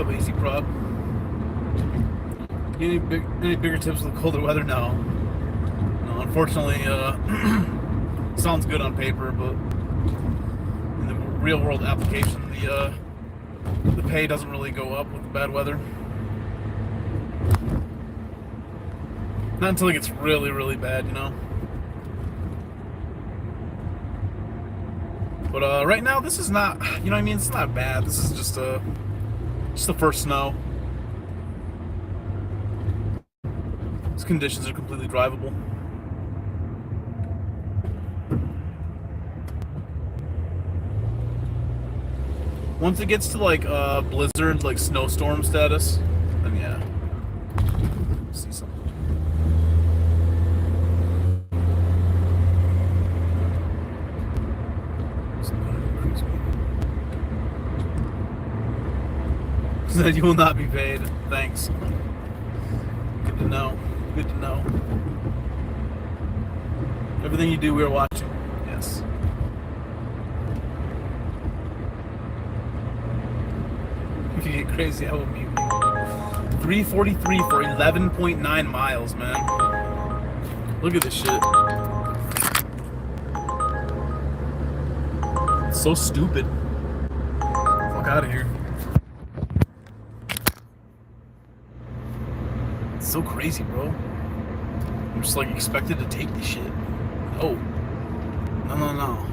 up, AC Prod? Any bigger tips with the colder weather? No. No, unfortunately, sounds good on paper, but in the real world application, the pay doesn't really go up with the bad weather. Not until it gets really, really bad, you know. But right now, this is not, you know what I mean? It's not bad. This is just the first snow. These conditions are completely drivable. Once it gets to like blizzard, like snowstorm status, then yeah. Let's see something. Said you will not be paid. Thanks. Good to know. Good to know. Everything you do, we are watching. Yes. If you get crazy, I will mute you. 343 for 11.9 miles, man. Look at this shit. It's so stupid. Fuck out of here. It's so crazy, bro. I'm just like expected to take this shit. No. No, no, no.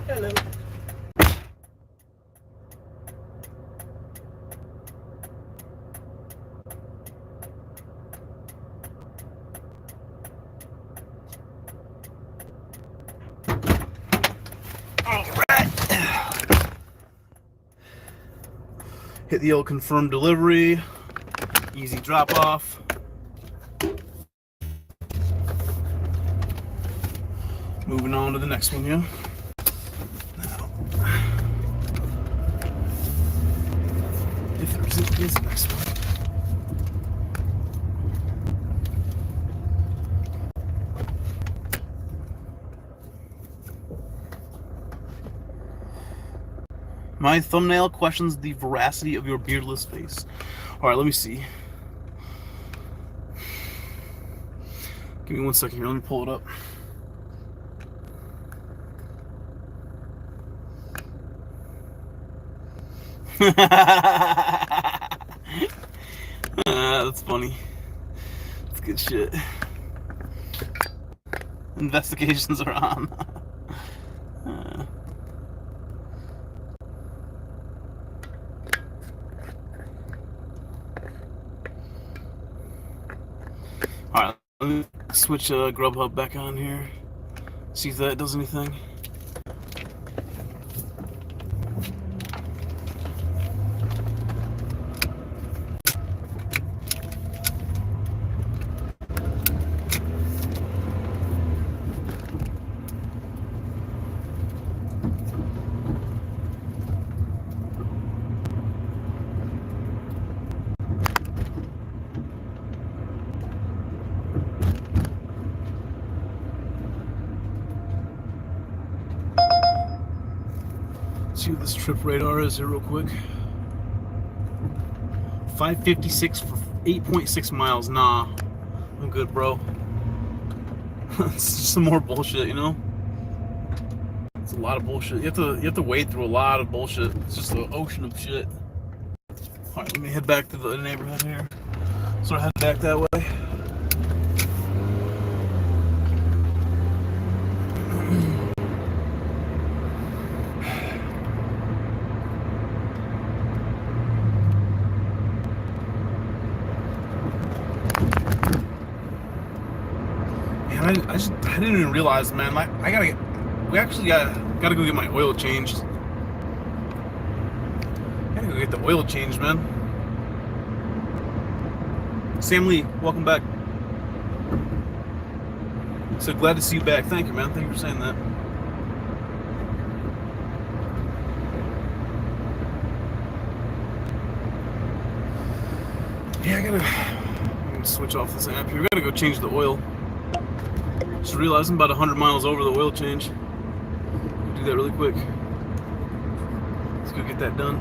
Hello. All right. Hit the old confirm delivery. Easy drop off. Moving on to the next one, yeah. If there is the next one. My thumbnail questions the veracity of your beardless face. Alright, let me see. Give me 1 second here, let me pull it up. That's funny. That's good shit. Investigations are on. Alright, let me switch Grubhub back on here. See if that does anything. See what this trip radar is here real quick. 556 for 8.6 miles. Nah, I'm good, bro. It's just some more bullshit, you know? It's a lot of bullshit. You have to wade through a lot of bullshit. It's just an ocean of shit. Alright, let me head back to the neighborhood here. So I head back that way. Man, I didn't even realize, man. We actually gotta go get my oil changed. Gotta go get the oil changed, man. Sam Lee, welcome back. So glad to see you back. Thank you, man. Thank you for saying that. Yeah, I'm gonna switch off this app here. We gotta go change the oil. Just realized I'm about 100 miles over the oil change. Do that really quick. Let's go get that done.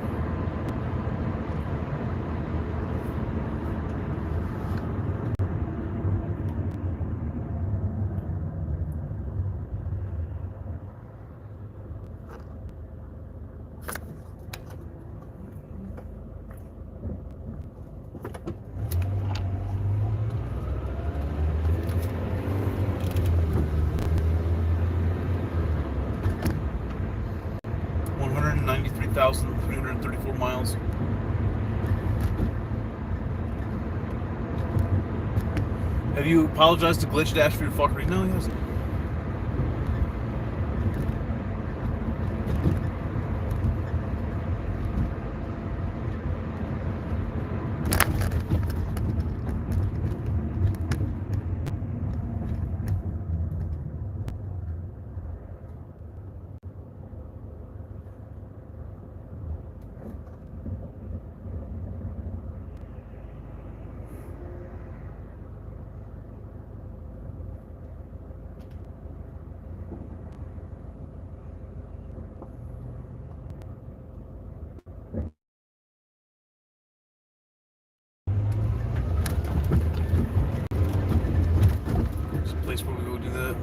$193,334 miles. Have you apologized to Glitch Dash for your fuckery? No, he hasn't. There's a place where we go do that.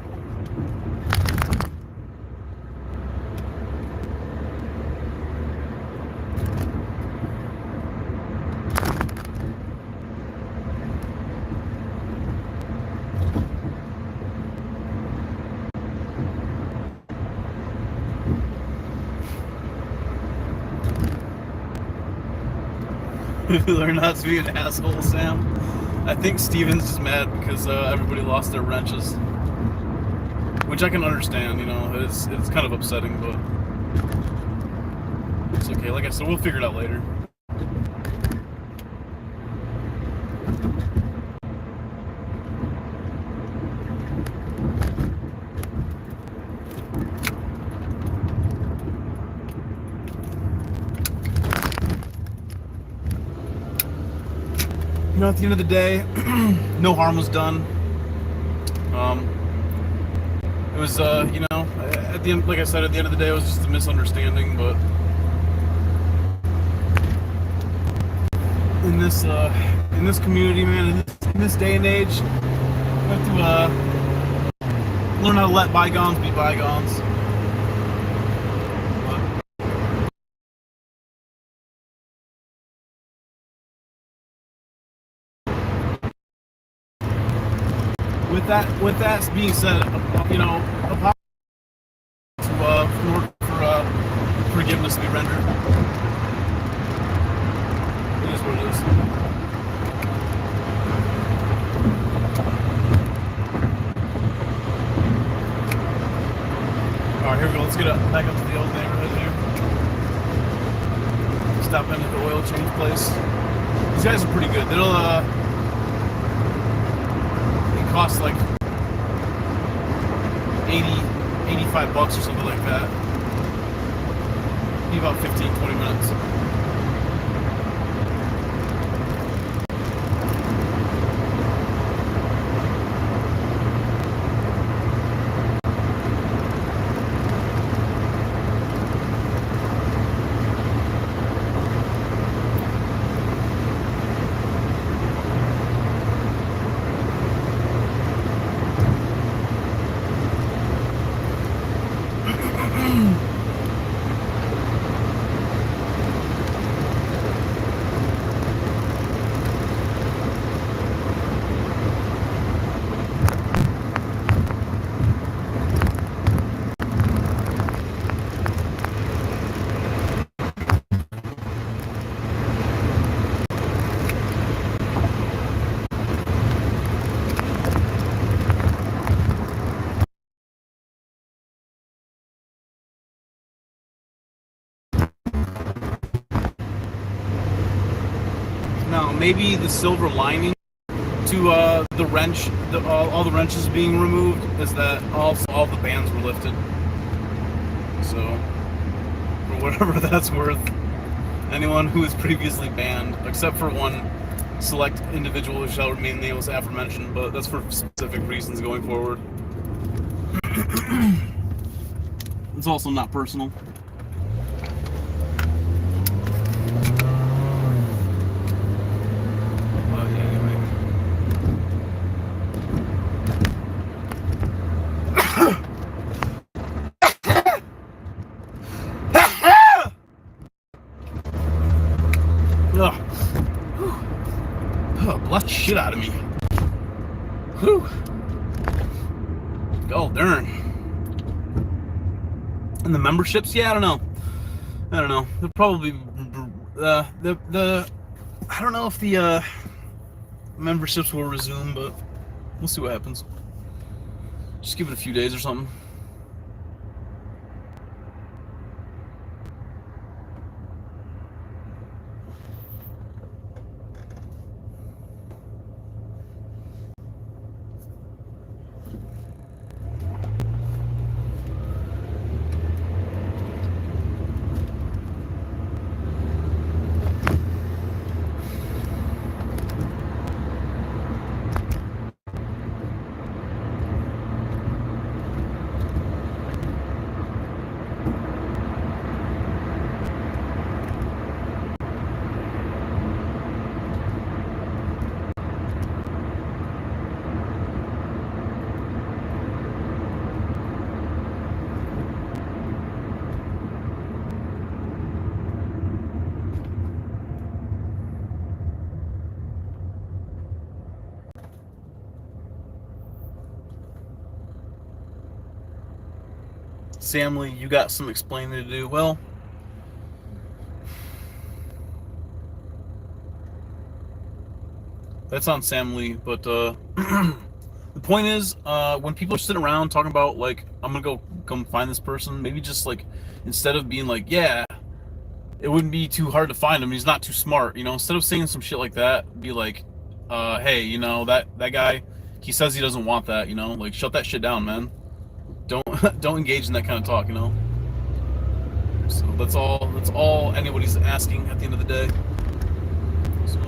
Learn not to be an asshole, Sam. I think Steven's just mad because everybody lost their wrenches, which I can understand. You know, it's kind of upsetting, but it's okay. Like I said, we'll figure it out later. You know, at the end of the day, no harm was done. It was, you know, at the end, like I said, at the end of the day, it was just a misunderstanding. But in this community, man, in this day and age, you have to learn how to let bygones be bygones. With that being said, you know, in order for forgiveness to be rendered, it is what it is. All right, here we go. Let's get back up to the old neighborhood here. Stop in at the oil change place. These guys are pretty good. It costs like 85 bucks or something like that. Be about 15-20 minutes. Now, maybe the silver lining to the wrench, all the wrenches being removed, is that also all the bans were lifted. So, for whatever that's worth, anyone who is previously banned, except for one select individual who shall remain nameless aforementioned, but that's for specific reasons going forward. It's also not personal. Bless shit out of me. Whew. Oh, darn. And the memberships? Yeah, I don't know. They'll probably I don't know if the memberships will resume, but we'll see what happens. Just give it a few days or something. Sam Lee, you got some explaining to do. Well, that's on Sam Lee, but the point is, when people are sitting around talking about, like, I'm gonna come find this person, maybe just, like, instead of being like, yeah, it wouldn't be too hard to find him, he's not too smart, you know, instead of saying some shit like that, be like, hey, you know, that guy, he says he doesn't want that, you know, like, shut that shit down, man. Don't engage in that kind of talk, you know. So that's all anybody's asking at the end of the day. So.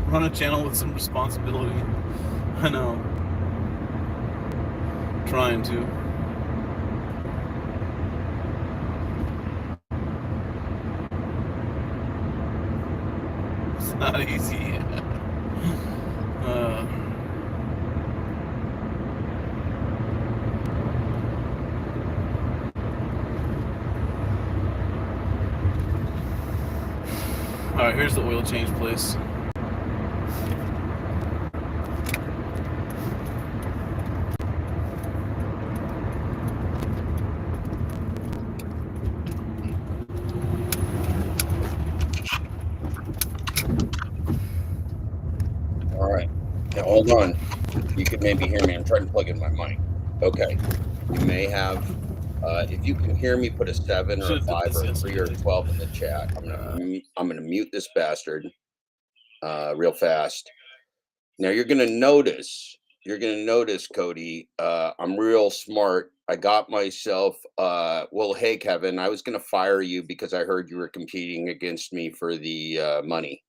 Run a channel with some responsibility. I know. Trying to. It's not easy. Alright, here's the oil change place. All right. Now, hold on. You can maybe hear me. I'm trying to plug in my mic. Okay. You may have, if you can hear me, put a 7 or a Should have did 5 this or a 3 or a yesterday. 12 in the chat. I'm gonna mute this bastard real fast. Now you're gonna notice, Cody, I'm real smart. I got myself, well, hey, Kevin, I was gonna fire you because I heard you were competing against me for the money.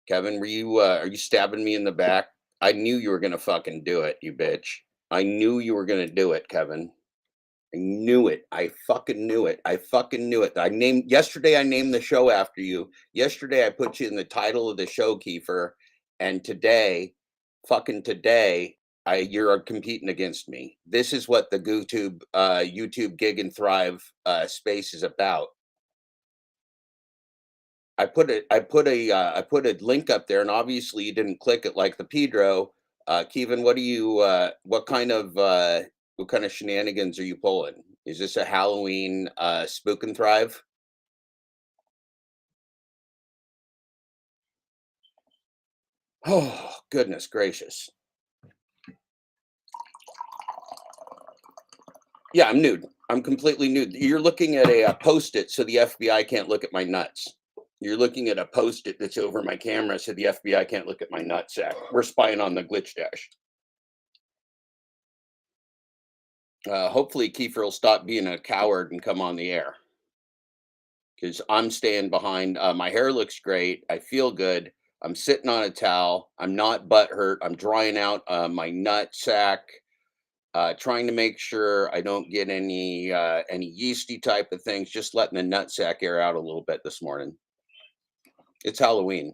Kevin, are you stabbing me in the back? I knew you were gonna fucking do it, you bitch. I knew you were gonna do it, Kevin. I knew it. I fucking knew it. I fucking knew it. Yesterday I named the show after you. Yesterday I put you in the title of the show, Kiefer. And today, fucking today, you're competing against me. This is what the YouTube Gig and Thrive space is about. I put a link up there, and obviously you didn't click it like the Pedro. Kevin, what kind of shenanigans are you pulling? Is this a Halloween spook and thrive? Oh, goodness gracious. Yeah, I'm nude. I'm completely nude. You're looking at a Post-it so the FBI can't look at my nuts. You're looking at a Post-it that's over my camera so the FBI can't look at my nutsack. We're spying on the glitch dash. Hopefully Kiefer will stop being a coward and come on the air. Because I'm staying behind. My hair looks great. I feel good. I'm sitting on a towel. I'm not butthurt. I'm drying out my nut sack, trying to make sure I don't get any yeasty type of things. Just letting the nut sack air out a little bit this morning. It's Halloween.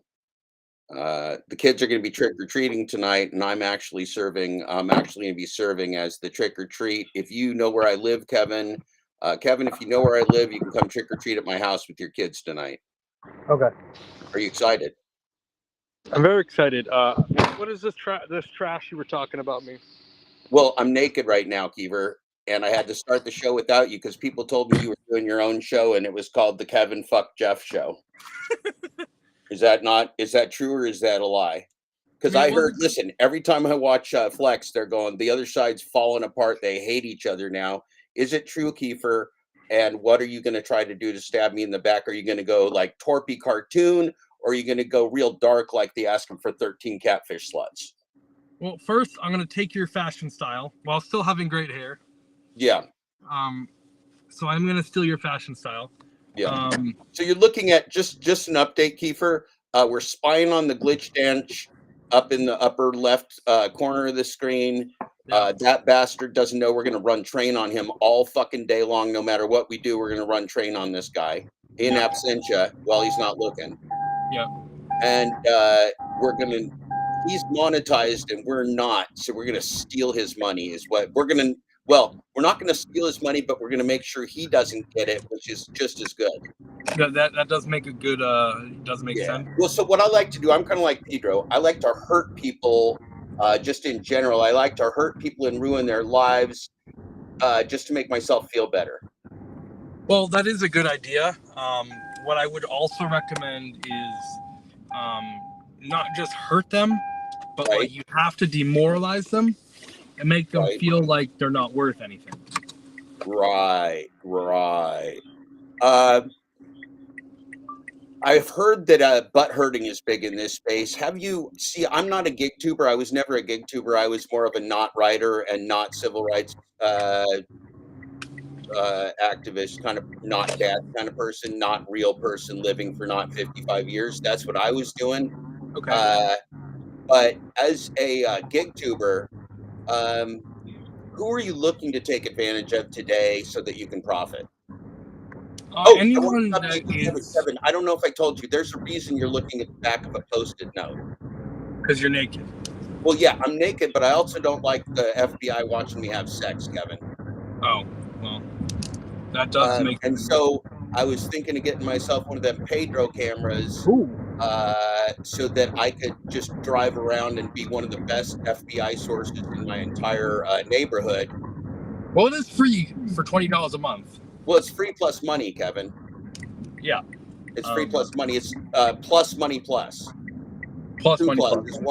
The kids are going to be trick or treating tonight, and I'm actually going to be serving as the trick or treat. If you know where I live, Kevin, if you know where I live, you can come trick or treat at my house with your kids tonight. Okay. Are you excited? I'm very excited. What is this trash you were talking about me? Well, I'm naked right now, Kiever, and I had to start the show without you because people told me you were doing your own show, and it was called the Kevin Fuck Jeff Show. Is that true or is that a lie? Because I heard, listen, every time I watch Flex, they're going, the other side's falling apart. They hate each other now. Is it true, Kiefer? And what are you going to try to do to stab me in the back? Are you going to go like Torpy cartoon, or are you going to go real dark like the Ask Him for 13 Catfish Sluts? Well, first, I'm going to take your fashion style while still having great hair. Yeah. So I'm going to steal your fashion style. Yeah. So you're looking at just an update, Kiefer. We're spying on the glitch dance up in the upper left corner of the screen. Yeah. That bastard doesn't know we're going to run train on him all fucking day long. No matter what we do, we're going to run train on this guy in absentia while he's not looking. Yeah. And he's monetized and we're not. So we're going to steal his money is what we're going to. Well, we're not going to steal his money, but we're going to make sure he doesn't get it, which is just as good. That does make a good, does make sense. Well, so what I like to do, I'm kind of like Pedro. I like to hurt people just in general. I like to hurt people and ruin their lives just to make myself feel better. Well, that is a good idea. What I would also recommend is not just hurt them, but like you have to demoralize them and make them feel like they're not worth anything. Right. I've heard that butt hurting is big in this space. I'm not a gig tuber. I was never a gig tuber. I was more of a not writer and not civil rights activist, kind of not dad kind of person, not real person living for not 55 years. That's what I was doing. Okay. But as a gig tuber, who are you looking to take advantage of today so that you can profit? Anyone Kevin, I don't know if I told you, there's a reason you're looking at the back of a Post-it note. Because you're naked. Well, yeah, I'm naked, but I also don't like the FBI watching me have sex, Kevin. Oh, well, that does make sense. And so I was thinking of getting myself one of them Pedro cameras so that I could just drive around and be one of the best FBI sources in my entire neighborhood. Well, it is free for $20 a month. Well, it's free plus money, Kevin. Yeah. It's free plus money. It's plus money plus. Plus Two money pluses.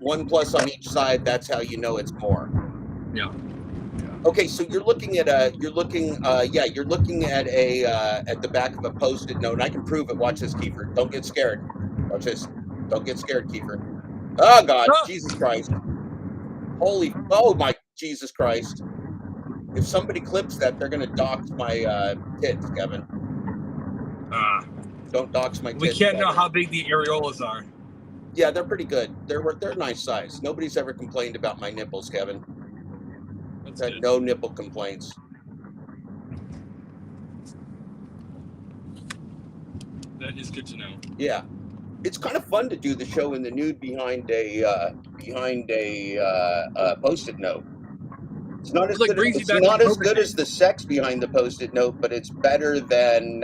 One plus on each side. That's how you know it's more. Yeah. Okay, so you're looking at a at the back of a Post-it note, and I can prove it. Watch this, Kiefer. Don't get scared. Watch this. Don't get scared, Kiefer. Oh God, Jesus Christ. Oh my Jesus Christ. If somebody clips that, they're gonna dox my tits, Kevin. Don't dox my tits. We can't know Kevin. how big the areolas are. Yeah, they're pretty good. They're nice size. Nobody's ever complained about my nipples, Kevin. That's Had good. no nipple complaints. That is good to know. Yeah, it's kind of fun to do the show in the nude behind a Post-it note. It's not as It, like, good. brings you It's back not to as COVID good days. as the sex behind the Post-it note, but it's better than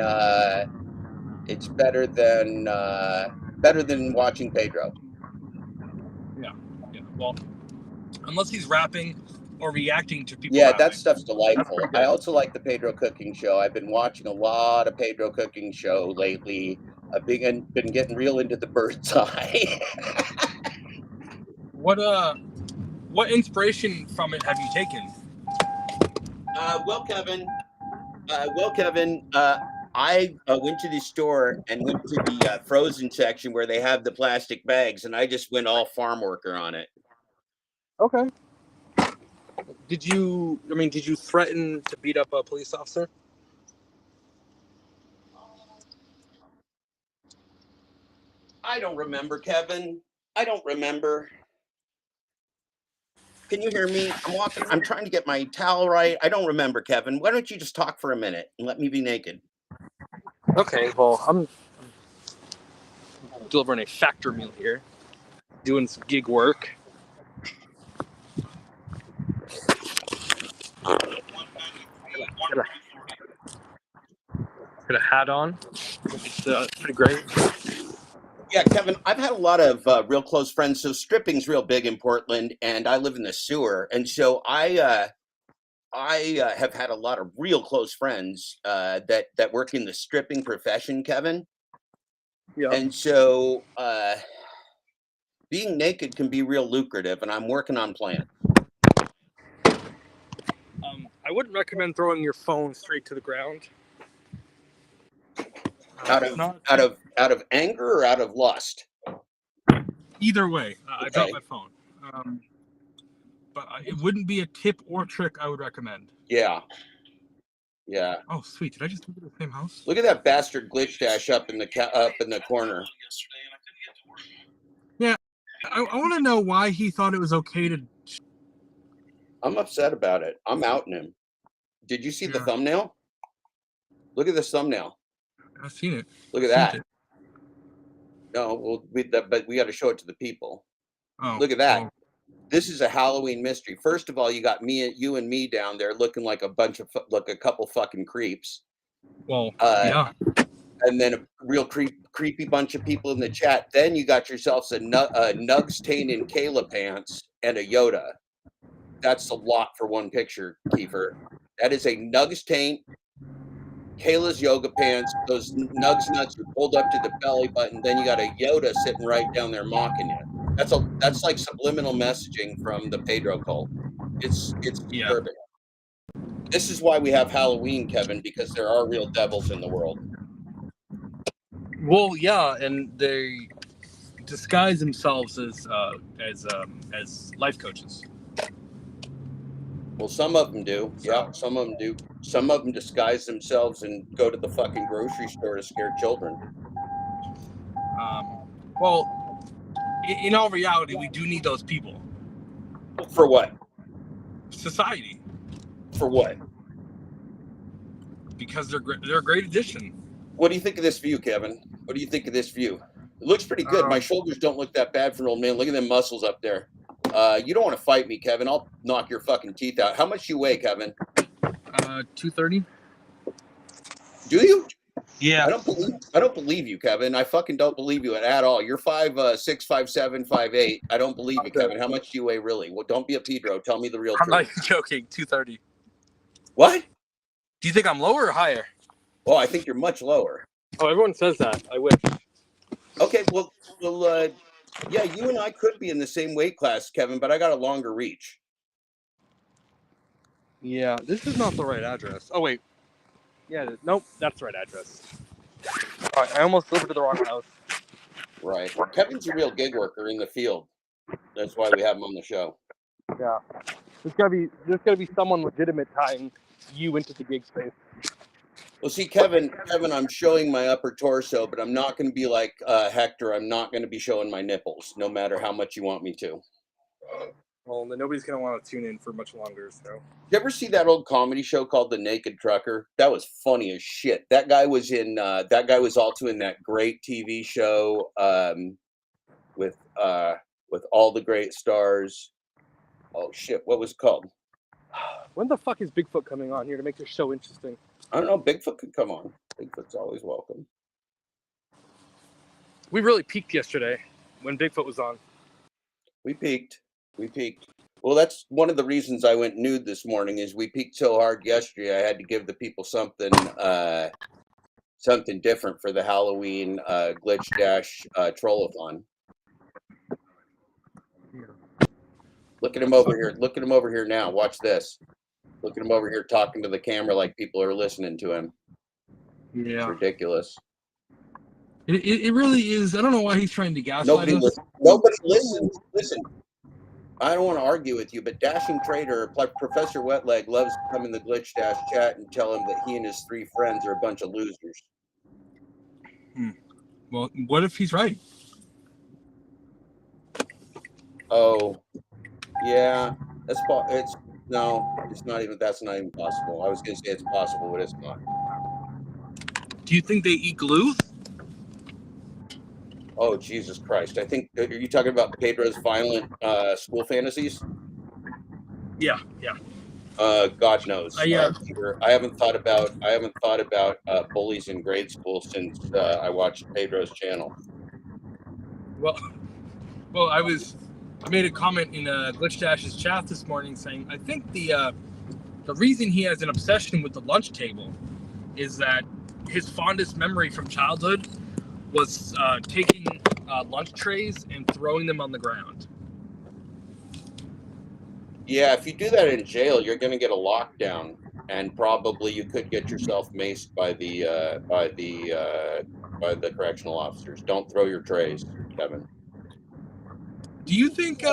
watching Pedro. Yeah. Well, unless he's rapping or reacting to people. Yeah, rapping. that stuff's delightful. I also like the Pedro cooking show. I've been watching a lot of Pedro cooking show lately. I've been getting real into the bird's eye. What inspiration from it have you taken? Well, Kevin, I went to the store and went to the frozen section where they have the plastic bags, and I just went all farm worker on it. Okay. Did you threaten to beat up a police officer? I don't remember, Kevin. I don't remember. Can you hear me? I'm walking. I'm trying to get my towel right. I don't remember, Kevin. Why don't you just talk for a minute and let me be naked? Okay, well, I'm delivering a factor meal here, doing some gig work. Got a hat on. It's pretty great. Yeah, Kevin, I've had a lot of real close friends. So stripping's real big in Portland, and I live in the sewer, and so I have had a lot of real close friends that work in the stripping profession, Kevin. Yeah. And so being naked can be real lucrative, and I'm working on plans. I wouldn't recommend throwing your phone straight to the ground. Out of anger or out of lust? Either way, I Okay. dropped my phone. But it wouldn't be a tip or trick I would recommend. Yeah. Oh, sweet! Did I just move to the same house? Look at that bastard glitch dash up in the corner. Yeah, I want to know why he thought it was okay to. I'm upset about it. I'm outing him. Did you see the Yeah. thumbnail? Look at this thumbnail. I've seen it. Look at that. No, well, but we got to show it to the people. Oh, look at that. Oh. This is a Halloween mystery. First of all, you got you and me down there looking like a couple fucking creeps. Well, yeah. And then a real creepy bunch of people in the chat. Then you got yourselves a Nugs Tane and Kayla pants and a Yoda. That's a lot for one picture, Kiefer. That is a Nugs Tane, Kayla's yoga pants, those Nugs nuts are pulled up to the belly button. Then you got a Yoda sitting right down there mocking you. That's like subliminal messaging from the Pedro cult. It's disturbing. This is why we have Halloween, Kevin, because there are real devils in the world. Well, yeah, and they disguise themselves as life coaches. Well, some of them do. Yeah, some of them do. Some of them disguise themselves and go to the fucking grocery store to scare children. Well, in all reality, we do need those people. For what? Society. For what? Because they're a great addition. What do you think of this view, Kevin? What do you think of this view? It looks pretty good. My shoulders don't look that bad for an old man. Look at them muscles up there. You don't want to fight me, Kevin. I'll knock your fucking teeth out. How much you weigh, Kevin? 230. Do you? Yeah. I don't believe you, Kevin. I fucking don't believe you at all. You're 5'6", 5'7", 5'8". I don't believe you, Kevin. How much do you weigh, really? Well, don't be a Pedro. Tell me the real truth. I'm not joking. 230. What? Do you think I'm lower or higher? Oh, I think you're much lower. Oh, everyone says that. I wish. Okay, well, yeah, you and I could be in the same weight class, Kevin, but I got a longer reach. Yeah, this is not the right address. Oh wait. Yeah, nope, that's the right address. All right, I almost delivered to the wrong house. Right. Kevin's a real gig worker in the field. That's why we have him on the show. Yeah, there's gotta be someone legitimate tying you into the gig space. Well, see, Kevin, I'm showing my upper torso, but I'm not going to be like Hector. I'm not going to be showing my nipples, no matter how much you want me to. Well, then nobody's gonna want to tune in for much longer. So. You ever see that old comedy show called The Naked Trucker? That was funny as shit. That guy was in. That guy was also in that great TV show with all the great stars. Oh shit! What was it called? When the fuck is Bigfoot coming on here to make this show interesting? I don't know. Bigfoot could come on. Bigfoot's always welcome. We really peaked yesterday when Bigfoot was on. We peaked. Well, that's one of the reasons I went nude this morning. Is we peaked so hard yesterday. I had to give the people something different for the Halloween Glitch Dash trollathon. Look at him over here. Look at him over here now. Watch this. Look at him over here talking to the camera like people are listening to him. Yeah. It's ridiculous. It really is. I don't know why he's trying to gaslight us. Nobody listens. Listen, I don't want to argue with you, but Dashing Trader, like Professor Wetleg, loves to come in the Glitch Dash chat and tell him that he and his 3 friends are a bunch of losers. Well, what if he's right? Oh, yeah. It's not even. That's not even possible. I was going to say it's possible, but it's not. Do you think they eat glue? Oh, Jesus Christ! I think are you talking about Pedro's violent school fantasies? Yeah. God knows. I haven't thought about bullies in grade school since I watched Pedro's channel. Well, I made a comment in Glitch Dash's chat this morning saying I think the reason he has an obsession with the lunch table is that his fondest memory from childhood was taking lunch trays and throwing them on the ground. Yeah, if you do that in jail, you're going to get a lockdown, and probably you could get yourself maced by the correctional officers. Don't throw your trays, Kevin. Do you think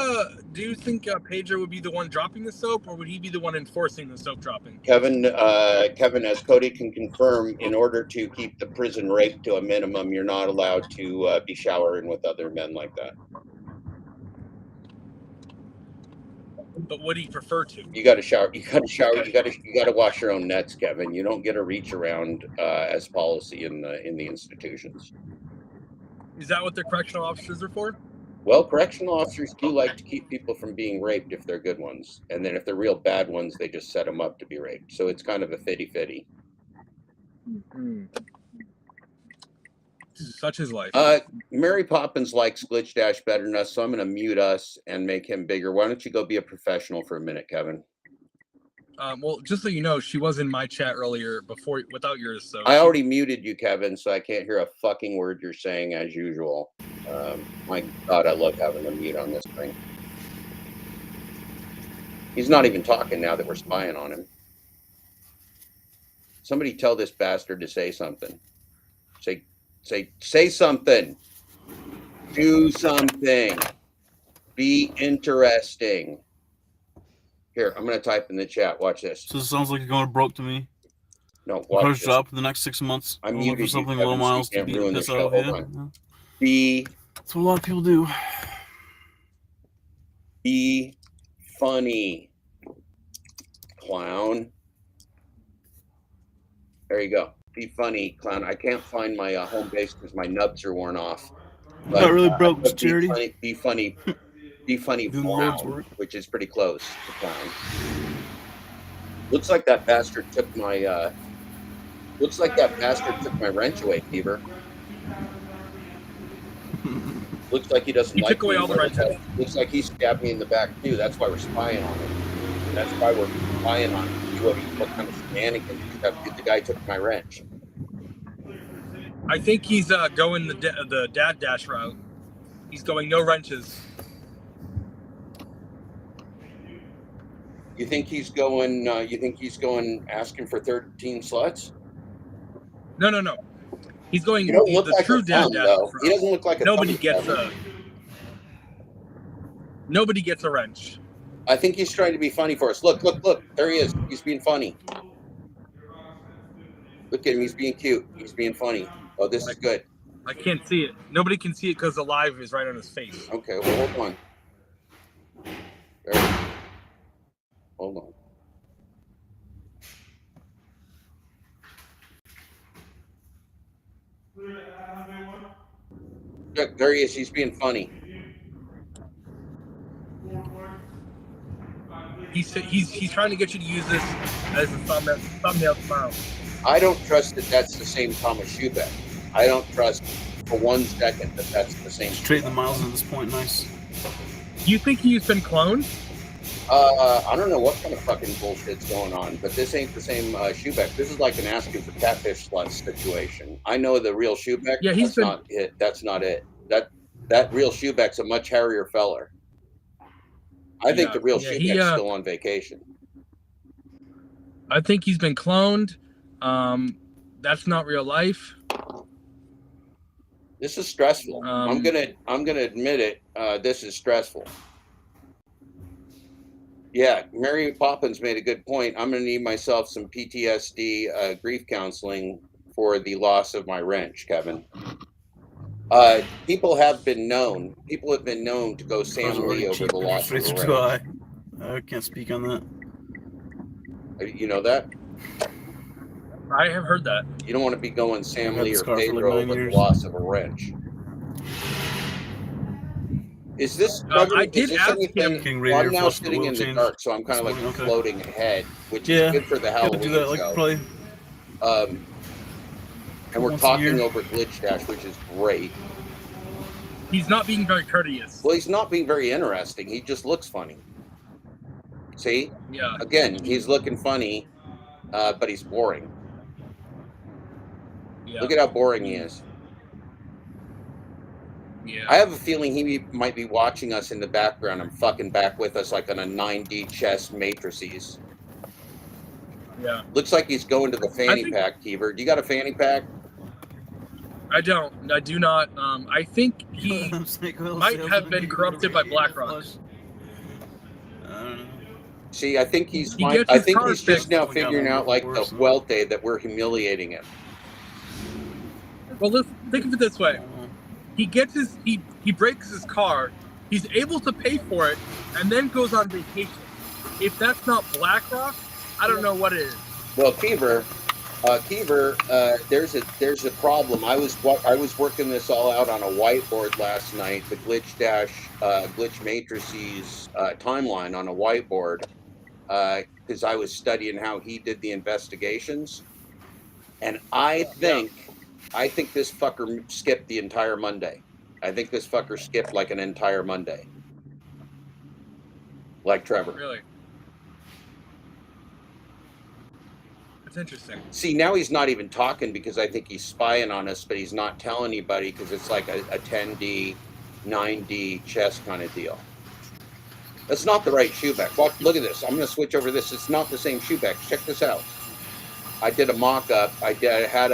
Pedro would be the one dropping the soap, or would he be the one enforcing the soap dropping? Kevin, as Cody can confirm, in order to keep the prison rape to a minimum, you're not allowed to be showering with other men like that. But would he prefer to? You got to shower. You got to wash your own nets, Kevin. You don't get a reach around as policy in the institutions. Is that what the correctional officers are for? Well, correctional officers do like to keep people from being raped if they're good ones. And then if they're real bad ones, they just set them up to be raped. So it's kind of a fitty-fitty. Such is life. Mary Poppins likes Glitch Dash better than us, so I'm going to mute us and make him bigger. Why don't you go be a professional for a minute, Kevin? Well, just so you know, she was in my chat earlier without yours. So I already muted you, Kevin, so I can't hear a fucking word you're saying as usual. My God, I love having a mute on this thing. He's not even talking now that we're spying on him. Somebody tell this bastard to say something. Say something. Do something. Be interesting. Here, I'm going to type in the chat. Watch this. So it sounds like you're going broke to me. No, watch First this. job for the next 6 months. I'm looking for something low miles to be pissed off. That's what a lot of people do. Be funny, clown. There you go. Be funny, clown. I can't find my home base because my nubs are worn off. But, not really broke, it's charity. Be funny, clown, which is pretty close to clown. Looks like that bastard took my. Wrench away, Beaver. Looks like he doesn't like me. He took away all the wrenches. Looks like he stabbed me in the back too. That's why we're spying on him. That's why we're spying on him. What kind of shenanigans the guy took my wrench. I think he's going the dad dash route. He's going no wrenches. You think he's going? Asking for 13 sluts? No. He's going You don't look the like true a dad thumb, dash though. route. He doesn't look like a Nobody thumb, gets Kevin. Nobody gets a wrench. I think he's trying to be funny for us. Look. There he is. He's being funny. Look at him. He's being cute. He's being funny. Oh, this is good. I can't see it. Nobody can see it because the live is right on his face. Okay, well, hold on. There. Hold on. Look, there he is. He's being funny. He's trying to get you to use this as a thumbnail tomorrow. I don't trust that that's the same Thomas Schubeck. I don't trust for 1 second that that's the same. Just trading the miles at this point. Nice. Do you think he's been cloned? I don't know what kind of fucking bullshit's going on, but this ain't the same Schubeck. This is like an asking for catfish sluts situation. I know the real Schubeck. Yeah, not it. That's not it. That real Schubeck's a much hairier feller. I think the real Schubeck's still on vacation. I think he's been cloned. That's not real life. This is stressful. I'm gonna admit it. This is stressful. Yeah, Mary Poppins made a good point. I'm going to need myself some PTSD grief counseling for the loss of my wrench, Kevin. People have been known to go Sam Lee over the loss of a wrench. I can't speak on that. You know that? I have heard that. You don't want to be going Sam Lee or Pedro over the loss of a wrench. Is this? I did ask him. Well, I'm now sitting in the dark, so I'm kind of like floating ahead, which is good for the Halloween do that, like, show. Probably, and we're talking over Glitch Dash, which is great. He's not being very courteous. Well, he's not being very interesting. He just looks funny. See? Yeah. Again, he's looking funny, but he's boring. Yeah. Look at how boring he is. Yeah. I have a feeling he might be watching us in the background and fucking back with us like on a 9D chess matrices. Yeah. Looks like he's going to the fanny pack, Keever. Do you got a fanny pack? I don't. I do not. I think he might have been corrupted by BlackRock. See, I think he's just now figuring out like the Vuelte that we're humiliating him. Well, let's think of it this way. He breaks his car, he's able to pay for it, and then goes on vacation. If that's not BlackRock, I don't know what it is. Well, Keever, there's a problem. I was working this all out on a whiteboard last night, the Glitch Matrices timeline on a whiteboard, because I was studying how he did the investigations, and I think this fucker skipped the entire Monday. I think this fucker skipped like an entire Monday. Like Trevor. Really? That's interesting. See, now he's not even talking because I think he's spying on us, but he's not telling anybody because it's like a 10D, 9D chess kind of deal. That's not the right Schubeck. Look at this. I'm going to switch over this. It's not the same Schubeck. Check this out. I did a mock-up. I had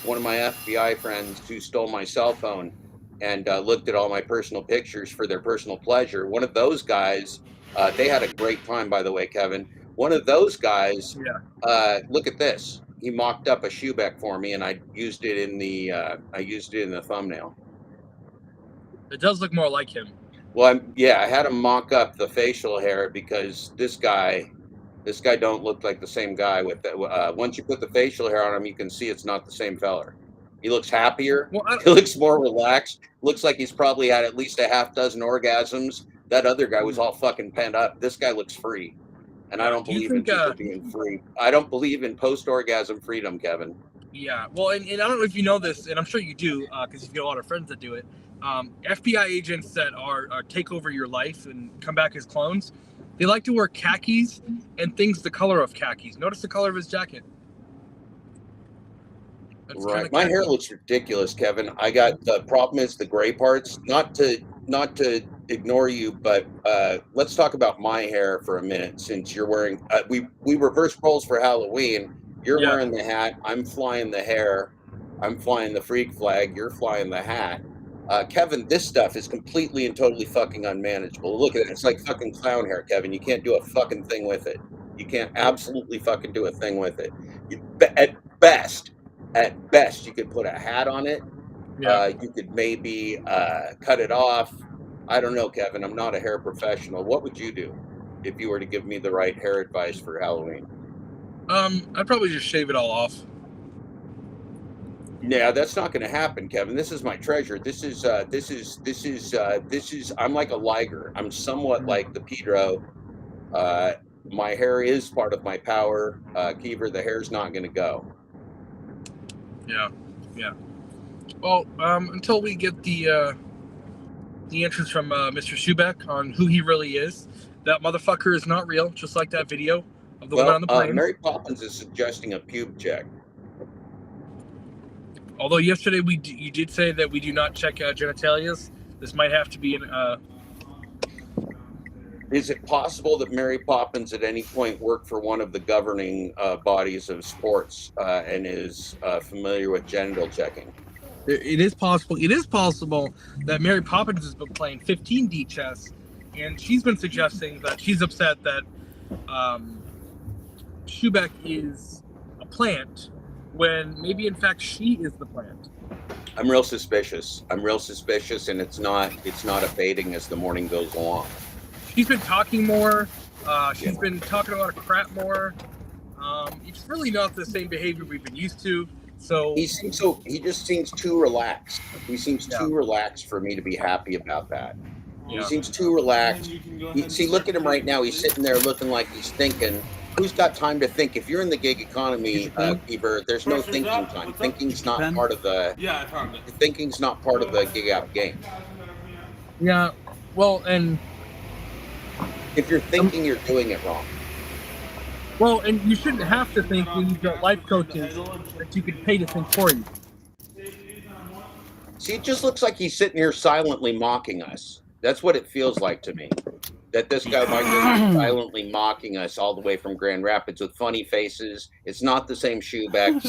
one of my FBI friends who stole my cell phone and looked at all my personal pictures for their personal pleasure. One of those guys, they had a great time, by the way, Kevin. One of those guys, look at this. He mocked up a Schubeck for me, and I used it in the thumbnail. It does look more like him. Well, I had him mock up the facial hair because this guy don't look like the same guy. With once you put the facial hair on him, you can see it's not the same feller. He looks happier. He looks more relaxed. Looks like he's probably had at least a half dozen orgasms. That other guy was all fucking pent up. This guy looks free, and I don't believe in people being free. I don't believe in post-orgasm freedom, Kevin. Yeah, well, and I don't know if you know this, and I'm sure you do, because you've got a lot of friends that do it. FBI agents that are take over your life and come back as clones, they like to wear khakis and things the color of khakis. Notice the color of his jacket. That's Right. kind My of hair looks ridiculous, Kevin. I got the problem is the gray parts. Not to ignore you, but let's talk about my hair for a minute. Since you're wearing, we reverse roles for Halloween. You're yeah, wearing the hat. I'm flying the hair. I'm flying the freak flag. You're flying the hat. Kevin, this stuff is completely and totally fucking unmanageable. Look at it. It's like fucking clown hair, Kevin. You can't do a fucking thing with it. You can't absolutely fucking do a thing with it. At best, you could put a hat on it. yeah. You could maybe cut it off. I don't know, Kevin. I'm not a hair professional. What would you do if you were to give me the right hair advice for Halloween? I'd probably just shave it all off. Yeah, that's not going to happen, Kevin. This is my treasure. I'm like a liger. I'm somewhat like the Pedro. Uh, my hair is part of my power. Kiever, the hair's not going to go. Yeah, yeah. Well, until we get the entrance from Mr. Schubeck on who he really is, that motherfucker is not real. Just like that video of the woman on the plane. Mary Poppins is suggesting a pube check. Although yesterday you did say that we do not check genitalias. This might have to be an. Is it possible that Mary Poppins at any point worked for one of the governing bodies of sports and is familiar with genital checking? It is possible. It is possible that Mary Poppins has been playing 15D chess, and she's been suggesting that she's upset that Schubeck is a plant, when maybe in fact she is the plant. I'm real suspicious, and it's not abating as the morning goes along. She's been talking more. She's been talking a lot of crap more. It's really not the same behavior we've been used to. So he just seems too relaxed. He seems too relaxed for me to be happy about that. Yeah. He seems too relaxed. See, look at him right now. He's sitting there looking like he's thinking. Who's got time to think? If you're in the gig economy, Bieber, there's no thinking time. Thinking's not part of the. Yeah, I found it. Thinking's not part of the gig out game. Yeah, well, and if you're thinking, you're doing it wrong. Well, and you shouldn't have to think when you've got life coaches that you could pay to think for you. See, it just looks like he's sitting here silently mocking us. That's what it feels like to me. That this guy might just be silently mocking us all the way from Grand Rapids with funny faces. It's not the same Schubeck.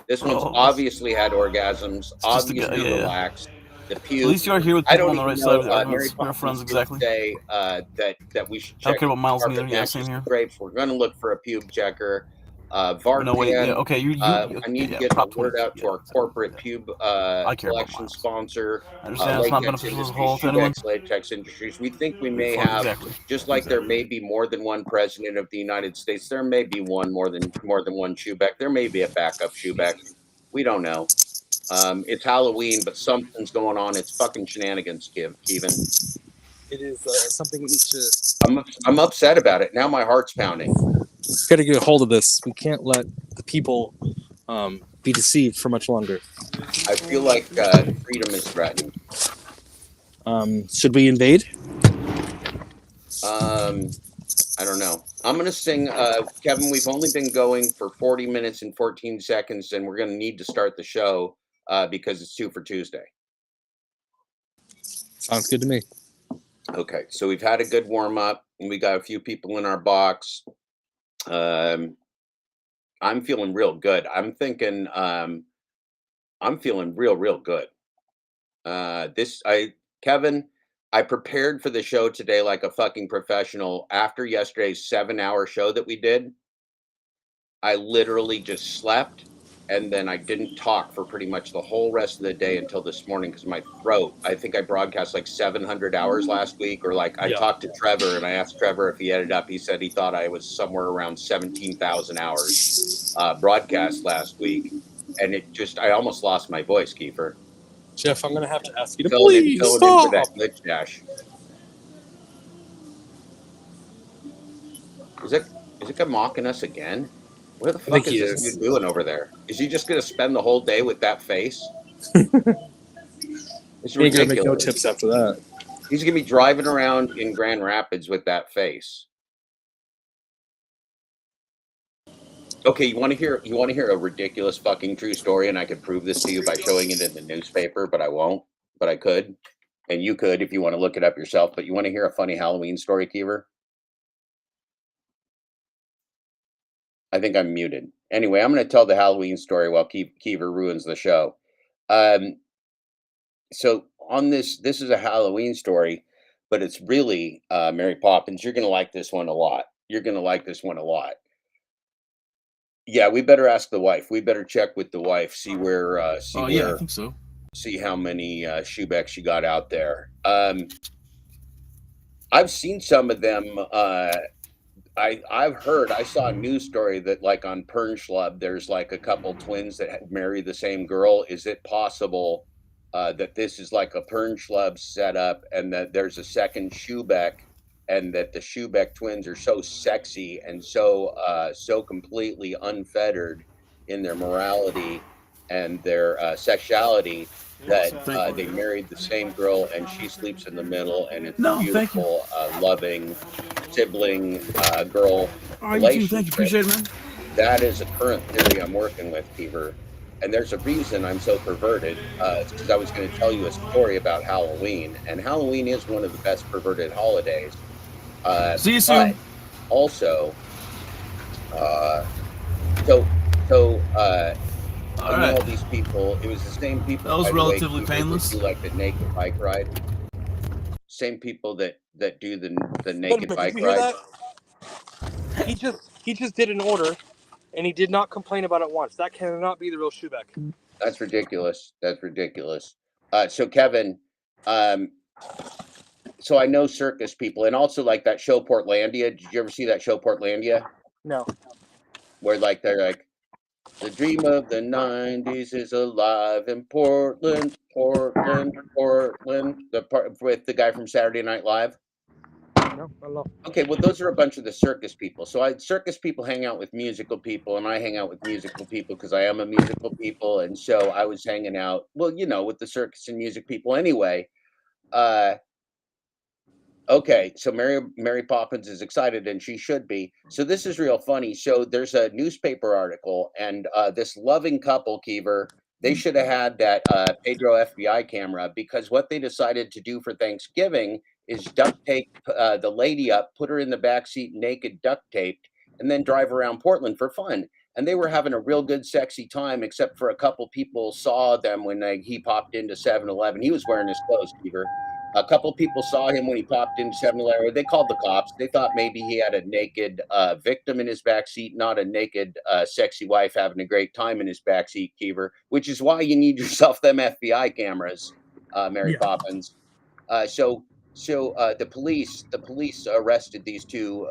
This one's obviously had orgasms, obviously relaxed. The pew. At least you are here with people on the right side of the argument. We're friends, exactly. Say that we should check. I don't care about Miles neither. Yeah, same here. Grapes. We're going to look for a pube checker. Vartan, no, wait, yeah, okay, I need to get the word out to our corporate pube collection sponsor. I understand it's not beneficial as a whole to anyone. Latex Industries. We think we may have, just like there may be more than one president of the United States, there may be more than one Schubeck. There may be a backup Schubeck. We don't know. It's Halloween, but something's going on. It's fucking shenanigans, Kevin. It is something we need to. I'm upset about it. Now my heart's pounding. We've got to get a hold of this. We can't let the people be deceived for much longer. I feel like freedom is threatened. Should we invade? I don't know. I'm going to sing, Kevin, we've only been going for 40 minutes and 14 seconds, and we're going to need to start the show because it's 2 for Tuesday. Sounds good to me. Okay, so we've had a good warm-up, and we got a few people in our box. I'm feeling real good. I'm thinking I'm feeling real good. Kevin, I prepared for the show today like a fucking professional. After yesterday's 7-hour show that we did, I literally just slept, and then I didn't talk for pretty much the whole rest of the day until this morning because my throat, I think I broadcast like 700 hours last week, or like I talked to Trevor and I asked Trevor if he added up. He said he thought I was somewhere around 17,000 hours broadcast last week. And I almost lost my voice, Kiefer. Jeff, I'm going to have to ask you to please stop. In for that glitch dash. Is it mocking us again? What the fuck is this dude doing over there? Is he just going to spend the whole day with that face? It's ridiculous. Ain't going to make no tips after that. He's going to be driving around in Grand Rapids with that face. Okay, you want to hear a ridiculous fucking true story, and I could prove this to you by showing it in the newspaper, but I won't. But I could, and you could if you want to look it up yourself. But you want to hear a funny Halloween story, Kiever? I think I'm muted. Anyway, I'm going to tell the Halloween story while Kiever ruins the show. So on this is a Halloween story, but it's really Mary Poppins. You're going to like this one a lot. You're going to like this one a lot. Yeah, we better ask the wife. We better check with the wife, see where, yeah, I think so. See how many shoebecks she got out there. I've seen some of them. I saw a news story that like on Pernschlub, there's like a couple twins that marry the same girl. Is it possible that this is like a Pernschlub setup and that there's a second Schubeck and that the Schubeck twins are so sexy and so completely unfettered in their morality and their sexuality that they married the same girl and she sleeps in the middle and it's a beautiful, loving sibling girl relationship. Thank you, appreciate it, man. That is a current theory I'm working with, Kiever. And there's a reason I'm so perverted. It's because I was going to tell you a story about Halloween, and Halloween is one of the best perverted holidays. See you soon. Also, I know all these people. It was the same people. That was relatively painless. Do like the naked bike ride. Same people that do the naked bike ride. He just did an order, and he did not complain about it once. That cannot be the real Schubeck. That's ridiculous. That's ridiculous. So Kevin, so I know circus people, and also like that show Portlandia. Did you ever see that show Portlandia? No. Where like they're like, the dream of the 90s is alive in Portland, Portland, Portland. The part with the guy from Saturday Night Live. No, I love. Okay, well, those are a bunch of the circus people. So circus people hang out with musical people, and I hang out with musical people because I am a musical people. And so I was hanging out, well, you know, with the circus and music people anyway. Okay, so Mary Poppins is excited, and she should be. So this is real funny. So there's a newspaper article, and this loving couple, Kiever, they should have had that Pedro FBI camera, because what they decided to do for Thanksgiving is duct tape the lady up, put her in the back seat naked, duct taped, and then drive around Portland for fun. And they were having a real good, sexy time, except for a couple people saw them when he popped into 7-Eleven. He was wearing his clothes, Kiever. A couple people saw him when he popped into 7-Eleven. They called the cops. They thought maybe he had a naked victim in his backseat, not a naked, sexy wife having a great time in his backseat, Kiever, which is why you need yourself them FBI cameras, Mary Poppins. So the police arrested these two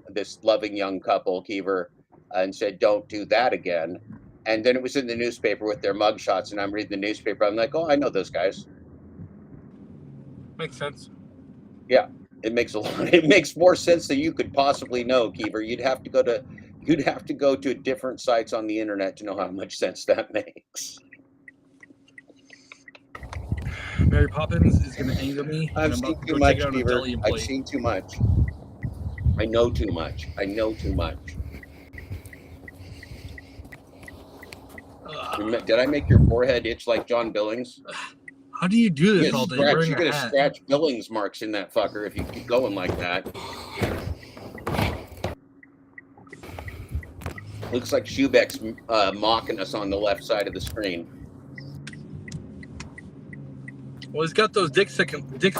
this loving young couple, Kiever, and said, don't do that again. And then it was in the newspaper with their mugshots, and I'm reading the newspaper. I'm like, oh, I know those guys. Makes sense. Yeah, it makes more sense than you could possibly know, Kiever. You'd have to go to different sites on the internet to know how much sense that makes. Mary Poppins is going to anger me. I've seen too much, Kiever. I've seen too much. I know too much. I know too much. Did I make your forehead itch like John Billings? How do you do this all day? You're going to scratch Billings marks in that fucker if you keep going like that. Looks like Schubeck's mocking us on the left side of the screen. Well, he's got those dick sucking lips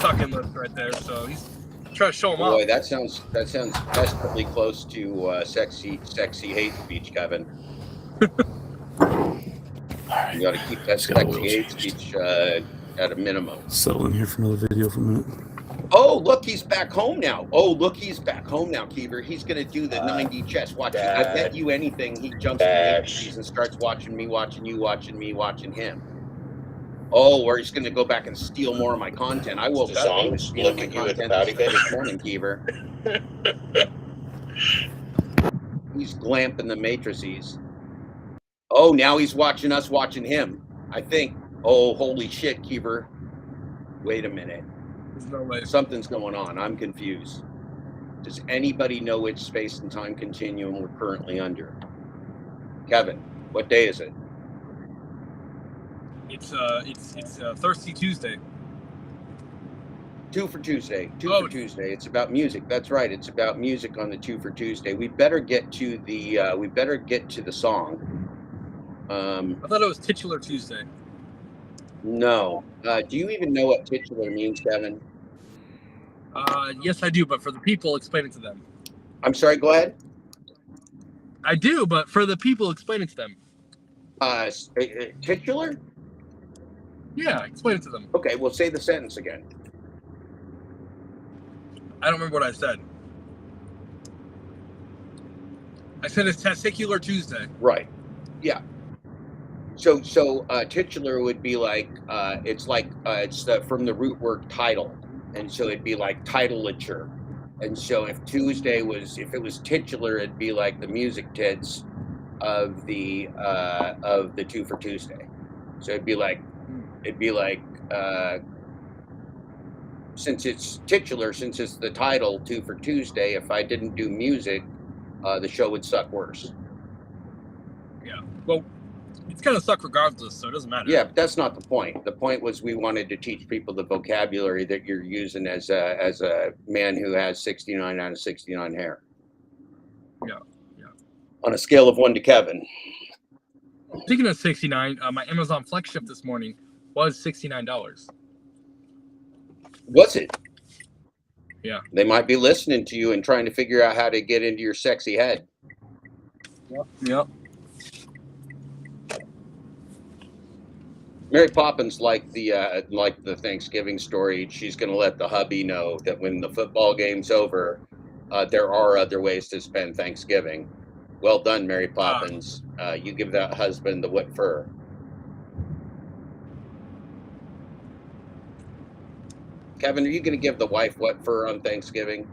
right there, so he's trying to show them off. Boy, that sounds desperately close to sexy hate speech, Kevin. You got to keep that sexy hate speech at a minimum. Settle in here for another video for a minute. Oh, look, he's back home now. Kiever. He's going to do the 90 chess. Watch it. I bet you anything he jumps in the 80s and starts watching me, watching you, watching me, watching him. Oh, or he's going to go back and steal more of my content. I woke up and was stealing my content this morning, Kiever. He's glamping the matrices. Oh, now he's watching us watching him, I think. Oh, holy shit, Kiever. Wait a minute. There's no way. Something's going on. I'm confused. Does anybody know which space and time continuum we're currently under? Kevin, what day is it? It's Thirsty Tuesday. Two for Tuesday. For Tuesday. It's about music. That's right. It's about music on the 2 for Tuesday. We better get to the song. I thought it was Titular Tuesday. No. Do you even know what titular means, Kevin? Yes, I do, but for the people, explain it to them. I'm sorry, go ahead. I do, but for the people, explain it to them. Titular? Yeah, explain it to them. Okay, well, say the sentence again. I don't remember what I said. I said it's Testicular Tuesday. Right. Yeah. So titular would be like it's from the root word title, and so it'd be like titulature. And so if it was titular, it'd be like the music tits of the 2 for Tuesday. So it'd be like since it's titular, since it's the title 2 for Tuesday, if I didn't do music, the show would suck worse. Yeah. Well, it's gonna suck regardless, so it doesn't matter. Yeah, but that's not the point. The point was we wanted to teach people the vocabulary that you're using as a man who has 69 out of 69 hair. Yeah. On a scale of 1 to Kevin. Speaking of 69, my Amazon Flex shift this morning was $69. Was it? Yeah. They might be listening to you and trying to figure out how to get into your sexy head. Yep. Mary Poppins like the Thanksgiving story. She's going to let the hubby know that when the football game's over, there are other ways to spend Thanksgiving. Well done, Mary Poppins. You give that husband the what fur. Kevin, are you going to give the wife what fur on Thanksgiving?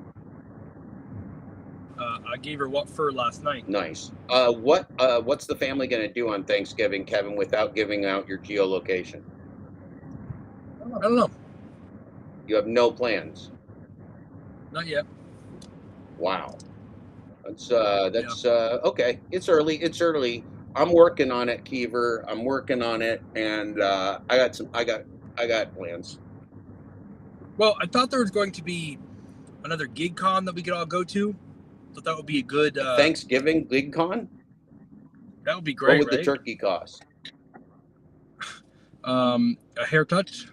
I gave her what fur last night. Nice. What's the family going to do on Thanksgiving, Kevin, without giving out your geolocation? I don't know. You have no plans? Not yet. Wow. That's okay. It's early. I'm working on it, Kiever. I'm working on it, and I got plans. Well, I thought there was going to be another gig con that we could all go to. Thought that would be a good Thanksgiving gig con. That would be great. What would the turkey cost? A hair touch.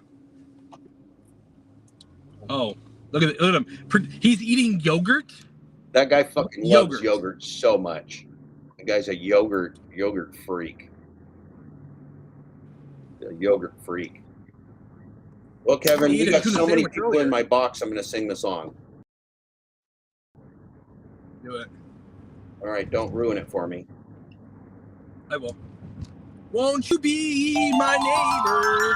Oh, look at him. He's eating yogurt. That guy fucking loves yogurt so much. The guy's a yogurt freak. A yogurt freak. Well, Kevin, we got so many people in my box. I'm going to sing the song. Do it. All right, don't ruin it for me. I will. Won't you be my neighbor?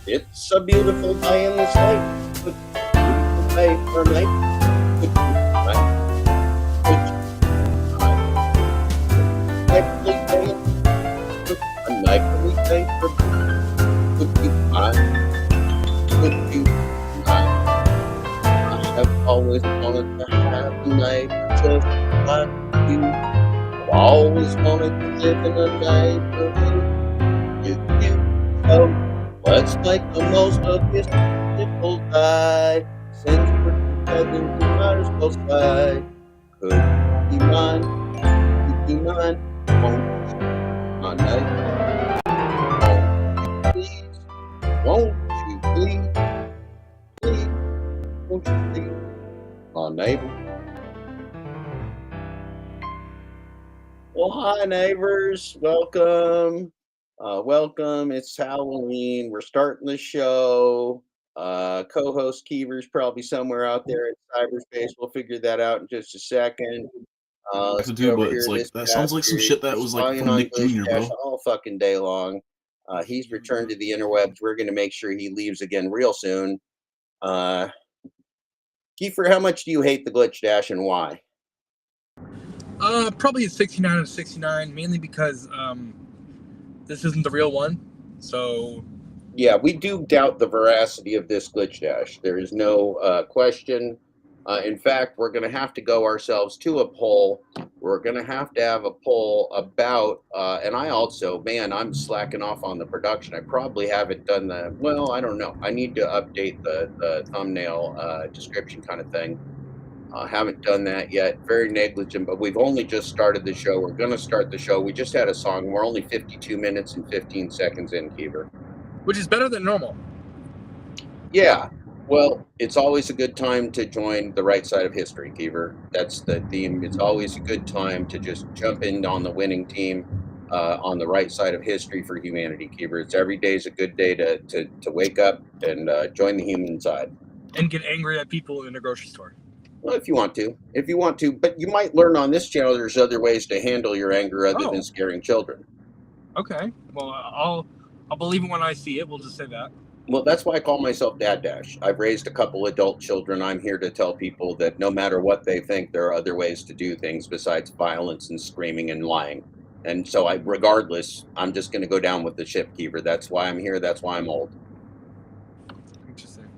It's a beautiful day in the state. Beautiful day for a night. A nightly day for could be fine. Could be fine. I have always wanted to have a night just like you. I've always wanted to live in a neighborhood with you. So let's make the most of this beautiful night. Since we're together, we might as well slide. Could you be mine? Could you be mine? Won't you be my neighbor? Won't you please? Please, won't you please? My neighbor. Well, hi, neighbors. Welcome. Welcome. It's Halloween. We're starting the show. Co-host Kiever's probably somewhere out there in cyberspace. We'll figure that out in just a second. I could do, but it's like that sounds like some shit that was like from Nick Jr., bro. All fucking day long. He's returned to the interwebs. We're going to make sure he leaves again real soon. Kiefer, how much do you hate the Glitch Dash and why? Probably a 69 out of 69, mainly because this isn't the real one. So yeah, we do doubt the veracity of this Glitch Dash. There is no question. In fact, we're going to have to go ourselves to a poll. We're going to have a poll about, and I also, man, I'm slacking off on the production. I probably haven't done well, I don't know. I need to update the thumbnail description kind of thing. Haven't done that yet. Very negligent, but we've only just started the show. We're going to start the show. We just had a song. We're only 52 minutes and 15 seconds in, Kiever. Which is better than normal. Yeah. Well, it's always a good time to join the right side of history, Kiever. That's the theme. It's always a good time to just jump in on the winning team on the right side of history for humanity, Kiever. It's every day is a good day to wake up and join the human side. And get angry at people in a grocery store. Well, if you want to, but you might learn on this channel there's other ways to handle your anger other than scaring children. Okay. Well, I'll believe it when I see it. We'll just say that. Well, that's why I call myself Dad Dash. I've raised a couple adult children. I'm here to tell people that no matter what they think, there are other ways to do things besides violence and screaming and lying. And so regardless, I'm just going to go down with the ship, Kiever. That's why I'm here. That's why I'm old. Interesting.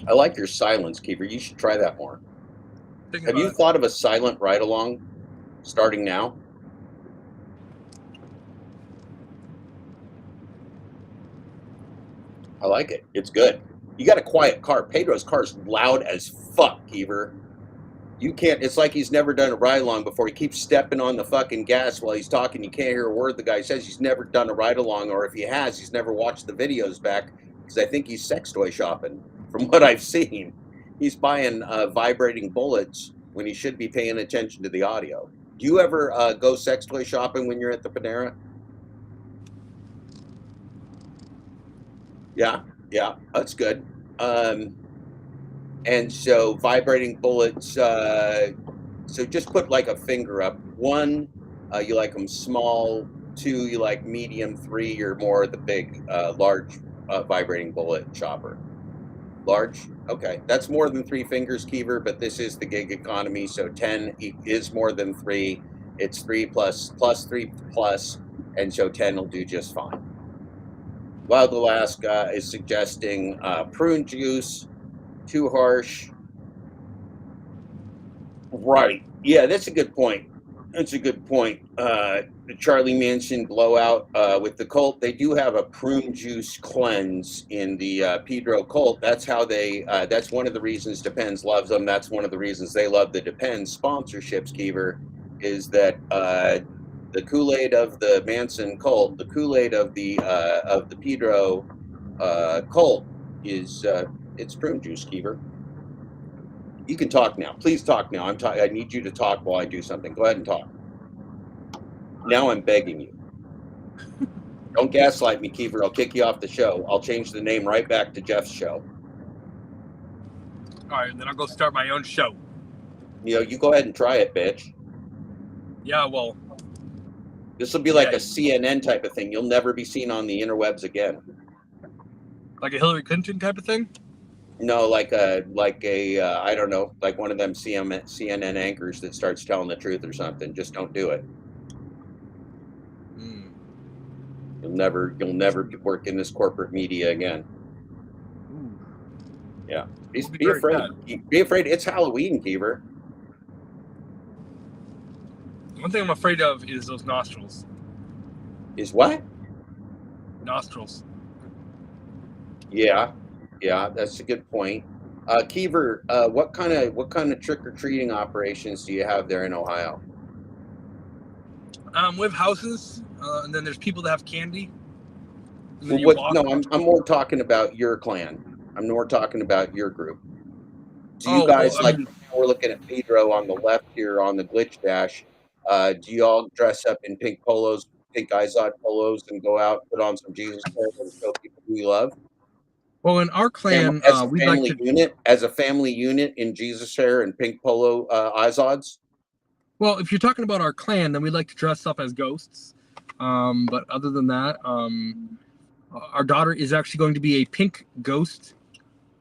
I like your silence, Kiever. You should try that more. Have you thought of a silent ride-along starting now? I like it. It's good. You got a quiet car. Pedro's car's loud as fuck, Kiever. You can't. It's like he's never done a ride-along before. He keeps stepping on the fucking gas while he's talking. You can't hear a word the guy says. He's never done a ride-along, or if he has, he's never watched the videos back because I think he's sex toy shopping from what I've seen. He's buying vibrating bullets when he should be paying attention to the audio. Do you ever go sex toy shopping when you're at the Panera? Yeah, that's good. And so vibrating bullets, so just put like a finger up. 1, you like them small. 2, you like medium. 3, you're more the big, large vibrating bullet shopper. Large? Okay. That's more than 3 fingers, Kiever, but this is the gig economy, so 10 is more than 3. It's 3 plus 3 plus, and so 10 will do just fine. Wild Alaska is suggesting prune juice, too harsh. Right. Yeah, that's a good point. The Charlie Manson blowout with the cult, they do have a prune juice cleanse in the Pedro cult. That's how they, that's one of the reasons Depends loves them. That's one of the reasons they love the Depends sponsorships, Kiever, is that the Kool-Aid of the Manson cult, the Kool-Aid of the Pedro cult is, it's prune juice, Kiever. You can talk now. Please talk now. I need you to talk while I do something. Go ahead and talk. Now I'm begging you. Don't gaslight me, Kiever. I'll kick you off the show. I'll change the name right back to Jeff's show. All right, then I'll go start my own show. You go ahead and try it, bitch. Yeah, well. This will be like a CNN type of thing. You'll never be seen on the interwebs again. Like a Hillary Clinton type of thing? No, like a I don't know, like one of them CNN anchors that starts telling the truth or something. Just don't do it. You'll never work in this corporate media again. Yeah. Be afraid. Be afraid. It's Halloween, Kiever. One thing I'm afraid of is those nostrils. Is what? Nostrils. Yeah, that's a good point. Kiever, what kind of trick-or-treating operations do you have there in Ohio? We have houses, and then there's people that have candy. I'm more talking about your clan. I'm more talking about your group. Do you guys we're looking at Pedro on the left here on the Glitch Dash? Do you all dress up in pink polos, pink Izod polos, and go out, put on some Jesus clothes and show people who you love? Well, in our clan, as a we like family to. unit, as a family unit in Jesus hair and pink polo Izod's. Well, if you're talking about our clan, then we like to dress up as ghosts. But other than that, our daughter is actually going to be a pink ghost.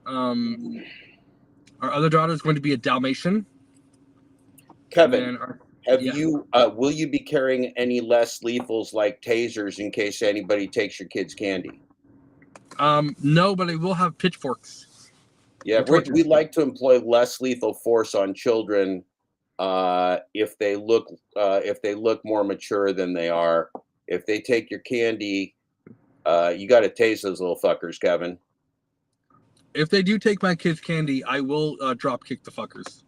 Our other daughter is going to be a Dalmatian. Kevin, Yeah. will you be carrying any less lethals like tasers in case anybody takes your kid's candy? No, but I will have pitchforks. Yeah, we like to employ less lethal force on children if they look more mature than they are. If they take your candy, you got to tase those little fuckers, Kevin. If they do take my kid's candy, I will drop kick the fuckers.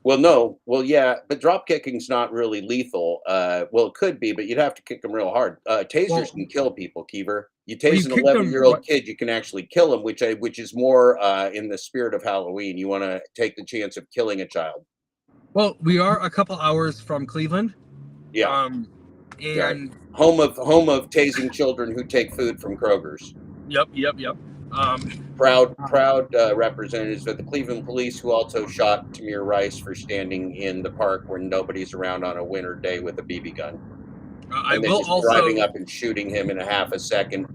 Well, no. Well, yeah, but drop kicking's not really lethal. Well, it could be, but you'd have to kick them real hard. Tasers can kill people, Keever. You tase an 11-year-old kid, you can actually kill him, which is more in the spirit of Halloween. You want to take the chance of killing a child. Well, we are a couple hours from Cleveland. Yeah. And home of tasing children who take food from Kroger's. Yep. Proud representatives of the Cleveland Police who also shot Tamir Rice for standing in the park when nobody's around on a winter day with a BB gun. And then just driving up and shooting him in a half a second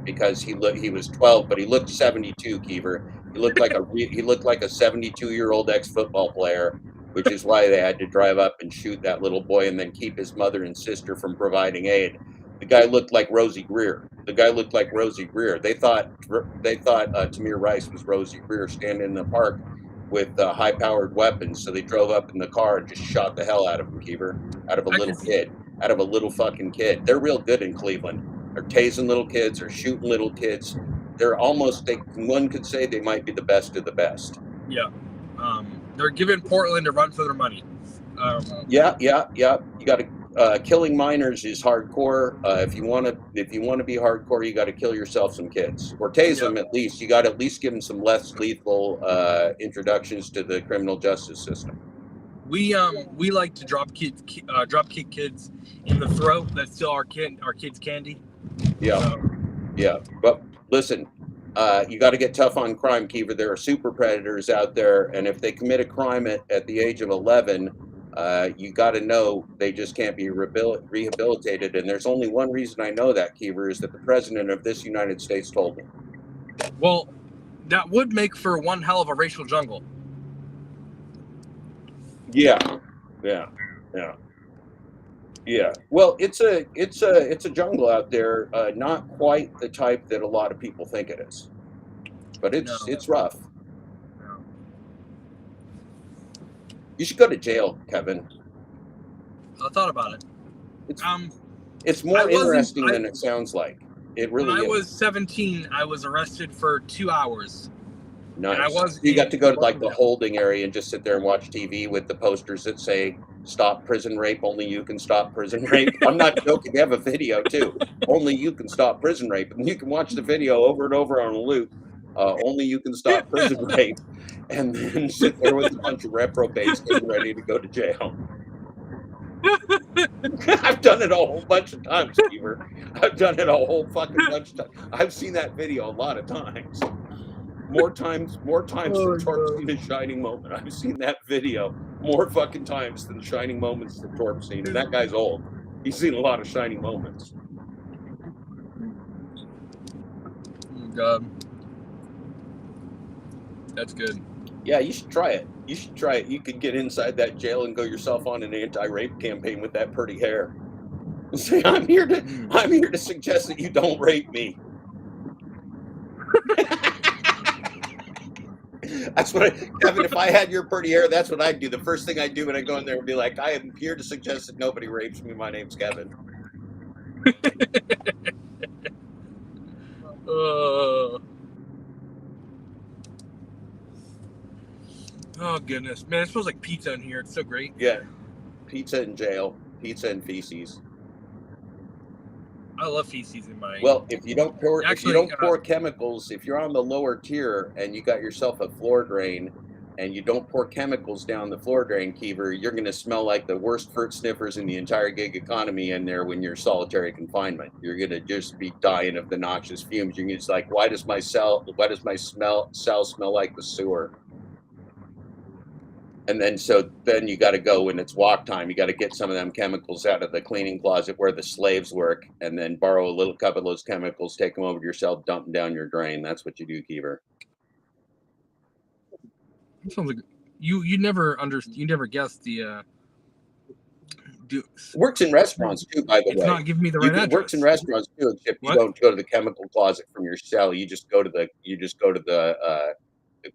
because he was 12, but he looked 72. Keever, he looked like a 72-year-old ex-football player, which is why they had to drive up and shoot that little boy and then keep his mother and sister from providing aid. The guy looked like Rosie Greer. They thought Tamir Rice was Rosie Greer standing in the park with high-powered weapons. So they drove up in the car and just shot the hell out of him, Keever, out of a little fucking kid. They're real good in Cleveland. They're tasing little kids. They're shooting little kids. One could say they might be the best of the best. Yeah. They're giving Portland a run for their money. Yeah. You got to. Killing minors is hardcore. If you want to be hardcore, you got to kill yourself some kids or tase them at least. You got to at least give them some less lethal introductions to the criminal justice system. We like to drop kick kids in the throat that steal our kids' candy. Yeah. But listen, you got to get tough on crime, Keever. There are super predators out there, and if they commit a crime at the age of 11. You got to know they just can't be rehabilitated. And there's only one reason I know that, Keever, is that the president of this United States told me. Well, that would make for one hell of a racial jungle. Yeah. Well, it's a jungle out there. Not quite the type that a lot of people think it is, but it's rough. You should go to jail, Kevin. I thought about it. It's more interesting than it sounds like. It really is. When I was 17, I was arrested for 2 hours. Nice. You got to go to like the holding area and just sit there and watch TV with the posters that say "Stop prison rape." Only you can stop prison rape. I'm not joking. They have a video too. Only you can stop prison rape, and you can watch the video over and over on a loop. Only you can stop prison rape, and then sit there with a bunch of reprobates getting ready to go to jail. I've done it a whole bunch of times, Keever. I've done it a whole fucking bunch of times. I've seen that video a lot of times. More times than Torp seen a Shining Moment. I've seen that video more fucking times than Shining Moments that Torp seen. And that guy's old. He's seen a lot of Shining Moments. Oh, God. That's good. Yeah, you should try it. You could get inside that jail and go yourself on an anti-rape campaign with that pretty hair. Say, I'm here to suggest that you don't rape me. That's what Kevin, if I had your pretty hair, that's what I'd do. The first thing I'd do when I go in there would be like, I am here to suggest that nobody rapes me. My name's Kevin. Oh, goodness. Man, it smells like pizza in here. It's so great. Yeah. Pizza in jail. Pizza and feces. I love feces in my... Well, if you don't pour chemicals, if you're on the lower tier and you got yourself a floor drain and you don't pour chemicals down the floor drain, Kiever, you're going to smell like the worst fruit sniffers in the entire gig economy in there when you're solitary confinement. You're going to just be dying of the noxious fumes. You're just like, why does my cell smell like the sewer? And then then you got to go when it's walk time. You got to get some of them chemicals out of the cleaning closet where the slaves work, and then borrow a little cup of those chemicals, take them over to your cell, dump them down your drain. That's what you do, Kiever. Sounds like you never guessed the works in restaurants too, by the way. It's not giving me the right address. Works in restaurants too, except you don't go to the chemical closet from your cell. You just go to the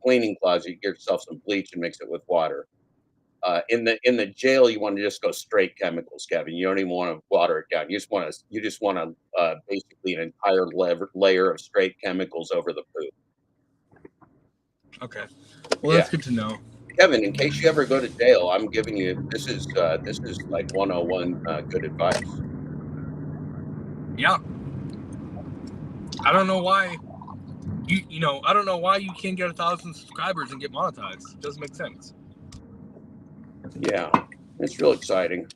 cleaning closet. You get yourself some bleach and mix it with water. In the jail, you want to just go straight chemicals, Kevin. You don't even want to water it down. You just want to basically an entire layer of straight chemicals over the poop. Okay. Well, that's good to know. Kevin, in case you ever go to jail, I'm giving you this is like 101 good advice. Yeah. I don't know why I don't know why you can't get 1,000 subscribers and get monetized. It doesn't make sense. Yeah, it's real exciting.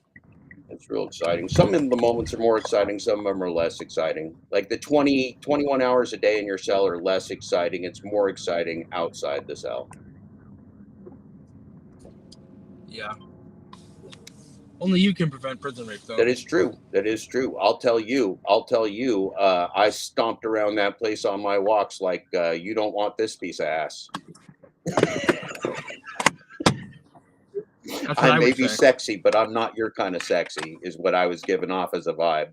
It's real exciting. Some of the moments are more exciting. Some of them are less exciting. Like the 21 hours a day in your cell are less exciting. It's more exciting outside the cell. Yeah. Only you can prevent prison rape, though. That is true. That is true. I'll tell you. I stomped around that place on my walks like you don't want this piece of ass. I may be sexy, but I'm not your kind of sexy, is what I was giving off as a vibe.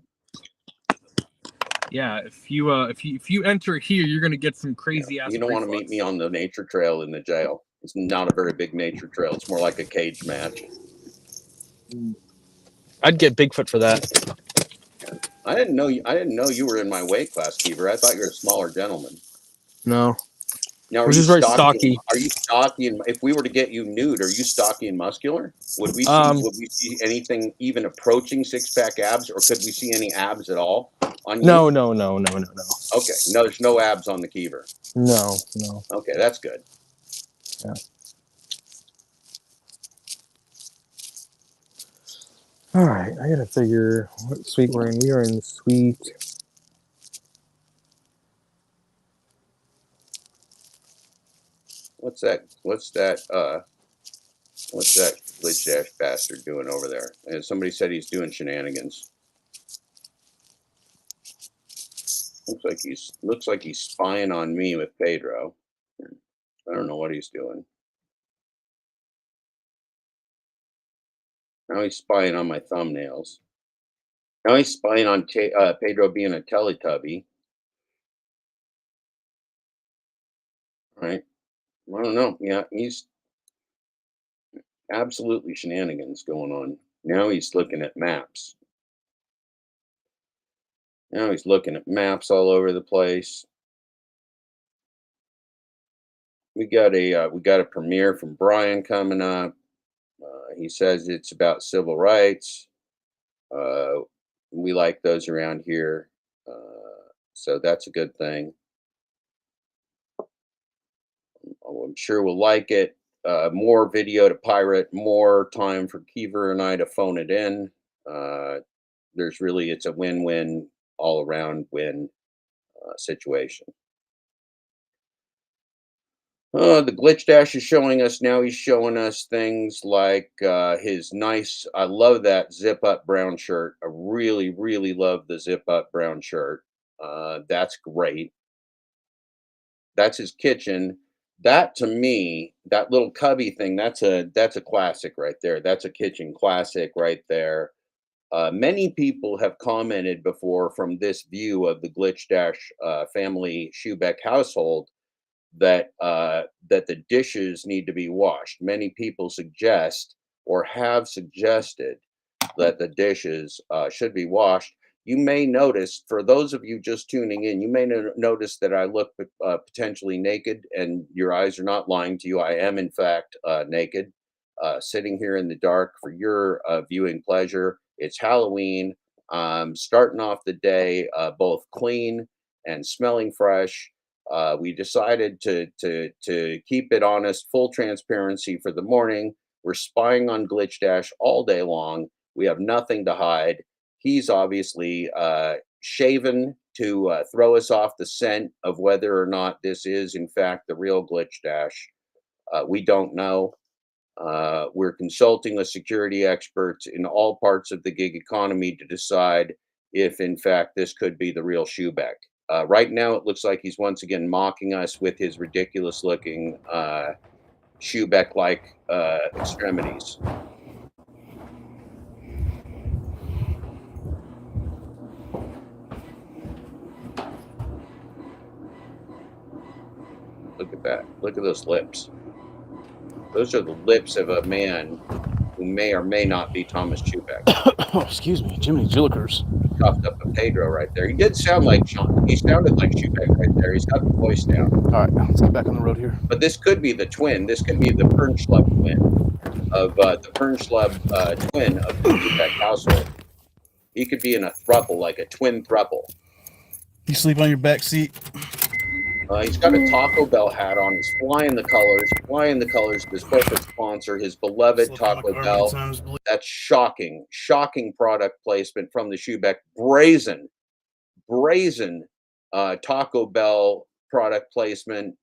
Yeah, if you enter here, you're gonna get some crazy ass. You don't want to meet me on the nature trail in the jail. It's not a very big nature trail. It's more like a cage match. I'd get Bigfoot for that. I didn't know you were in my weight class, Kiever. I thought you were a smaller gentleman. No. Now, Which is very stocky. Are you stocky? And if we were to get you nude, are you stocky and muscular? Would we see anything even approaching six-pack abs, or could we see any abs at all on you? No. Okay, no, there's no abs on the Kiever. No. Okay, that's good. Yeah. All right, I gotta figure what suite we're in. We are in suite. What's that glitch dash bastard doing over there? And somebody said he's doing shenanigans. Looks like he's spying on me with Pedro. I don't know what he's doing. Now he's spying on my thumbnails. Now he's spying on Pedro being a Teletubby. All right. I don't know. Yeah, he's absolutely shenanigans going on. Now he's looking at maps. Now he's looking at maps all over the place. We got a premiere from Brian coming up. He says it's about civil rights. We like those around here, so that's a good thing. I'm sure we'll like it. More video to pirate, more time for Kiever and I to phone it in. It's a win-win, all-around win situation. The Glitch Dash is showing us now. He's showing us things like his nice. I love that zip-up brown shirt. I really, really love the zip-up brown shirt. That's great. That's his kitchen. That, to me, that little cubby thing, that's a classic right there. That's a kitchen classic right there. Many people have commented before from this view of the Glitch Dash family Schubeck household that the dishes need to be washed. Many people suggest or have suggested that the dishes should be washed. You may notice, for those of you just tuning in, you may notice that I look potentially naked, and your eyes are not lying to you. I am, in fact, naked, sitting here in the dark for your viewing pleasure. It's Halloween. Starting off the day both clean and smelling fresh. We decided to keep it honest, full transparency for the morning. We're spying on Glitch Dash all day long. We have nothing to hide. He's obviously shaven to throw us off the scent of whether or not this is, in fact, the real Glitch Dash. We don't know. We're consulting with security experts in all parts of the gig economy to decide if, in fact, this could be the real Schubeck. Right now, it looks like he's once again mocking us with his ridiculous-looking Schubeck-like extremities. Look at that. Look at those lips. Those are the lips of a man who may or may not be Thomas Schubeck. Oh, excuse me. Jiminy Jillikers. Puffed up a Pedro right there. He did sound like Sean. He sounded like Schubeck right there. He's got the voice down. All right, let's get back on the road here. But this could be the twin. This could be the Pernschlub twin of the Pernschlub twin of the Schubeck household. He could be in a throuple, like a twin throuple. You sleep on your back seat. He's got a Taco Bell hat on. He's flying the colors of his corporate sponsor, his beloved Taco Bell. That's shocking, shocking product placement from the Schubeck. Brazen Taco Bell product placement.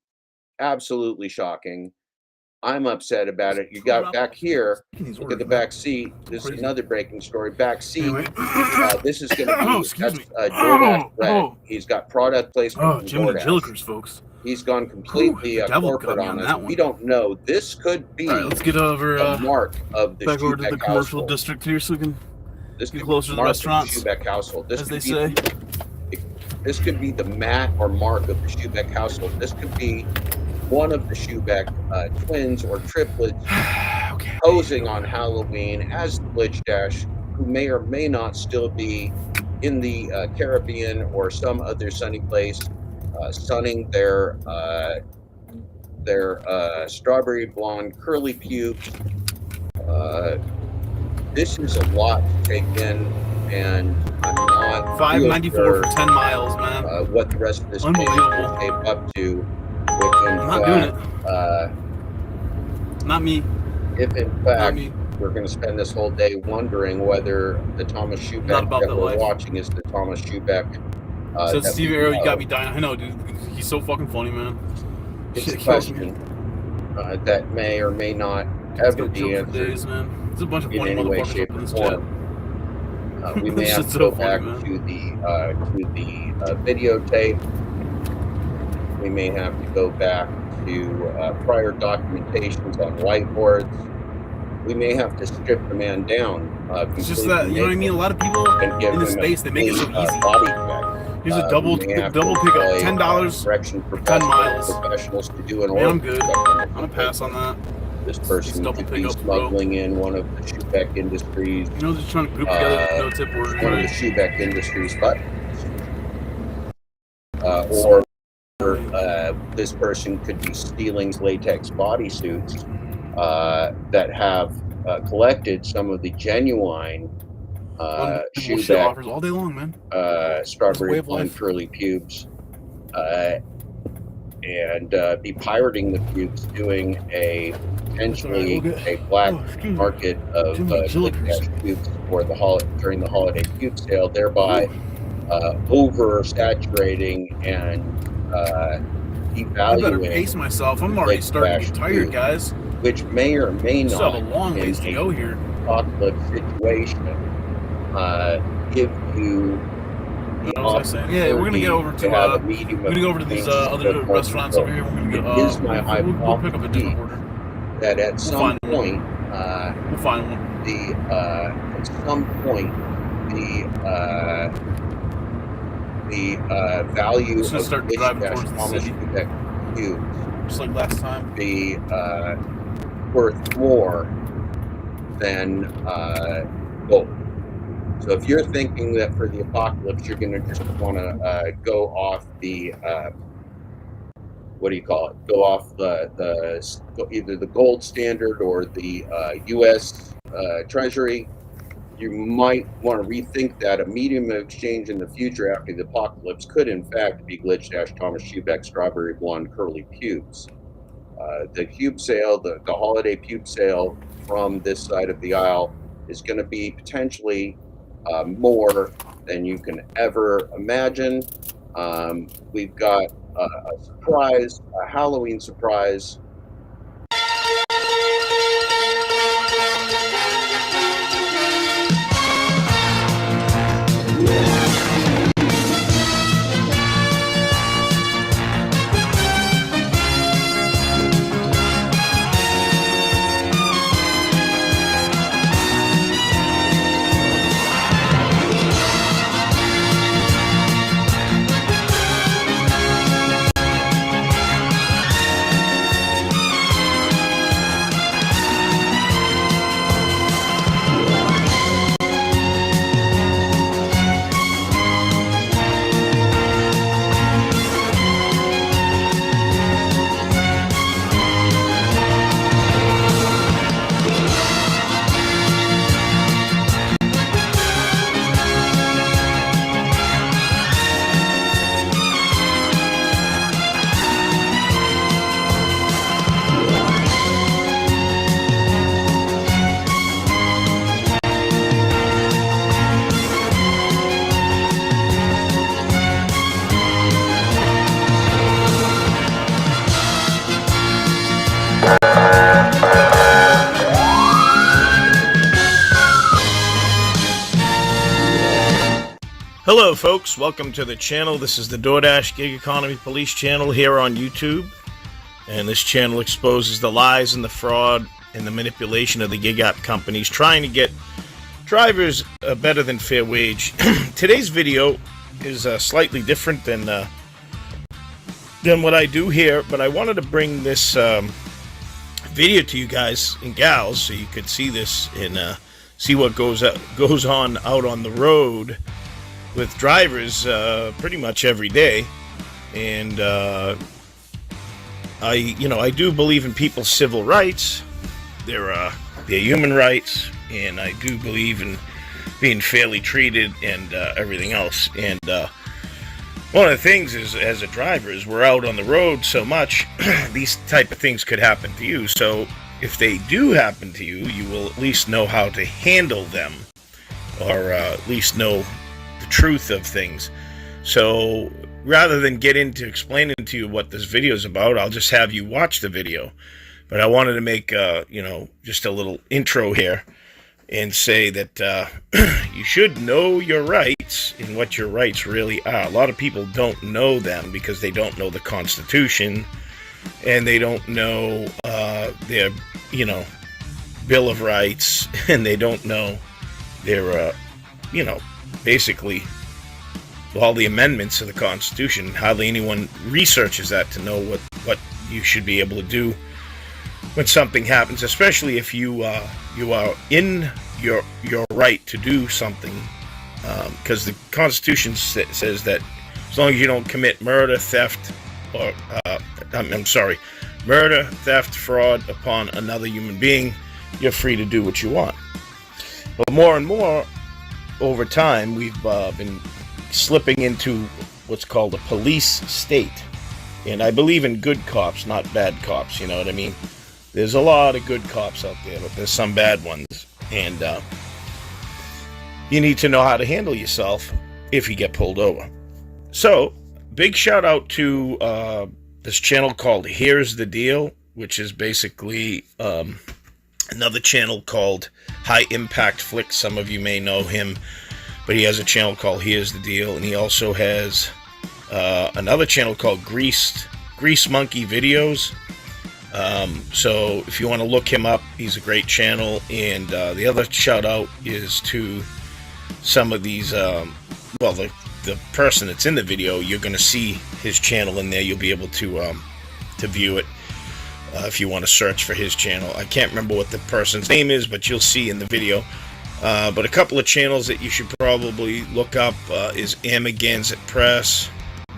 Absolutely shocking. I'm upset about it. You got back here. Look at the back seat. This is another breaking story. Back seat. This is going to be that's DoorDash Red. He's got product placement. Oh, Jiminy Jillikers, folks. He's gone completely corporate on us. We don't know. This could be let's get over a mark of the back over to the commercial household. district here, so we can this get closer to the restaurants. The Schubeck household. This as they say. This could be the mat or mark of the Schubeck household. This could be one of the Schubeck twins or triplets posing on Halloween as the Glitch Dash, who may or may not still be in the Caribbean or some other sunny place, sunning their strawberry blonde curly pubes. This is a lot to take in, and I'm not 594 for 10 miles, man. What the rest of this game will tape up to. I'm not doing it. Not me. If in fact we're going to spend this whole day wondering whether the Thomas Schubeck that we're watching is the Thomas Schubeck. So Steve Arrow, you got me dying. I know, dude. He's so fucking funny, man. It's a question that may or may not ever be answered. There's a bunch of in any way, shape, or form. We may have to go back to the videotape. We may have to go back to prior documentations on whiteboards. We may have to strip the man down. It's just that, you know what I mean? A lot of people in this space, they make it so easy. Here's a double pickup, $10 for 10 miles. Professionals to do an order. I'm good. I'm gonna pass on that. This person could be smuggling in one of the Schubeck Industries. You know, just trying to group together no tip orders. One of the Schubeck Industries buttons. Or this person could be stealing latex bodysuits that have collected some of the genuine Schubeck offers all day long, man. Strawberry blonde curly pubes, and be pirating the pubes, doing a potentially a black market of pubes for the during the holiday pube sale, thereby oversaturating and devaluing. I better pace myself. I'm already starting to get tired, guys. Which may or may not, still have a long ways to go here. Apocalypse situation, give you the opportunity. Yeah, we're gonna get over to we're gonna go over to these other restaurants over here. We're gonna go. Is my we'll pick up a different order. That at some point, we'll find one. At some point, the value of start driving towards the city. Just like last time. Be worth more than gold. So if you're thinking that for the apocalypse you're going to just want to go off the what do you call it? Go off the either the gold standard or the U.S. Treasury. you might want to rethink that. A medium of exchange in the future after the apocalypse could, in fact, be Glitch Dash Thomas Schubeck Strawberry Blonde Curly Pubes. The pube sale, the holiday pube sale from this side of the aisle is going to be potentially more than you can ever imagine. We've got a surprise, a Halloween surprise. Hello folks, welcome to the channel. This is the DoorDash Gig Economy Police channel here on YouTube. And this channel exposes the lies and the fraud and the manipulation of the gig app companies trying to get drivers a better than fair wage. Today's video is slightly different than what I do here, but I wanted to bring this video to you guys and gals so you could see this and see what goes on out on the road with drivers pretty much every day. And I do believe in people's civil rights, their human rights, and I do believe in being fairly treated and everything else. And one of the things is, as a driver, is we're out on the road so much, these type of things could happen to you. So if they do happen to you, you will at least know how to handle them, or at least know the truth of things. So rather than get into explaining to you what this video is about, I'll just have you watch the video. But I wanted to make just a little intro here and say that you should know your rights and what your rights really are. A lot of people don't know them because they don't know the Constitution, and they don't know their Bill of Rights, and they don't know their basically all the amendments of the Constitution. Hardly anyone researches that to know what you should be able to do when something happens, especially if you are in your right to do something, because the Constitution says that as long as you don't commit murder, theft, or murder, theft, fraud upon another human being, you're free to do what you want. But more and more over time, we've been slipping into what's called a police state. And I believe in good cops, not bad cops, you know what I mean? There's a lot of good cops out there, but there's some bad ones. And you need to know how to handle yourself if you get pulled over. So, big shout out to this channel called Here's the Deal, which is basically another channel called High Impact Flicks. Some of you may know him, but he has a channel called Here's the Deal, and he also has another channel called Grease Monkey Videos. So if you want to look him up, he's a great channel. And the other shout out is to some of these, the person that's in the video, you're going to see his channel in there. You'll be able to view it if you want to search for his channel. I can't remember what the person's name is, but you'll see in the video. But a couple of channels that you should probably look up is Amagansett Press,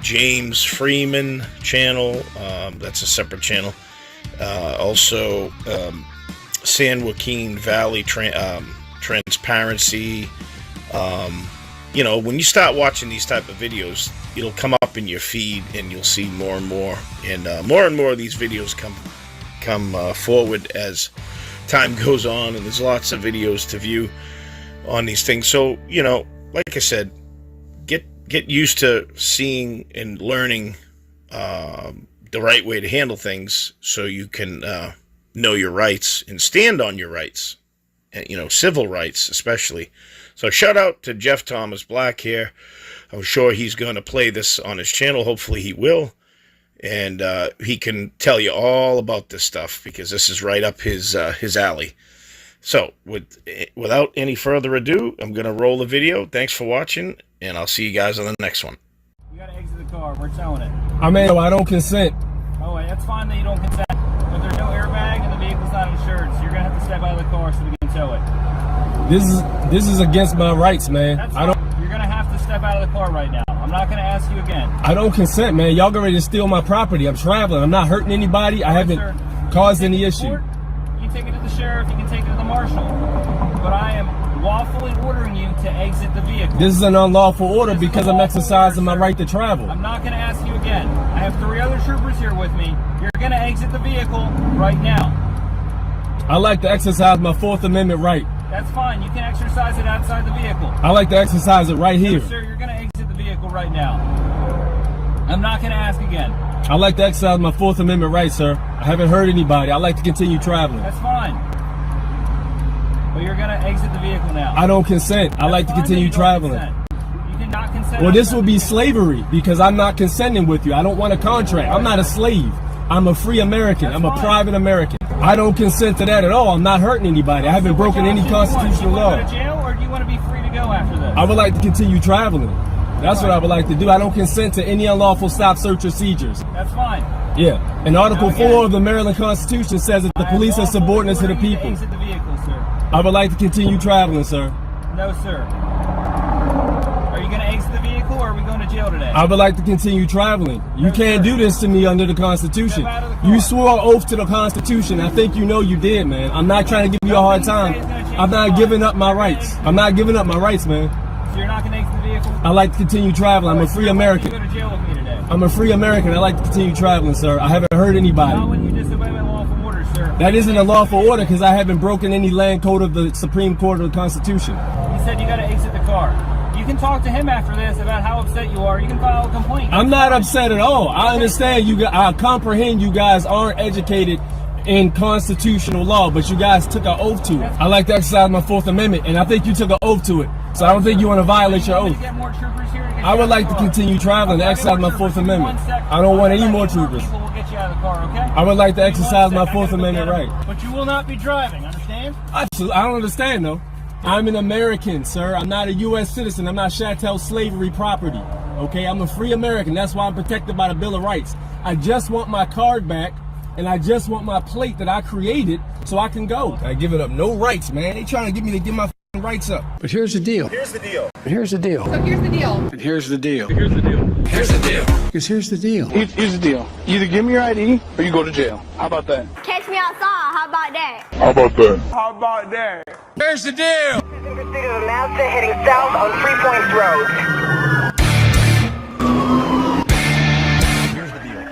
James Freeman channel, that's a separate channel. Also San Joaquin Valley transparency. You know, when you start watching these type of videos, it'll come up in your feed, and you'll see more and more of these videos come forward as time goes on, and there's lots of videos to view on these things. So, you know, like I said, get used to seeing and learning the right way to handle things, so you can know your rights and stand on your rights, and, you know, civil rights especially. So shout out to Jeff Thomas Black here. I'm sure he's going to play this on his channel. Hopefully he will. And he can tell you all about this stuff, because this is right up his alley. So without any further ado, I'm going to roll the video. Thanks for watching, and I'll see you guys on the next one. You got to exit the car. We're towing it. I mean, I don't consent. Oh, wait, that's fine that you don't consent. But there's no airbag and the vehicle's not insured, so you're going to have to step out of the car so we can tow it. This is against my rights, man. That's fine. You're going to have to step out of the car right now. I'm not going to ask you again. I don't consent, man. Y'all get ready to steal my property. I'm traveling. I'm not hurting anybody. I haven't caused any issue. You take it to the sheriff. You can take it to the marshal. But I am lawfully ordering you to exit the vehicle. This is an unlawful order because I'm exercising my right to travel. I'm not going to ask you again. I have 3 other troopers here with me. You're going to exit the vehicle right now. I like to exercise my 4th Amendment right. That's fine. You can exercise it outside the vehicle. I like to exercise it right here. No, sir, you're going to exit the vehicle right now. I'm not going to ask again. I like to exercise my 4th Amendment right, sir. I haven't hurt anybody. I like to continue traveling. That's fine. But you're going to exit the vehicle now. I don't consent. I like to continue traveling. You cannot consent. Well, this will be slavery because I'm not consenting with you. I don't want a contract. I'm not a slave. I'm a free American. I'm a private American. I don't consent to that at all. I'm not hurting anybody. I haven't broken any constitutional law. Do you want to go to jail, or do you want to be free to go after this? I would like to continue traveling. That's what I would like to do. I don't consent to any unlawful stop, search, or seizures. That's fine. Yeah. And Article 4 of the Maryland Constitution says that the police are subordinate to the people. Exit the vehicle, sir. I would like to continue traveling, sir. No, sir. Are you going to exit the vehicle, or are we going to jail today? I would like to continue traveling. You can't do this to me under the Constitution. You swore an oath to the Constitution. I think you know you did, man. I'm not trying to give you a hard time. I'm not giving up my rights. I'm not giving up my rights, man. So you're not going to exit the vehicle? I like to continue traveling. I'm a free American. Go to jail with me today. I'm a free American. I like to continue traveling, sir. I haven't hurt anybody. Not when you disobey my lawful orders, sir. That isn't a lawful order because I haven't broken any land code of the Supreme Court of the Constitution. He said you got to exit the car. You can talk to him after this about how upset you are. You can file a complaint. I'm not upset at all. I understand you. I comprehend you guys aren't educated in constitutional law, but you guys took an oath to it. I like to exercise my 4th Amendment, and I think you took an oath to it. So I don't think you want to violate your oath. I would like to continue traveling to exercise my 4th Amendment. I don't want any more troopers. I would like to exercise my 4th Amendment right. But you will not be driving, understand? I don't understand, though. I'm an American, sir. I'm not a U.S. citizen. I'm not chattel slavery property. Okay, I'm a free American. That's why I'm protected by the Bill of Rights. I just want my card back, and I just want my plate that I created so I can go. I give it up. No rights, man. They trying to get me to give my rights up. But here's the deal. Here's the deal. But here's the deal. So here's the deal. And here's the deal. Here's the deal. Here's the deal. Because here's the deal. Here's the deal. Either give me your ID or you go to jail. How about that? Catch me outside. How about that? How about that? How about that? Here's the deal. Pursuit of a Mazda heading south on 3 Points Road. Here's the deal.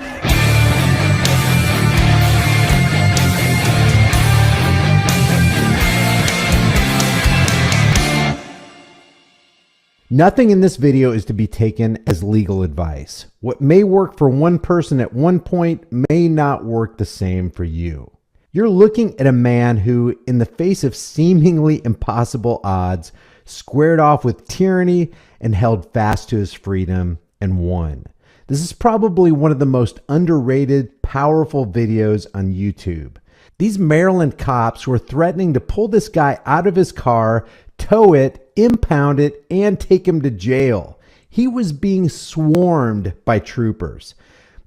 Nothing in this video is to be taken as legal advice. What may work for one person at one point may not work the same for you. You're looking at a man who, in the face of seemingly impossible odds, squared off with tyranny and held fast to his freedom and won. This is probably one of the most underrated, powerful videos on YouTube. These Maryland cops were threatening to pull this guy out of his car, tow it, impound it, and take him to jail. He was being swarmed by troopers.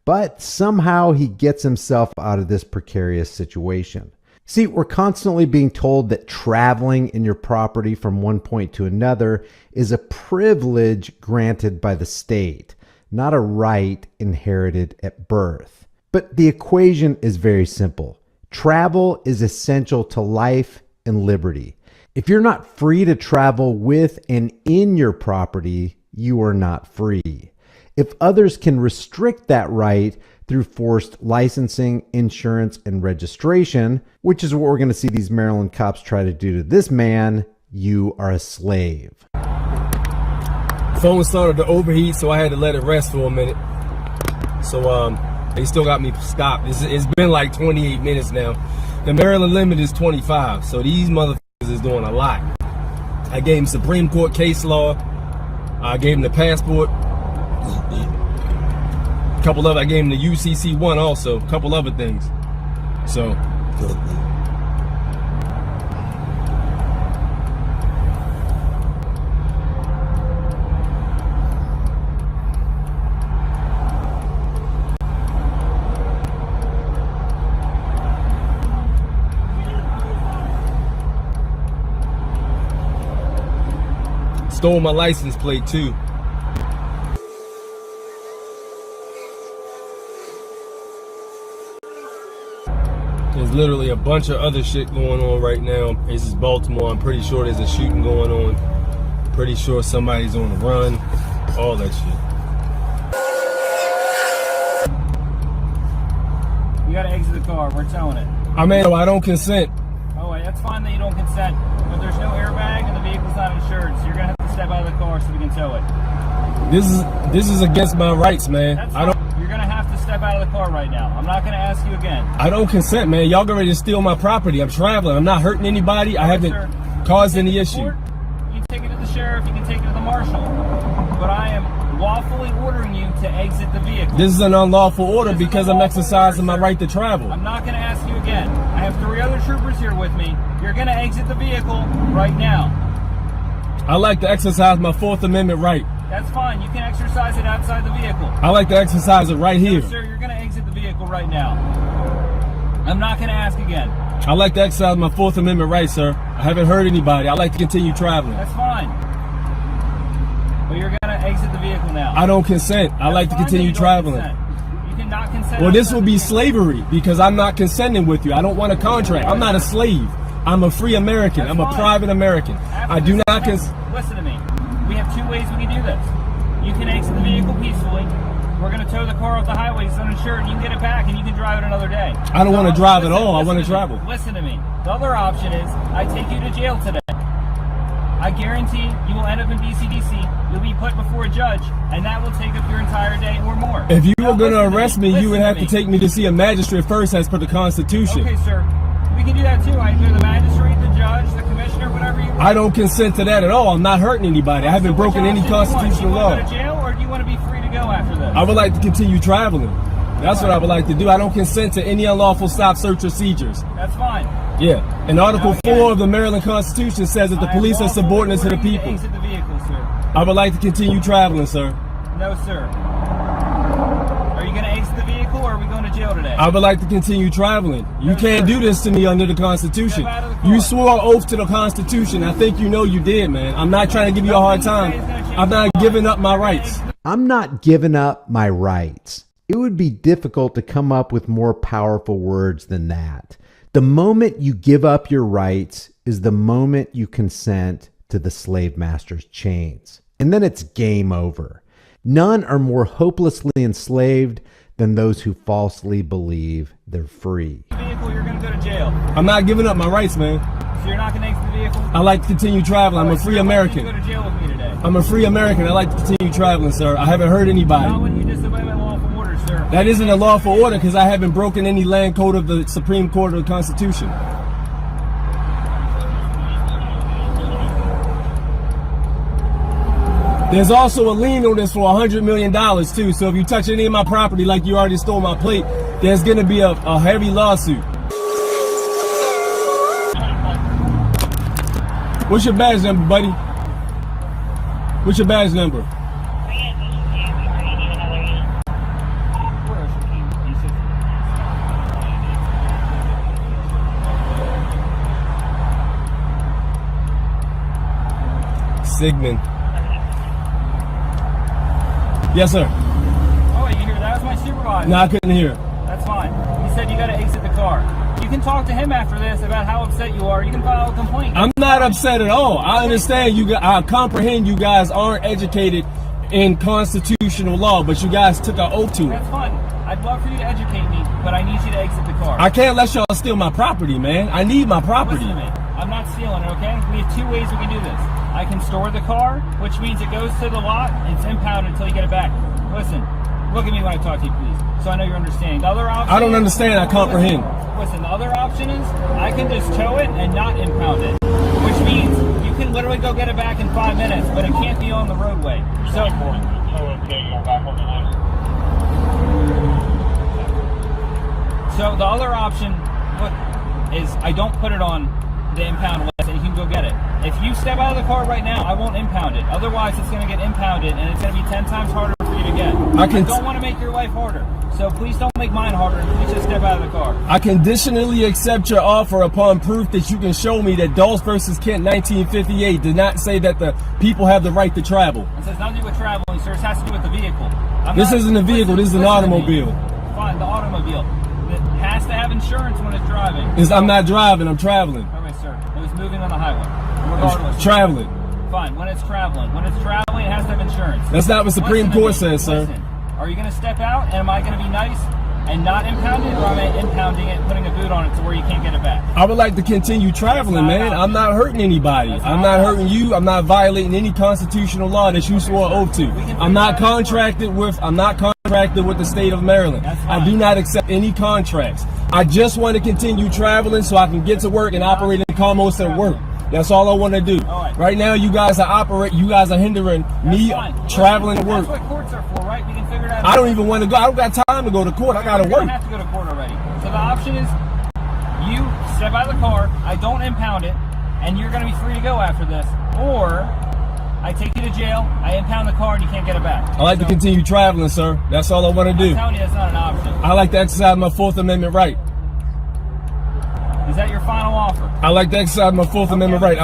But somehow he gets himself out of this precarious situation. See, we're constantly being told that traveling in your property from one point to another is a privilege granted by the state, not a right inherited at birth. But the equation is very simple. Travel is essential to life and liberty. If you're not free to travel with and in your property, you are not free. If others can restrict that right through forced licensing, insurance, and registration, which is what we're going to see these Maryland cops try to do to this man, you are a slave. Phone started to overheat, so I had to let it rest for a minute. So they still got me stopped. It's been like 28 minutes now. The Maryland limit is 25, so these motherfuckers is doing a lot. I gave him Supreme Court case law. I gave him the passport. I gave him the UCC 1 also. A couple other things. So. Stole my license plate too. There's literally a bunch of other shit going on right now. This is Baltimore. I'm pretty sure there's a shooting going on. Pretty sure somebody's on the run. All that shit. You gotta exit the car. We're towing it. I mean, I don't consent. Oh, wait, that's fine that you don't consent, but there's no airbag and the vehicle's not insured, so you're gonna have to step out of the car so we can tow it. This is against my rights, man. That's fine. You're gonna have to step out of the car right now. I'm not gonna ask you again. I don't consent, man. Y'all get ready to steal my property. I'm traveling. I'm not hurting anybody. I haven't caused any issue. You can take it to the sheriff. You can take it to the marshal. But I am lawfully ordering you to exit the vehicle. This is an unlawful order because I'm exercising my right to travel. I'm not gonna ask you again. I have 3 other troopers here with me. You're gonna exit the vehicle right now. I like to exercise my 4th Amendment right. That's fine. You can exercise it outside the vehicle. I like to exercise it right here. No, sir, you're going to exit the vehicle right now. I'm not going to ask again. I like to exercise my 4th Amendment right, sir. I haven't hurt anybody. I like to continue traveling. That's fine. But you're going to exit the vehicle now. I don't consent. I like to continue traveling. You cannot consent. Well, this will be slavery because I'm not consenting with you. I don't want a contract. I'm not a slave. I'm a free American. I'm a private American. I do not consent. Listen to me. We have 2 ways we can do this. You can exit the vehicle peacefully. We're going to tow the car off the highway. It's uninsured. You can get it back and you can drive it another day. I don't want to drive at all. I want to travel. Listen to me. The other option is I take you to jail today. I guarantee you will end up in BCDC. You'll be put before a judge, and that will take up your entire day or more. If you were going to arrest me, you would have to take me to see a magistrate first as per the Constitution. Okay, sir. We can do that too. I can do the magistrate, the judge, the commissioner, whatever you want. I don't consent to that at all. I'm not hurting anybody. I haven't broken any constitutional law. Do you want to go to jail, or do you want to be free to go after this? I would like to continue traveling. That's what I would like to do. I don't consent to any unlawful stop, search, or seizures. That's fine. Yeah. And Article 4 of the Maryland Constitution says that the police are subordinate to the people. Exit the vehicle, sir. I would like to continue traveling, sir. No, sir. Are you going to exit the vehicle, or are we going to jail today? I would like to continue traveling. You can't do this to me under the Constitution. You swore an oath to the Constitution. I think you know you did, man. I'm not trying to give you a hard time. I'm not giving up my rights. I'm not giving up my rights. It would be difficult to come up with more powerful words than that. The moment you give up your rights is the moment you consent to the slave master's chains. And then it's game over. None are more hopelessly enslaved than those who falsely believe they're free. Vehicle, you're going to go to jail. I'm not giving up my rights, man. So you're not going to exit the vehicle? I like to continue traveling. I'm a free American. Go to jail with me today. I'm a free American. I like to continue traveling, sir. I haven't hurt anybody. Not when you disobey my lawful orders, sir. That isn't a lawful order because I haven't broken any land code of the Supreme Court of the Constitution. There's also a lien on this for $100 million too. So if you touch any of my property like you already stole my plate, there's going to be a heavy lawsuit. What's your badge number, buddy? What's your badge number? Sigmund. Yes, sir. Oh, wait, you hear that? That was my supervisor. No, I couldn't hear. That's fine. He said you got to exit the car. You can talk to him after this about how upset you are. You can file a complaint. I'm not upset at all. I understand you. I comprehend you guys aren't educated in constitutional law, but you guys took an oath to it. That's fine. I'd love for you to educate me, but I need you to exit the car. I can't let y'all steal my property, man. I need my property. Listen to me. I'm not stealing it, okay? We have 2 ways we can do this. I can store the car, which means it goes to the lot and it's impounded until you get it back. Listen, look at me when I talk to you, please, so I know you're understanding. The other option. I don't understand. I comprehend. Listen, the other option is I can just tow it and not impound it, which means you can literally go get it back in 5 minutes, but it can't be on the roadway. So the other option is I don't put it on the impound list and you can go get it. If you step out of the car right now, I won't impound it. Otherwise, it's going to get impounded and it's going to be 10 times harder for you to get. I don't want to make your life harder. So please don't make mine harder and please just step out of the car. I conditionally accept your offer upon proof that you can show me that Dawes versus Kent 1958 did not say that the people have the right to travel. It says nothing to do with traveling, sir. It has to do with the vehicle. This isn't a vehicle. This is an automobile. Fine, the automobile. It has to have insurance when it's driving. I'm not driving. I'm traveling. Okay, sir. It was moving on the highway. Regardless. Traveling. Fine. When it's traveling. When it's traveling, it has to have insurance. That's not what Supreme Court says, sir. Listen, are you going to step out and am I going to be nice and not impound it, or am I impounding it, putting a boot on it to where you can't get it back? I would like to continue traveling, man. I'm not hurting anybody. I'm not hurting you. I'm not violating any constitutional law that you swore oath to. I'm not contracted with the state of Maryland. I do not accept any contracts. I just want to continue traveling so I can get to work and operate in Commerce at work. That's all I want to do. Right now, you guys are hindering me traveling to work. That's what courts are for, right? We can figure it out. I don't even want to go. I don't got time to go to court. I got to work. You don't have to go to court already. So the option is you step out of the car, I don't impound it, and you're going to be free to go after this. Or I take you to jail, I impound the car, and you can't get it back. I like to continue traveling, sir. That's all I want to do. I'm telling you, that's not an option. I like to exercise my Fourth Amendment right. Is that your final offer? I like to exercise my Fourth Amendment right.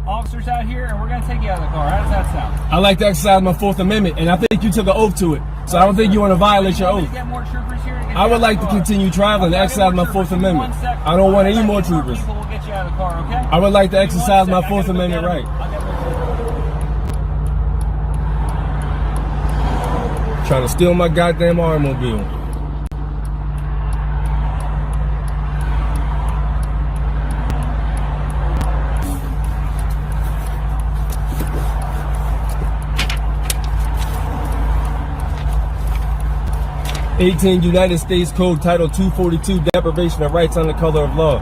Officers out here, and we're going to take you out of the car. How does that sound? I like to exercise my Fourth Amendment, and I think you took an oath to it. So I don't think you want to violate your oath. I would like to continue traveling and exercise my Fourth Amendment. I don't want any more troopers. We'll get you out of the car, okay? I would like to exercise my Fourth Amendment right. Trying to steal my goddamn automobile. United States Code Title 242, deprivation of rights under color of law.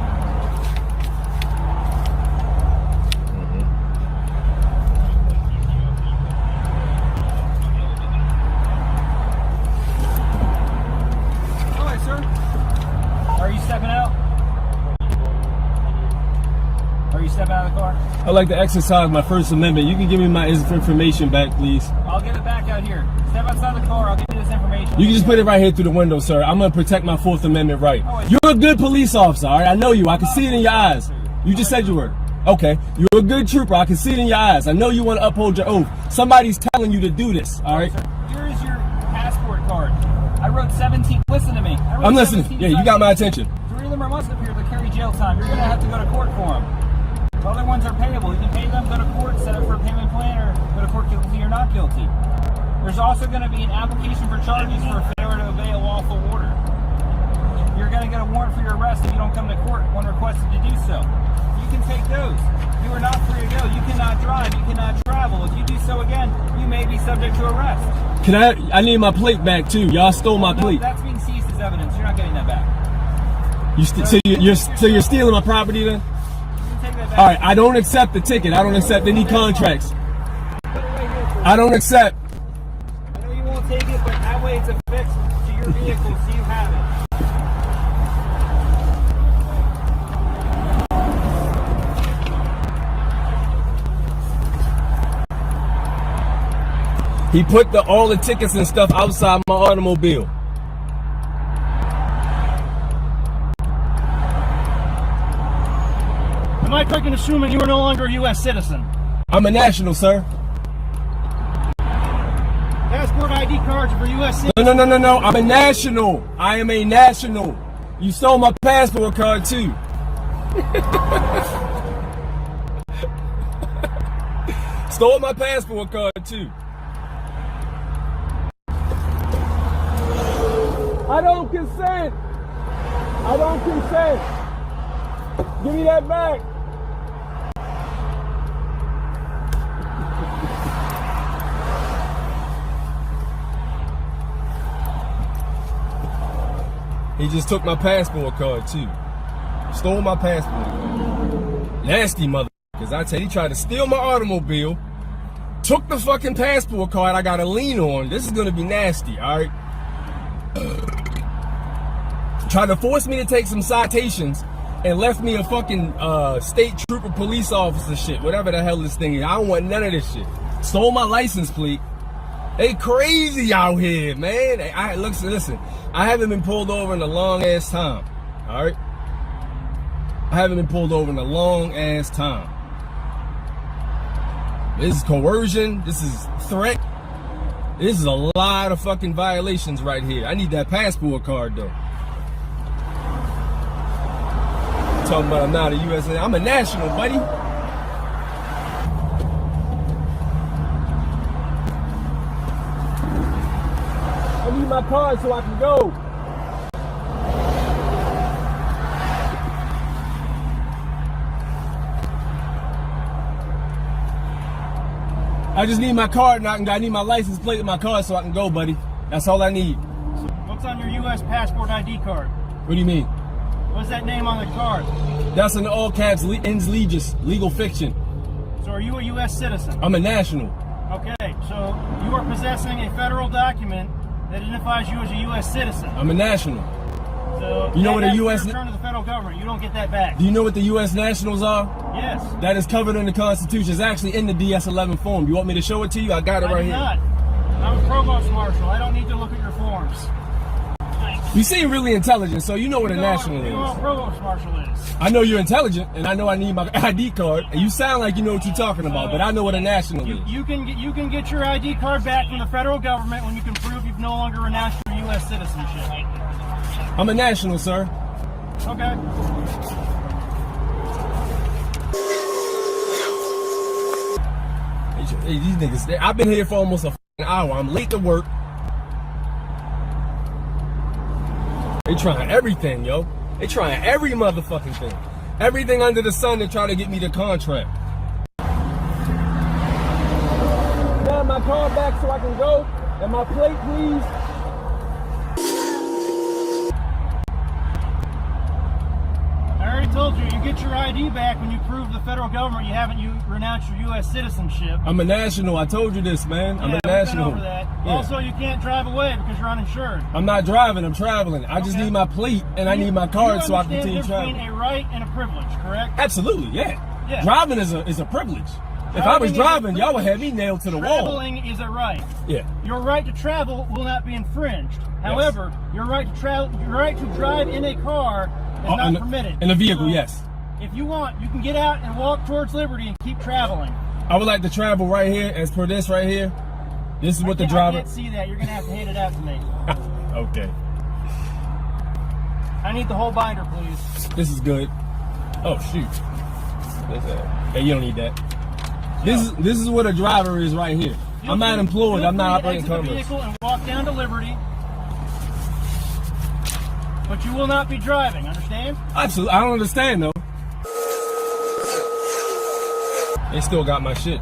All right, sir. Are you stepping out? Are you stepping out of the car? I'd like to exercise my First Amendment. You can give me my information back, please. I'll get it back out here. Step outside the car. I'll give you this information. You can just put it right here through the window, sir. I'm going to protect my Fourth Amendment right. You're a good police officer, all right? I know you. I can see it in your eyes. You just said you were. Okay. You're a good trooper. I can see it in your eyes. I know you want to uphold your oath. Somebody's telling you to do this, all right? Here is your passport card. I wrote 17. Listen to me. I'm listening. Yeah, you got my attention. 3 of them are must appear that carry jail time. You're going to have to go to court for them. The other ones are payable. You can pay them, go to court, set up for a payment plan, or go to court guilty or not guilty. There's also going to be an application for charges for failure to obey a lawful order. You're going to get a warrant for your arrest if you don't come to court when requested to do so. You can take those. You are not free to go. You cannot drive. You cannot travel. If you do so again, you may be subject to arrest. I need my plate back too. Y'all stole my plate. That's being seized as evidence. You're not getting that back. So you're stealing my property then? All right, I don't accept the ticket. I don't accept any contracts. I don't accept. I know you won't take it, but that way it's affixed to your vehicle, so you have it. He put all the tickets and stuff outside my automobile. Am I correct in assuming you are no longer a U.S. citizen? I'm a national, sir. Passport ID cards for U.S. citizens. No. I'm a national. I am a national. You stole my passport card too. Stole my passport card too. I don't consent. I don't consent. Give me that back. He just took my passport card too. Stole my passport card. Nasty mother. Cause I tell you, he tried to steal my automobile. Took the fucking passport card I got a lien on. This is gonna be nasty, alright? Tried to force me to take some citations and left me a fucking state trooper police officer shit, whatever the hell this thing is. I don't want none of this shit. Stole my license plate. They crazy out here, man. Listen, I haven't been pulled over in a long ass time, alright? I haven't been pulled over in a long ass time. This is coercion, this is threat. This is a lot of fucking violations right here. I need that passport card though. Talking about I'm not a U.S. I'm a national, buddy. I need my card so I can go. I just need my card and I need my license plate and my card so I can go, buddy. That's all I need. What's on your U.S. passport ID card? What do you mean? What's that name on the card? That's in all caps, ends legis, legal fiction. So are you a U.S. citizen? I'm a national. Okay, so you are possessing a federal document that identifies you as a U.S. citizen. I'm a national. So you know what a U.S. return to the federal government. You don't get that back. Do you know what the U.S. nationals are? Yes. That is covered in the Constitution. It's actually in the DS-11 form. You want me to show it to you? I got it right here. I do not. I'm a provost marshal. I don't need to look at your forms. You seem really intelligent, so you know what a national is. You know what a provost marshal is. I know you're intelligent, and I know I need my ID card, and you sound like you know what you're talking about, but I know what a national is. You can get your ID card back from the federal government when you can prove you've no longer renounced your U.S. citizenship. I'm a national, sir. Okay. Hey, these niggas, I've been here for almost a hour. I'm late to work. They trying everything, yo. They trying every motherfucking thing. Everything under the sun to try to get me the contract. Now my car back so I can go. And my plate, please. I already told you, you get your ID back when you prove the federal government you haven't renounced your U.S. citizenship. I'm a national. I told you this, man. I'm a national. Over that. Yeah. Also, you can't drive away because you're uninsured. I'm not driving. I'm traveling. I just need my plate and I need my card so I can continue traveling. You understand a right and a privilege, correct? Absolutely, yeah. Driving is a privilege. If I was driving, y'all would have me nailed to the wall. Traveling is a right. Yeah. Your right to travel will not be infringed. However, your right to drive in a car is not permitted. In a vehicle, yes. If you want, you can get out and walk towards liberty and keep traveling. I would like to travel right here, as per this right here. This is what the driver. I can't see that. You're gonna have to hand it out to me. Okay. I need the whole binder, please. This is good. Oh shoot. Hey, you don't need that. This is what a driver is right here. I'm not employed. I'm not operating commerce. Vehicle and walk down to Liberty, but you will not be driving. Understand? Absolutely. I don't understand though. They still got my shit.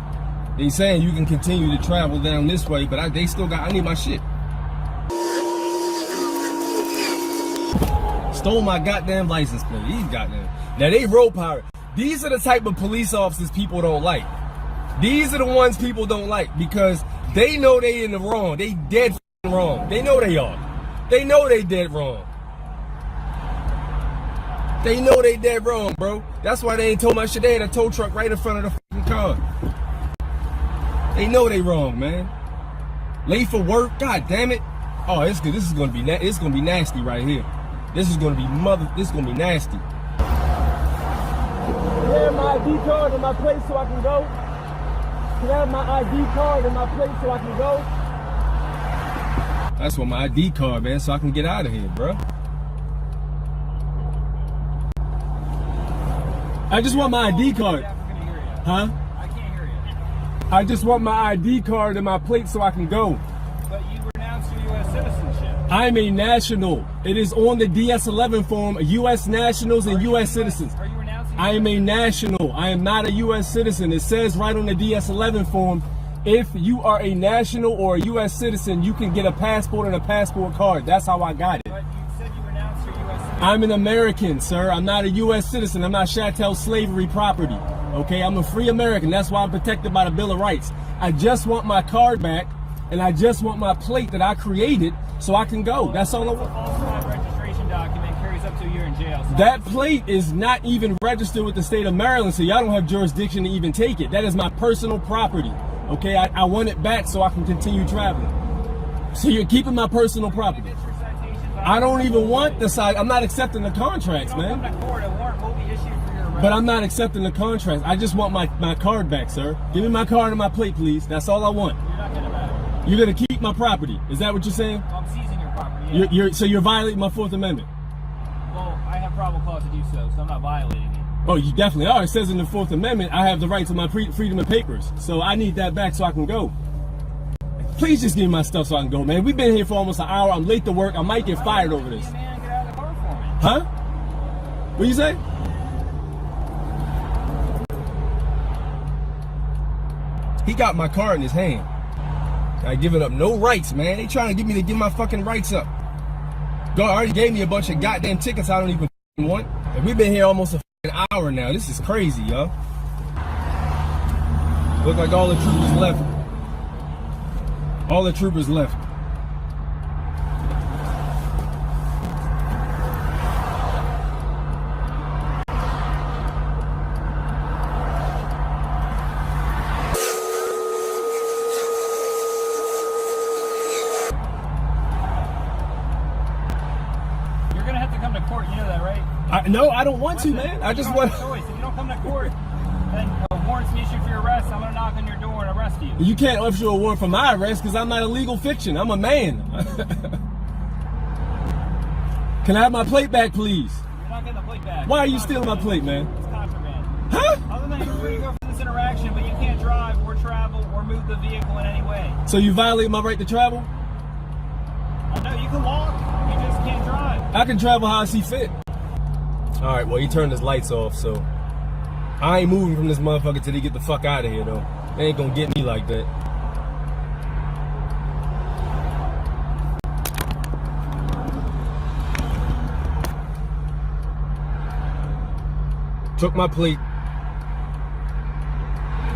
They saying you can continue to travel down this way, but I need my shit. Stole my goddamn license plate. These goddamn. Now they road pirate. These are the type of police officers people don't like. These are the ones people don't like because they know they in the wrong. They dead wrong. They know they are. They know they dead wrong. They know they dead wrong, bro. That's why they ain't told my shit. They had a tow truck right in front of the fucking car. They know they wrong, man. Late for work. God damn it. Oh, it's good. This is gonna be nasty right here. This is gonna be nasty. Can I have my ID card in my place so I can go? Can I have my ID card in my place so I can go? That's what my ID card, man, so I can get out of here, bro. I just want my ID card. Huh? I can't hear you. I just want my ID card and my plate so I can go. But you renounced your U.S. citizenship. I'm a national. It is on the DS-11 form, U.S. nationals and U.S. citizens. Are you renouncing? I am a national. I am not a U.S. citizen. It says right on the DS-11 form, if you are a national or a U.S. citizen, you can get a passport and a passport card. That's how I got it. But you said you renounced your U.S. citizenship. I'm an American, sir. I'm not a U.S. citizen. I'm not chattel slavery property. Okay, I'm a free American. That's why I'm protected by the Bill of Rights. I just want my card back, and I just want my plate that I created so I can go. That's all I want. A falsified registration document carries up to a year in jail. So That plate is not even registered with the state of Maryland, so y'all don't have jurisdiction to even take it. That is my personal property. Okay, I want it back so I can continue traveling. So you're keeping my personal property. I don't even want the side. I'm not accepting the contracts, man. come to court, a warrant will be issued for your arrest. But I'm not accepting the contracts. I just want my card back, sir. Give me my card and my plate, please. That's all I want. You're not gonna matter. You're gonna keep my property. Is that what you're saying? I'm seizing your property. Yeah. So you're violating my Fourth Amendment. Well, I have probable cause to do so, so I'm not violating it. Oh, you definitely are. It says in the Fourth Amendment, I have the right to my freedom of papers. So I need that back so I can go. Please just give me my stuff so I can go, man. We've been here for almost an hour. I'm late to work. I might get fired over this. Man, get out of the car for me. Huh? What you say? He got my car in his hand. I giving up no rights, man. They trying to get me to give my fucking rights up. God already gave me a bunch of goddamn tickets I don't even want. And we've been here almost a fucking hour now. This is crazy, yo. Look like all the troopers left. All the troopers left. You're gonna have to come to court. You know that, right? No, I don't want to, man. I just want. Choice. If you don't come to court, then a warrant's issued for your arrest. I'm gonna knock on your door and arrest you. You can't issue a warrant for my arrest because I'm not a legal fiction. I'm a man. Can I have my plate back, please? You're not getting the plate back. Why are you stealing my plate, man? It's contraband. Huh? Other than you're free to go for this interaction, but you can't drive or travel or move the vehicle in any way. So you violate my right to travel? No, you can walk. You just can't drive. I can travel how I see fit. All right, well, he turned his lights off, so I ain't moving from this motherfucker till he get the fuck out of here, though. They ain't gonna get me like that. Took my plate.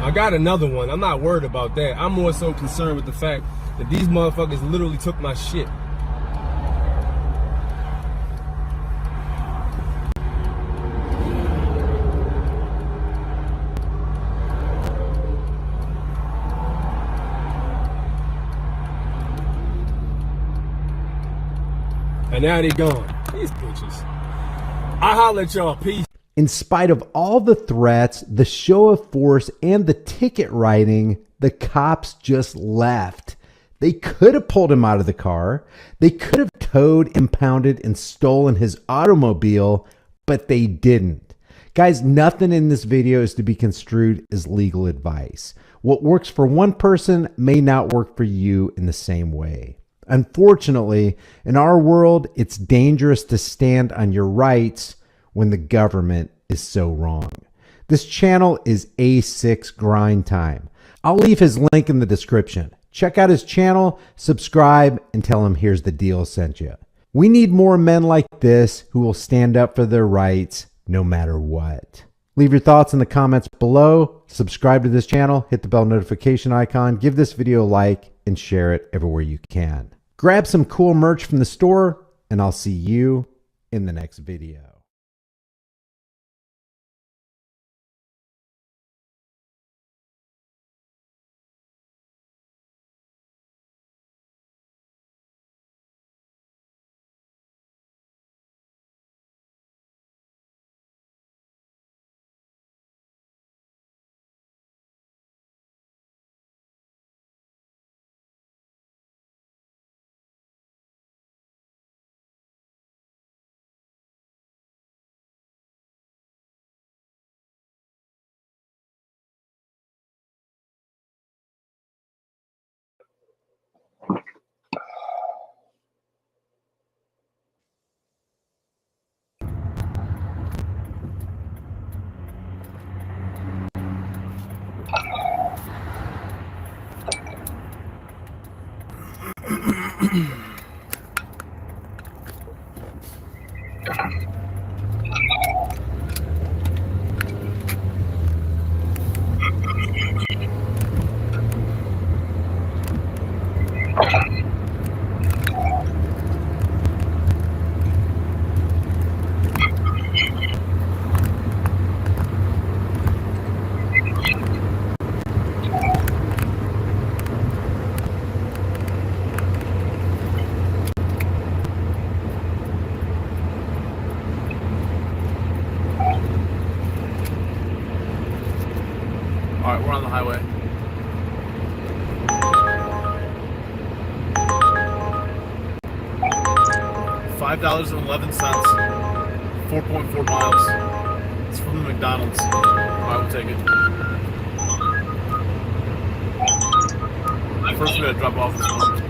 I got another one. I'm not worried about that. I'm more so concerned with the fact that these motherfuckers literally took my shit. And now they gone. These bitches. I'll holler at y'all. Peace. In spite of all the threats, the show of force, and the ticket writing, the cops just left. They could have pulled him out of the car. They could have towed, impounded, and stolen his automobile, but they didn't. Guys, nothing in this video is to be construed as legal advice. What works for one person may not work for you in the same way. Unfortunately, in our world, it's dangerous to stand on your rights when the government is so wrong. This channel is A6 Grind Time. I'll leave his link in the description. Check out his channel, subscribe, and tell him Here's the Deal sent you. We need more men like this who will stand up for their rights no matter what. Leave your thoughts in the comments below. Subscribe to this channel, hit the bell notification icon, give this video a like, and share it everywhere you can. Grab some cool merch from the store, and I'll see you in the next video. All right, we're on the highway. $5.11, 4.4 miles. It's from the McDonald's. I will take it. First, we gotta drop off this one.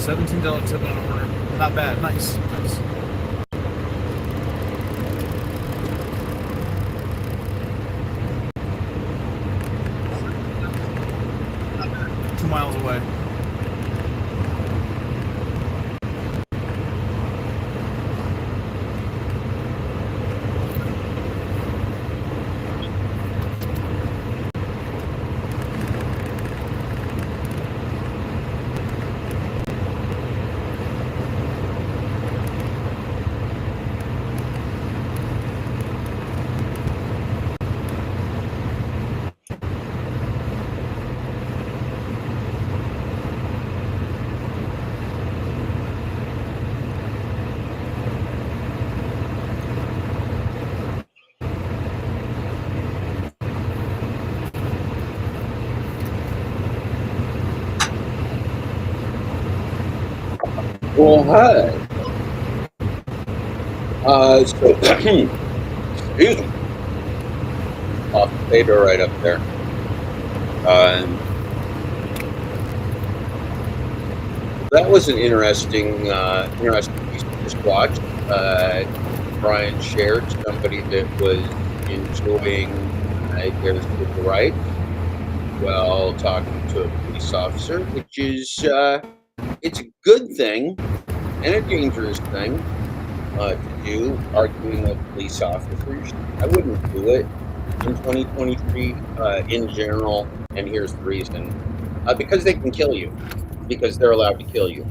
$17 tip on an order. Not bad. Nice. Nice. Miles away. Well, hi. So, excuse me. Off the paper right up there. That was an interesting piece to just watch. Brian shared somebody that was enjoying their civil rights while talking to a police officer, which is it's a good thing and a dangerous thing to do, arguing with police officers. I wouldn't do it in 2023 in general, and here's the reason. Because they can kill you, because they're allowed to kill you.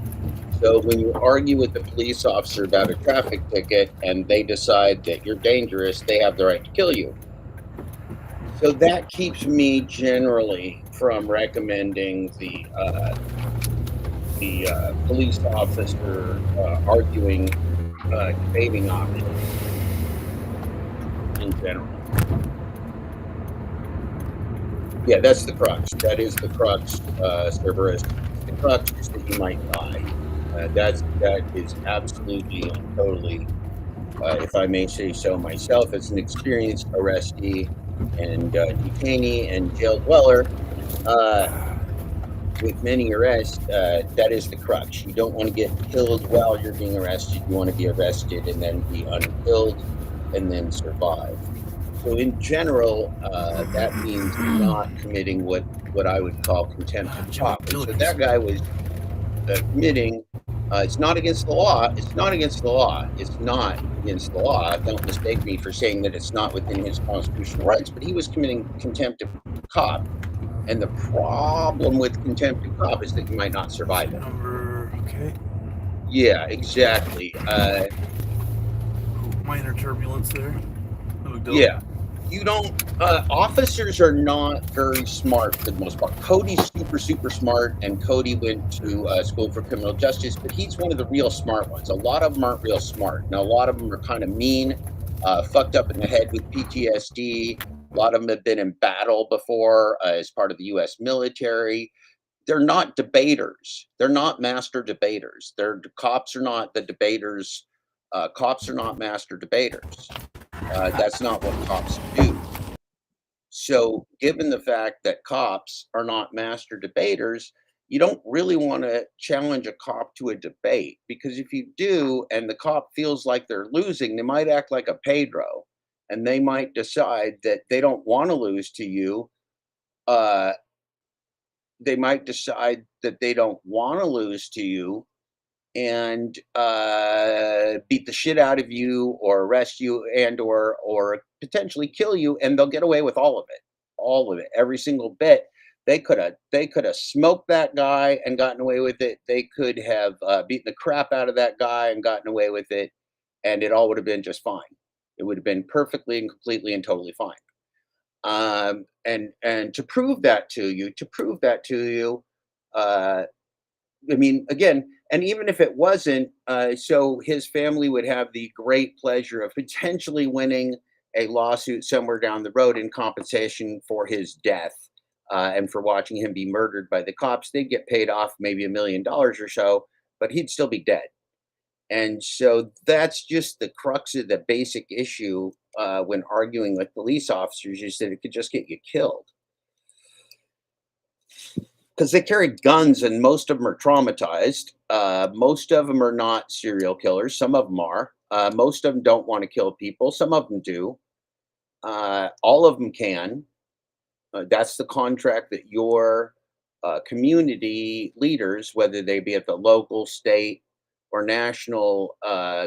So when you argue with the police officer about a traffic ticket and they decide that you're dangerous, they have the right to kill you. So that keeps me generally from recommending the police officer arguing debating option in general. Yeah, that's the crux. That is the crux, Cerberus. The crux is that you might die. That is absolutely and totally, if I may say so myself, as an experienced arrestee and detainee and jail dweller, with many arrests, that is the crux. You don't want to get killed while you're being arrested. You want to be arrested and then be unkilled and then survive. So in general, that means not committing what I would call contempt of cop. So that guy was committing. It's not against the law. It's not against the law. It's not against the law. Don't mistake me for saying that it's not within his constitutional rights. But he was committing contempt of cop. And the problem with contempt of cop is that you might not survive it. Okay. Yeah, exactly. Minor turbulence there. Yeah. You don't, officers are not very smart for the most part. Cody's super, super smart, and Cody went to school for criminal justice, but he's one of the real smart ones. A lot of them aren't real smart. Now, a lot of them are kind of mean, fucked up in the head with PTSD. A lot of them have been in battle before as part of the U.S. military. They're not debaters. They're not master debaters. Cops are not the debaters. Cops are not master debaters. That's not what cops do. So, given the fact that cops are not master debaters, you don't really want to challenge a cop to a debate, because if you do and the cop feels like they're losing, they might act like a Pedro, and they might decide that they don't want to lose to you. Uh, they might decide that they don't want to lose to you and beat the shit out of you or arrest you and or potentially kill you, and they'll get away with all of it, every single bit. They could have smoked that guy and gotten away with it. They could have beaten the crap out of that guy and gotten away with it, and it all would have been just fine. It would have been perfectly and completely and totally fine. And to prove that to you, I mean, again, and even if it wasn't, so his family would have the great pleasure of potentially winning a lawsuit somewhere down the road in compensation for his death, and for watching him be murdered by the cops. They'd get paid off maybe $1 million or so, but he'd still be dead. And so that's just the crux of the basic issue when arguing with police officers, is that it could just get you killed. Because they carry guns, and most of them are traumatized. Most of them are not serial killers. Some of them are. Most of them don't want to kill people. Some of them do. All of them can. That's the contract that your community leaders, whether they be at the local, state, or national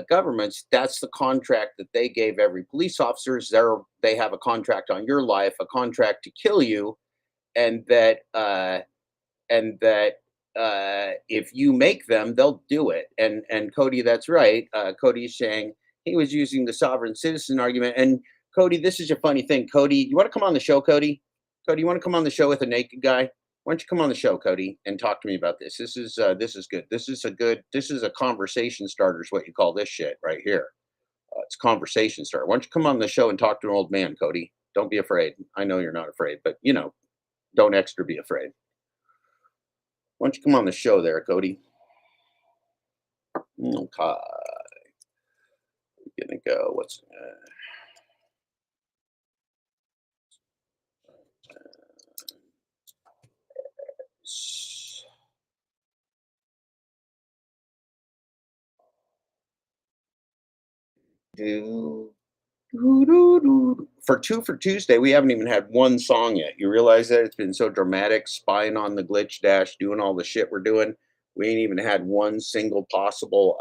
governments, that's the contract that they gave every police officer. They have a contract on your life, a contract to kill you, and that if you make them, they'll do it. And Cody, that's right. Cody's saying he was using the sovereign citizen argument. And Cody, this is a funny thing. Cody, you want to come on the show, Cody? Cody, you want to come on the show with a naked guy? Why don't you come on the show, Cody, and talk to me about this? This is good. This is a conversation starter, is what you call this shit right here. It's conversation starter. Why don't you come on the show and talk to an old man, Cody? Don't be afraid. I know you're not afraid, but don't extra be afraid. Why don't you come on the show there, Cody? Okay. We're gonna go. What's for Tuesday, we haven't even had one song yet. You realize that? It's been so dramatic, spying on the glitch dash, doing all the shit we're doing. We ain't even had one single possible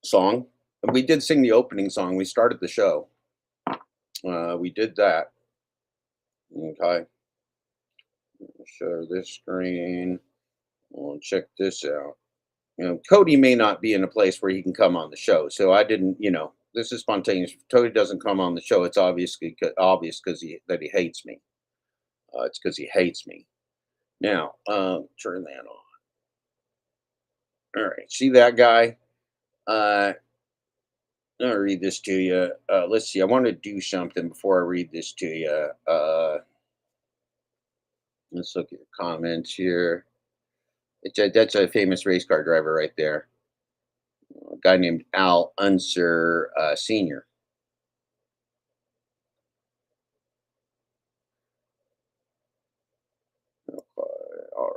song. We did sing the opening song. We started the show. We did that. Okay. Share this screen. We'll check this out. Cody may not be in a place where he can come on the show, so I didn't. This is spontaneous. If Cody doesn't come on the show, it's obvious because he hates me. It's because he hates me. Now, turn that on. All right, see that guy? I'll read this to you. Let's see. I want to do something before I read this to you. Let's look at the comments here. That's a famous race car driver right there. A guy named Al Unser Sr. Okay, all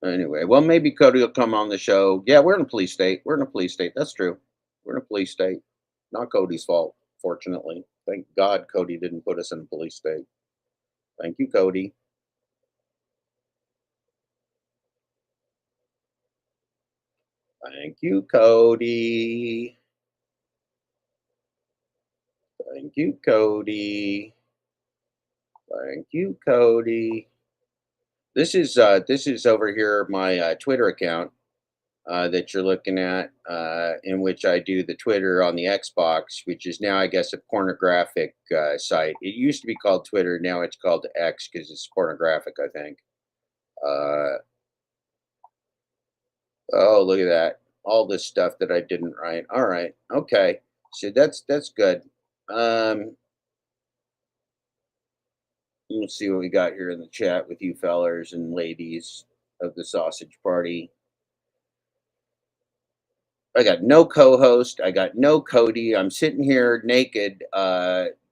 right. Anyway, well, maybe Cody will come on the show. Yeah, we're in a police state. That's true. We're in a police state. Not Cody's fault, fortunately. Thank God Cody didn't put us in a police state. Thank you, Cody. Thank you, Cody. Thank you, Cody. Thank you, Cody. This is over here my Twitter account. that you're looking at, in which I do the Twitter on the Xbox, which is now, I guess, a pornographic site. It used to be called Twitter. Now it's called X because it's pornographic, I think. Oh, look at that. All this stuff that I didn't write. All right. Okay. So that's good. Let's see what we got here in the chat with you fellers and ladies of the sausage party. I got no co-host. I got no Cody. I'm sitting here naked,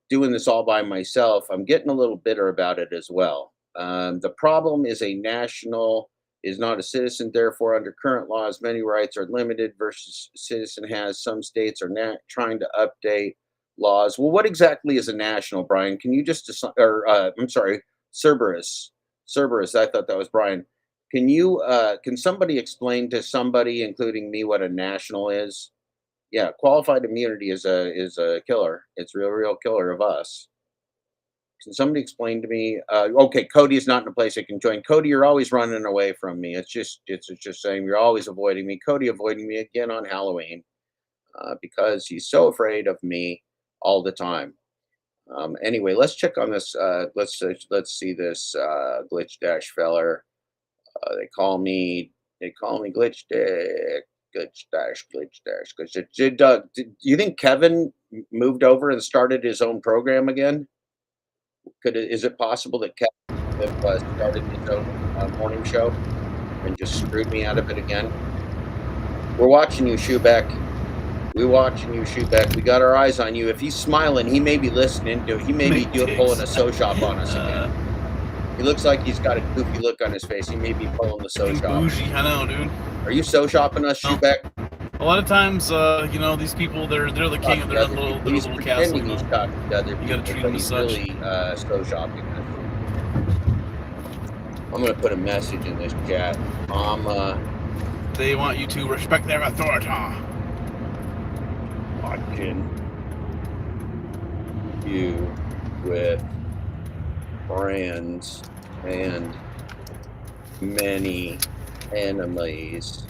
doing this all by myself. I'm getting a little bitter about it as well. The problem is a national is not a citizen. Therefore, under current laws, many rights are limited versus citizen has. Some states are trying to update laws. Well, what exactly is a national, Brian? Can you just, I'm sorry, Cerberus. Cerberus, I thought that was Brian. Can somebody explain to somebody, including me, what a national is? Yeah, qualified immunity is a killer. It's real killer of us. Can somebody explain to me? Okay, Cody is not in a place I can join. Cody, you're always running away from me. It's just saying you're always avoiding me. Cody avoiding me again on Halloween because he's so afraid of me all the time. Anyway, let's check on this. Let's see this glitch dash feller. They call me glitch dash. Do you think Kevin moved over and started his own program again? Is it possible that Kevin started his own morning show and just screwed me out of it again? We're watching you, Shubeck. We're watching you, Shubeck. We got our eyes on you. If he's smiling, he may be listening to. He may be pulling a so shop on us again. He looks like he's got a goofy look on his face. He may be pulling the so shop. Bougie, I know, dude. Are you so shopping us, Shubeck? A lot of times, these people, they're the king of their little castle. He's talking to other people, you gotta treat him as such. Really so shopping us. I'm gonna put a message in this chat. They want you to respect their authority. Watching you with friends and many enemies.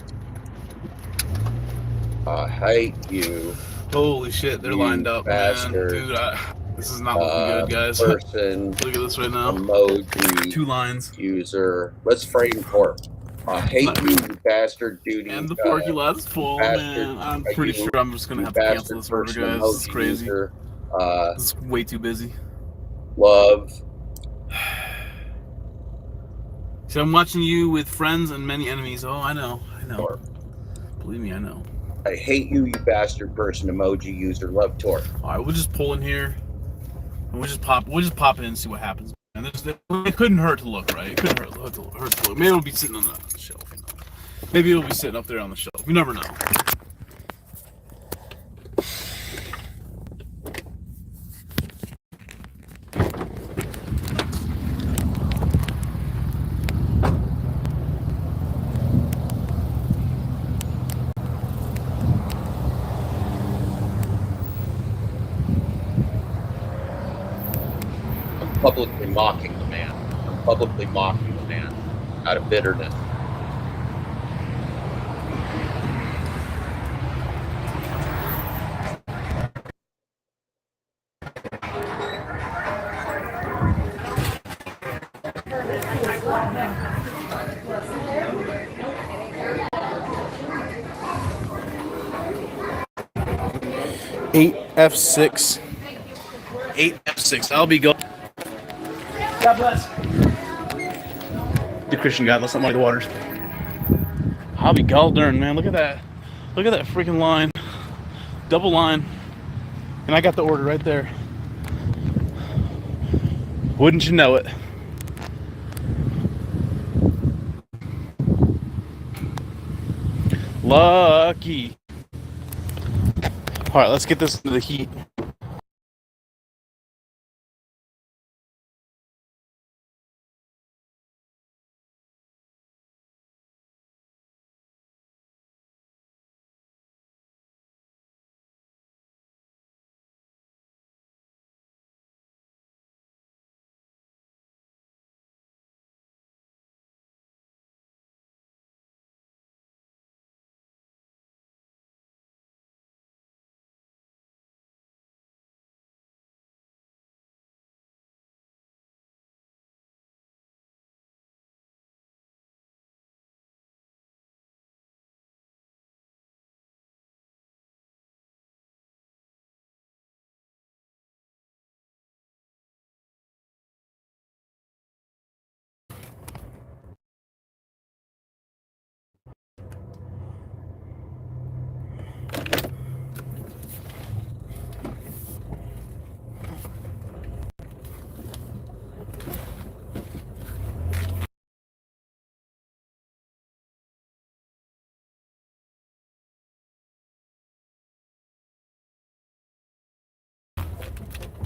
I hate you. Holy shit, they're lined up, bastard. Man. Dude, this is not looking good, guys. Person, look at this right now. Emoji. 2 lines. User. Let's frame pork. I hate you bastard duty. And the porky lot's full, man. I'm pretty sure I'm just gonna have to cancel this order, guys. This is crazy. This is way too busy. Love. So I'm watching you with friends and many enemies. Oh, I know. Torp. Believe me, I know. I hate you, you bastard person emoji user. Love Torp. All right, we'll just pull in here, and we'll just pop in and see what happens. And it couldn't hurt to look, right? It couldn't hurt to look. Maybe it'll be sitting on the shelf. Maybe it'll be sitting up there on the shelf. You never know. Publicly mocking the man. I'm publicly mocking the man out of bitterness. F6. 8F6. I'll be going. God bless. The Christian God, let's not muddy the waters. I'll be Galdern, man. Look at that. Look at that freaking line. Double line. And I got the order right there. Wouldn't you know it? Lucky. All right, let's get this into the heat.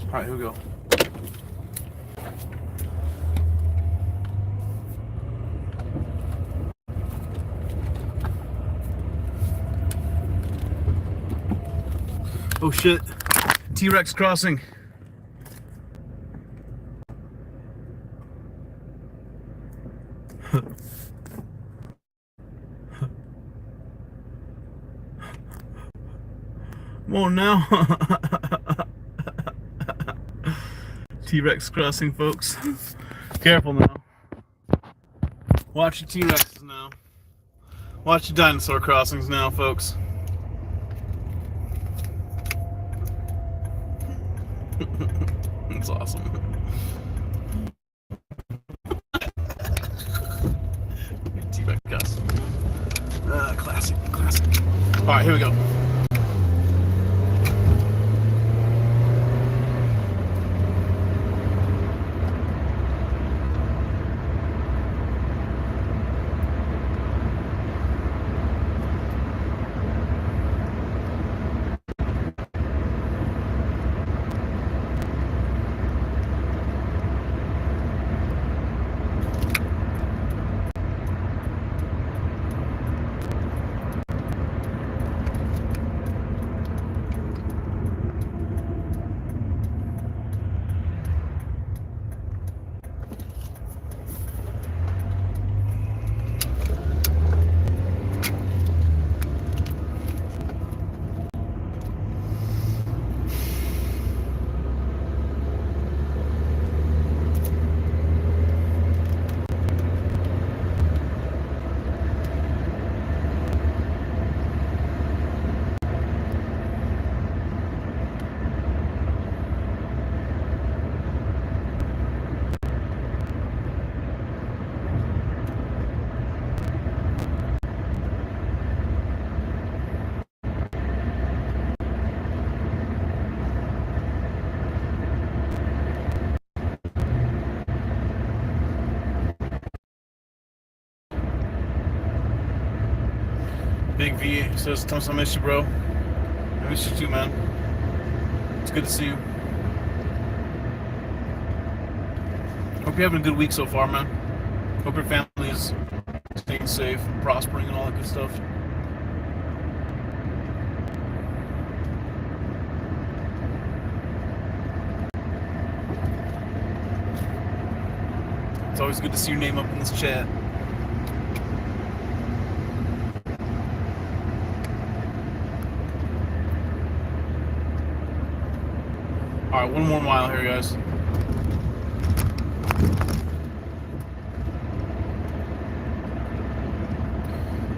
Alright, here we go. Oh shit. T-Rex crossing. Come on now. T-Rex crossing, folks. Careful now. Watch your T-Rexes now. Watch your dinosaur crossings now, folks. That's awesome. T-Rex crossing. Classic, classic. Alright, here we go. Big V says, Thomas, I miss you, bro. I miss you too, man. It's good to see you. Hope you're having a good week so far, man. Hope your family is staying safe, prospering, and all that good stuff. It's always good to see your name up in this chat. Alright, one more mile here, guys.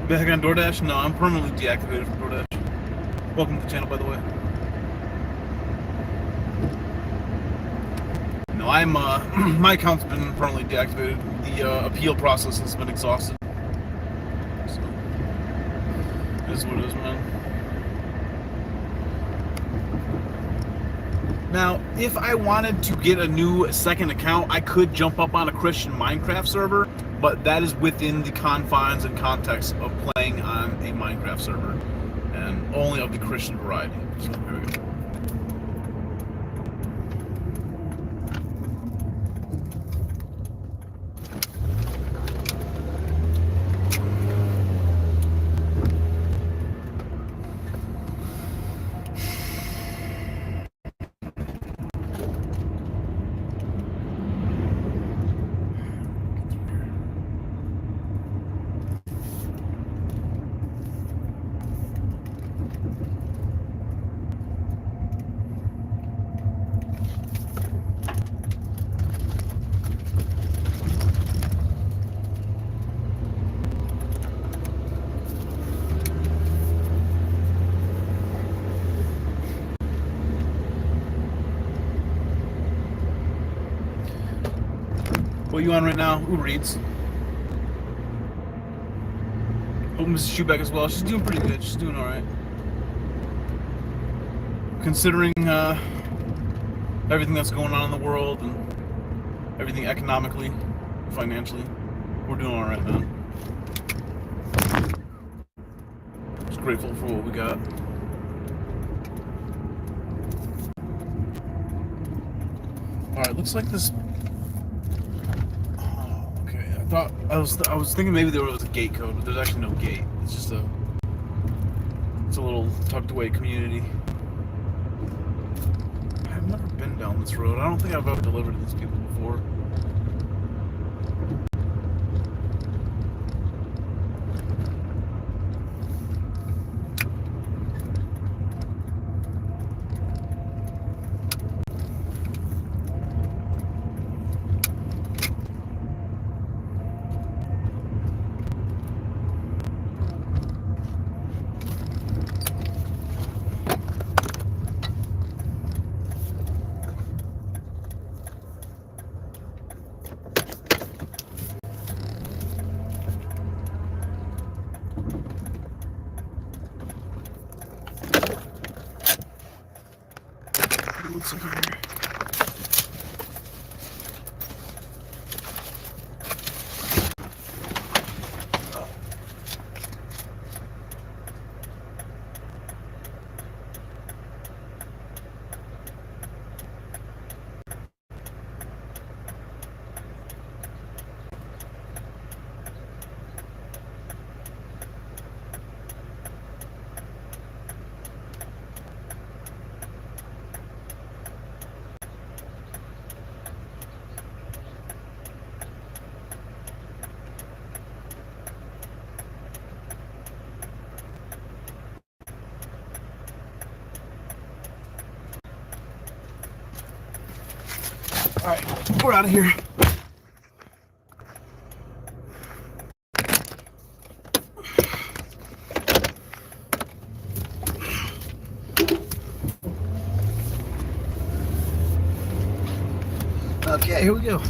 Back on DoorDash? No, I'm permanently deactivated from DoorDash. Welcome to the channel, by the way. No, I'm, my account's been permanently deactivated. The appeal process has been exhausted. So, it is what it is, man. Now, if I wanted to get a new second account, I could jump up on a Christian Minecraft server, but that is within the confines and context of playing on a Minecraft server, and only of the Christian variety. So, here we go. What are you on right now? Uber Eats. Hope Mrs. Shoeback as well. She's doing pretty good. She's doing alright. Considering everything that's going on in the world and everything economically, financially, we're doing alright, man. Just grateful for what we got. looks like this. Oh, okay. I was thinking maybe there was a gate code, but there's actually no gate. It's just it's a little tucked away community. I've never been down this road. I don't think I've ever delivered to these people before. What's over here? Alright, we're out of here. Okay, here we go.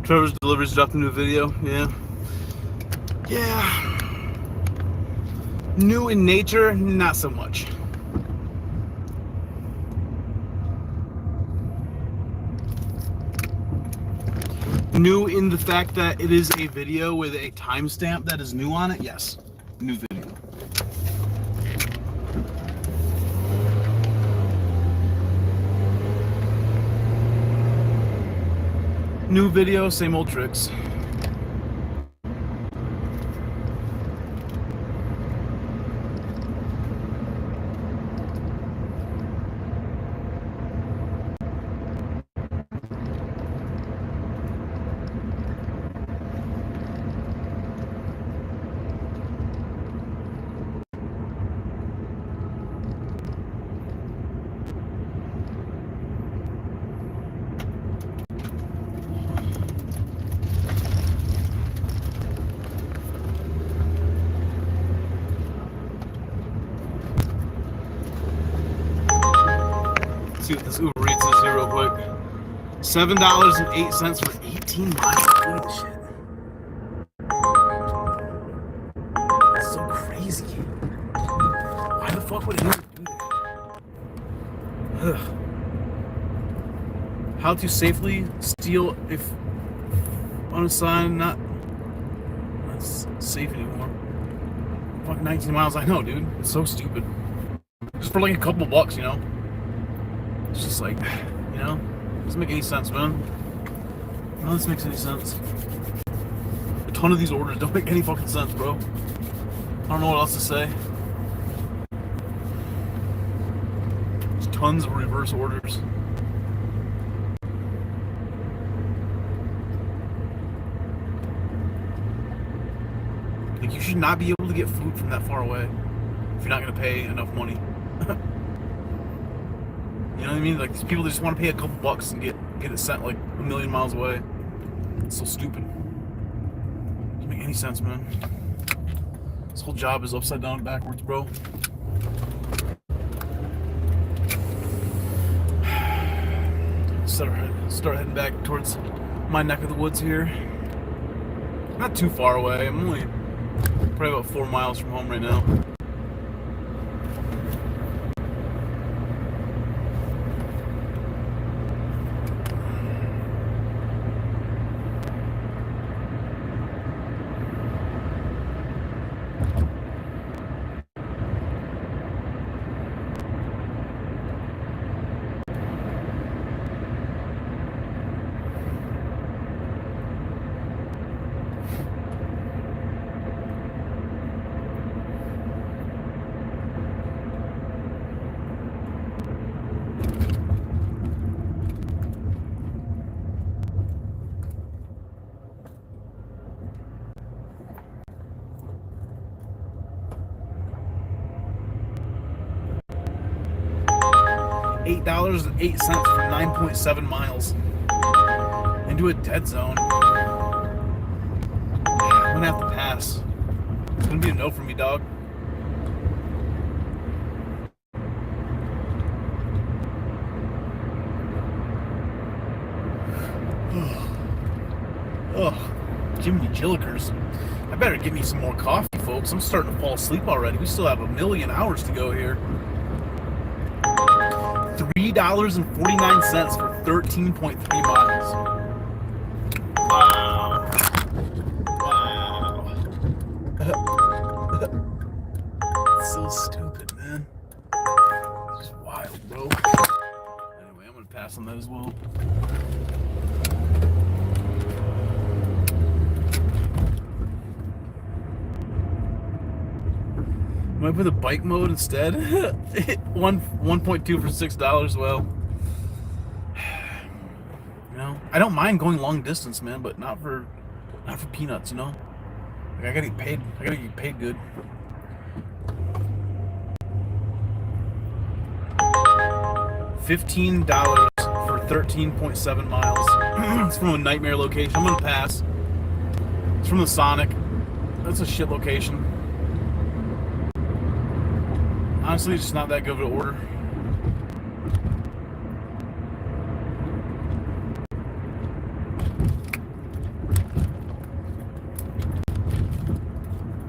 Trevor's Deliveries dropped a new video. Yeah. New in nature, not so much. New in the fact that it is a video with a timestamp that is new on it. Yes, new video. New video, same old tricks. See what this Uber Eats is here real quick. $7.08 for 18 miles. Holy shit. That's so crazy. Why the fuck would anyone do that? Ugh. How to safely steal if unassigned, not safe anymore. Fuck 19 miles, I know, dude. It's so stupid. Just for like a couple bucks, you know? It's just like, you know, doesn't make any sense, man. None of this makes any sense. A ton of these orders don't make any fucking sense, bro. I don't know what else to say. There's tons of reverse orders. Like, you should not be able to get food from that far away if you're not going to pay enough money. You know what I mean? Like, these people just want to pay a couple bucks and get it sent like a million miles away. It's so stupid. Doesn't make any sense, man. This whole job is upside down and backwards, bro. Start heading back towards my neck of the woods here. Not too far away. I'm only probably about 4 miles from home right now. $8.08 for 9.7 miles into a dead zone. I'm gonna have to pass. It's gonna be a no for me, dog. Ugh, Jiminy Jillikers. I better get me some more coffee, folks. I'm starting to fall asleep already. We still have a million hours to go here. $3.49 for 13.3 miles. Wow. Wow. It's so stupid, man. It's just wild, bro. Anyway, I'm gonna pass on that as well. Might put the bike mode instead. 1.2 for $6. Well, you know, I don't mind going long distance, man, but not for peanuts, you know. Like, I gotta get paid. I gotta get paid good. $15 for 13.7 miles. It's from a nightmare location. I'm gonna pass. It's from the Sonic. That's a shit location. Honestly, it's just not that good of an order.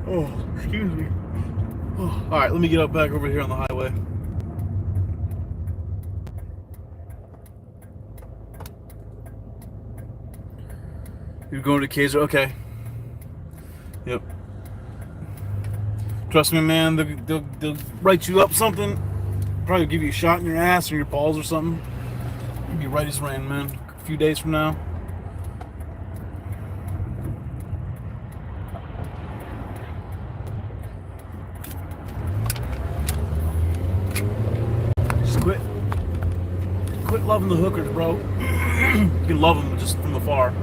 Oh, excuse me. Oh, all right, let me get up back over here on the highway. You're going to Kaiser? Okay. Yep. Trust me, man, they'll write you up something. Probably give you a shot in your ass or your balls or something. You'll be right as rain, man. A few days from now. Just quit loving the hookers, bro. You can love them just from afar.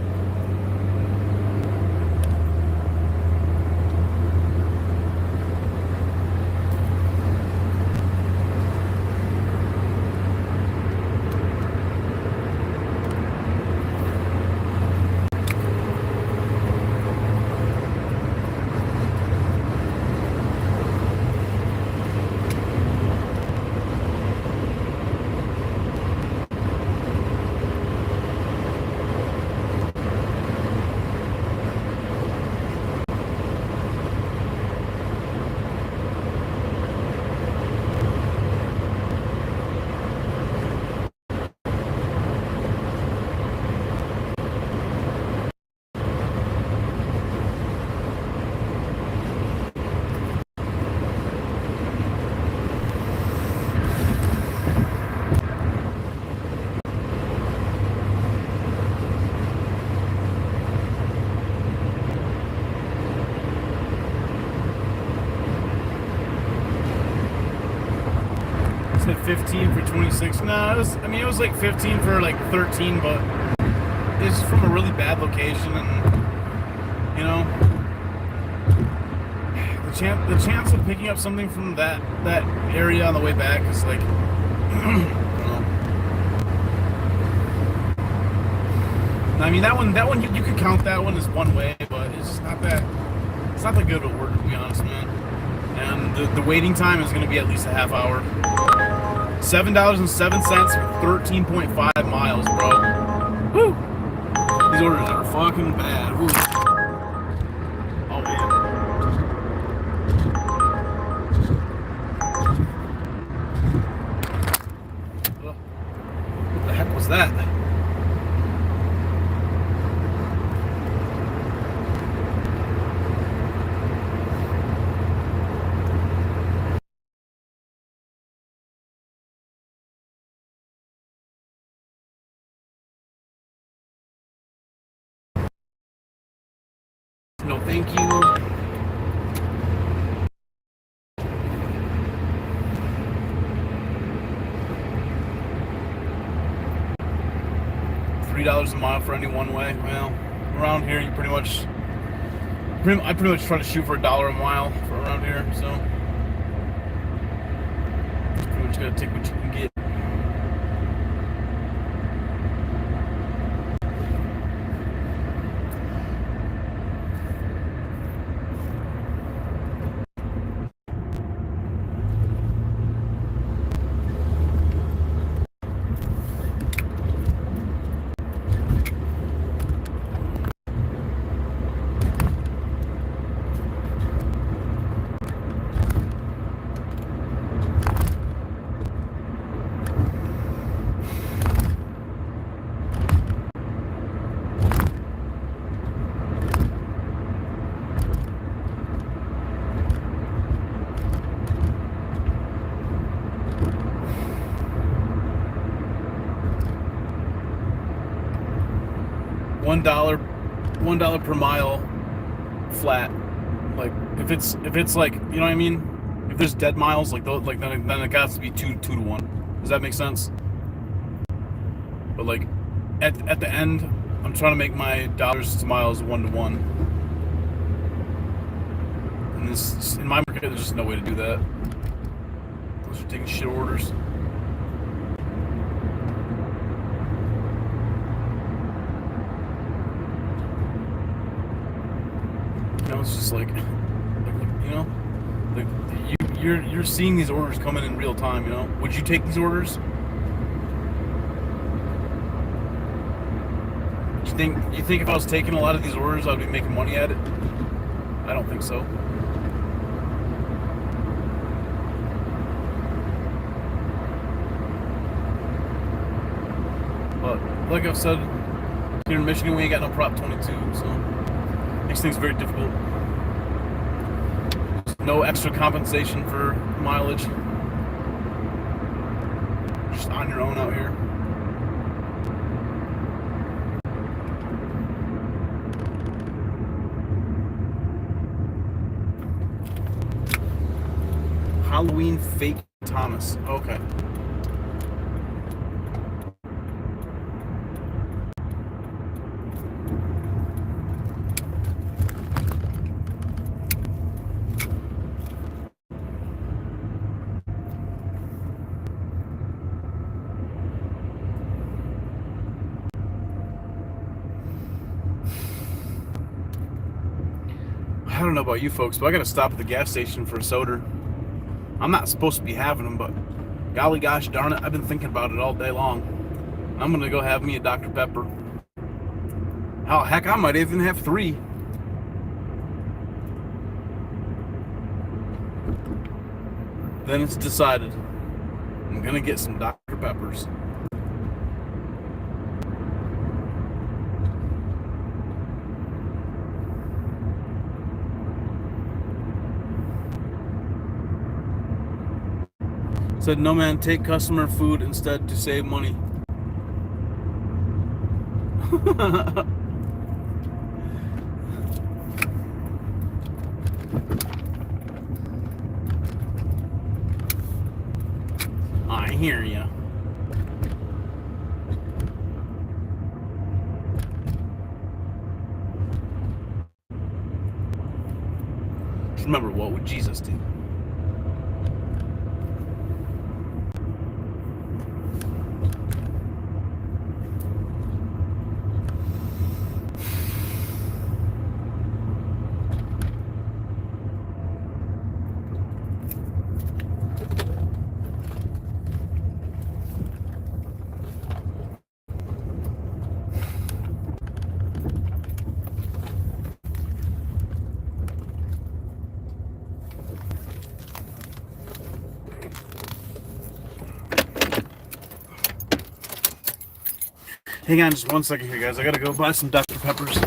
Said 15 for 26. No, it was like 15 for like 13, but it's from a really bad location, and you know, the chance of picking up something from that area on the way back is like, I don't know. I mean, that one you could count that one as one way, but it's just not that. It's not that good of a word, to be honest, man. And the waiting time is going to be at least a half hour. $7.07 for 13.5 miles, bro. Woo! These orders are fucking bad. Woo. Oh, man. What the heck was that? No, thank you. $3 a mile for any one way. Well, around here, I pretty much try to shoot for $1 a mile for around here. So, pretty much gotta take what you can get. $1 per mile flat. Like if it's like, you know what I mean? If there's dead miles, like those, like then it has to be 2 to 1. Does that make sense? But like at the end, I'm trying to make my dollars to miles 1 to 1. And this in my market, there's just no way to do that. Unless you're taking shit orders. You know, it's just like you know, like you're seeing these orders come in real time. You know, would you take these orders? You think if I was taking a lot of these orders, I'd be making money at it? I don't think so. But like I've said, here in Michigan, we ain't got no Prop 22, so makes things very difficult. No extra compensation for mileage. Just on your own out here. Halloween fake Thomas. Okay. I don't know about you folks, but I gotta stop at the gas station for a soda. I'm not supposed to be having them, but golly gosh darn it, I've been thinking about it all day long. I'm gonna go have me a Dr. Pepper. Oh, heck, I might even have 3. Then it's decided. I'm gonna get some Dr. Peppers. Said, no man, take customer food instead to save money. I hear ya. Just remember, what would Jesus do? Hang on just one second here, guys. I gotta go buy some Dr. Peppers.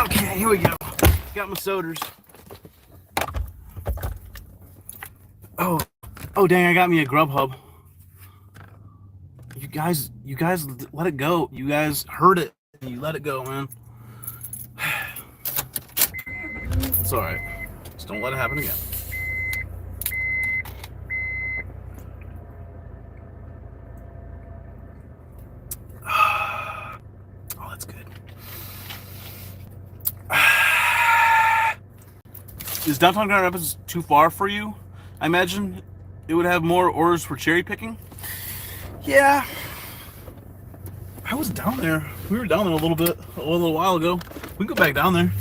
Okay, here we go. Got my sodas. Oh dang, I got me a Grubhub. You guys let it go. You guys heard it. You let it go, man. It's alright. Just don't let it happen again. Oh, that's good. Is downtown Grand Rapids too far for you? I imagine it would have more orders for cherry picking. Yeah. I was down there. We were down there a little while ago. We can go back down there.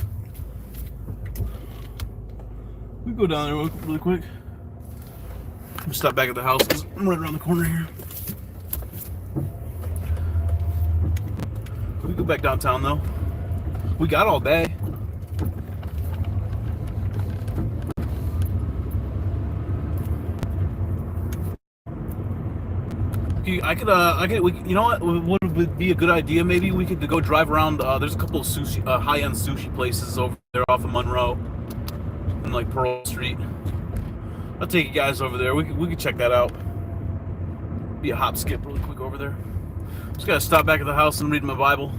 We can go down there really quick. I'm stop back at the house because I'm right around the corner here. We can go back downtown though. We got all day. I could, you know what would be a good idea? Maybe we could go drive around. There's a couple of sushi, high-end sushi places over there off of Monroe and like Pearl Street. I'll take you guys over there. We could check that out. Be a hop skip really quick over there. Just gotta stop back at the house and read my Bible.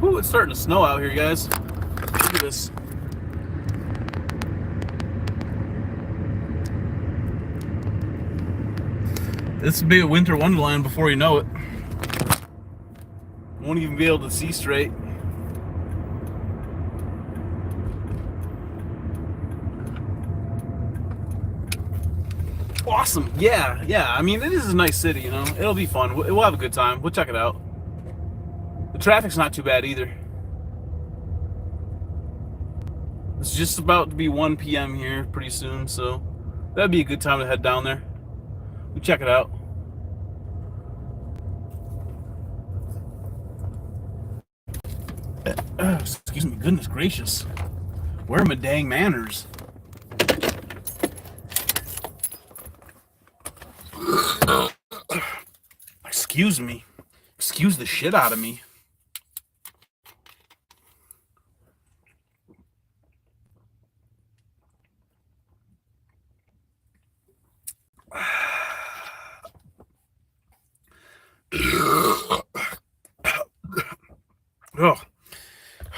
Ooh, it's starting to snow out here, guys. Look at this. This would be a winter wonderland before you know it. Won't even be able to see straight. Awesome. Yeah. I mean, it is a nice city, you know. It'll be fun. We'll have a good time. We'll check it out. The traffic's not too bad either. It's just about to be 1 p.m. here pretty soon, so that'd be a good time to head down there. We'll check it out. Excuse me, goodness gracious. Where are my dang manners? Excuse me. Excuse the shit out of me.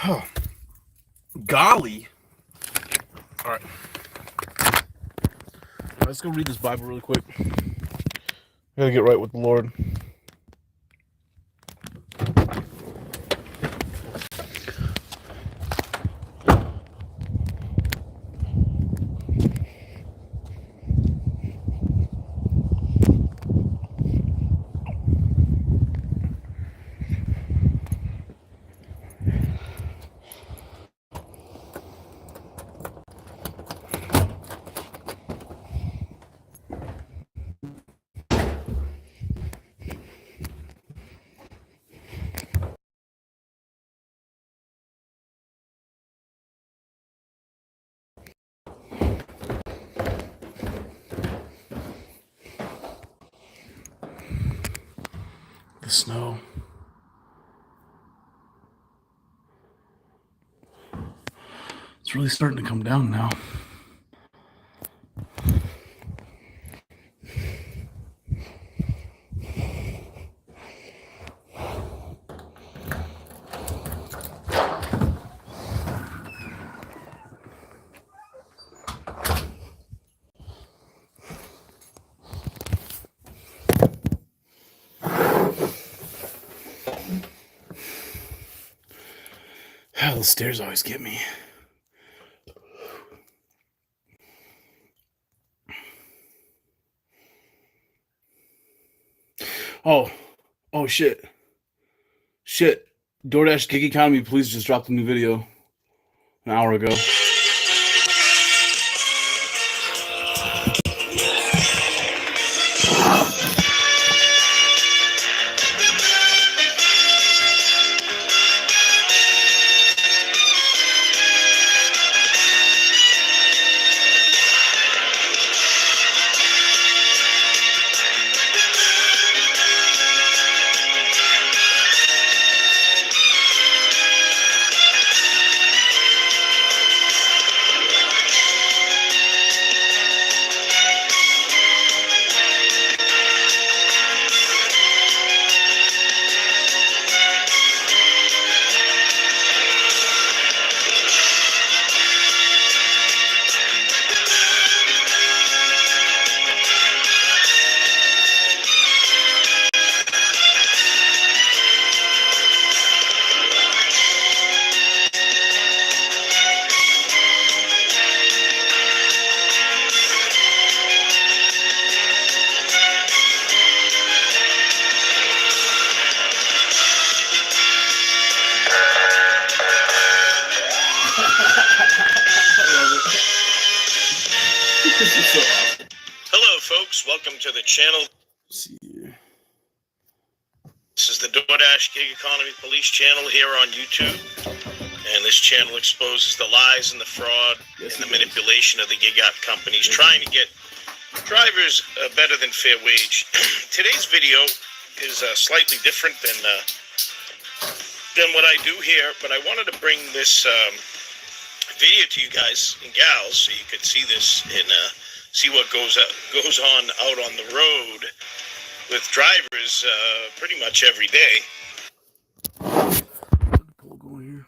Oh, golly. All right. Let's go read this Bible really quick. I gotta get right with the Lord. The snow. It's really starting to come down now. Oh, the stairs always get me. Oh shit. DoorDash Gig Economy, please just dropped a new video an hour ago. Hello, folks. Welcome to the channel. Let's see here. This is the DoorDash Gig Economy Police channel here on YouTube. And this channel exposes the lies and the fraud and the manipulation of the gig app companies trying to get drivers a better than fair wage. Today's video is slightly different than what I do here, but I wanted to bring this video to you guys and gals so you could see this and see what goes on out on the road with drivers pretty much every day. Go here.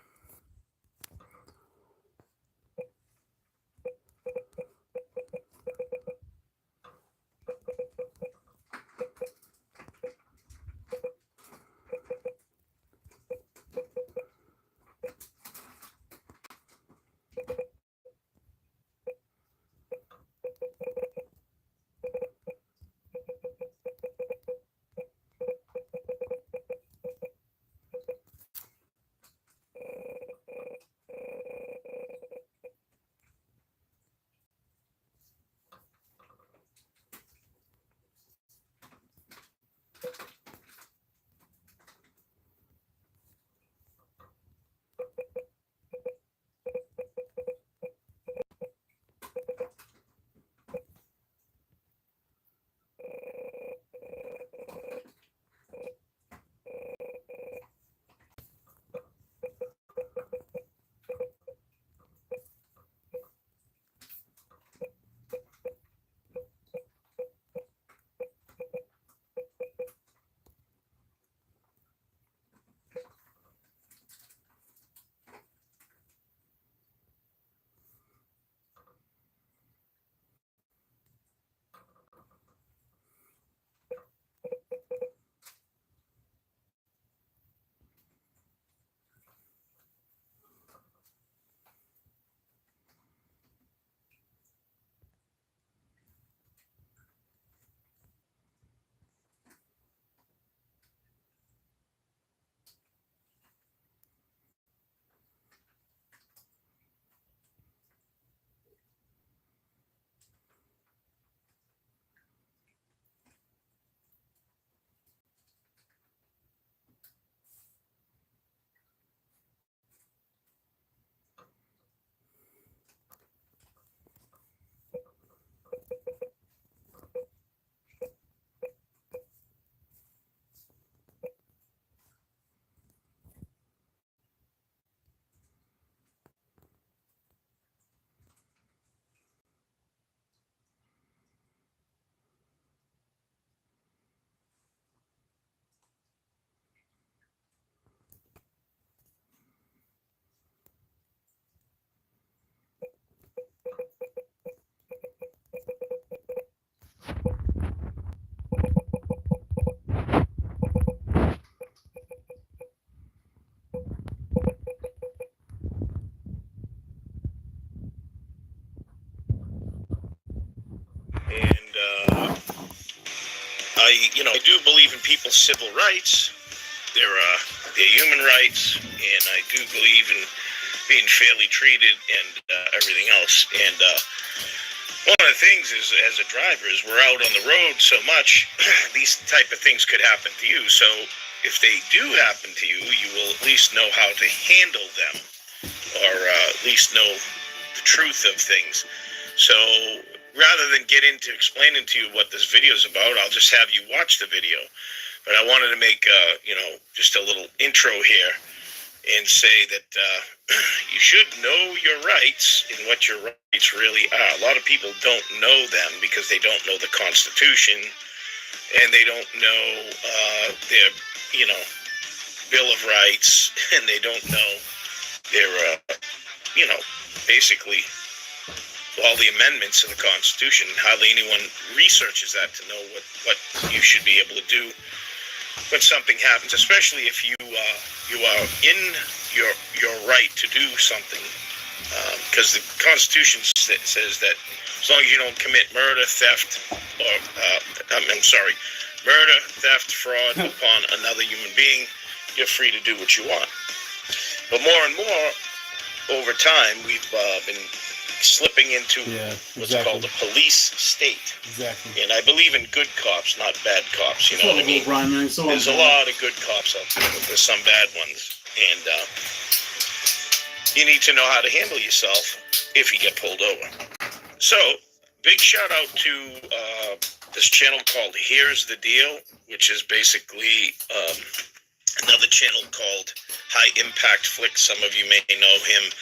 I do believe in people's civil rights, their human rights, and I do believe in being fairly treated and everything else. And one of the things is, as a driver, is we're out on the road so much, these type of things could happen to you. So if they do happen to you, you will at least know how to handle them, or at least know the truth of things. So rather than get into explaining to you what this video is about, I'll just have you watch the video. But I wanted to make, just a little intro here and say that you should know your rights and what your rights really are. A lot of people don't know them because they don't know the Constitution, and they don't know their, Bill of Rights, and they don't know their, basically all the amendments of the Constitution. Hardly anyone researches that to know what you should be able to do when something happens, especially if you are in your right to do something, because the Constitution says that as long as you don't commit murder, theft, or murder, theft, fraud upon another human being, you're free to do what you want. But more and more over time, we've been slipping into what's called a police state. Exactly. And I believe in good cops, not bad cops. You know what I mean? There's a lot of good cops out there, but there's some bad ones. And you need to know how to handle yourself if you get pulled over. So, big shout out to this channel called Here's the Deal, which is basically another channel called High Impact Flicks. Some of you may know him,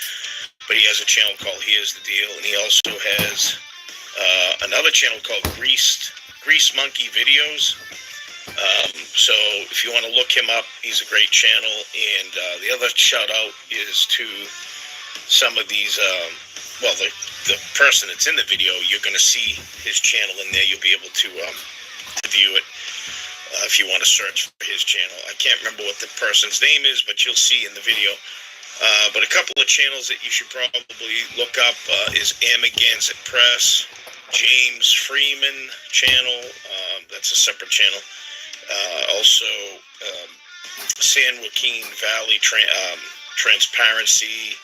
but he has a channel called Here's the Deal, and he also has another channel called Grease Monkey Videos. So if you want to look him up, he's a great channel. And the other shout out is to some of these, the person that's in the video, you're going to see his channel in there. You'll be able to view it if you want to search for his channel. I can't remember what the person's name is, but you'll see in the video. But a couple of channels that you should probably look up is Amagansett Press, James Freeman channel. That's a separate channel. Also, San Joaquin Valley Transparency.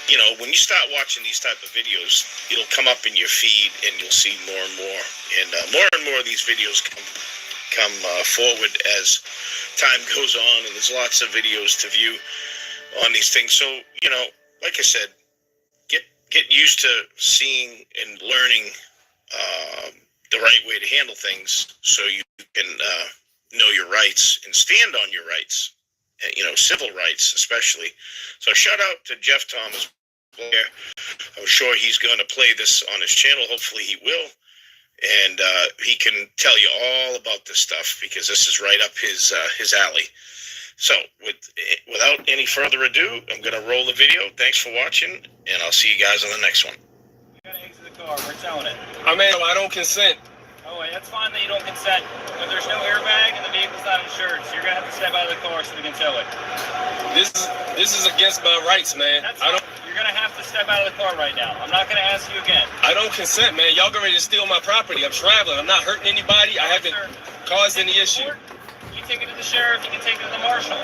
You know, when you start watching these type of videos, it'll come up in your feed, and you'll see more and more. And more of these videos come forward as time goes on, and there's lots of videos to view on these things. So, you know, like I said, get used to seeing and learning the right way to handle things, so you can know your rights and stand on your rights. You know, civil rights especially. So shout out to Jeff Thomas Blair. I'm sure he's going to play this on his channel. Hopefully he will. And he can tell you all about this stuff, because this is right up his alley. So without any further ado, I'm going to roll the video. Thanks for watching, and I'll see you guys on the next one. You got to exit the car. We're towing it. I don't consent. Oh, wait, that's fine that you don't consent, but there's no airbag and the vehicle's not insured, so you're gonna have to step out of the car so we can tow it. This is against my rights, man. You're gonna have to step out of the car right now. I'm not gonna ask you again. I don't consent, man. Y'all going ready to steal my property. I'm traveling. I'm not hurting anybody. I haven't caused any issue. You take it to the sheriff, you can take it to the marshal.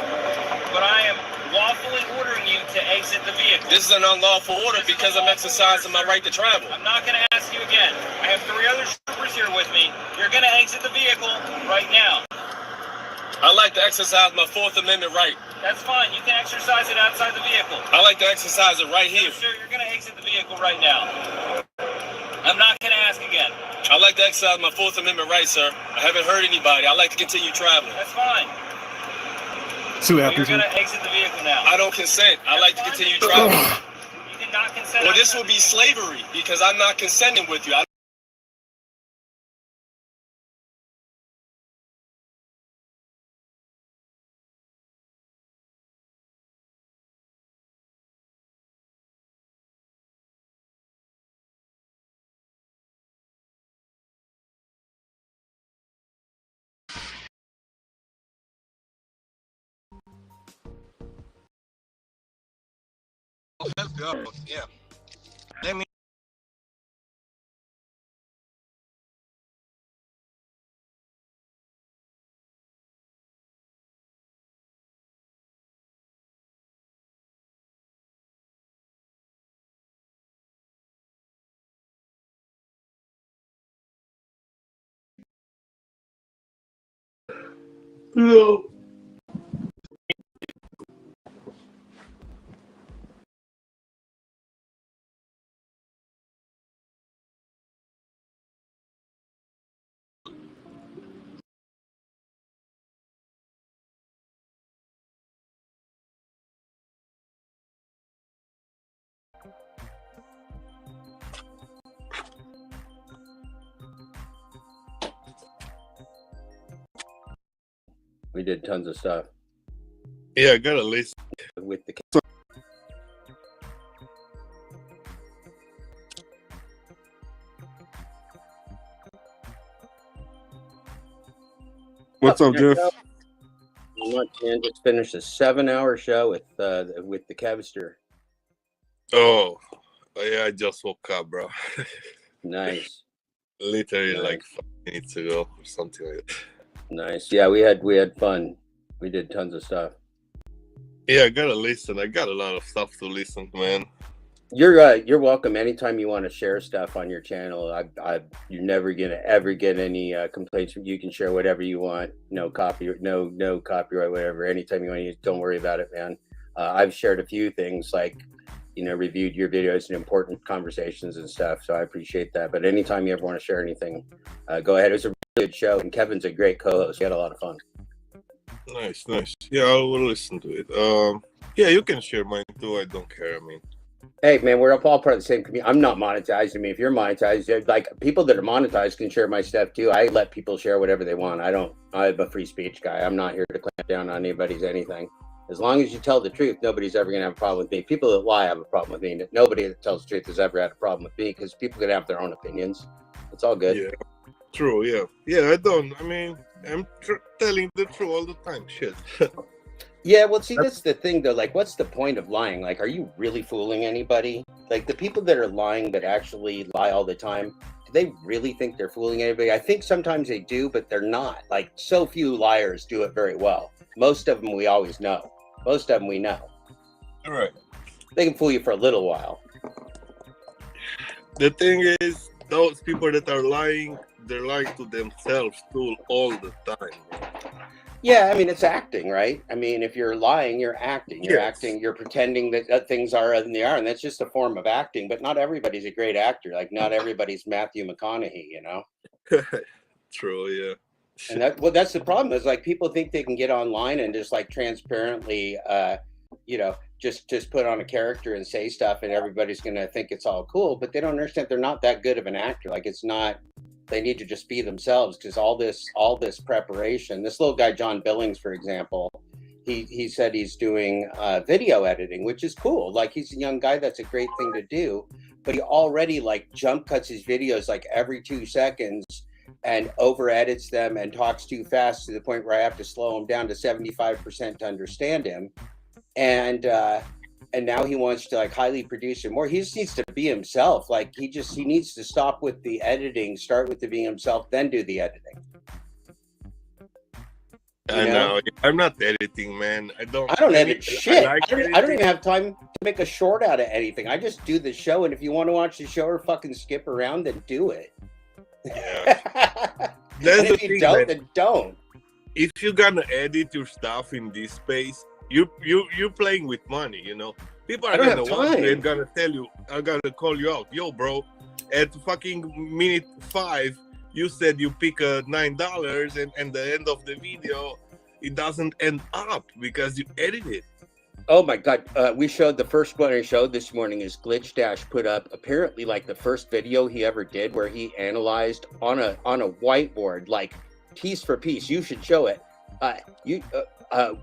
But I am lawfully ordering you to exit the vehicle. This is an unlawful order because I'm exercising my right to travel. I'm not going to ask you again. I have 3 other troopers here with me. You're going to exit the vehicle right now. I like to exercise my 4th Amendment right. That's fine. You can exercise it outside the vehicle. I like to exercise it right here. Sir, you're going to exit the vehicle right now. I'm not going to ask again. I like to exercise my 4th Amendment right, sir. I haven't hurt anybody. I like to continue traveling. That's fine. See what happens. You're going to exit the vehicle now. I don't consent. I like to continue traveling. You cannot consent. Well, this will be slavery because I'm not consenting with you. Let's go. Yeah. Let me. No. We did tons of stuff. Yeah, good at least. With the What's up, Jeff? Not man, just finished a 7-hour show with the Kevster. Oh, yeah, I just woke up, bro. Nice. Literally nice. like 5 minutes ago or something like that. Nice. Yeah, we had fun. We did tons of stuff. Yeah, I gotta listen. I got a lot of stuff to listen to, man. You're welcome. Anytime you want to share stuff on your channel, you're never gonna ever get any complaints. You can share whatever you want. No copyright, no copyright, whatever. Anytime you want to, don't worry about it, man. I've shared a few things like, reviewed your videos and important conversations and stuff. So I appreciate that. But anytime you ever want to share anything, go ahead. It was a really good show, and Kevin's a great co-host. We had a lot of fun. Nice. Yeah, I will listen to it. Yeah, you can share mine too. I don't care. I mean, hey, man, we're all part of the same community. I'm not monetized. I mean, if you're monetized, like people that are monetized can share my stuff too. I let people share whatever they want. I'm a free speech guy. I'm not here to clamp down on anybody's anything. As long as you tell the truth, nobody's ever going to have a problem with me. People that lie have a problem with me. Nobody that tells the truth has ever had a problem with me because people can have their own opinions. It's all good. Yeah, true. Yeah. I don't. I mean, I'm telling the truth all the time. Shit. Yeah, well, see, that's the thing, though. Like, what's the point of lying? Like, are you really fooling anybody? Like, the people that are lying but actually lie all the time, do they really think they're fooling anybody? I think sometimes they do, but they're not. Like, so few liars do it very well. Most of them we always know. Most of them we know. All right. They can fool you for a little while. The thing is, those people that are lying, they're lying to themselves too all the time. Yeah, I mean, it's acting, right? I mean, if you're lying, you're acting. You're acting, you're pretending that things are as they are, and that's just a form of acting. But not everybody's a great actor. Like, not everybody's Matthew McConaughey, True, yeah. And that's the problem is, like, people think they can get online and just, like, transparently, just put on a character and say stuff, and everybody's going to think it's all cool. But they don't understand they're not that good of an actor. Like, it's not. They need to just be themselves because all this preparation. This little guy, John Billings, for example, he said he's doing video editing, which is cool. Like, he's a young guy. That's a great thing to do. But he already, like, jump cuts his videos like every 2 seconds and over edits them and talks too fast to the point where I have to slow him down to 75% to understand him. And now he wants to, like, highly produce it more. He just needs to be himself. Like, he needs to stop with the editing, start with the being himself, then do the editing. I know. I'm not editing, man. I don't edit shit. I don't even have time to make a short out of anything. I just do the show, and if you want to watch the show or fucking skip around, then do it. Yeah. And if you don't, then don't. If you're gonna edit your stuff in this space, you're playing with money, People are gonna tell you, I'm gonna call you out. Yo, bro, at fucking minute 5, you said you pick a $9, and the end of the video, it doesn't end up because you edited it. Oh my God. We showed the first one I showed this morning is Glitch Dash put up apparently like the first video he ever did where he analyzed on a whiteboard, like piece for piece. You should show it.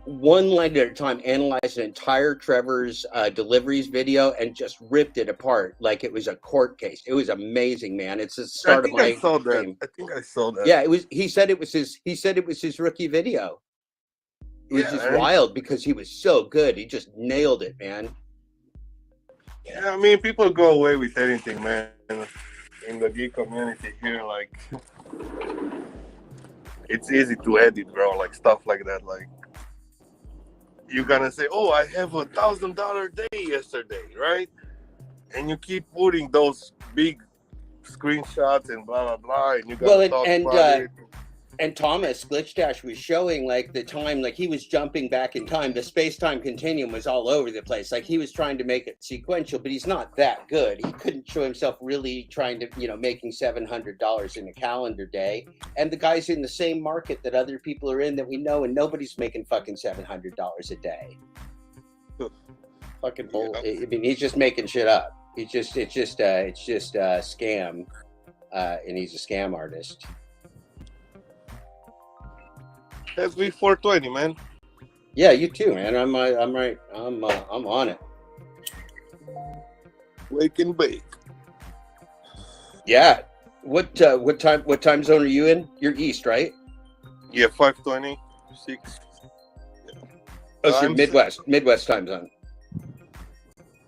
One line at a time, analyzed an entire Trevor's deliveries video and just ripped it apart like it was a court case. It was amazing, man. It's the start of my I think I saw that. Yeah, it was. He said it was his rookie video. It was just wild because he was so good. He just nailed it, man. Yeah, I mean, people go away with anything, man. In the geek community here, like, it's easy to edit, bro. Like, stuff like that. Like, you're gonna say, "Oh, I have $1,000 day yesterday," right? And you keep putting those big screenshots and blah blah blah, and you gotta talk about it. And Thomas Glitch Dash was showing like the time, like he was jumping back in time. The space-time continuum was all over the place. Like he was trying to make it sequential, but he's not that good. He couldn't show himself really trying to, making $700 in a calendar day. And the guy's in the same market that other people are in that we know, and nobody's making fucking $700 a day. Fucking bull. I mean, he's just making shit up. It's just a scam, and he's a scam artist. That's V420, man. Yeah, you too, man. I'm right. I'm on it. Wake and bake. Yeah. What time zone are you in? You're east, right? Yeah, 5:26. Yeah. Oh, so Midwest time zone.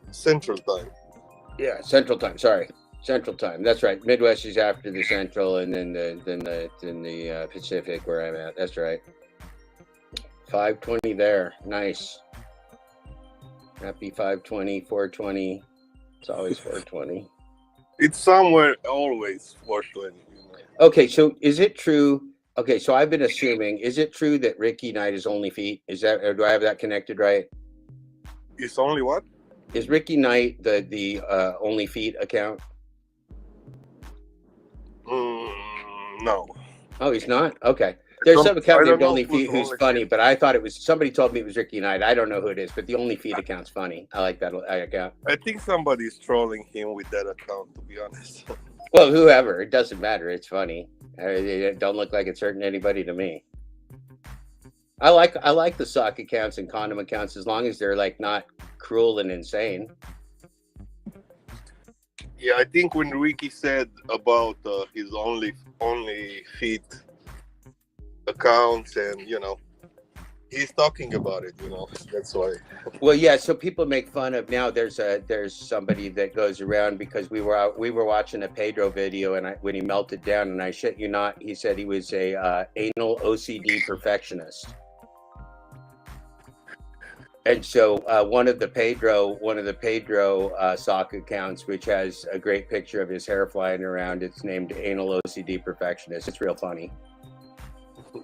Central time. Yeah, Central time. Sorry, Central time. That's right. Midwest is after the Central, and then the Pacific where I'm at. That's right. 5:20 there. Nice. Happy 5:20, 4:20. It's always 420. It's somewhere always 420. Okay, so is it true? Okay, so I've been assuming, is it true that Ricky Knight is only feet? Is that, or do I have that connected right? It's only what? Is Ricky Knight the only feet account? No. Oh, he's not? Okay. There's some account named Only who's Feet who's Only funny, but I thought it was, somebody told me it was Ricky Knight. I don't know who it is, but the Only Feet account's funny. I like that account. I think somebody's trolling him with that account, to be honest. Well, whoever, it doesn't matter. It's funny. It don't look like it's hurting anybody to me. I like the sock accounts and condom accounts as long as they're like not cruel and insane. Yeah, I think when Ricky said about his only feet accounts, and he's talking about it, that's why. Well, yeah, so people make fun of now. There's somebody that goes around because we were watching a Pedro video, and when he melted down, and I shit you not, he said he was a anal OCD perfectionist. And so one of the Pedro sock accounts, which has a great picture of his hair flying around, it's named Anal OCD Perfectionist. It's real funny.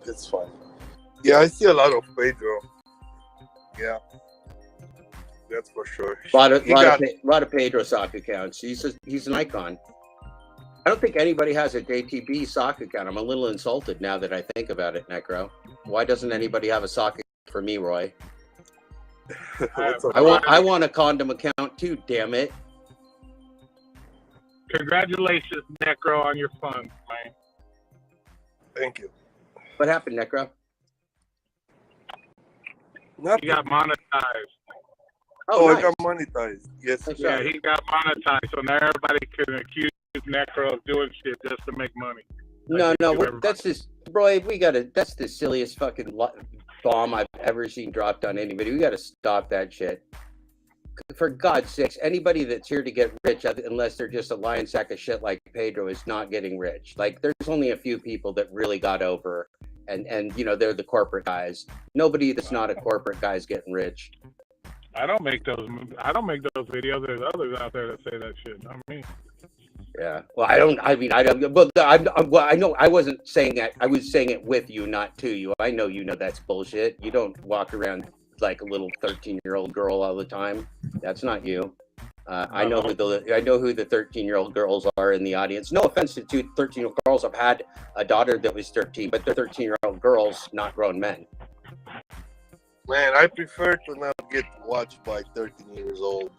It's funny. Yeah, I see a lot of Pedro. Yeah, that's for sure. A lot of Pedro sock accounts. He's an icon. I don't think anybody has a JTB sock account. I'm a little insulted now that I think about it, Necro. Why doesn't anybody have a sock account for me, Roy? I want a condom account too, damn it. Congratulations, Necro, on your funds, man. Thank you. What happened, Necro? Nothing. He got monetized. Oh, nice. I got monetized. Yes. Yeah, he got monetized, so now everybody can accuse Necro of doing shit just to make money. No, that's just, Roy, that's the silliest fucking bomb I've ever seen dropped on anybody. We got to stop that shit. For God's sakes, anybody that's here to get rich, unless they're just a lion sack of shit like Pedro, is not getting rich. Like, there's only a few people that really got over, and they're the corporate guys. Nobody that's not a corporate guy is getting rich. I don't make those videos. There's others out there that say that shit, not me. Yeah. Well, I don't. But I know I wasn't saying that. I was saying it with you, not to you. I know that's bullshit. You don't walk around like a little 13-year-old girl all the time. That's not you. I know who the 13-year-old girls are in the audience. No offense to 13-year-old girls. I've had a daughter that was 13, but they're 13-year-old girls, not grown men. Man, I prefer to not get watched by 13 years old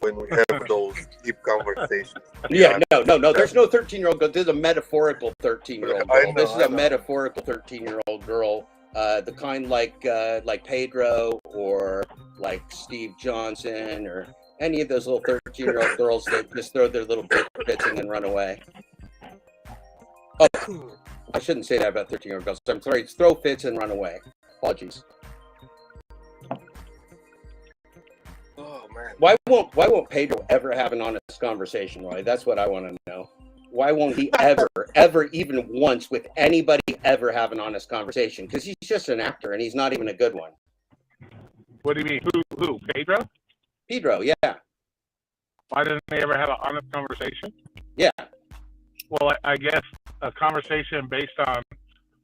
when we have those deep conversations. Yeah, no. There's no 13-year-old girl. This is a metaphorical 13-year-old girl. This is a metaphorical 13-year-old girl. The kind like Pedro or like Steve Johnson or any of those little 13-year-old girls that just throw their little bits and then run away. Oh, I shouldn't say that about 13-year-old girls. I'm sorry. It's throw fits and run away. Apologies. Oh man. Why won't Pedro ever have an honest conversation, Roy? That's what I want to know. Why won't he ever, even once with anybody ever have an honest conversation? Because he's just an actor and he's not even a good one. What do you mean? Who? Pedro? Pedro, yeah. Why doesn't he ever have an honest conversation? Yeah. Well, I guess a conversation based on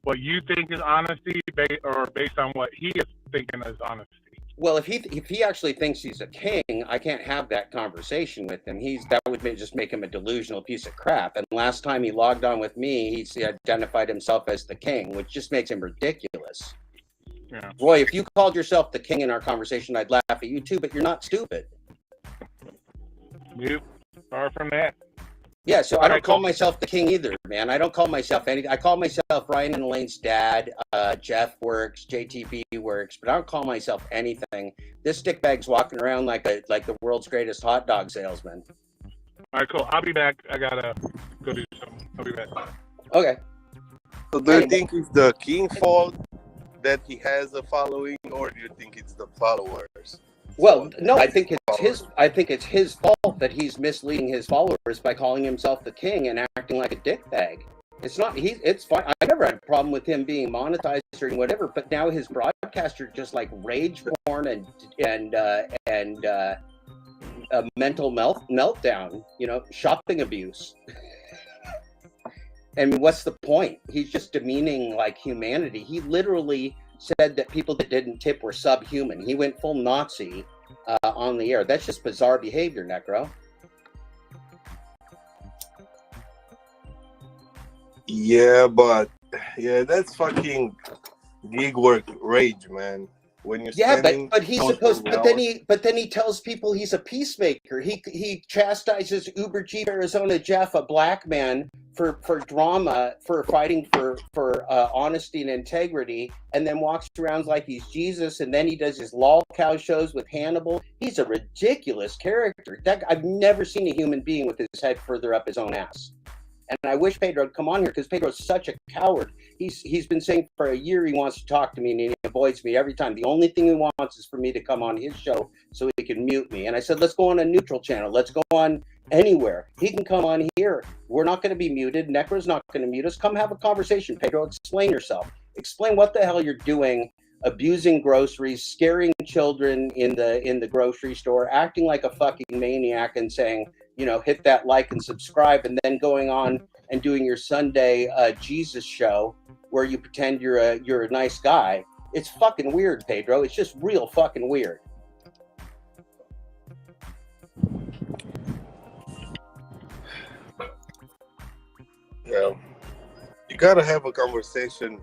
what you think is honesty, or based on what he is thinking is honesty. Well, if he actually thinks he's a king, I can't have that conversation with him. That would just make him a delusional piece of crap. And last time he logged on with me, he identified himself as the king, which just makes him ridiculous. Yeah. Roy, if you called yourself the king in our conversation, I'd laugh at you too, but you're not stupid. You far from that. Yeah, so I don't call myself the king either, man. I don't call myself anything. I call myself Ryan and Elaine's dad. Jeff works, JTB works, but I don't call myself anything. This stickbag's walking around like the world's greatest hot dog salesman. All right, cool. I'll be back. I gotta go do something. I'll be back. Okay. So do you think it's the king's fault that he has a following, or do you think it's the followers? Well, no, I think it's his fault that he's misleading his followers by calling himself the king and acting like a dickbag. It's not. It's fine. I never had a problem with him being monetized or whatever. But now his broadcasts are just like rage porn and mental meltdown, shopping abuse. And what's the point? He's just demeaning like humanity. He literally said that people that didn't tip were subhuman. He went full Nazi on the air. That's just bizarre behavior, Necro. Yeah, but that's fucking gig work rage, man. When you're but he's supposed. But then he tells people he's a peacemaker. He chastises Uber Chief Arizona Jeff, a black man, for drama, for fighting for honesty and integrity, and then walks around like he's Jesus. And then he does his lol cow shows with Hannibal. He's a ridiculous character. I've never seen a human being with his head further up his own ass. And I wish Pedro would come on here because Pedro's such a coward. He's been saying for a year he wants to talk to me and he avoids me every time. The only thing he wants is for me to come on his show so he can mute me. And I said, let's go on a neutral channel. Let's go on anywhere. He can come on here. We're not going to be muted. Necro's not going to mute us. Come have a conversation. Pedro, explain yourself. Explain what the hell you're doing, abusing groceries, scaring children in the grocery store, acting like a fucking maniac and saying, hit that like and subscribe, and then going on and doing your Sunday Jesus show where you pretend you're a nice guy. It's fucking weird, Pedro. It's just real fucking weird. Yeah, you gotta have a conversation.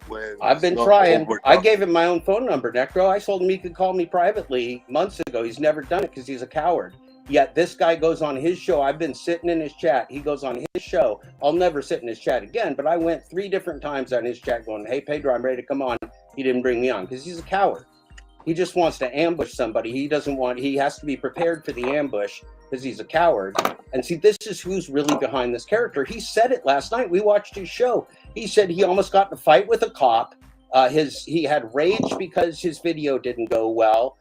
When I've been trying. I gave him my own phone number, Necro. I told him he could call me privately months ago. He's never done it because he's a coward. Yet this guy goes on his show. I've been sitting in his chat. He goes on his show. I'll never sit in his chat again, but I went 3 different times on his chat going, hey, Pedro, I'm ready to come on. He didn't bring me on because he's a coward. He just wants to ambush somebody. He has to be prepared for the ambush because he's a coward. And see, this is who's really behind this character. He said it last night. We watched his show. He said he almost got in a fight with a cop. He had rage because his video didn't go well.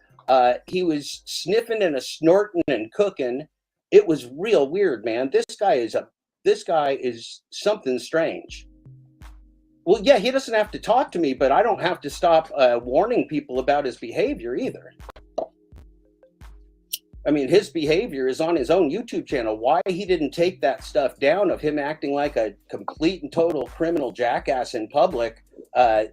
He was sniffing and snorting and cooking. It was real weird, man. This guy is something strange. Well, yeah, he doesn't have to talk to me, but I don't have to stop warning people about his behavior either. I mean, his behavior is on his own YouTube channel. Why he didn't take that stuff down of him acting like a complete and total criminal jackass in public,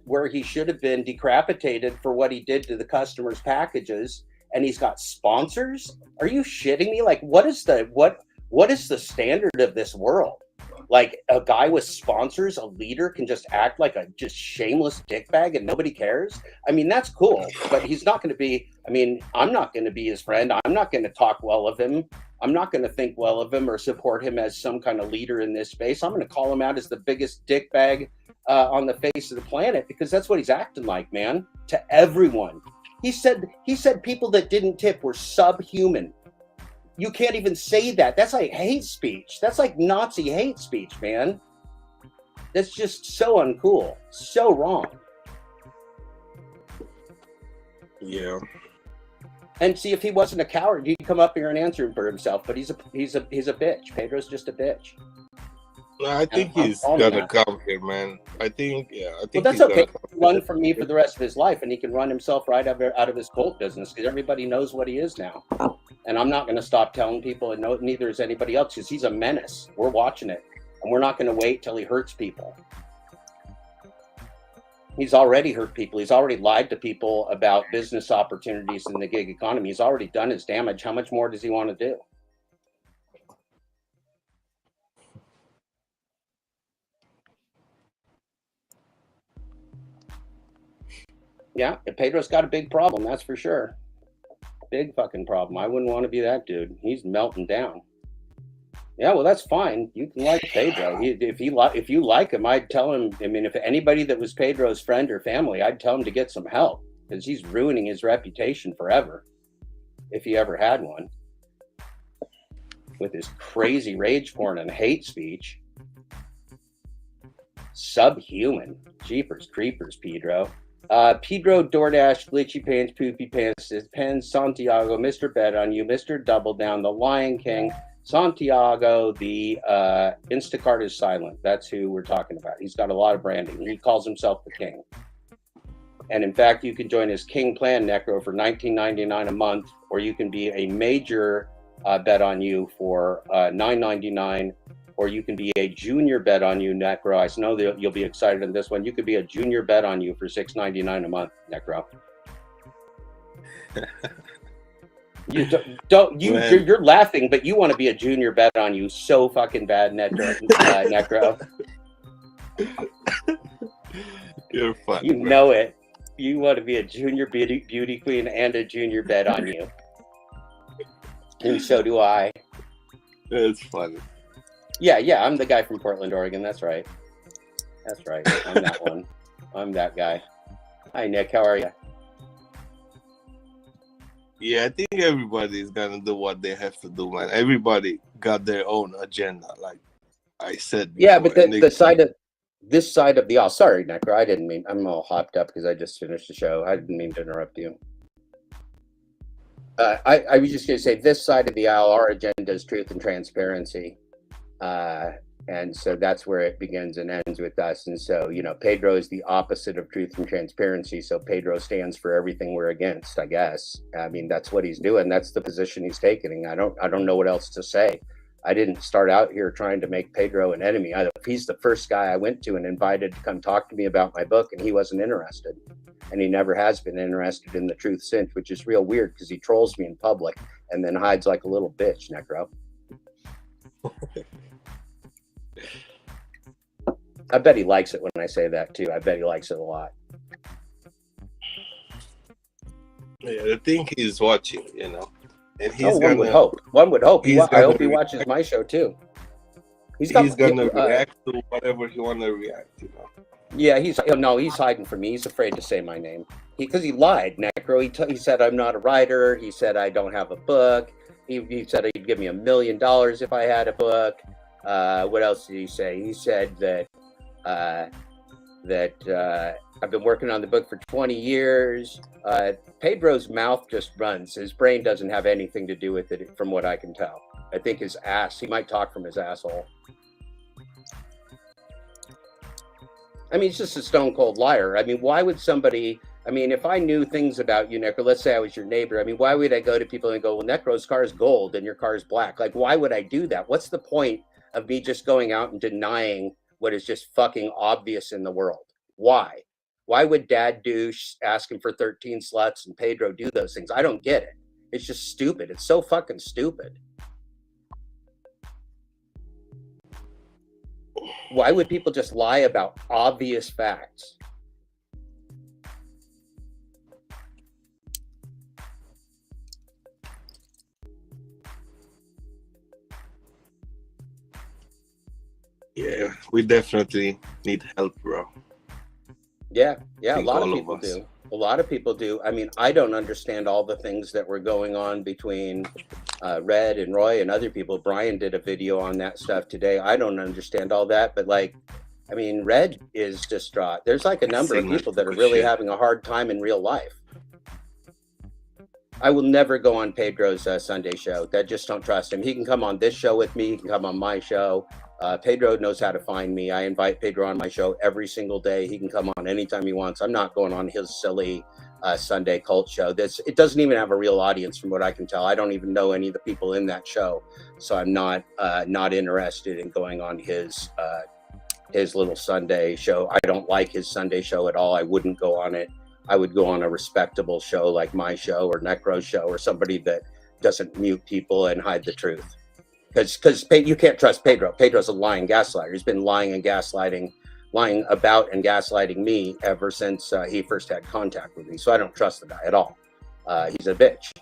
where he should have been decapitated for what he did to the customers' packages, and he's got sponsors? Are you shitting me? Like, what is the standard of this world? Like, a guy with sponsors, a leader, can just act like a just shameless dickbag and nobody cares? I mean, that's cool, but he's not going to be, I'm not going to be his friend. I'm not going to talk well of him. I'm not going to think well of him or support him as some kind of leader in this space. I'm going to call him out as the biggest dickbag on the face of the planet, because that's what he's acting like, man, to everyone. He said people that didn't tip were subhuman. You can't even say that. That's like hate speech. That's like Nazi hate speech, man. That's just so uncool. So wrong. Yeah. And see, if he wasn't a coward, he'd come up here and answer for himself. But he's a bitch. Pedro's just a bitch. No, I think he's gonna come here, man. I think. Well, that's okay. He can run from me for the rest of his life, and he can run himself right out of his cult business because everybody knows what he is now. And I'm not going to stop telling people, and neither is anybody else, because he's a menace. We're watching it, and we're not going to wait till he hurts people. He's already hurt people. He's already lied to people about business opportunities in the gig economy. He's already done his damage. How much more does he want to do? Yeah, Pedro's got a big problem, that's for sure. Big fucking problem. I wouldn't want to be that dude. He's melting down. Yeah, well, that's fine. You can like Pedro. If you like him, I'd tell him. I mean, if anybody that was Pedro's friend or family, I'd tell him to get some help, because he's ruining his reputation forever, if he ever had one, with his crazy rage porn and hate speech. Subhuman. Jeepers creepers, Pedro. Pedro, DoorDash, Glitchy Pants, Poopy Pants, Pens, Santiago, Mr. Bet on You, Mr. Double Down, The Lion King, Santiago, the Instacart is silent. That's who we're talking about. He's got a lot of branding. He calls himself the king. And in fact, you can join his King Plan, Necro, for $19.99 a month, or you can be a major bet on you for $9.99, or you can be a junior bet on you, Necro. I know that you'll be excited in this one. You could be a junior bet on you for $6.99 a month, Necro. You're laughing, but you want to be a junior bet on you so fucking bad, Necro. You're funny. You know it. You want to be a junior beauty queen and a junior bet on you. And so do I. It's funny. Yeah, I'm the guy from Portland, Oregon. That's right. I'm that one. I'm that guy. Hi, Nick. How are you? Yeah, I think everybody's gonna do what they have to do, man. Everybody got their own agenda, like I said before. Yeah, but this side of the aisle. Sorry, Necro. I didn't mean. I'm all hopped up because I just finished the show. I didn't mean to interrupt you. I was just going to say, this side of the aisle, our agenda is truth and transparency. And so that's where it begins and ends with us. And so, Pedro is the opposite of truth and transparency. So Pedro stands for everything we're against, I guess. I mean, that's what he's doing. That's the position he's taking. I don't know what else to say. I didn't start out here trying to make Pedro an enemy. He's the first guy I went to and invited to come talk to me about my book, and he wasn't interested. And he never has been interested in the truth since, which is real weird because he trolls me in public and then hides like a little bitch, Necro. I bet he likes it when I say that too. I bet he likes it a lot. Yeah, I think he's watching, and he's one would hope. One would hope. I hope he watches my show too. He's gonna react to whatever he want to react. Yeah, he's hiding from me. He's afraid to say my name because he lied, Necro. He said I'm not a writer. He said I don't have a book. He said he'd give me $1 million if I had a book. What else did he say? He said that I've been working on the book for 20 years. Pedro's mouth just runs. His brain doesn't have anything to do with it, from what I can tell. I think his ass. He might talk from his asshole. I mean, he's just a stone cold liar. I mean, why would somebody? I mean, if I knew things about you, Necro, let's say I was your neighbor. I mean, why would I go to people and go, well, Necro's car is gold and your car is black? Like, why would I do that? What's the point of me just going out and denying what is just fucking obvious in the world? Why? Why would Dad douche ask him for 13 sluts and Pedro do those things? I don't get it. It's just stupid. It's so fucking stupid. Why would people just lie about obvious facts? Yeah, we definitely need help, bro. Yeah, a lot of people do. A lot of people do. I mean, I don't understand all the things that were going on between Red and Roy and other people. Brian did a video on that stuff today. I don't understand all that, but I mean, Red is distraught. There's like a number of people that are really having a hard time in real life. I will never go on Pedro's Sunday show. I just don't trust him. He can come on this show with me. He can come on my show. Pedro knows how to find me. I invite Pedro on my show every single day. He can come on anytime he wants. I'm not going on his silly Sunday cult show. It doesn't even have a real audience from what I can tell. I don't even know any of the people in that show. So I'm not interested in going on his little Sunday show. I don't like his Sunday show at all. I wouldn't go on it. I would go on a respectable show like my show or Necro's show or somebody that doesn't mute people and hide the truth. Because you can't trust Pedro. Pedro's a lying gaslighter. He's been lying about and gaslighting me ever since he first had contact with me. So I don't trust the guy at all. He's a bitch.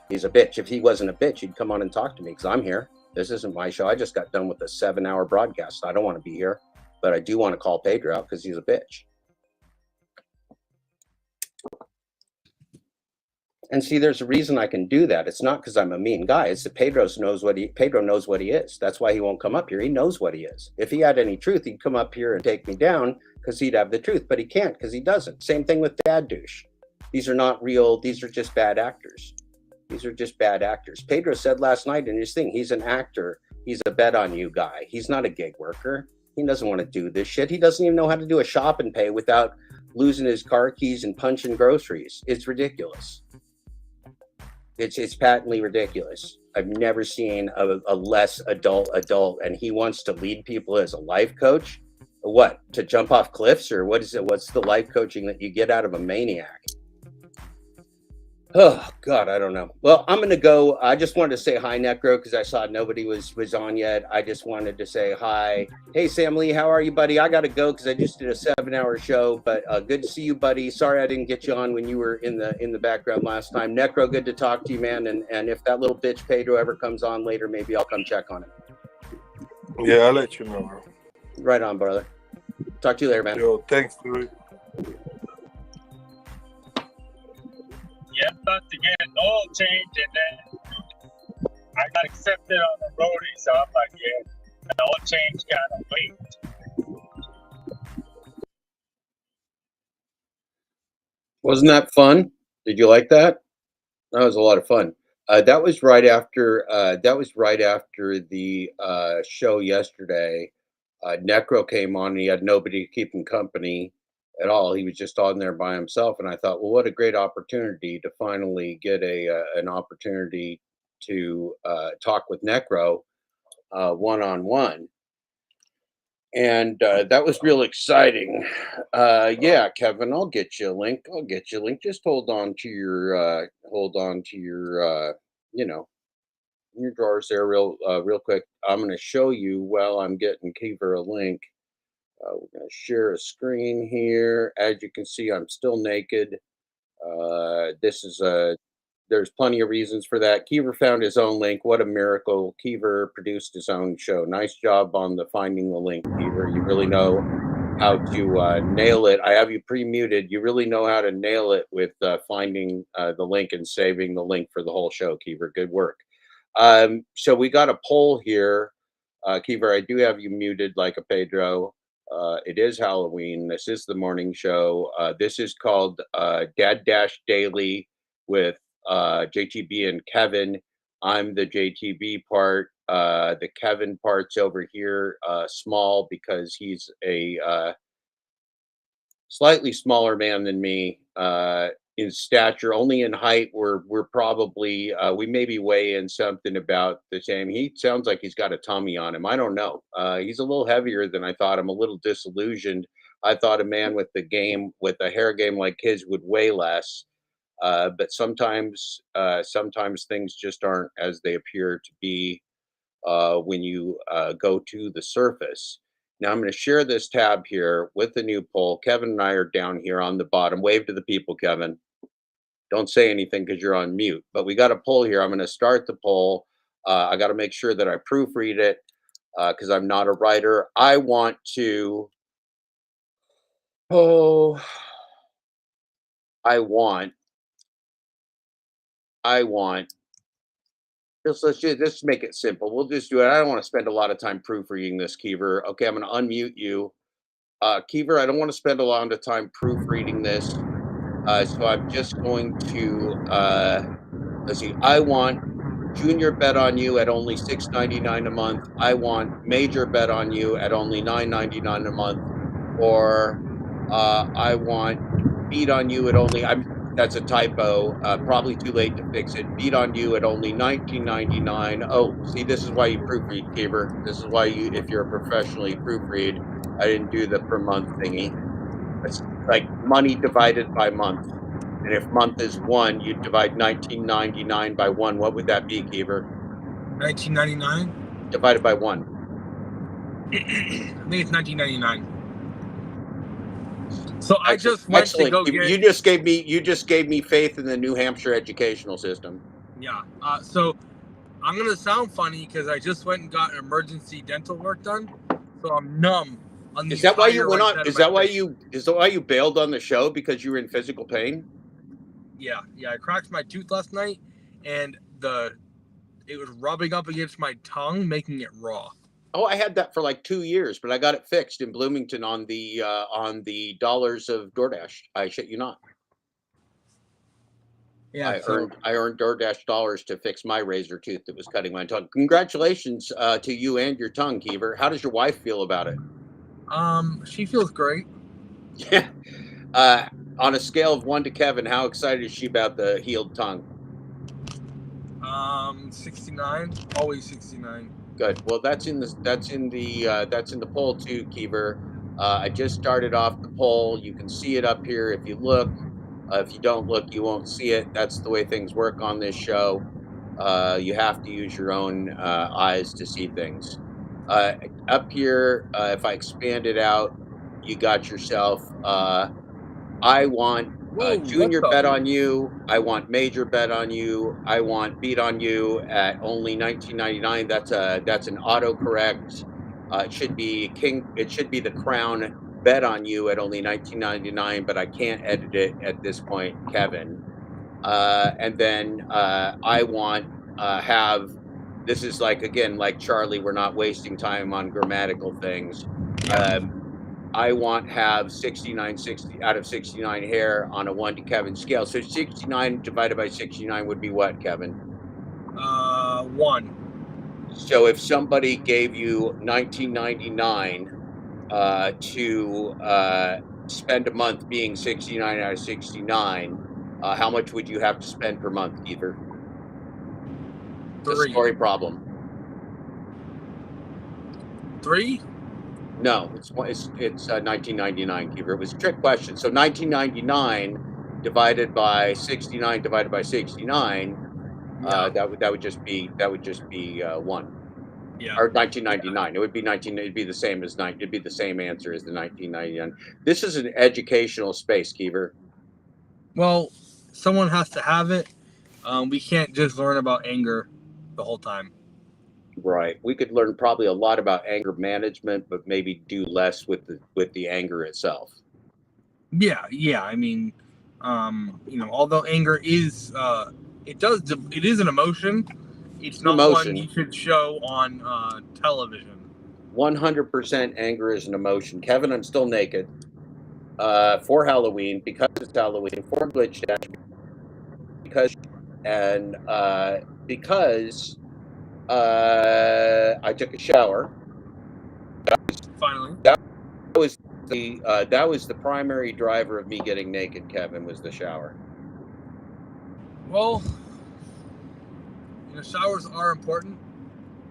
If he wasn't a bitch, he'd come on and talk to me because I'm here. This isn't my show. I just got done with a 7-hour broadcast. I don't want to be here, but I do want to call Pedro out because he's a bitch. And see, there's a reason I can do that. It's not because I'm a mean guy. It's that Pedro knows what he is. That's why he won't come up here. He knows what he is. If he had any truth, he'd come up here and take me down because he'd have the truth. But he can't because he doesn't. Same thing with Dad douche. These are not real. These are just bad actors. Pedro said last night in his thing, he's an actor. He's a bet on you guy. He's not a gig worker. He doesn't want to do this shit. He doesn't even know how to do a shop and pay without losing his car keys and punching groceries. It's ridiculous. It's patently ridiculous. I've never seen a less adult, and he wants to lead people as a life coach. What, to jump off cliffs, or what is it? What's the life coaching that you get out of a maniac? Oh God, I don't know. Well, I'm gonna go. I just wanted to say hi, Necro, because I saw nobody was on yet. I just wanted to say hi. Hey, Sam Lee, how are you, buddy? I gotta go because I just did a 7-hour show, but good to see you, buddy. Sorry I didn't get you on when you were in the background last time. Necro, good to talk to you, man. And if that little bitch Pedro ever comes on later, maybe I'll come check on him. Yeah, I'll let you know, bro. Right on, brother. Talk to you later, man. Yo, thanks, dude. Yeah, about to get an oil change, and then I got accepted on the roadie, so I'm like, yeah, an oil change gotta wait. Wasn't that fun? Did you like that? That was a lot of fun. That was right after the show yesterday. Necro came on and he had nobody to keep him company at all. He was just on there by himself, and I thought, well, what a great opportunity to finally get an opportunity to talk with Necro one-on-one. And that was real exciting. Yeah, Kevin, I'll get you a link. Just hold on to your your drawers there real quick. I'm going to show you while I'm getting Kiefer a link. We're going to share a screen here. As you can see, I'm still naked. There's plenty of reasons for that. Kiefer found his own link. What a miracle. Kiefer produced his own show. Nice job on the finding the link, Kiefer. You really know how to nail it. I have you pre-muted. You really know how to nail it with finding the link and saving the link for the whole show, Kiefer. Good work. So we got a poll here. Kiefer, I do have you muted like a Pedro. It is Halloween. This is the morning show. This is called Dad Dash Daily with JTB and Kevin. I'm the JTB part. The Kevin part's over here, small, because he's a slightly smaller man than me in stature. Only in height, we're probably we maybe weigh in something about the same. He sounds like he's got a tummy on him. I don't know. He's a little heavier than I thought. I'm a little disillusioned. I thought a man with a hair game like his would weigh less. But sometimes things just aren't as they appear to be when you go to the surface. Now I'm going to share this tab here with the new poll. Kevin and I are down here on the bottom. Wave to the people, Kevin. Don't say anything because you're on mute. But we got a poll here. I'm going to start the poll. I got to make sure that I proofread it because I'm not a writer. I want. Let's make it simple. We'll just do it. I don't want to spend a lot of time proofreading this, Kiefer. Okay, I'm going to unmute you. Kiefer, I don't want to spend a lot of time proofreading this. So I'm just going to, let's see. I want junior bet on you at only $6.99 a month. I want major bet on you at only $9.99 a month. Or I want beat on you at only, that's a typo. Probably too late to fix it. Beat on you at only $19.99. Oh, see, this is why you proofread, Kiefer. This is why if you're a professional, you proofread. I didn't do the per month thingy. It's like money divided by month. And if month is 1, you divide $19.99 by 1. What would that be, Kiefer? $19.99 divided by 1. I think it's $19.99. So I just went to go get. You just gave me faith in the New Hampshire educational system. Yeah. So I'm gonna sound funny because I just went and got emergency dental work done, so I'm numb. Is that why you went on? Is that why you bailed on the show, because you were in physical pain? Yeah. I cracked my tooth last night, and it was rubbing up against my tongue, making it raw. Oh, I had that for like 2 years, but I got it fixed in Bloomington on the dollars of DoorDash. I shit you not. Yeah, I earned DoorDash dollars to fix my razor tooth that was cutting my tongue. Congratulations to you and your tongue, Kiefer. How does your wife feel about it? She feels great. Yeah. On a scale of 1 to Kevin, how excited is she about the healed tongue? 69. Always 69. Good. Well, that's in the poll too, Keever. I just started off the poll. You can see it up here if you look. If you don't look, you won't see it. That's the way things work on this show. You have to use your own eyes to see things. Up here, if I expand it out, you got yourself. I want Junior bet on you. I want Major bet on you. I want beat on you at only $19.99. That's an autocorrect. It should be King. It should be the Crown bet on you at only $19.99, but I can't edit it at this point, Kevin. And then I want have. This is like again like Charlie. We're not wasting time on grammatical things. I want have 69 60 out of 69 hair on a 1 to Kevin scale. So 69 divided by 69 would be what, Kevin? 1. So if somebody gave you $19.99 to spend a month being 69 out of 69, how much would you have to spend per month, Keefer? The story problem. 3? No, it's $19.99, Keefer. It was a trick question. So $19.99 divided by 69 divided by 69, that would just be 1. Yeah. Or $19.99. It would be 19. It'd be the same as 9. It'd be the same answer as the $19.99. This is an educational space, Keefer. Well, someone has to have it. We can't just learn about anger the whole time. Right. We could learn probably a lot about anger management, but maybe do less with the anger itself. Yeah. I mean, although anger is it is an emotion. It's not one you should show on television. 100% anger is an emotion. Kevin, I'm still naked for Halloween because it's Halloween, for Glitch Dash, because I took a shower. Finally. That was the primary driver of me getting naked, Kevin, was the shower. Well, showers are important.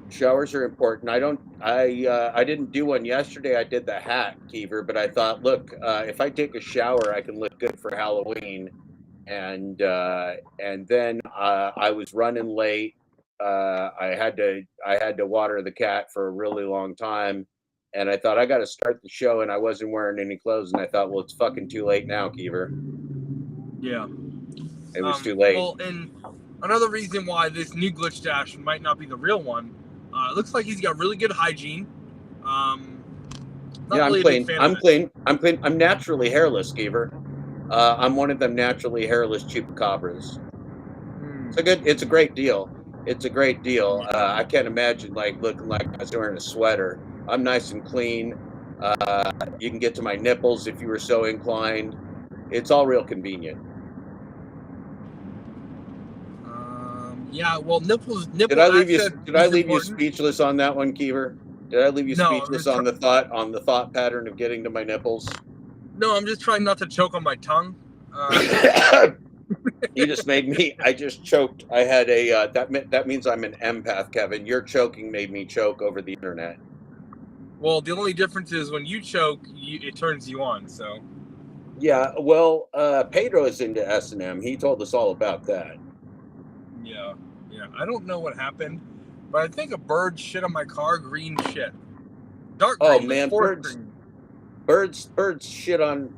Showers are important. I didn't do one yesterday. I did the hat, Keever, but I thought, look, if I take a shower, I can look good for Halloween. And then I was running late. I had to water the cat for a really long time, and I thought I got to start the show, and I wasn't wearing any clothes, and I thought, well, it's fucking too late now, Keever. Yeah, it was too late. Well, and another reason why this new Glitch Dash might not be the real one, it looks like he's got really good hygiene. Yeah, I'm clean. I'm clean. I'm naturally hairless, Keever. I'm one of them naturally hairless chupacabras. It's a great deal. It's a great deal. I can't imagine looking like I was wearing a sweater. I'm nice and clean. You can get to my nipples if you were so inclined. It's all real convenient. Yeah, well, nipples. Did I leave you speechless on that one, Keever? Did I leave you speechless on the thought pattern of getting to my nipples? No, I'm just trying not to choke on my tongue. You just made me. I just choked. I had a. That means I'm an empath, Kevin. Your choking made me choke over the internet. Well, the only difference is when you choke, it turns you on. So. Yeah, well, Pedro is into S&M. He told us all about that. Yeah. I don't know what happened, but I think a bird shit on my car. Green shit. Dark green. Oh man, birds shit on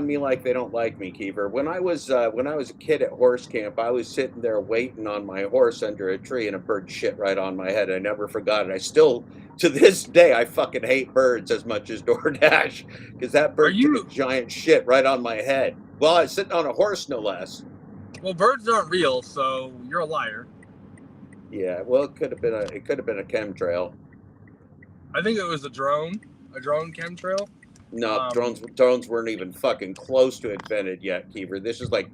me like they don't like me, Keever. When I was a kid at horse camp, I was sitting there waiting on my horse under a tree, and a bird shit right on my head. I never forgot it. I still, to this day, I fucking hate birds as much as DoorDash, because that bird took a giant shit right on my head. Well, I was sitting on a horse, no less. Well, birds aren't real, so you're a liar. Yeah, well, it could have been a chemtrail. I think it was a drone chemtrail. No, drones weren't even fucking close to invented yet, Keever. This is like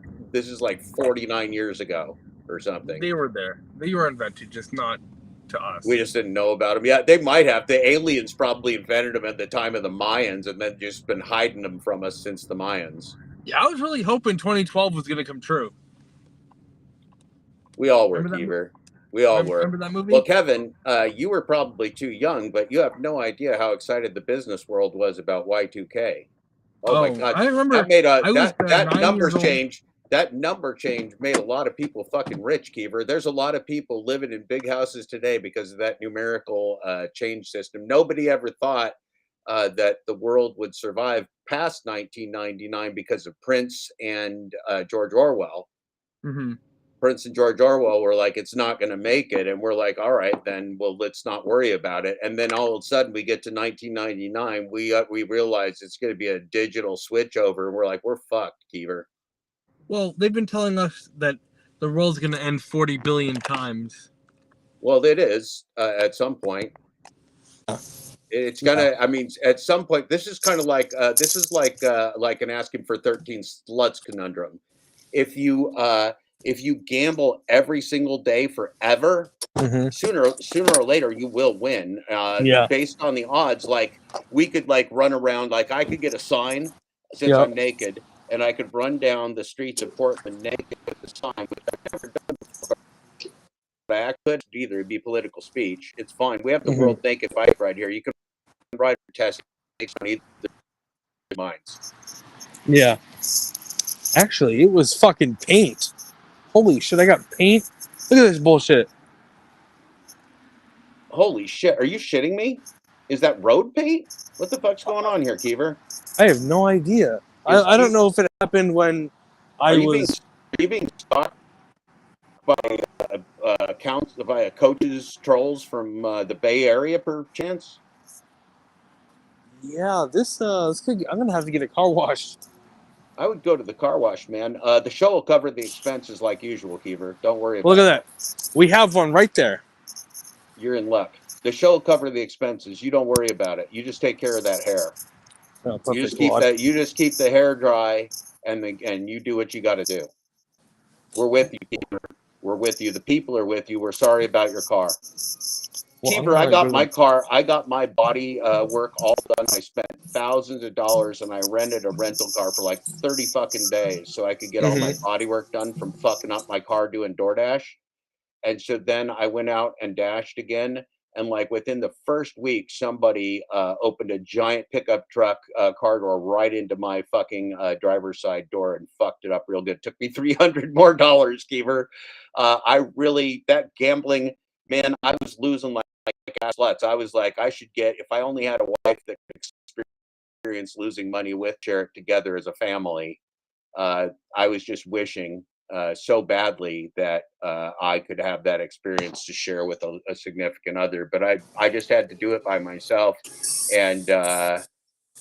49 years ago or something. They were there. They were invented, just not to us. We just didn't know about them. Yeah, they might have. The aliens probably invented them at the time of the Mayans and then just been hiding them from us since the Mayans. Yeah, I was really hoping 2012 was going to come true. We all were, Keever. We all were. Remember that movie? Well, Kevin, you were probably too young, but you have no idea how excited the business world was about Y2K. Oh my God! I remember that made that numbers change. That number change made a lot of people fucking rich, Keever. There's a lot of people living in big houses today because of that numerical change system. Nobody ever thought that the world would survive past 1999 because of Prince and George Orwell. Mm-hmm. Prince and George Orwell were like, it's not going to make it. And we're like, all right, then, well, let's not worry about it. And then all of a sudden we get to 1999. We realize it's going to be a digital switchover. And we're like, we're fucked, Keever. Well, they've been telling us that the world's going to end 40 billion times. Well, it is at some point. It's gonna. I mean, at some point, this is kind of like an asking for 13 sluts conundrum. If you gamble every single day forever, sooner or later you will win. Based on the odds, like we could like run around, like I could get a sign since I'm naked, and I could run down the streets of Portland naked with the sign, which I've never done before. But I could either. It'd be political speech. It's fine. We have the World Naked Bike right here. You can ride for test on either minds. Yeah. Actually, it was fucking paint. Holy shit, I got paint. Look at this bullshit. Holy shit, are you shitting me? Is that road paint? What the fuck's going on here, Keever? I have no idea. I don't know if it happened when Are you being stalked by accounts by coaches trolls from the Bay Area, perchance? Yeah, this could, I'm gonna have to get a car wash. I would go to the car wash, man. The show will cover the expenses like usual, Keever. Don't worry about Look at that. We have one right there. You're in luck. The show will cover the expenses. You don't worry about it. You just take care of that hair. Oh, You just keep the hair dry, and you do what you got to do. We're with you, Keever. We're with you. The people are with you. We're sorry about your car. Keever, I got my car. I got my body work all done. I spent thousands of dollars, and I rented a rental car for like 30 fucking days so I could get all my body work done from fucking up my car doing DoorDash. And so then I went out and dashed again. And like within the first week, somebody opened a giant pickup truck car door right into my fucking driver's side door and fucked it up real good. It took me $300 more, Keever. That gambling, man, I was losing like ass sluts. I was like, I should get, if I only had a wife that could experience losing money with, share it together as a family. I was just wishing so badly that I could have that experience to share with a significant other, but I just had to do it by myself. And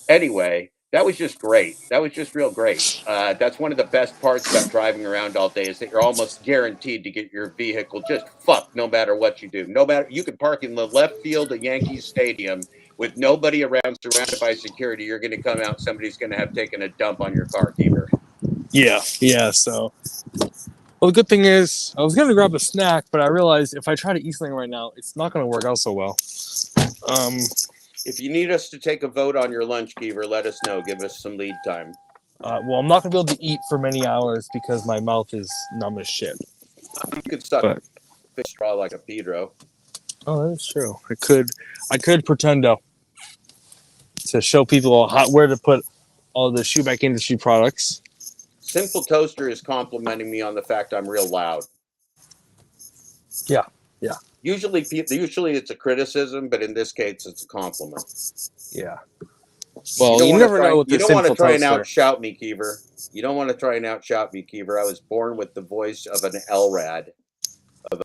anyway, that was just great. That was just real great. That's one of the best parts about driving around all day is that you're almost guaranteed to get your vehicle just fucked no matter what you do. No matter, you can park in the left field at Yankees Stadium with nobody around, surrounded by security. You're going to come out, somebody's going to have taken a dump on your car, Keever. Yeah, so. Well, the good thing is, I was going to grab a snack, but I realized if I try to eat something right now, it's not going to work out so well. If you need us to take a vote on your lunch, Keever, let us know. Give us some lead time. Well, I'm not going to be able to eat for many hours because my mouth is numb as shit. You could suck a fish straw like a Pedro. Oh, that's true. I could pretend to show people where to put all the Shoeback Industry products. Simple Toaster is complimenting me on the fact I'm real loud. Yeah. Usually it's a criticism, but in this case, it's a compliment. Yeah. Well, you never know with the Simple Toaster. You don't want to try and outshout me, Keever. You don't want to try and outshout me, Keever. I was born with the voice of an LRAD,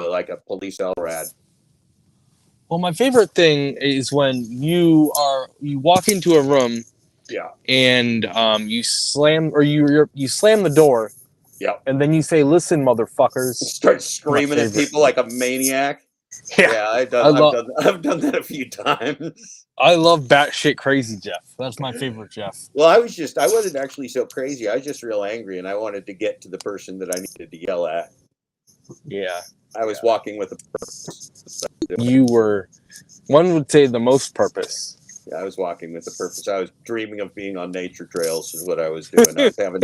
like a police LRAD. Well, my favorite thing is when you walk into a room. Yeah. And you slam the door. Yeah. And then you say, "Listen, motherfuckers!" Start screaming at people like a maniac. Yeah, I've done that a few times. I love batshit crazy Jeff. That's my favorite Jeff. Well, I wasn't actually so crazy. I was just real angry, and I wanted to get to the person that I needed to yell at. Yeah. I was walking with a purpose. You were, one would say, the most purpose. Yeah, I was walking with a purpose. I was dreaming of being on nature trails is what I was doing. I was having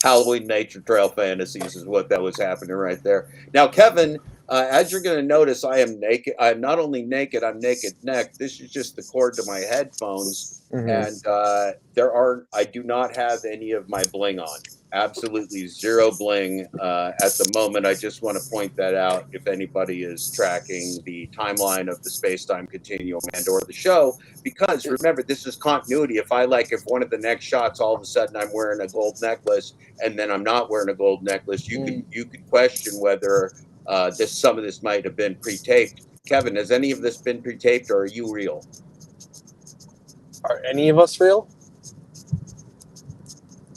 Halloween nature trail fantasies is what that was happening right there. Now, Kevin, as you're going to notice, I am naked. I'm not only naked, I'm naked neck. This is just the cord to my headphones. And I do not have any of my bling on. Absolutely zero bling at the moment. I just want to point that out if anybody is tracking the timeline of the space-time continuum and or the show, because remember, this is continuity. If one of the next shots, all of a sudden I'm wearing a gold necklace and then I'm not wearing a gold necklace, you could question whether some of this might have been pre-taped. Kevin, has any of this been pre-taped, or are you real? Are any of us real?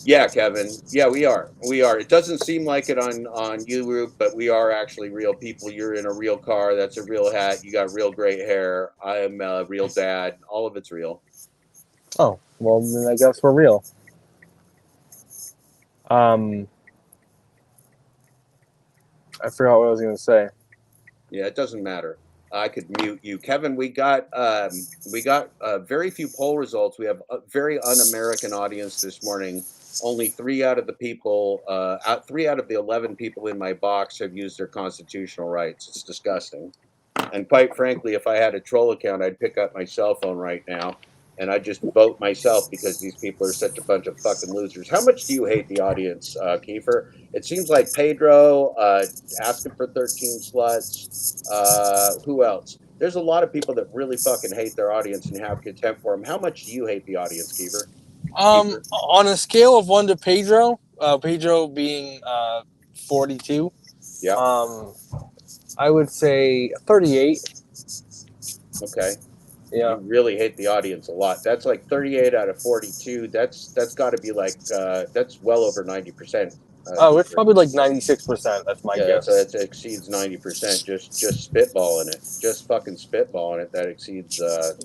Yeah, Kevin. Yeah, we are. We are. It doesn't seem like it on you, but we are actually real people. You're in a real car. That's a real hat. You got real great hair. I am a real dad. All of it's real. Oh, well, then I guess we're real. I forgot what I was going to say. Yeah, it doesn't matter. I could mute you, Kevin. We got very few poll results. We have a very un-American audience this morning. Only 3 out of the people, 3 out of the 11 people in my box have used their constitutional rights. It's disgusting. And quite frankly, if I had a troll account, I'd pick up my cell phone right now and I'd just vote myself because these people are such a bunch of fucking losers. How much do you hate the audience, Kiefer? It seems like Pedro asking for 13 sluts. Who else? There's a lot of people that really fucking hate their audience and have contempt for them. How much do you hate the audience, Kiefer? On a scale of 1 to Pedro, Pedro being 42, yeah, I would say 38. Okay. Yeah. You really hate the audience a lot. That's like 38 out of 42. That's got to be like that's well over 90%. It's probably like 96%. That's my guess. That exceeds 90%. Just spitballing it. Just fucking spitballing it. That exceeds the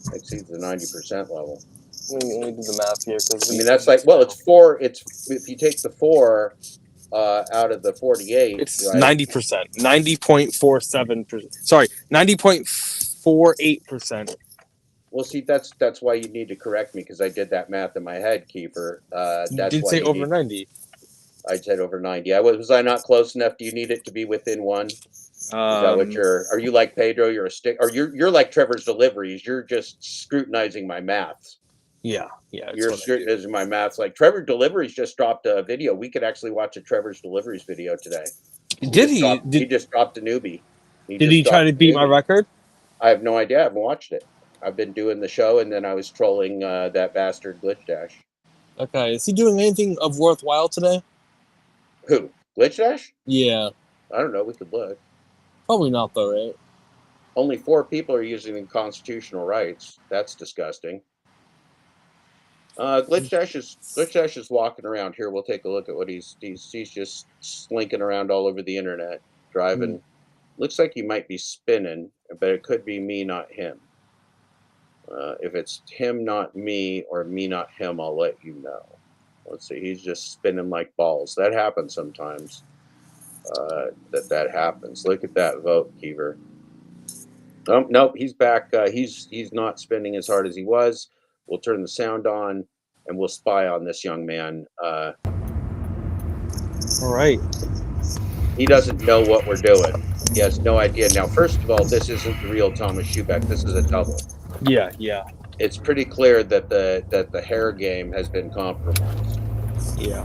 90% level. Let me do the math here. I mean, that's like, well, it's 4. It's if you take the 4 out of the 48, it's right? 90%. 90.47%. Sorry, 90.48%. Well, see, that's why you need to correct me, because I did that math in my head, Kiefer. You did say over 90. I said over 90. Was I not close enough? Do you need it to be within 1? Is that what are you like Pedro? You're a stick, or you're like Trevor's Deliveries. You're just scrutinizing my maths. Yeah. You're scrutinizing my maths. Like Trevor Deliveries just dropped a video. We could actually watch a Trevor's Deliveries video today. He just dropped a newbie. Did he try to beat my record? I have no idea. I haven't watched it. I've been doing the show, and then I was trolling that bastard Glitch Dash. Okay, is he doing anything of worthwhile today? Who? Glitch Dash? Yeah. I don't know. We could look. Probably not, though, right? Only 4 people are using the constitutional rights. That's disgusting. Glitch Dash is walking around here. We'll take a look at what he's just slinking around all over the internet, driving. Looks like he might be spinning, but it could be me, not him. If it's him, not me, or me, not him, I'll let you know. Let's see. He's just spinning like balls. That happens sometimes. That happens. Look at that vote, Kiever. Nope, he's back. He's not spinning as hard as he was. We'll turn the sound on, and we'll spy on this young man. All right. He doesn't know what we're doing. He has no idea. Now, first of all, this isn't the real Thomas Schubeck. This is a double. Yeah. It's pretty clear that the hair game has been compromised. Yeah.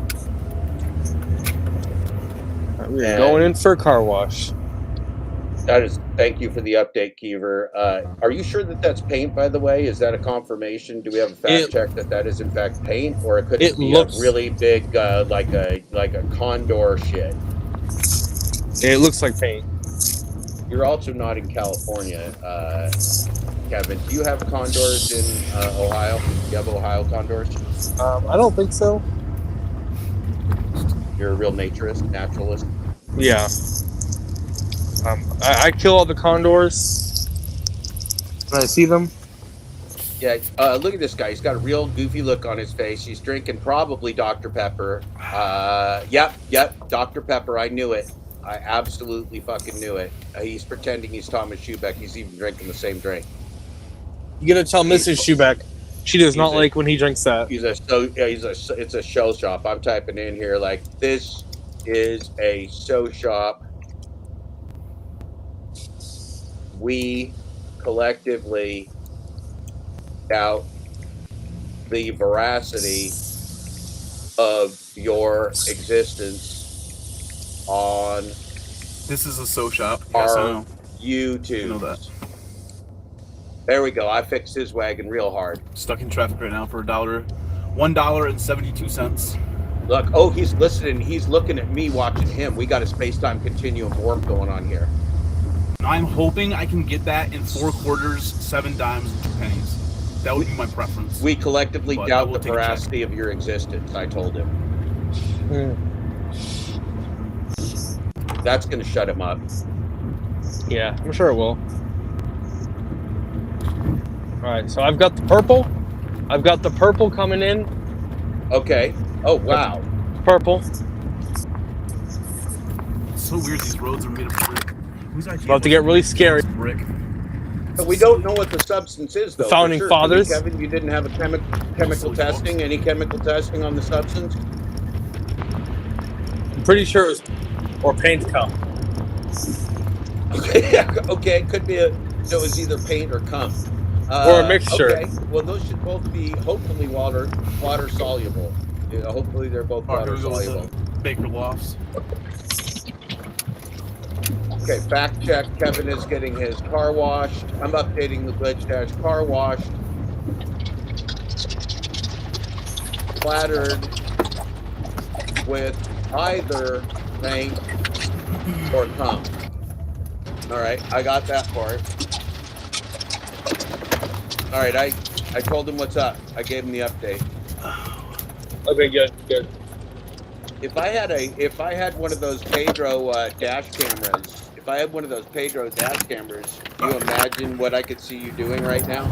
We're going in for a car wash. Thank you for the update, Kiever. Are you sure that that's paint, by the way? Is that a confirmation? Do we have a fact check that is in fact paint, or could it be a really big, like a condor shit? It looks like paint. You're also not in California, Kevin. Do you have condors in Ohio? Do you have Ohio condors? I don't think so. You're a real naturalist. Yeah. I kill all the condors when I see them. Yeah, look at this guy. He's got a real goofy look on his face. He's drinking probably Dr. Pepper. Yep, Dr. Pepper. I knew it. I absolutely fucking knew it. He's pretending he's Thomas Schubeck. He's even drinking the same drink. You gotta tell Mrs. Schubeck. She does not like when he drinks that. It's a show shop. I'm typing in here like, this is a show shop. We collectively doubt the veracity of your existence on This is a so shop. Yes, I know. YouTube. I know that. There we go. I fixed his wagon real hard. Stuck in traffic right now for $1.72. Look, oh, he's listening. He's looking at me, watching him. We got a space-time continuum warp going on here. I'm hoping I can get that in 4 quarters, 7 dimes, and 2 pennies. That would be my preference. We collectively doubt the veracity of your existence, I told him. That's going to shut him up. Yeah, I'm sure it will. All right, so I've got the purple. I've got the purple coming in. Okay. Oh, wow. Purple. It's so weird these roads are made of brick. Who's actually about to get really scary. Brick. But we don't know what the substance is, though. The founding fathers. Kevin, you didn't have a chemical testing? Any chemical testing on the substance? I'm pretty sure it was, or paint cum. Okay, it could be so it was either paint or cum. Or a mixture. Okay, well, those should both be hopefully water soluble. You know, hopefully they're both water soluble. Baker Lofts. Okay, fact check. Kevin is getting his car washed. I'm updating the Glitch Dash car washed. Splattered with either paint or cum. All right, I got that part. All right, I told him what's up. I gave him the update. Okay, good. If I had one of those Pedro dash cameras, do you imagine what I could see you doing right now?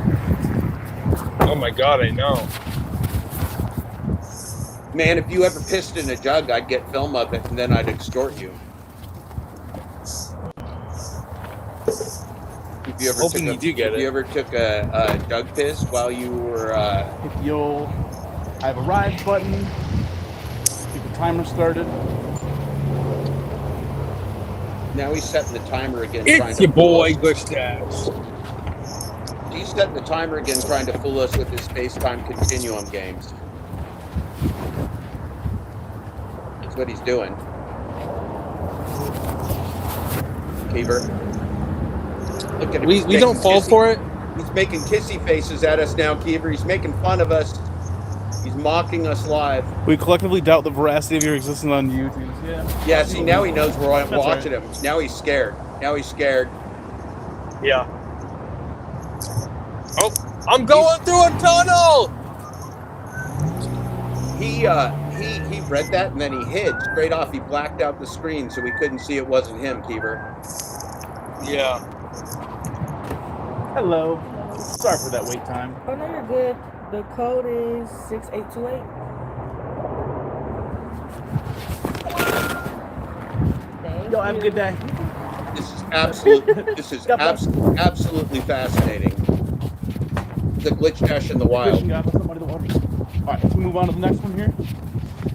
Oh my God, I know. Man, if you ever pissed in a jug, I'd get film of it and then I'd extort you. If you ever took a jug piss while you were Hit the old I have arrived button. Get the timer started. Now he's setting the timer again. It's your boy, Glitch Dash. He's setting the timer again, trying to fool us with his space-time continuum games. That's what he's doing. Keeper. Look at him. We don't fall for it. He's making kissy faces at us now, Keeper. He's making fun of us. He's mocking us live. We collectively doubt the veracity of your existence on YouTube. Yeah, see, now he knows we're watching him. Now he's scared. Yeah. Oh, I'm going through a tunnel! He read that and then he hid straight off. He blacked out the screen so we couldn't see it wasn't him, Keeper. Yeah. Hello. Sorry for that wait time. Oh, no, you're good. The code is 6828. Yo, have a good day. This is absolutely fascinating. The Glitch Dash in the wild. All right, let's move on to the next one here.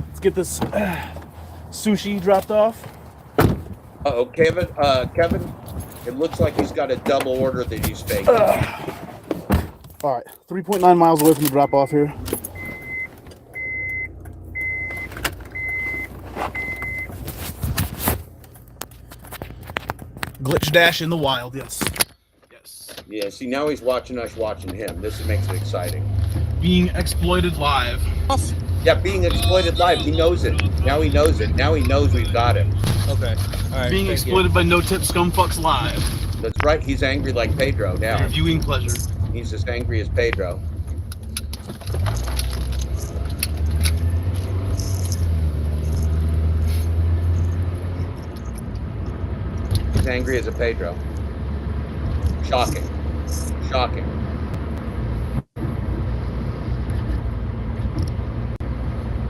Let's get this sushi dropped off. Uh-oh, Kevin, it looks like he's got a double order that he's faking. All right, 3.9 miles away from the drop off here. Glitch Dash in the wild, yes. Yeah, see, now he's watching us watching him. This makes it exciting. Being exploited live. Yeah, being exploited live. He knows it. Now he knows it. Now he knows we've got him. Okay. All right. Being exploited by no-tip scumfucks live. That's right. He's angry like Pedro now. For viewing pleasure. He's as angry as Pedro. He's angry as a Pedro. Shocking.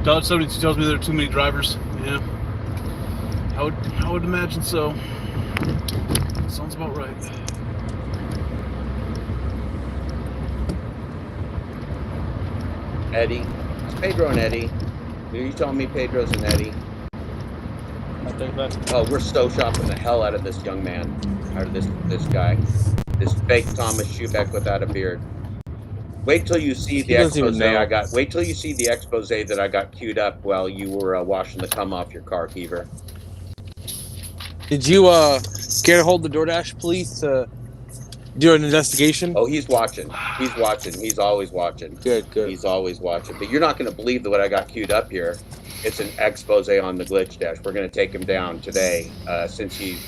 Dodge 72 tells me there are too many drivers. Yeah. I would imagine so. Sounds about right. Eddie. It's Pedro and Eddie. Are you telling me Pedro's and Eddie? I think that's. Oh, we're so shopping the hell out of this young man. Out of this guy. This fake Thomas Schubeck without a beard. Wait till you see the expose I got. Wait till you see the expose that I got queued up while you were washing the cum off your car, Keever. Did you get a hold of the DoorDash police to do an investigation? Oh, he's watching. He's watching. He's always watching. Good. He's always watching. But you're not going to believe what I got queued up here. It's an expose on the glitch dash. We're going to take him down today since he's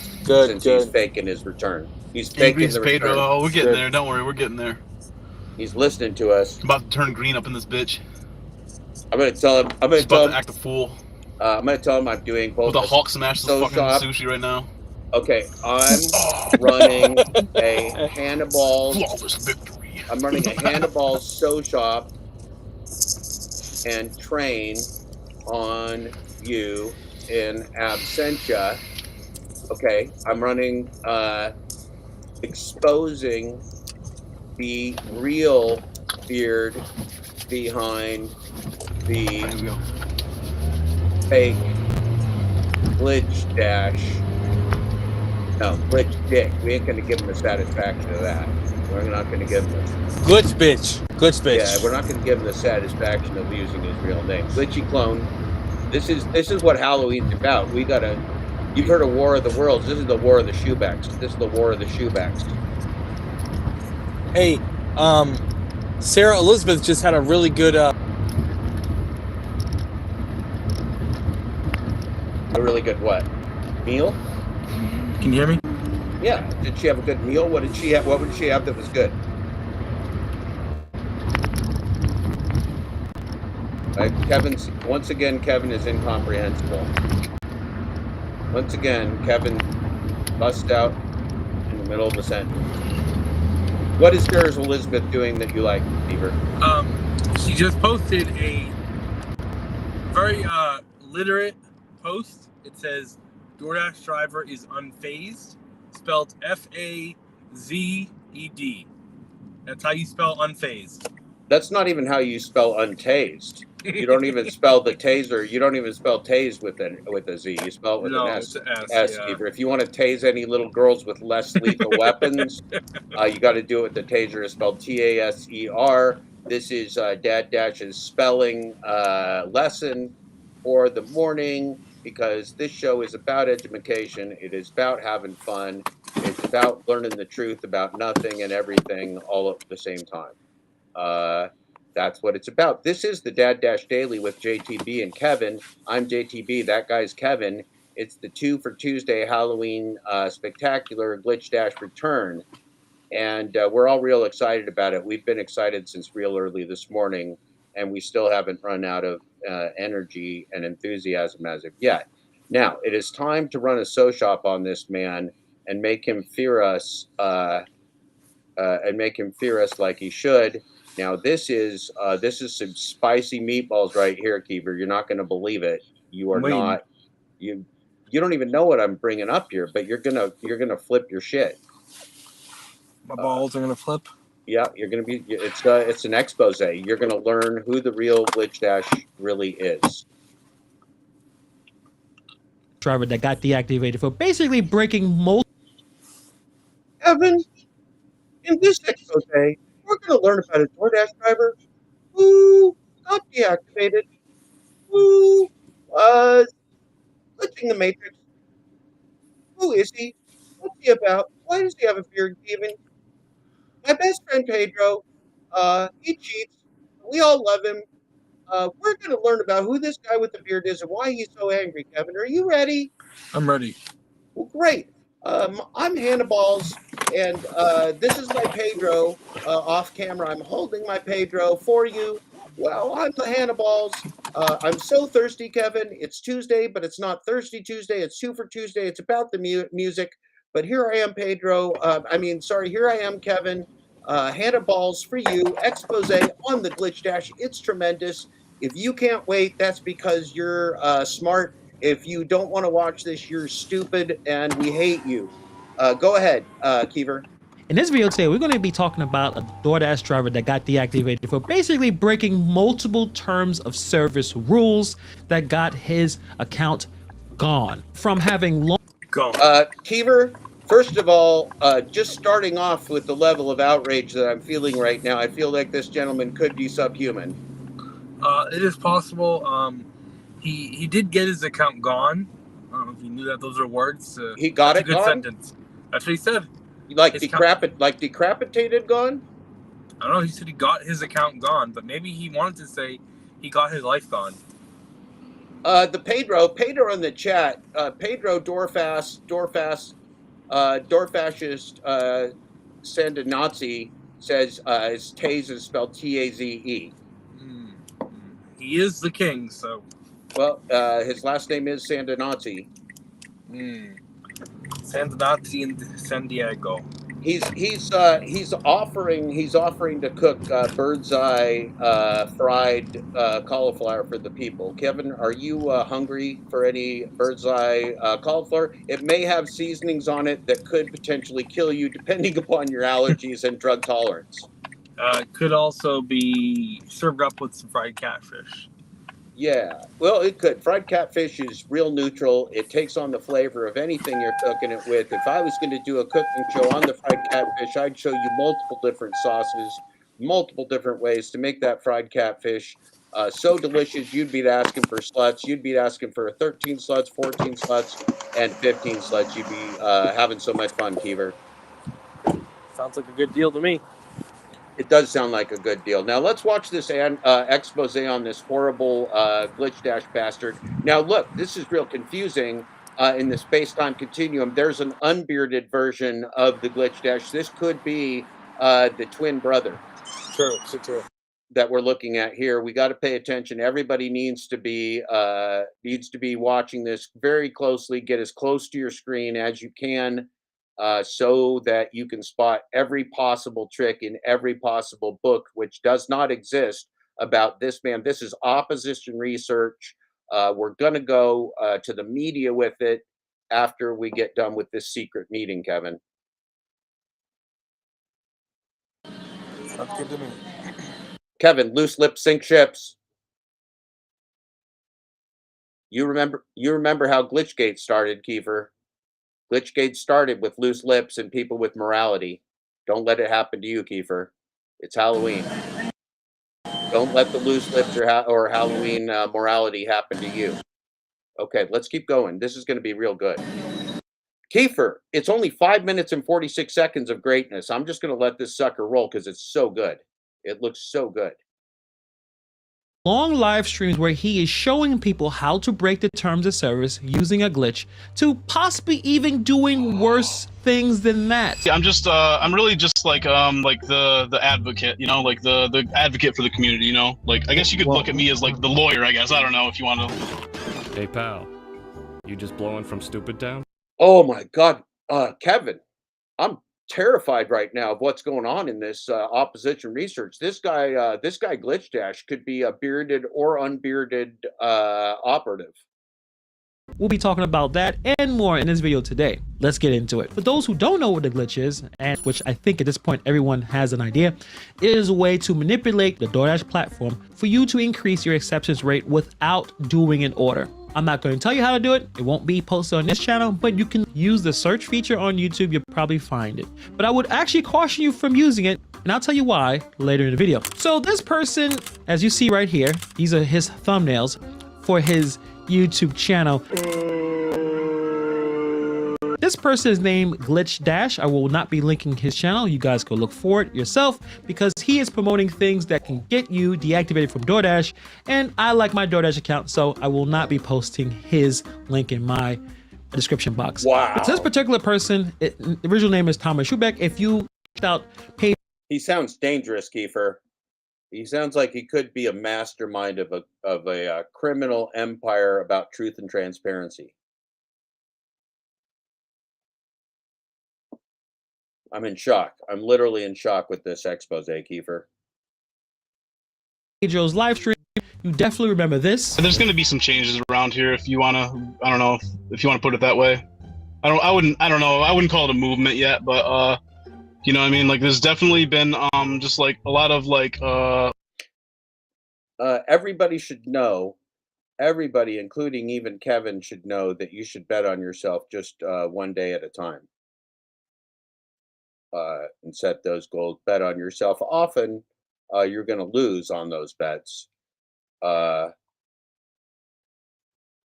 faking his return. He's faking the return. Pedro. Oh, we're getting there. Don't worry, we're getting there. He's listening to us. I'm about to turn green up in this bitch. I'm going to tell him. I'm going to tell him. Act a fool. I'm going to tell him I'm doing both. With a Hulk smash this fucking sushi right now. Okay, I'm running a Hannibal's. Flawless victory. I'm running a Hannibal's sew shop and train on you in absentia. Okay, I'm running, exposing the real beard behind the fake glitch dash. No, glitch dick. We ain't gonna give him the satisfaction of that. We're not gonna give him glitch bitch. Yeah, we're not gonna give him the satisfaction of using his real name. Glitchy clone. This is what Halloween's about. You've heard of War of the Worlds. This is the War of the Shoebacks. This is the War of the Shoebacks. Hey, Sarah Elizabeth just had a really good a really good what? Meal? Can you hear me? Yeah. Did she have a good meal? What did she have? What would she have that was good? Kevin is incomprehensible. Once again, Kevin busts out in the middle of a sentence. What is Sarah Elizabeth doing that you like, Beaver? She just posted a very literate post. It says, DoorDash driver is unfazed, spelled F-A-Z-E-D. That's how you spell unfazed. That's not even how you spell untased. You don't even spell the taser. You don't even spell tase with a Z. You spell it with an S. S, yeah. If you want to tase any little girls with less lethal weapons, you got to do it with the taser. It's spelled T-A-S-E-R. This is Dad Dash's spelling lesson for the morning, because this show is about education. It is about having fun. It's about learning the truth about nothing and everything all at the same time. That's what it's about. This is the Dad Dash Daily with JTB and Kevin. I'm JTB. That guy's Kevin. It's the 2 for Tuesday Halloween spectacular Glitch Dash return. And we're all real excited about it. We've been excited since real early this morning, and we still haven't run out of energy and enthusiasm as of yet. Now, it is time to run a sew shop on this man and make him fear us like he should. Now, this is some spicy meatballs right here, Keeper. You're not going to believe it. You are not. You don't even know what I'm bringing up here, but you're gonna flip your shit. My balls are gonna flip. Yeah, you're gonna be. It's an expose. You're gonna learn who the real Glitch Dash really is. Driver that got deactivated for basically breaking most. Evan, in this expose, we're going to learn about a DoorDash driver who got deactivated, who was glitching the Matrix. Who is he? What's he about? Why does he have a beard, even? My best friend Pedro, he cheats. We all love him. We're going to learn about who this guy with the beard is and why he's so angry, Kevin. Are you ready? I'm ready. Well, great. I'm Hannibal's, and this is my Pedro off camera. I'm holding my Pedro for you. Well, I'm the Hannibal's. I'm so thirsty, Kevin. It's Tuesday, but it's not Thirsty Tuesday. It's 2 for Tuesday. It's about the music. But here I am, Pedro. Here I am, Kevin. Hannibal's for you. Expose on the Glitch Dash. It's tremendous. If you can't wait, that's because you're smart If you don't want to watch this, you're stupid and we hate you. Go ahead, Kiefer. In this video today, we're going to be talking about a DoorDash driver that got deactivated for basically breaking multiple terms of service rules that got his account gone from having long. Kiefer, first of all, just starting off with the level of outrage that I'm feeling right now, I feel like this gentleman could be subhuman. It is possible. He did get his account gone. I don't know if you knew that those are words. He got that's it a good gone? sentence. That's what he said. Like decapitated gone? I don't know. He said he got his account gone, but maybe he wanted to say he got his life gone. The Pedro in the chat, Pedro Dorfascist, Sandinazi says his Taze is spelled T-A-Z-E. He is the king, so. Well, his last name is Sandinazi. Sandinazi in San Diego. He's offering to cook bird's eye fried cauliflower for the people. Kevin, are you hungry for any bird's eye cauliflower? It may have seasonings on it that could potentially kill you depending upon your allergies and drug tolerance. It could also be served up with some fried catfish. Yeah, well, it could. Fried catfish is real neutral. It takes on the flavor of anything you're cooking it with. If I was going to do a cooking show on the fried catfish, I'd show you multiple different sauces, multiple different ways to make that fried catfish so delicious. You'd be asking for sluts. You'd be asking for 13 sluts, 14 sluts, and 15 sluts. You'd be having so much fun, Kiefer. Sounds like a good deal to me. It does sound like a good deal. Now let's watch this expose on this horrible glitch dash bastard. Now look, this is real confusing in the space-time continuum. There's an unbearded version of the glitch dash. This could be the twin brother. True. That we're looking at here. We got to pay attention. Everybody needs to be watching this very closely. Get as close to your screen as you can. So that you can spot every possible trick in every possible book, which does not exist about this man. This is opposition research. We're going to go to the media with it after we get done with this secret meeting, Kevin. Sounds good to me. Kevin, loose lips sink ships. You remember how Glitchgate started, Kiefer. Glitchgate started with loose lips and people with morality. Don't let it happen to you, Kiefer. It's Halloween. Don't let the loose lips or Halloween morality happen to you. Okay, let's keep going. This is going to be real good. Kiefer, it's only 5 minutes and 46 seconds of greatness. I'm just going to let this sucker roll because it's so good. It looks so good. Long live streams where he is showing people how to break the terms of service using a glitch to possibly even doing worse things than that. Yeah, I'm really just like the advocate, you know, like the advocate for the community, you know, like I guess you could look at me as like the lawyer, I guess. I don't know if you want to. Hey pal, you just blowing from Stupid Town? Oh my God, Kevin, I'm terrified right now of what's going on in this opposition research. This guy Glitch Dash could be a bearded or unbearded operative. We'll be talking about that and more in this video today. Let's get into it. For those who don't know what the glitch is, and which I think at this point everyone has an idea, it is a way to manipulate the DoorDash platform for you to increase your acceptance rate without doing an order. I'm not going to tell you how to do it. It won't be posted on this channel, but you can use the search feature on YouTube. You'll probably find it. But I would actually caution you from using it, and I'll tell you why later in the video. So this person, as you see right here, these are his thumbnails for his YouTube channel. This person is named Glitch Dash. I will not be linking his channel. You guys go look for it yourself because he is promoting things that can get you deactivated from DoorDash. And I like my DoorDash account, so I will not be posting his link in my description box. Wow. But this particular person, the original name is Thomas Schubeck. If you checked out page, he sounds dangerous, Kiefer. He sounds like he could be a mastermind of a criminal empire about truth and transparency. I'm in shock. I'm literally in shock with this expose, Kiefer. Pedro's live stream, you definitely remember this. There's going to be some changes around here if you want to, I don't know, if you want to put it that way. I wouldn't call it a movement yet, but you know what I mean? Like, there's definitely been just like a lot of like everybody should know, everybody, including even Kevin, should know that you should bet on yourself just one day at a time. And set those goals. Bet on yourself. Often, you're going to lose on those bets.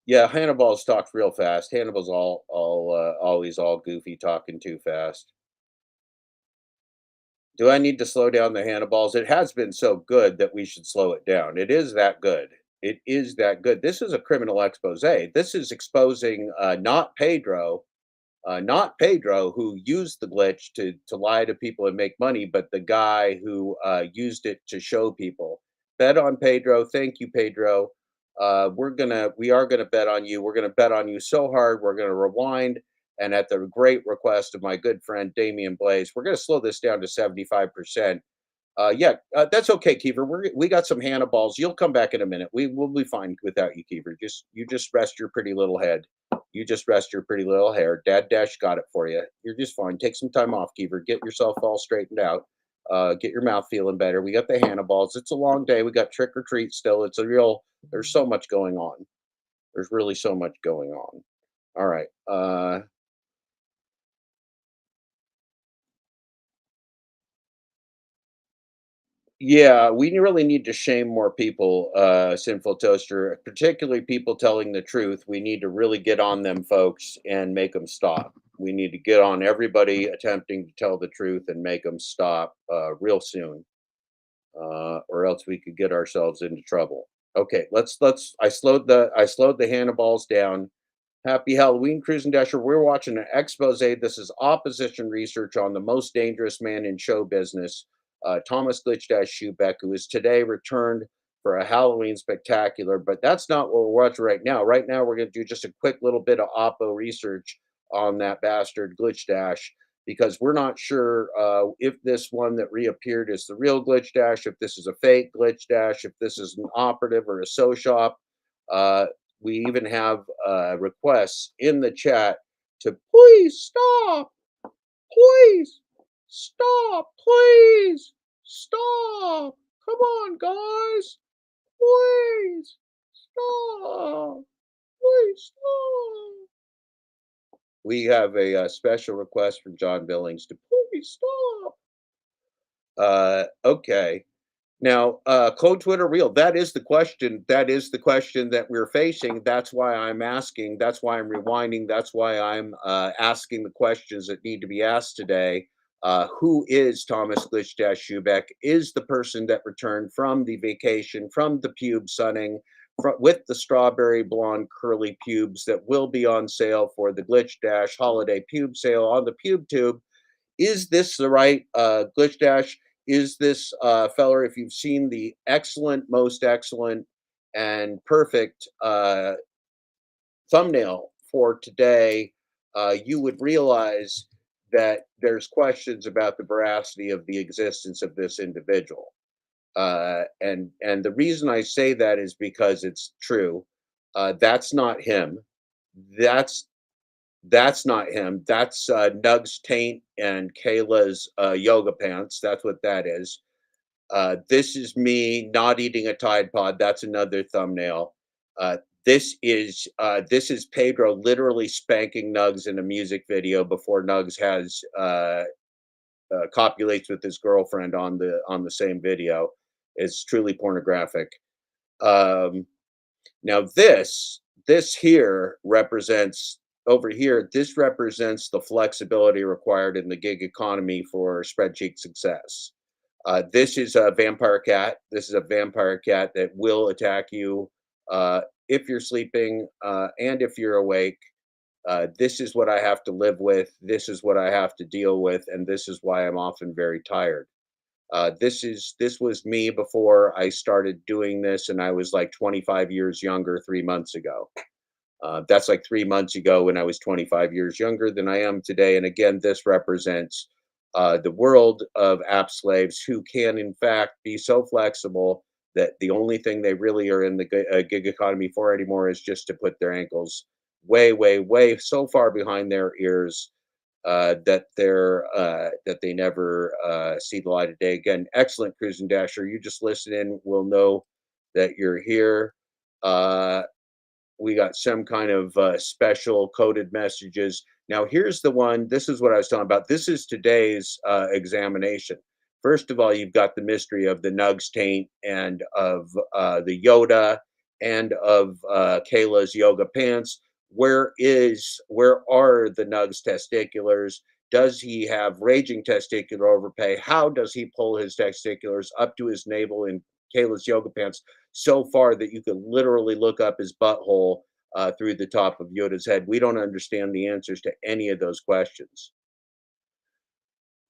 Yeah, Hannibal's talked real fast. Hannibal's always all goofy, talking too fast. Do I need to slow down the Hannibals? It has been so good that we should slow it down. It is that good. It is that good. This is a criminal expose. This is exposing not Pedro, who used the glitch to lie to people and make money, but the guy who used it to show people. Bet on Pedro. Thank you, Pedro. We are gonna bet on you. We're gonna bet on you so hard. We're gonna rewind, and at the great request of my good friend Damian Blaze, we're gonna slow this down to 75%. That's okay, Kiefer. We got some Hannibals. You'll come back in a minute. We'll be fine without you, Kiefer. You just rest your pretty little head. You just rest your pretty little hair. Dad Dash got it for you. You're just fine. Take some time off, Kiefer. Get yourself all straightened out. Get your mouth feeling better. We got the Hannibals. It's a long day. We got trick or treat still. There's so much going on. There's really so much going on. All right. Yeah, we really need to shame more people, Sinful Toaster, particularly people telling the truth. We need to really get on them, folks, and make them stop. We need to get on everybody attempting to tell the truth and make them stop real soon, or else we could get ourselves into trouble. Okay, I slowed the Hannibals down. Happy Halloween, Cruise and Dasher. We're watching an expose. This is opposition research on the most dangerous man in show business, Thomas Glitch Schubeck, who is today returned for a Halloween spectacular. But that's not what we're watching right now. Right now, we're going to do just a quick little bit of oppo research on that bastard Glitch Dash, because we're not sure if this one that reappeared is the real Glitch Dash, if this is a fake Glitch Dash, if this is an operative or a so shop. We even have requests in the chat to please stop, please stop, please stop. Come on, guys, please stop, please stop. We have a special request from John Billings to please stop. Okay. Now, Code Twitter Real, that is the question. That is the question that we're facing. That's why I'm asking. That's why I'm rewinding. That's why I'm asking the questions that need to be asked today. Who is Thomas Glitch Schubeck? Is the person that returned from the vacation, from the pube sunning, with the strawberry blonde curly pubes that will be on sale for the Glitch Dash holiday pube sale on the pube tube? Is this the right Glitch Dash? Is this feller, if you've seen the most excellent and perfect thumbnail for today, you would realize that there's questions about the veracity of the existence of this individual. And the reason I say that is because it's true. That's not him. That's not him. That's Nug's taint and Kayla's yoga pants. That's what that is. This is me not eating a Tide Pod. That's another thumbnail. This is Pedro literally spanking Nugs in a music video before Nugs has copulates with his girlfriend on the same video. It's truly pornographic. Now this here represents. Over here, this represents the flexibility required in the gig economy for spreadsheet success. This is a vampire cat. This is a vampire cat that will attack you if you're sleeping and if you're awake. This is what I have to live with. This is what I have to deal with, and this is why I'm often very tired. This was me before I started doing this, and I was like 25 years younger 3 months ago. That's like 3 months ago when I was 25 years younger than I am today. And again, this represents the world of app slaves who can, in fact, be so flexible that the only thing they really are in the gig economy for anymore is just to put their ankles way, way, way so far behind their ears that they never see the light of day again. Excellent, Cruising Dasher. You just listen in. We'll know that you're here. We got some kind of special coded messages. Now, here's the one. This is what I was talking about. This is today's examination. First of all, you've got the mystery of the Nugs taint and of the Yoda and of Kayla's yoga pants. Where are the Nugs testiculars? Does he have raging testicular overpay? How does he pull his testiculars up to his navel in Kayla's yoga pants so far that you could literally look up his butthole through the top of Yoda's head? We don't understand the answers to any of those questions.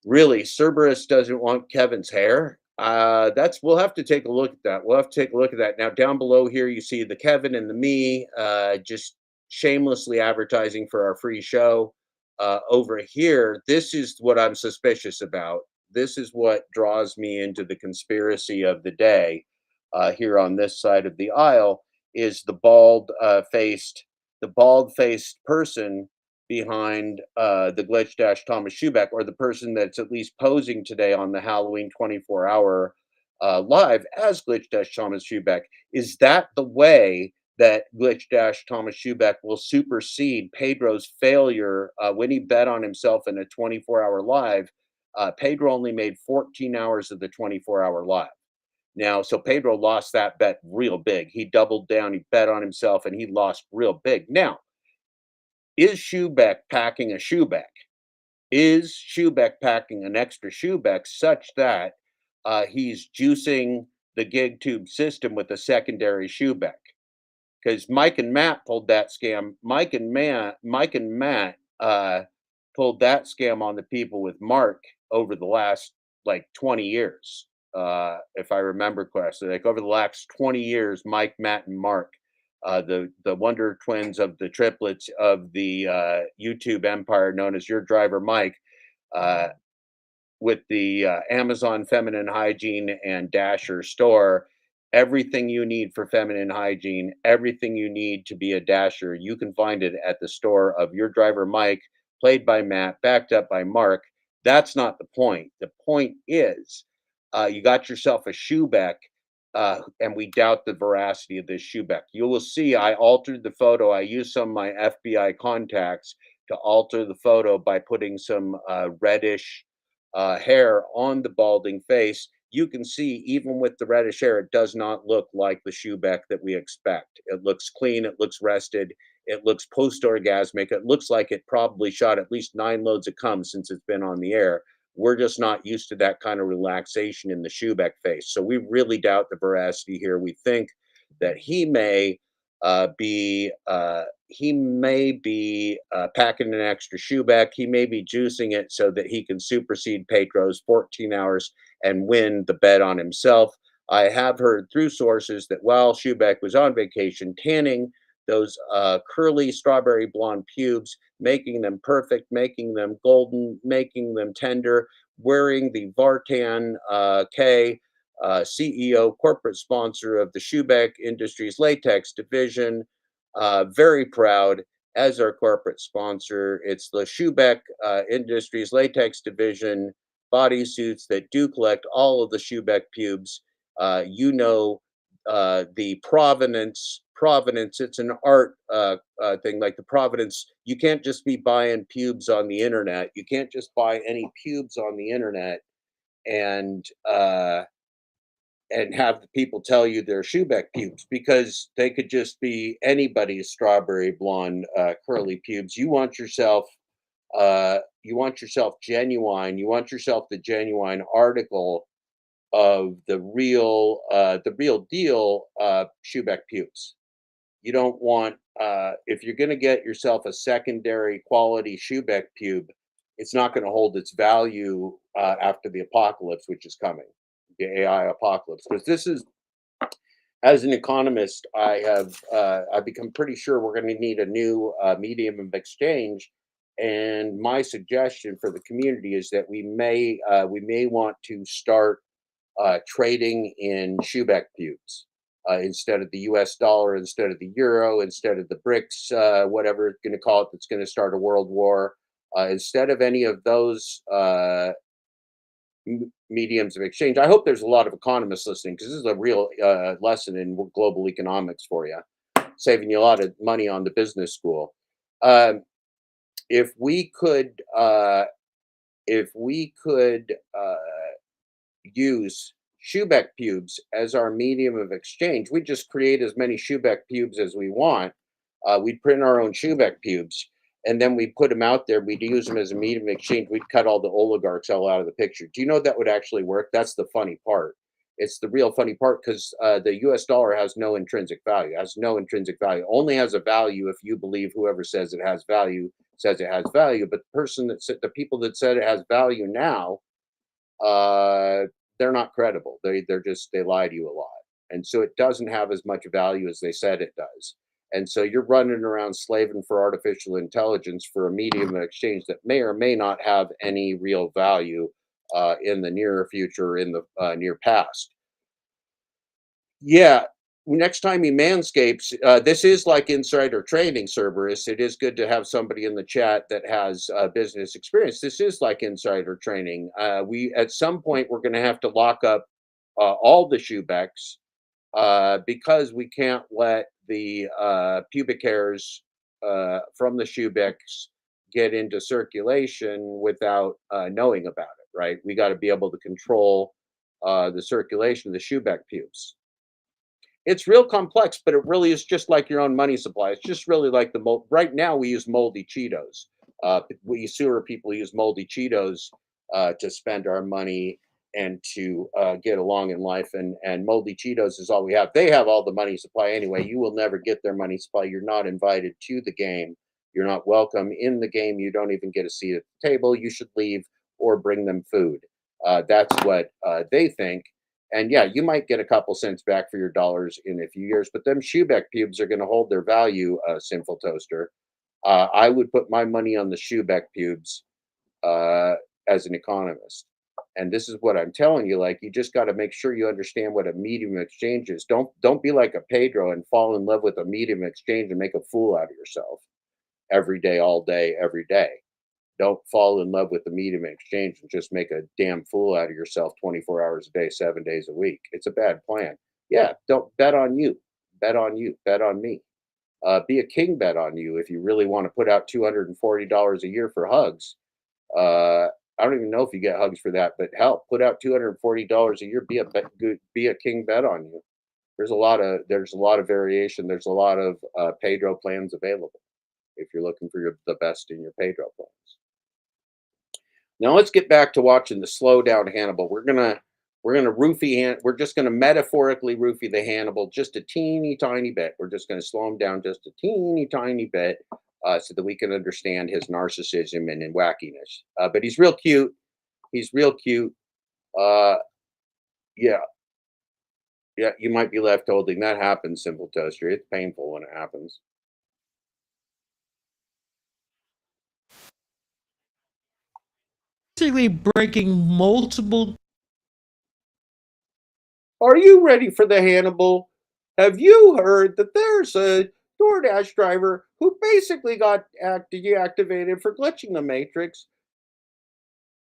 Really, Cerberus doesn't want Kevin's hair. We'll have to take a look at that. We'll have to take a look at that. Now, down below here, you see the Kevin and the me just shamelessly advertising for our free show. Over here, this is what I'm suspicious about. This is what draws me into the conspiracy of the day. Here on this side of the aisle is the bald-faced person behind the Glitch Dash Thomas Schubeck, or the person that's at least posing today on the Halloween 24-hour live as Glitch Dash Thomas Schubeck. Is that the way that Glitch Dash Thomas Schubeck will supersede Pedro's failure when he bet on himself in a 24-hour live? Pedro only made 14 hours of the 24-hour live. Now, so Pedro lost that bet real big. He doubled down, he bet on himself, and he lost real big. Now, is Schubeck packing a Schubeck? Is Schubeck packing an extra Schubeck such that he's juicing the gig tube system with a secondary Schubeck? Because Mike and Matt pulled that scam. Mike and Matt pulled that scam on the people with Mark over the last like 20 years. If I remember correctly, like over the last 20 years, Mike, Matt, and Mark, the wonder twins of the triplets of the YouTube empire known as Your Driver Mike, with the Amazon Feminine Hygiene and Dasher store. Everything you need for feminine hygiene, everything you need to be a Dasher, you can find it at the store of Your Driver Mike, played by Matt, backed up by Mark. That's not the point. The point is, you got yourself a Schubeck, and we doubt the veracity of this Schubeck. You will see I altered the photo. I used some of my FBI contacts to alter the photo by putting some reddish hair on the balding face. You can see, even with the reddish hair, it does not look like the Schubeck that we expect. It looks clean. It looks rested. It looks post-orgasmic. It looks like it probably shot at least 9 loads of cum since it's been on the air. We're just not used to that kind of relaxation in the Schubeck face. So we really doubt the veracity here. We think that he may be packing an extra Schubeck. He may be juicing it so that he can supersede Pedro's 14 hours and win the bet on himself. I have heard through sources that while Schubeck was on vacation tanning those curly strawberry blonde pubes, making them perfect, making them golden, making them tender, wearing the Vartan K CEO, corporate sponsor of the Schubeck Industries Latex Division. Very proud as our corporate sponsor. It's the Schubeck Industries Latex Division bodysuits that do collect all of the Schubeck pubes. The provenance, it's an art thing, like the provenance. You can't just be buying pubes on the internet. You can't just buy any pubes on the internet and have the people tell you they're Schubeck pubes, because they could just be anybody's strawberry blonde curly pubes. You want yourself genuine. You want yourself the genuine article of the real deal Schubeck pubes. You don't want, if you're going to get yourself a secondary quality Schubeck pube, it's not going to hold its value after the apocalypse, which is coming, the AI apocalypse. Because this is, as an economist, I've become pretty sure we're going to need a new medium of exchange. And my suggestion for the community is that we may want to start trading in Shubeck pubes instead of the US dollar, instead of the euro, instead of the BRICS, whatever it's going to call it, that's going to start a world war. Instead of any of those mediums of exchange. I hope there's a lot of economists listening, because this is a real lesson in global economics for you, saving you a lot of money on the business school. If we could use Shubeck pubes as our medium of exchange, we'd just create as many Shubeck pubes as we want. We'd print our own Shubeck pubes, and then we'd put them out there. We'd use them as a medium of exchange. We'd cut all the oligarchs all out of the picture. Do you know that would actually work? That's the funny part. It's the real funny part, because the US dollar has no intrinsic value, only has a value if you believe whoever says it has value says it has value. But the people that said it has value now, they're not credible. They lie to you a lot. And so it doesn't have as much value as they said it does. And so you're running around slaving for artificial intelligence for a medium of exchange that may or may not have any real value in the near future, in the near past. Yeah. Next time he manscapes, this is like insider trading, Cerberus. It is good to have somebody in the chat that has business experience. This is like insider trading. We at some point we're going to have to lock up all the Shubecks because we can't let the pubic hairs from the Shubecks get into circulation without knowing about it. Right? We got to be able to control the circulation of the Shubeck pubes. It's real complex, but it really is just like your own money supply. It's just really like the mold. Right now, we use moldy Cheetos. We sewer people use moldy Cheetos to spend our money and to get along in life. And moldy Cheetos is all we have. They have all the money supply anyway. You will never get their money supply. You're not invited to the game. You're not welcome in the game. You don't even get a seat at the table. You should leave or bring them food. That's what they think. And yeah, you might get a couple cents back for your dollars in a few years, but them Shubeck pubes are going to hold their value, Sinful Toaster. I would put my money on the Shubeck pubes as an economist. And this is what I'm telling you, like, you just got to make sure you understand what a medium of exchange is. Don't be like a Pedro and fall in love with a medium of exchange and make a fool out of yourself every day, all day, every day. Don't fall in love with the medium of exchange and just make a damn fool out of yourself 24 hours a day, 7 days a week. It's a bad plan. Yeah, don't bet on you. Bet on you. Bet on me. Be a king bet on you if you really want to put out $240 a year for hugs. I don't even know if you get hugs for that, but hell, put out $240 a year. Be a king bet on you. There's a lot of variation. There's a lot of Pedro plans available if you're looking for the best in your Pedro plans. Now let's get back to watching the slow down Hannibal. We're gonna roofie. We're just gonna metaphorically roofie the Hannibal just a teeny tiny bit. We're just gonna slow him down just a teeny tiny bit so that we can understand his narcissism and wackiness. But he's real cute. He's real cute. Yeah. You might be left holding. That happens, Simple Toaster. It's painful when it happens. Basically breaking multiple. Are you ready for the Hannibal? Have you heard that there's a DoorDash driver who basically got deactivated for glitching the Matrix?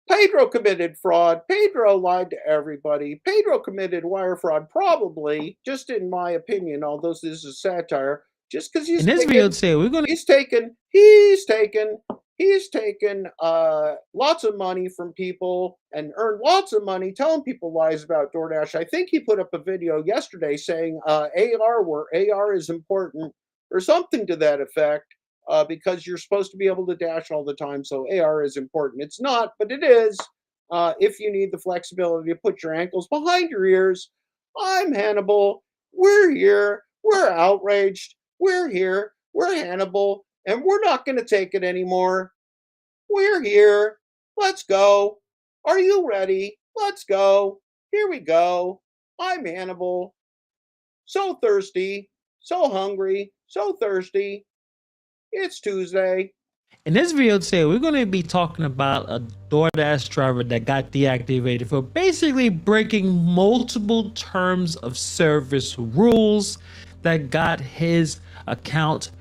Pedro committed fraud. Pedro lied to everybody. Pedro committed wire fraud, probably, just in my opinion, although this is satire, just because he's taken lots of money from people and earned lots of money telling people lies about DoorDash. I think he put up a video yesterday saying AR is important or something to that effect because you're supposed to be able to dash all the time, so AR is important. It's not, but it is if you need the flexibility to put your ankles behind your ears. I'm Hannibal. We're here. We're outraged. We're here. We're Hannibal. And we're not going to take it anymore. We're here. Let's go. Are you ready? Let's go. Here we go. I'm Hannibal. So thirsty. So hungry. So thirsty. It's Tuesday. In this video today, we're going to be talking about a DoorDash driver that got deactivated for basically breaking multiple terms of service rules that got his account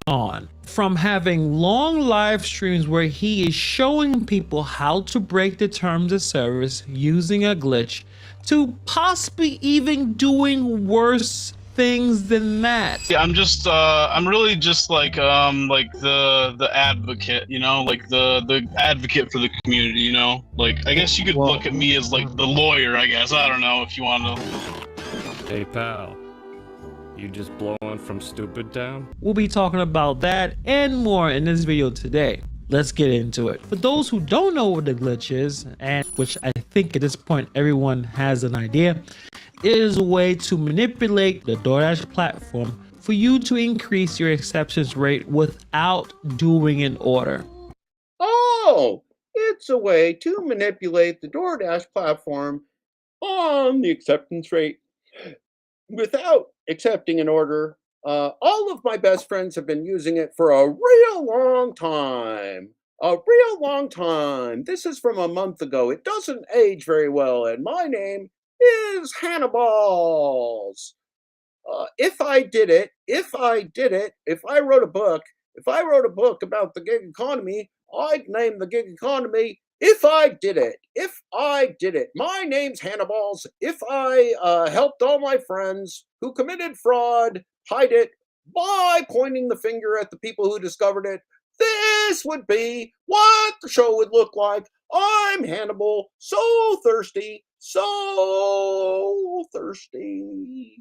gone. From having long live streams where he is showing people how to break the terms of service using a glitch, to possibly even doing worse things than that. Yeah, I'm really just like the advocate, you know, like the advocate for the community, you know. Like I guess you could look at me as like the lawyer, I guess. I don't know if you want to. Hey pal, you just blowing from stupid down? We'll be talking about that and more in this video today. Let's get into it. For those who don't know what the glitch is, and which I think at this point everyone has an idea, it is a way to manipulate the DoorDash platform for you to increase your acceptance rate without doing an order. Oh, it's a way to manipulate the DoorDash platform on the acceptance rate without accepting an order. All of my best friends have been using it for a real long time. A real long time. This is from a month ago. It doesn't age very well, and my name is Hannibal's. If I wrote a book about the gig economy, I'd name the gig economy If I Did It. My name's Hannibal's. If I helped all my friends who committed fraud hide it by pointing the finger at the people who discovered it, this would be what the show would look like. I'm Hannibal, so thirsty, so thirsty.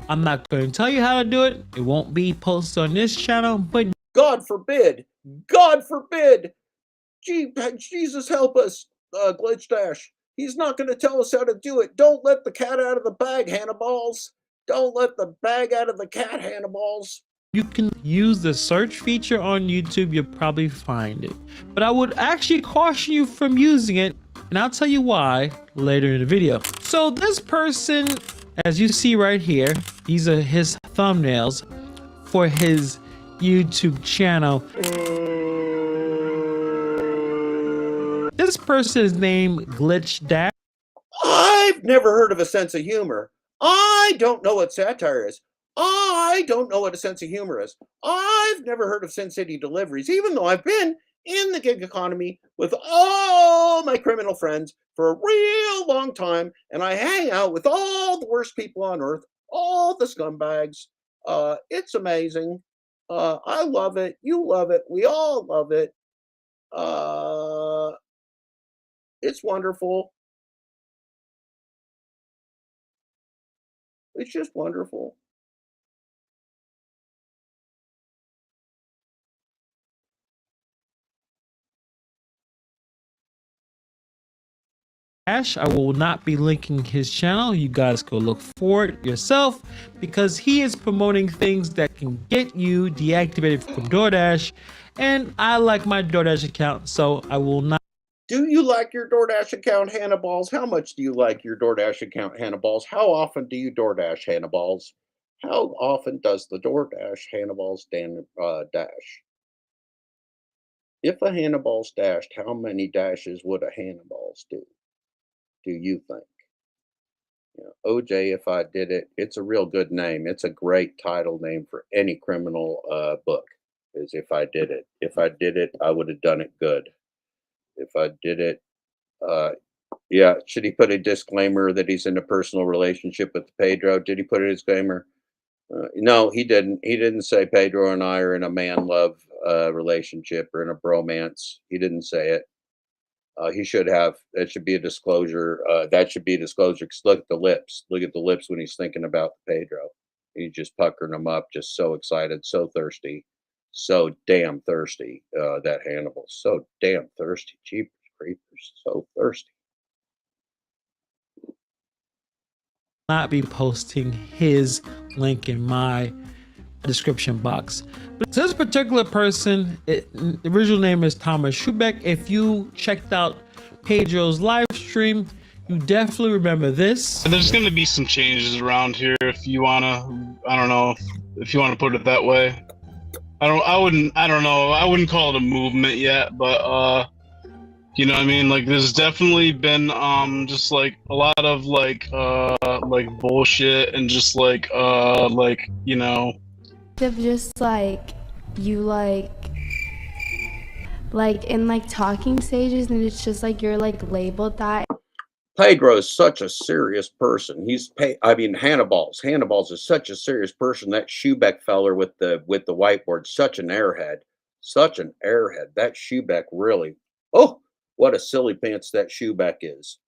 I'm not going to tell you how to do it. It won't be posted on this channel, but God forbid, Jesus help us, Glitch Dash. He's not going to tell us how to do it. Don't let the cat out of the bag, Hannibals. Don't let the bag out of the cat, Hannibals. You can use the search feature on YouTube, you'll probably find it. But I would actually caution you from using it, and I'll tell you why later in the video. So this person, as you see right here, these are his thumbnails for his YouTube channel. This person is named Glitch Dash. I've never heard of a sense of humor. I don't know what satire is. I don't know what a sense of humor is. I've never heard of Sin City deliveries, even though I've been in the gig economy with all my criminal friends for a real long time, and I hang out with all the worst people on earth, all the scumbags. It's amazing. I love it. You love it. We all love it. It's wonderful. It's just wonderful. I will not be linking his channel. You guys go look for it yourself because he is promoting things that can get you deactivated from DoorDash, and I like my DoorDash account, so I will not. Do you like your DoorDash account, Hannibal's? How much do you like your DoorDash account, Hannibal's? How often do you DoorDash, Hannibal's? How often does the DoorDash Hannibal's dash? If a Hannibal's dashed, how many dashes would a Hannibal's do you think? You know, OJ, If I Did It, it's a real good name. It's a great title name for any criminal book, is If I Did It. If I did it, I would have done it good. If I did it, yeah, should he put a disclaimer that he's in a personal relationship with Pedro? Did he put a disclaimer? No, he didn't. He didn't say Pedro and I are in a man-love relationship or in a bromance. He didn't say it. He should have. That should be a disclosure. That should be a disclosure. Because look at the lips. Look at the lips when he's thinking about Pedro. He's just puckering them up, just so excited, so thirsty, so damn thirsty. That Hannibal, so damn thirsty. Jeepers creepers, so thirsty. Not be posting his link in my description box. But this particular person, the original name is Thomas Schubeck. If you checked out Pedro's live stream, you definitely remember this. There's going to be some changes around here if you want to, I don't know, if you want to put it that way. I wouldn't call it a movement yet, but you know what I mean? Like there's definitely been just like a lot of like bullshit and just like you know, of just like you like in like talking stages, and it's just like you're like labeled that. Pedro is such a serious person. Hannibal's is such a serious person. That Schubeck feller with the whiteboard, such an airhead. Such an airhead. That Schubeck really. Oh, what a silly pants that Schubeck is.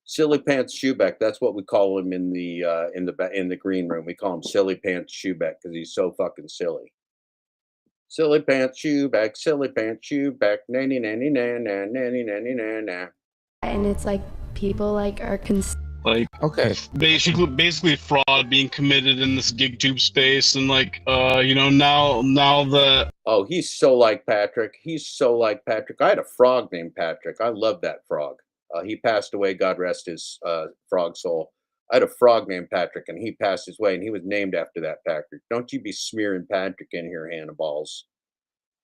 Silly pants Schubeck. That's what we call him in the green room. We call him Silly Pants Schubeck because he's so fucking silly. Silly pants Schubeck, silly pants Schubeck, nanny nanny na na nanny nanny na na. And it's like people like are like basically fraud being committed in this gig tube space, and like you know, now that he's so like Patrick. He's so like Patrick. I had a frog named Patrick. I love that frog. He passed away. God rest his frog soul. I had a frog named Patrick, and he passed his way, and he was named after that Patrick. Don't you be smearing Patrick in here, Hannibals.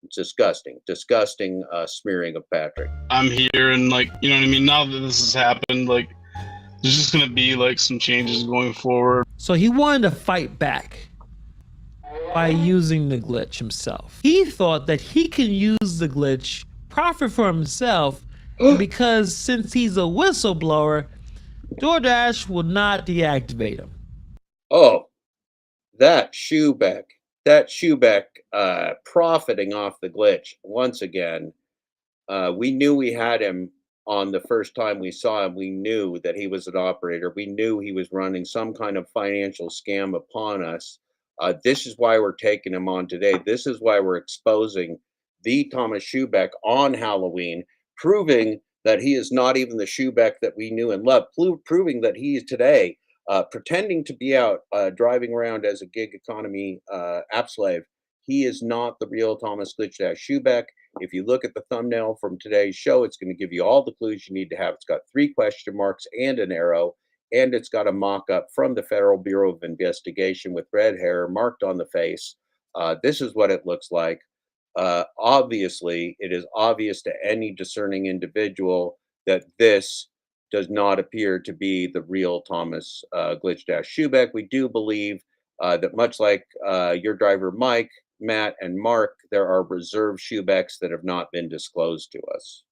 It's disgusting. Disgusting smearing of Patrick. I'm here, and like, you know what I mean? Now that this has happened, like, there's just gonna be like some changes going forward. So he wanted to fight back by using the glitch himself. He thought that he can use the glitch, profit for himself, because since he's a whistleblower, DoorDash will not deactivate him. Oh, that Schubeck profiting off the glitch once again. We knew we had him on the first time we saw him. We knew that he was an operator. We knew he was running some kind of financial scam upon us. This is why we're taking him on today. This is why we're exposing the Thomas Schubeck on Halloween, proving that he is not even the Schubeck that we knew and loved, proving that he is today pretending to be out driving around as a gig economy app slave. He is not the real Thomas Glitch Schubeck. If you look at the thumbnail from today's show, it's going to give you all the clues you need to have. It's got 3 question marks and an arrow, and it's got a mock-up from the Federal Bureau of Investigation with red hair marked on the face. This is what it looks like. Obviously, it is obvious to any discerning individual that this does not appear to be the real Thomas Glitch Schubeck. We do believe that much like your driver Mike, Matt, and Mark, there are reserve Schubecks that have not been disclosed to us.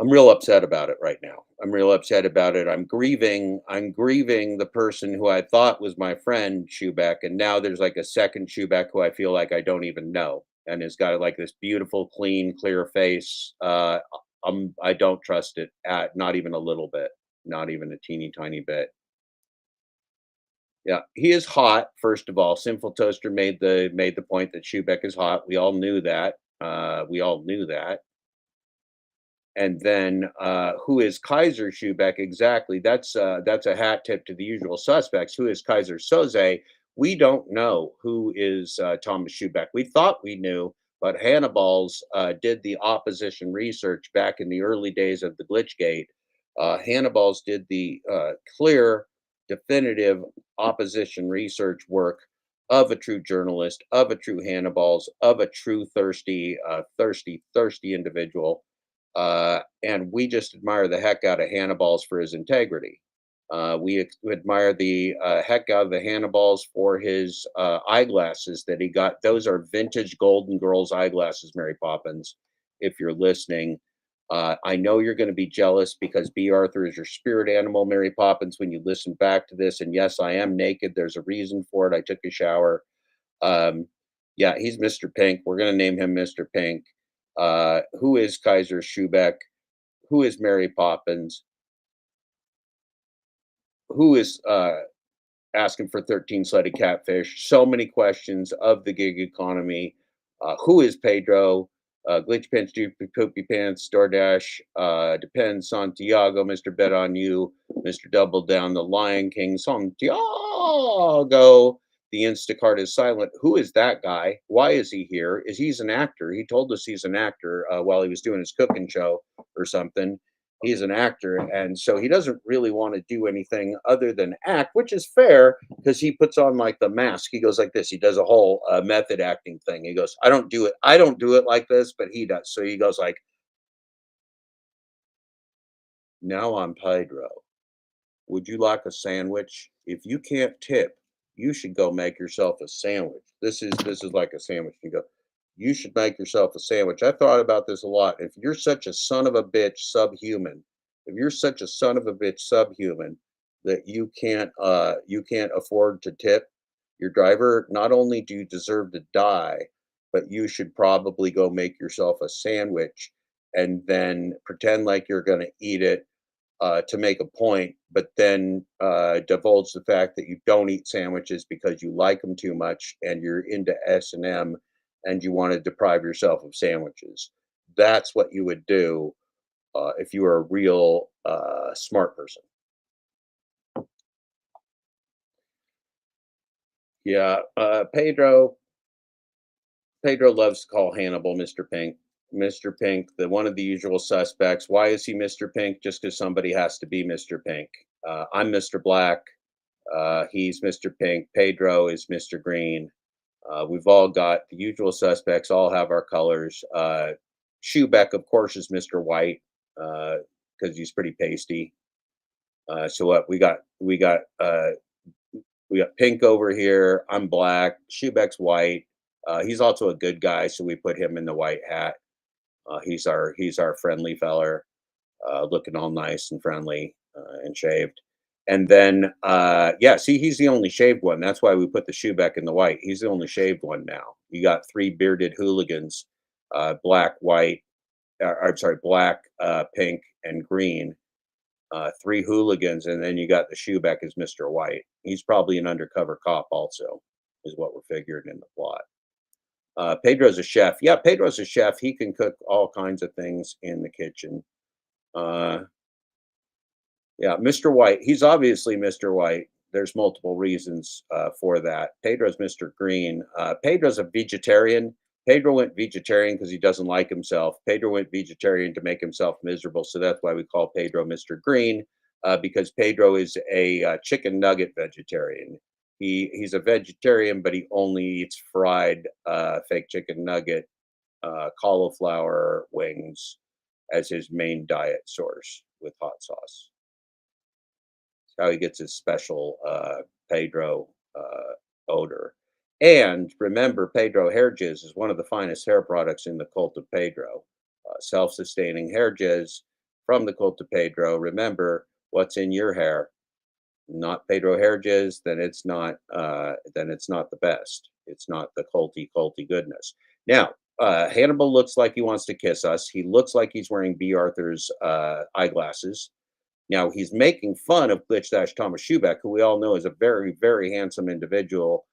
I'm real upset about it right now. I'm real upset about it. I'm grieving the person who I thought was my friend Schubeck, and now there's like a second Schubeck who I feel like I don't even know, and has got like this beautiful, clean, clear face. I don't trust it, not even a little bit, not even a teeny tiny bit. Yeah, he is hot. First of all, Sinful Toaster made the point that Schubeck is hot. We all knew that. And then who is Kaiser Schubeck exactly? That's a hat tip to the usual suspects. Who is Kaiser Soze? We don't know who is Thomas Schubeck. We thought we knew, but Hannibals did the opposition research back in the early days of the Glitchgate. Hannibals did the clear, definitive opposition research work of a true journalist, of a true Hannibals, of a true thirsty individual. And we just admire the heck out of Hannibals for his integrity. We admire the heck out of the Hannibals for his eyeglasses that he got. Those are vintage Golden Girls eyeglasses, Mary Poppins, if you're listening. I know you're going to be jealous because B. Arthur is your spirit animal, Mary Poppins, when you listen back to this. And yes, I am naked. There's a reason for it. I took a shower. Yeah, he's Mr. Pink. We're going to name him Mr. Pink. Who is Kaiser Schubeck? Who is Mary Poppins? Who is asking for 13-sledded catfish? So many questions of the gig economy. Who is Pedro? Glitch Pants, Poopy Pants, DoorDash, Depends, Santiago, Mr. Bet on You, Mr. Double Down, The Lion King, Santiago. The Instacart is silent. Who is that guy? Why is he here? He's an actor. He told us he's an actor while he was doing his cooking show or something. He's an actor, and so he doesn't really want to do anything other than act, which is fair because he puts on like the mask. He goes like this. He does a whole method acting thing. He goes, I don't do it like this, but he does. So he goes like, now I'm Pedro. Would you like a sandwich? If you can't tip, you should go make yourself a sandwich. This is like a sandwich. You go, you should make yourself a sandwich. I thought about this a lot. If you're such a son of a bitch subhuman, that you can't afford to tip your driver, not only do you deserve to die, but you should probably go make yourself a sandwich and then pretend like you're going to eat it to make a point, but then divulge the fact that you don't eat sandwiches because you like them too much and you're into S&M and you want to deprive yourself of sandwiches. That's what you would do if you were a real smart person. Yeah, Pedro loves to call Hannibal Mr. Pink. Mr. Pink, one of the usual suspects. Why is he Mr. Pink? Just because somebody has to be Mr. Pink. I'm Mr. Black. He's Mr. Pink. Pedro is Mr. Green. We've all got the usual suspects, all have our colors. Schubeck, of course, is Mr. White because he's pretty pasty. So what we got Pink over here. I'm black. Schubeck's white. He's also a good guy, so we put him in the white hat. He's our friendly feller, looking all nice and friendly and shaved. And then, he's the only shaved one. That's why we put the Schubeck in the white. He's the only shaved one now. You got three bearded hooligans, black, pink, and green. Three hooligans, and then you got the Schubeck as Mr. White. He's probably an undercover cop also, is what we're figuring in the plot. Pedro's a chef. Yeah, Pedro's a chef. He can cook all kinds of things in the kitchen. Mr. White. He's obviously Mr. White. There's multiple reasons for that. Pedro's Mr. Green. Pedro's a vegetarian. Pedro went vegetarian because he doesn't like himself. Pedro went vegetarian to make himself miserable. So that's why we call Pedro Mr. Green, because Pedro is a chicken nugget vegetarian. He's a vegetarian, but he only eats fried fake chicken nugget, cauliflower wings as his main diet source with hot sauce. That's how he gets his special Pedro odor. And remember, Pedro hair jizz is one of the finest hair products in the cult of Pedro. Self-sustaining hair jizz from the cult of Pedro. Remember, what's in your hair? Not Pedro hair jizz, then it's not the best. It's not the culty goodness. Now, Hannibal looks like he wants to kiss us. He looks like he's wearing B. Arthur's eyeglasses. Now, he's making fun of Glitch Thomas Schubeck, who we all know is a very, very handsome individual,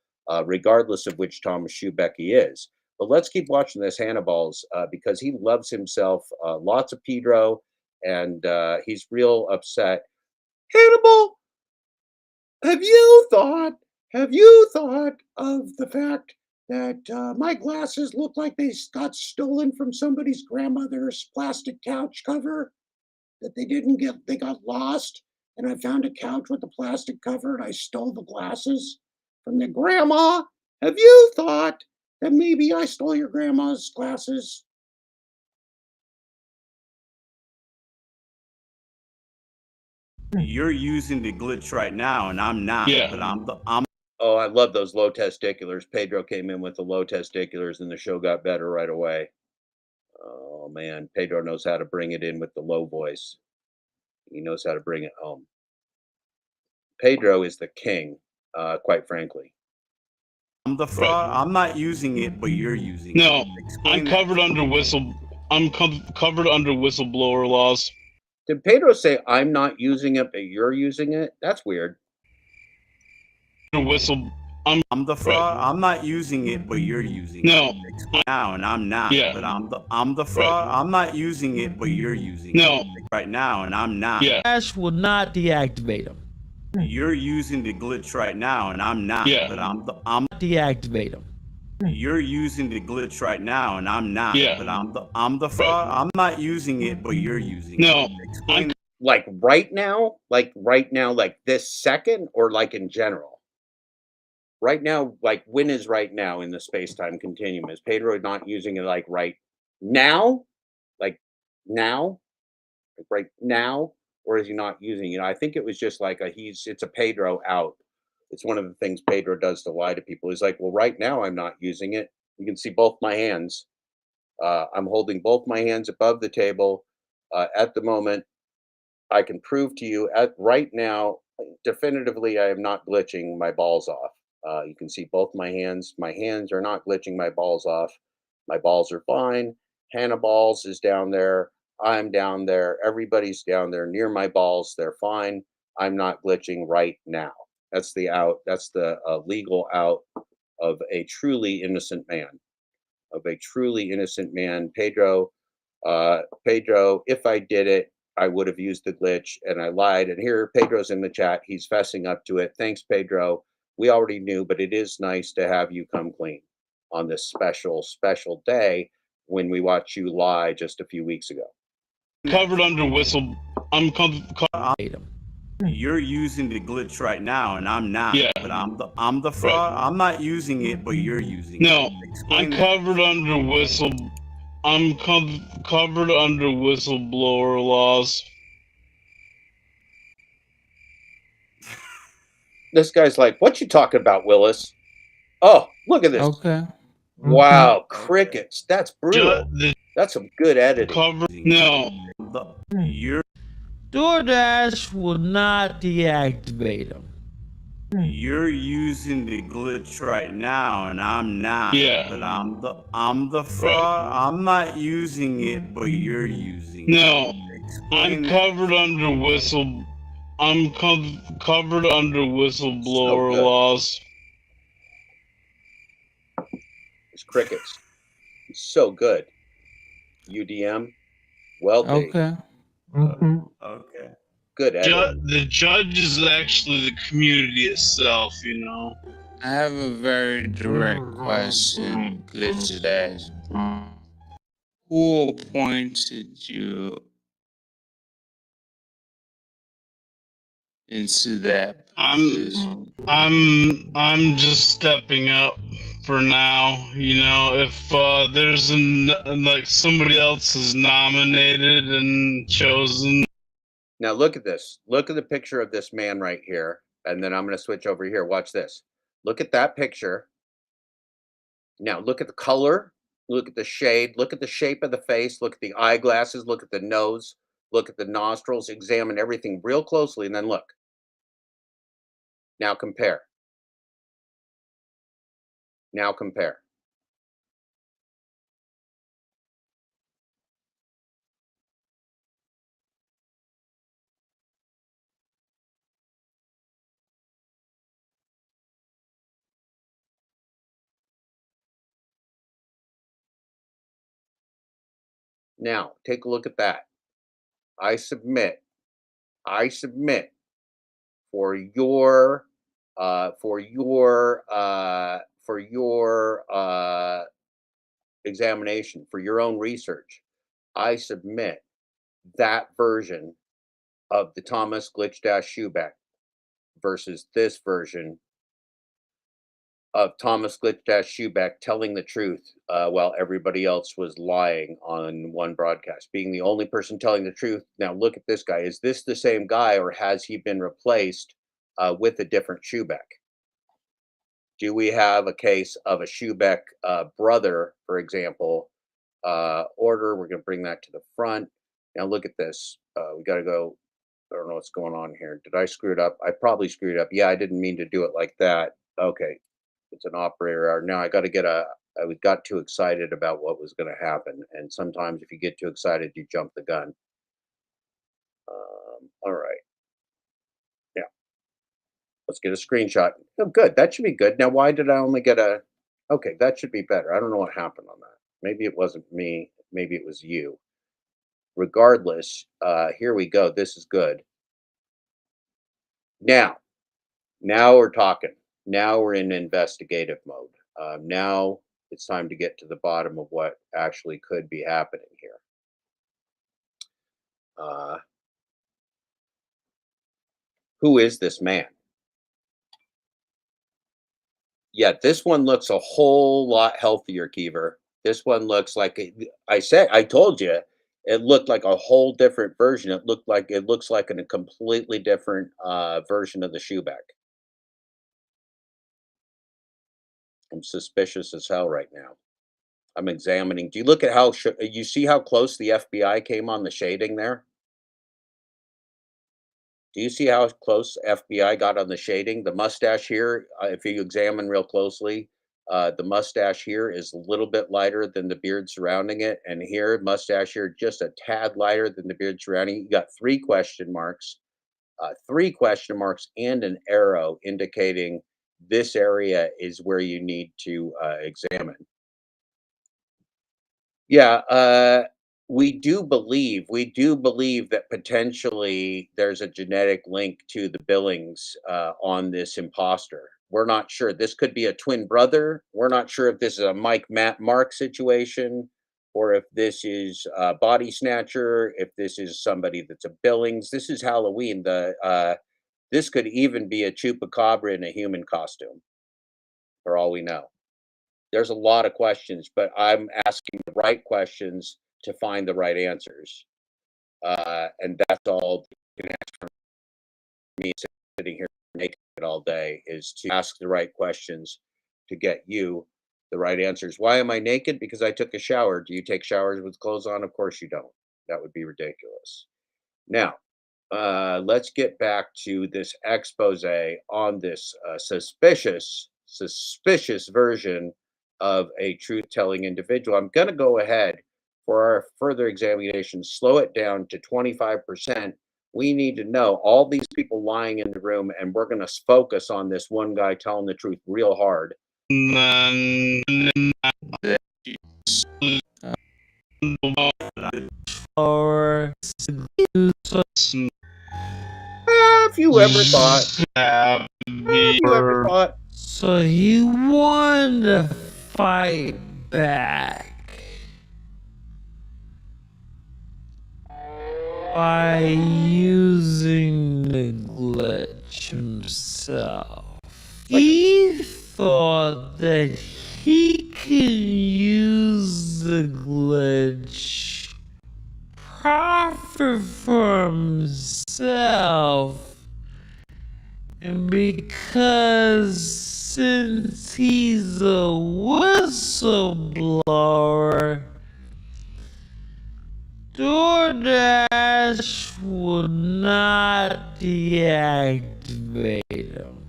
regardless of which Thomas Schubeck he is. But let's keep watching this Hannibal's because he loves himself lots of Pedro, and he's real upset. Hannibal, have you thought of the fact that my glasses look like they got stolen from somebody's grandmother's plastic couch cover? That they got lost, and I found a couch with a plastic cover, and I stole the glasses from their grandma. Have you thought that maybe I stole your grandma's glasses? You're using the glitch right now, and I'm not. Yeah. But I'm. Oh, I love those low testiculars. Pedro came in with the low testiculars, and the show got better right away. Oh man, Pedro knows how to bring it in with the low voice. He knows how to bring it home. Pedro is the king, quite frankly. I'm the fraud. I'm not using it, but you're using it. No, I'm covered under covered under whistleblower laws. Did Pedro say I'm not using it, but you're using it? That's weird. I'm the fraud. Right. I'm not using it, but you're using it. Now, and I'm not. Yeah. But I'm the fraud. Right. I'm not using it, but you're using it right now, and I'm not. Yeah. Dash will not deactivate him. You're using the glitch right now, and I'm not. Yeah. But I'm deactivate him. You're using the glitch right now, and I'm not. Yeah. But I'm the fraud. I'm not using it, but you're using No, it. Explain. Like right now, like this second, or like in general? Right now, like when is right now in the space-time continuum? Is Pedro not using it like right now? Like now? Like right now? Or is he not using it? I think it was just like it's a Pedro out. It's one of the things Pedro does to lie to people. He's like, well, right now I'm not using it. You can see both my hands. I'm holding both my hands above the table at the moment. I can prove to you at right now, definitively, I am not glitching my balls off. You can see both my hands. My hands are not glitching my balls off. My balls are fine. Hannah Balls is down there. I'm down there. Everybody's down there near my balls. They're fine. I'm not glitching right now. That's the out. That's the legal out of a truly innocent man. Of a truly innocent man, Pedro. Pedro, if I did it, I would have used the glitch and I lied. And here, Pedro's in the chat. He's fessing up to it. Thanks, Pedro. We already knew, but it is nice to have you come clean on this special, special day when we watched you lie just a few weeks ago. Covered under whistle. You're using the glitch right now, and I'm not. Yeah. But I'm the fraud. I'm not using it, but you're using it. No, I'm covered under whistle. I'm covered under whistleblower laws. This guy's like, what you talking about, Willis? Oh, look at this. Okay. Wow, crickets. That's brutal. That's some good editing. No. DoorDash will not deactivate them. You're using the glitch right now, and I'm not. Yeah. But I'm the fraud. I'm not using it, but you're using it. No, I'm covered under whistle. I'm covered under whistleblower laws. It's crickets. It's so good. UDM. Well paid. Okay. Okay. Good editing. The judge is actually the community itself, you know. I have a very direct question, Glitch Dash. Who appointed you into that position? I'm just stepping up for now. You know, if there's like somebody else is nominated and chosen. Now look at this. Look at the picture of this man right here. And then I'm going to switch over here. Watch this. Look at that picture. Now look at the color. Look at the shade. Look at the shape of the face. Look at the eyeglasses. Look at the nose. Look at the nostrils. Examine everything real closely and then look. Now compare. Now compare. Now, take a look at that. I submit for your examination, for your own research. I submit that version of the Thomas Glitch Dash Schubeck versus this version of Thomas Glitch Dash Schubeck telling the truth while everybody else was lying on one broadcast, being the only person telling the truth. Now look at this guy. Is this the same guy, or has he been replaced with a different Schubeck? Do we have a case of a Schubeck brother, for example? Order. We're going to bring that to the front. Now look at this. We got to go. I don't know what's going on here. Did I screw it up? I probably screwed up. Yeah, I didn't mean to do it like that. Okay. It's an operator error. Now I got to get I got too excited about what was going to happen. And sometimes if you get too excited, you jump the gun. All right. Yeah. Let's get a screenshot. Oh, good. That should be good. Now, why did I only get a, okay, that should be better. I don't know what happened on that. Maybe it wasn't me. Maybe it was you. Regardless, here we go. This is good. Now we're talking. Now we're in investigative mode. Now It's time to get to the bottom of what actually could be happening here. Who is this man? Yeah, this one looks a whole lot healthier, Keever. This one looks like I told you, it looked like a whole different version. It looks like a completely different version of the shoeback. I'm suspicious as hell right now. I'm examining. Do you look at how you see how close the FBI came on the shading there? Do you see how close FBI got on the shading? The mustache here, if you examine real closely, the mustache here is a little bit lighter than the beard surrounding it. And here, mustache here, just a tad lighter than the beard surrounding it. You got three question marks and an arrow indicating this area is where you need to examine. Yeah, we do believe that potentially there's a genetic link to the Billings on this imposter. We're not sure. This could be a twin brother. We're not sure if this is a Mike Matt Mark situation, or if this is a body snatcher, if this is somebody that's a Billings. This is Halloween. This could even be a chupacabra in a human costume, for all we know. There's a lot of questions, but I'm asking the right questions to find the right answers. And that's all you can ask from me sitting here naked all day, is to ask the right questions to get you the right answers. Why am I naked? Because I took a shower. Do you take showers with clothes on? Of course you don't. That would be ridiculous. Now, let's get back to this expose on this suspicious version of a truth-telling individual. I'm going to go ahead for our further examination, slow it down to 25%. We need to know all these people lying in the room, and we're going to focus on this one guy telling the truth real hard. Have you ever thought? So you want to fight back by using the glitch himself. He thought that he could use the glitch, profit for himself, and because since he's a whistleblower, DoorDash will not deactivate him.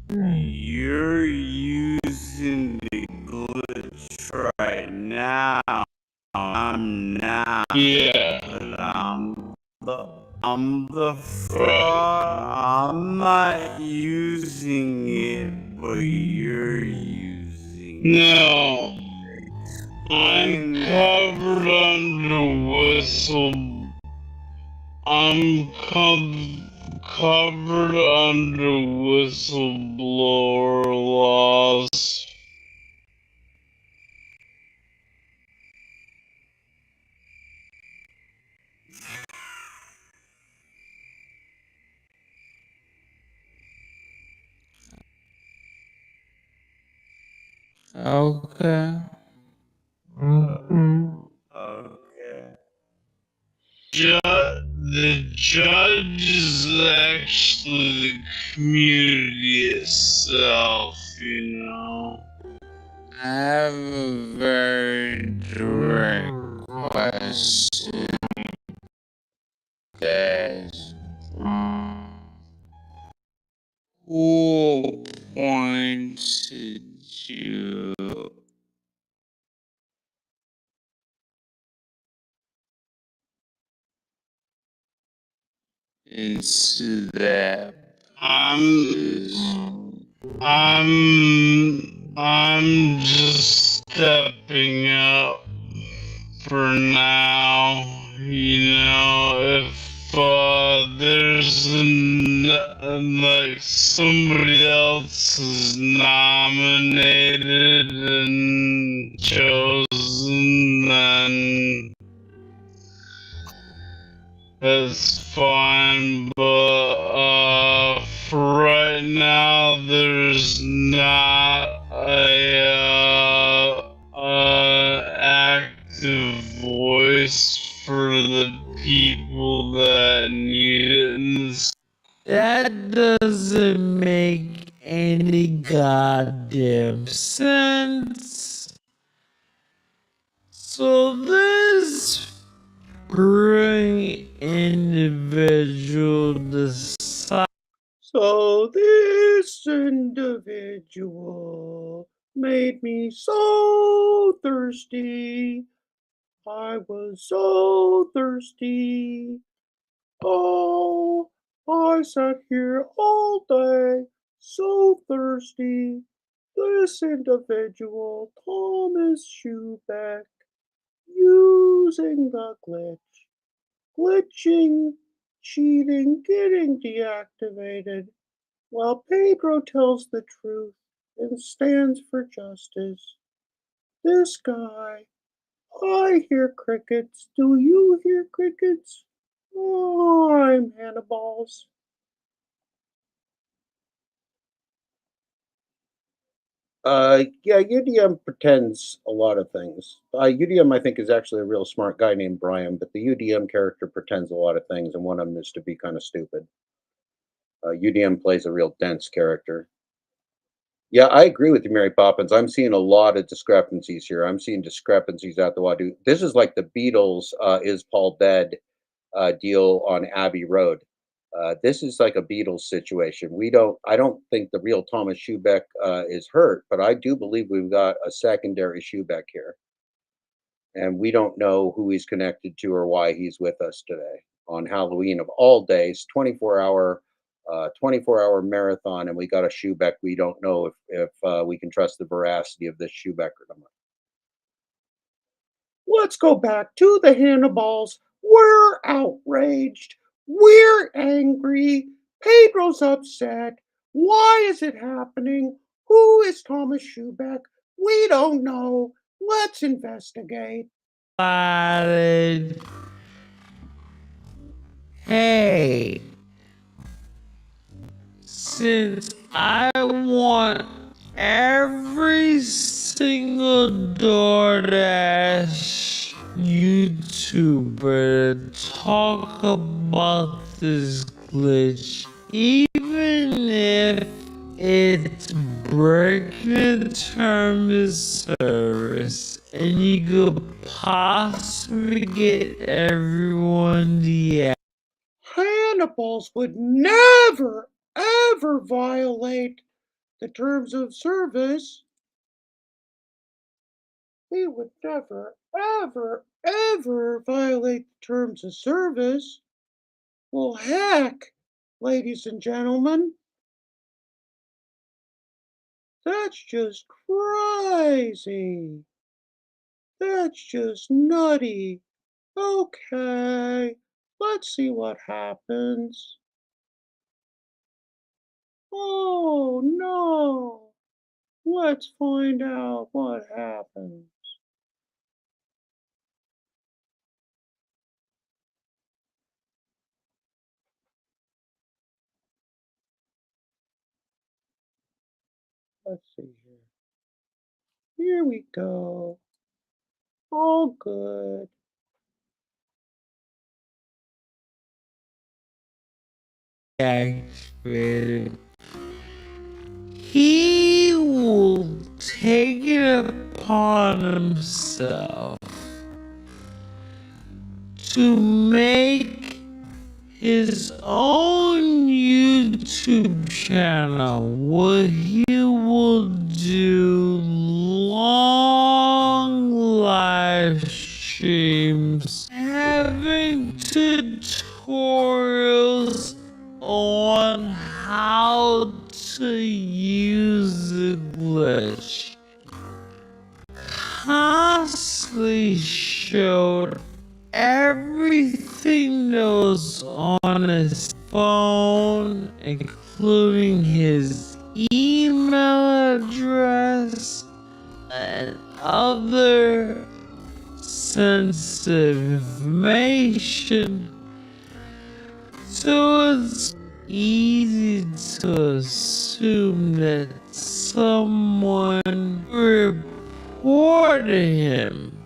You're using the glitch right now. I'm not. Yeah. I'm the fraud. I'm not using it, but you're using it. No. I'm covered under whistle. I'm covered under whistleblower laws. Okay. Okay. The judge is actually the community itself, you know. I have a very direct question. Guys. Who appointed you? Into that. I'm just stepping up for now. You know, if there's like somebody else is nominated and chosen, then that's fine. But for right now, there's not a active voice for the people that need it. That doesn't make any goddamn sense. So this brilliant individual decides. So this individual made me so thirsty. I was so thirsty. Oh, I sat here all day, so thirsty. This individual, Thomas Schubeck, using the glitch, glitching, cheating, getting deactivated, while Pedro tells the truth and stands for justice. This guy, I hear crickets. Do you hear crickets? Oh, I'm Hannibal's. Yeah, UDM pretends a lot of things. UDM, I think, is actually a real smart guy named Brian, but the UDM character pretends a lot of things, and one of them is to be kind of stupid. UDM plays a real dense character. Yeah, I agree with you, Mary Poppins. I'm seeing a lot of discrepancies here. I'm seeing discrepancies out the wazoo. This is like the Beatles "Is Paul Dead" deal on Abbey Road. This is like a Beatles situation. I don't think the real Thomas Schubeck is hurt, but I do believe we've got a secondary Schubeck here, and we don't know who he's connected to or why he's with us today on Halloween of all days, 24-hour marathon, and we got a Schubeck. We don't know if we can trust the veracity of this Schubeck or not. Let's go back to the Hannibals. We're outraged. We're angry. Pedro's upset. Why is it happening? Who is Thomas Schubeck? We don't know. Let's investigate. Hey, since I want every single DoorDash YouTuber to talk about this glitch, even if it's breaking the terms of service, and you could possibly get everyone the Hannibals would never, ever violate the terms of service. We would never, ever, ever violate the terms of service. Well, heck, ladies and gentlemen, that's just crazy. That's just nutty. Okay, let's see what happens. Oh no, let's find out what happens. Let's see here. Here we go. All good. activated. He will take it upon himself to make his own YouTube channel where he will do long live streams having tutorials on how to use the glitch. Constantly showed everything everything that was on his phone, including his email address and other sensitive information. So it's easy to assume that someone reported him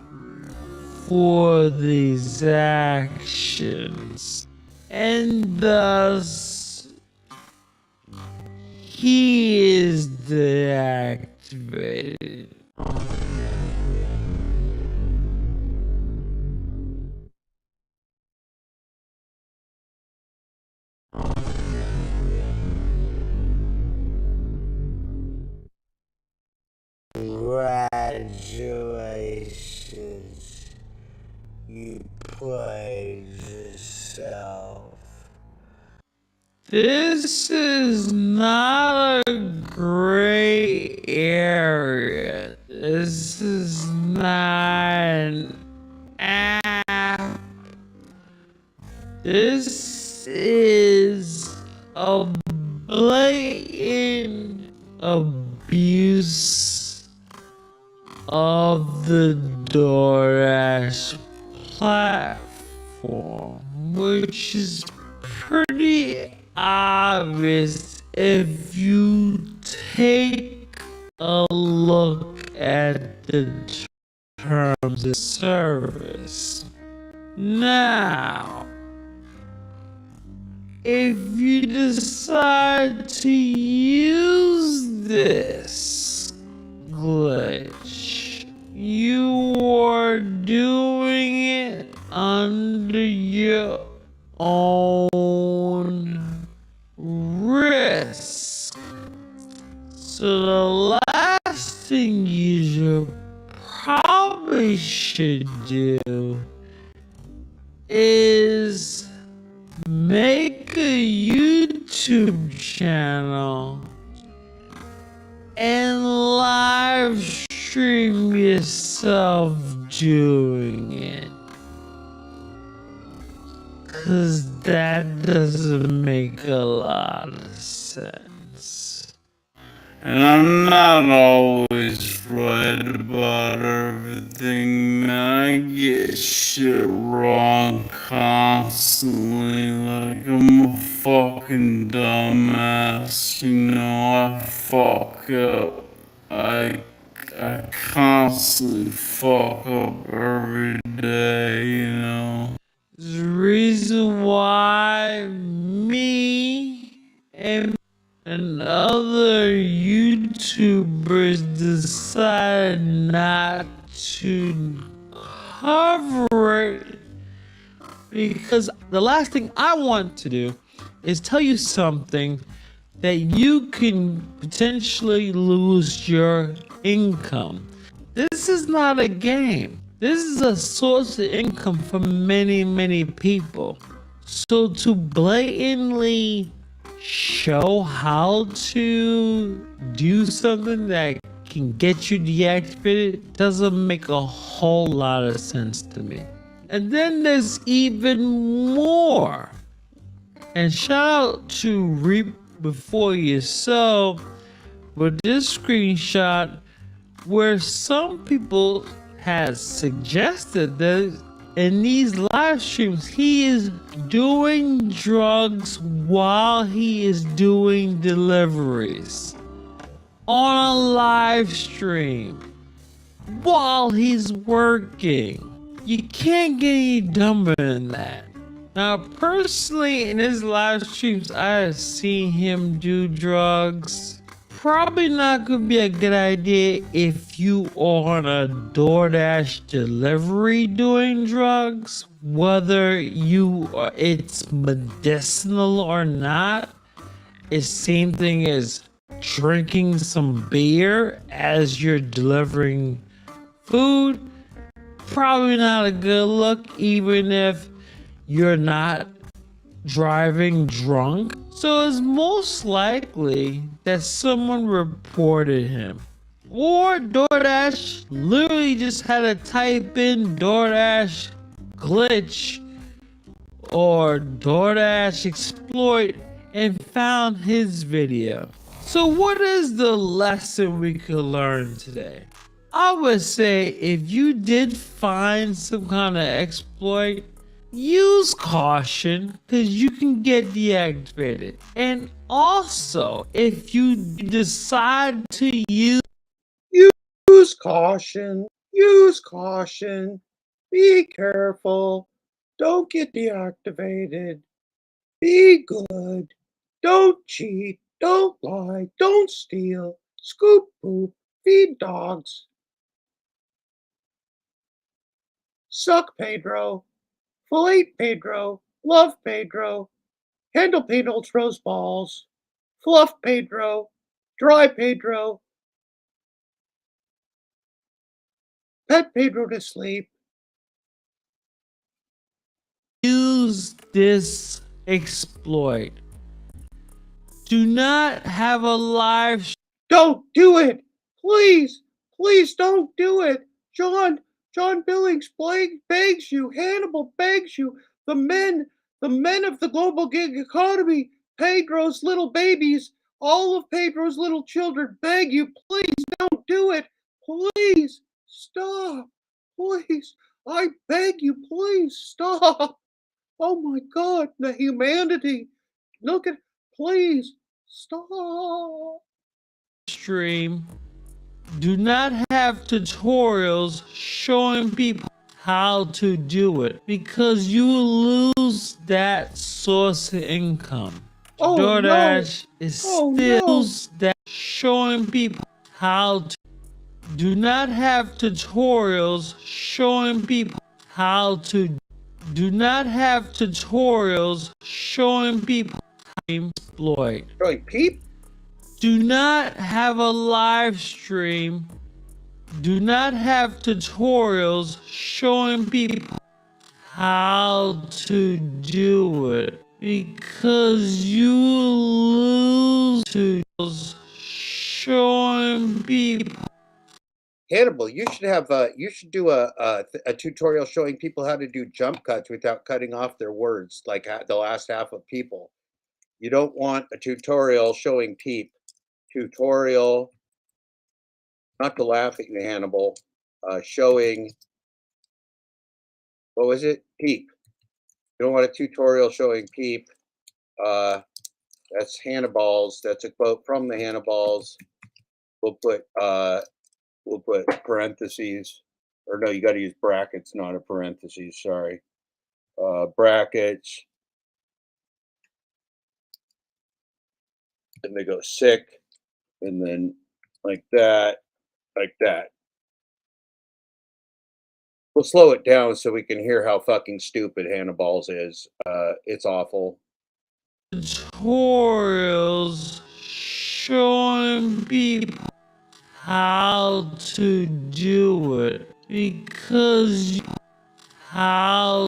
for these actions, and thus he is deactivated. Congratulations. You played yourself. This is not a gray area. This is not an app. This is a blatant abuse of the DoorDash platform, which is pretty obvious if you take a look at the terms of service. Now, if you decide to use this glitch, you are doing it under your own risk. So the last thing you probably should do is make a YouTube channel and live stream yourself doing it. 'Cause that doesn't make a lot of sense. And I'm not always right about everything. I get shit wrong constantly. Like I'm a fucking dumbass, you know. I fuck up. I constantly fuck up every day, you know. There's a reason why me and other YouTubers decided not to cover it, because the last thing I want to do is tell you something that you can potentially lose your income. This is not a game. This is a source of income for many, many people. So to blatantly show how to do something that can get you deactivated doesn't make a whole lot of sense to me. And then there's even more. And shout out to Reap Before You Sow with this screenshot where some people has suggested that in these live streams he is doing drugs while he is doing deliveries on a live stream while he's working. You can't get any dumber than that. Now, personally, in his live streams, I have seen him do drugs. Probably not gonna be a good idea if you are on a DoorDash delivery doing drugs, whether it's medicinal or not. It's same thing as drinking some beer as you're delivering food. Probably not a good look, even if you're not driving drunk. So it's most likely that someone reported him. Or DoorDash literally just had to type in DoorDash glitch or DoorDash exploit and found his video. So what is the lesson we could learn today? I would say if you did find some kind of exploit, use caution because you can get deactivated. And also, if you decide to use caution, use caution, be careful, don't get deactivated, be good, don't cheat, don't lie, don't steal, scoop poop, feed dogs, suck Pedro, fillet Pedro, love Pedro, handle Pedro's balls, fluff Pedro, dry Pedro, pet Pedro to sleep. Use this exploit. Do not have a live. Don't do it, please, please don't do it. John Billings begs you. Hannibal begs you. The men of the global gig economy, Pedro's little babies, all of Pedro's little children beg you, please don't do it. Please stop. Please, I beg you, please stop. Oh my God, the humanity. Look at, please stop. Stream. Do not have tutorials showing people how to do it because you will lose that source of income. Oh, DoorDash no. is Oh, still no. that showing people how to. Do not have tutorials showing people how to. Do not have tutorials showing people how to exploit. Showing peep? Do not have a live stream. Do not have tutorials showing people how to do it because you lose tutorials showing people. Hannibal, you should do a tutorial showing people how to do jump cuts without cutting off their words, like the last half of people. You don't want a tutorial showing peep. Tutorial, not to laugh at you, Hannibal, showing, what was it? Peep. You don't want a tutorial showing peep. That's Hannibal's. That's a quote from the Hannibals. We'll put parentheses, or no, you got to use brackets, not a parentheses. Sorry, brackets. And they go sick, and then like that, like that. We'll slow it down so we can hear how fucking stupid Hannibal's is. It's awful. Tutorials showing people how to do it because how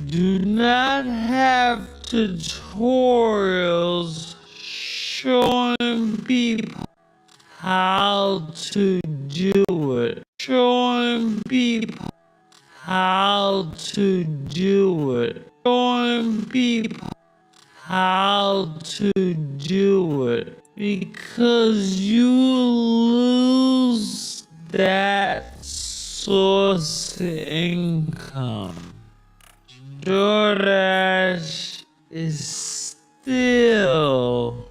do not have tutorials showing people how to do it, showing people how to do it, showing people how to do it because you lose that source of income. DoorDash is still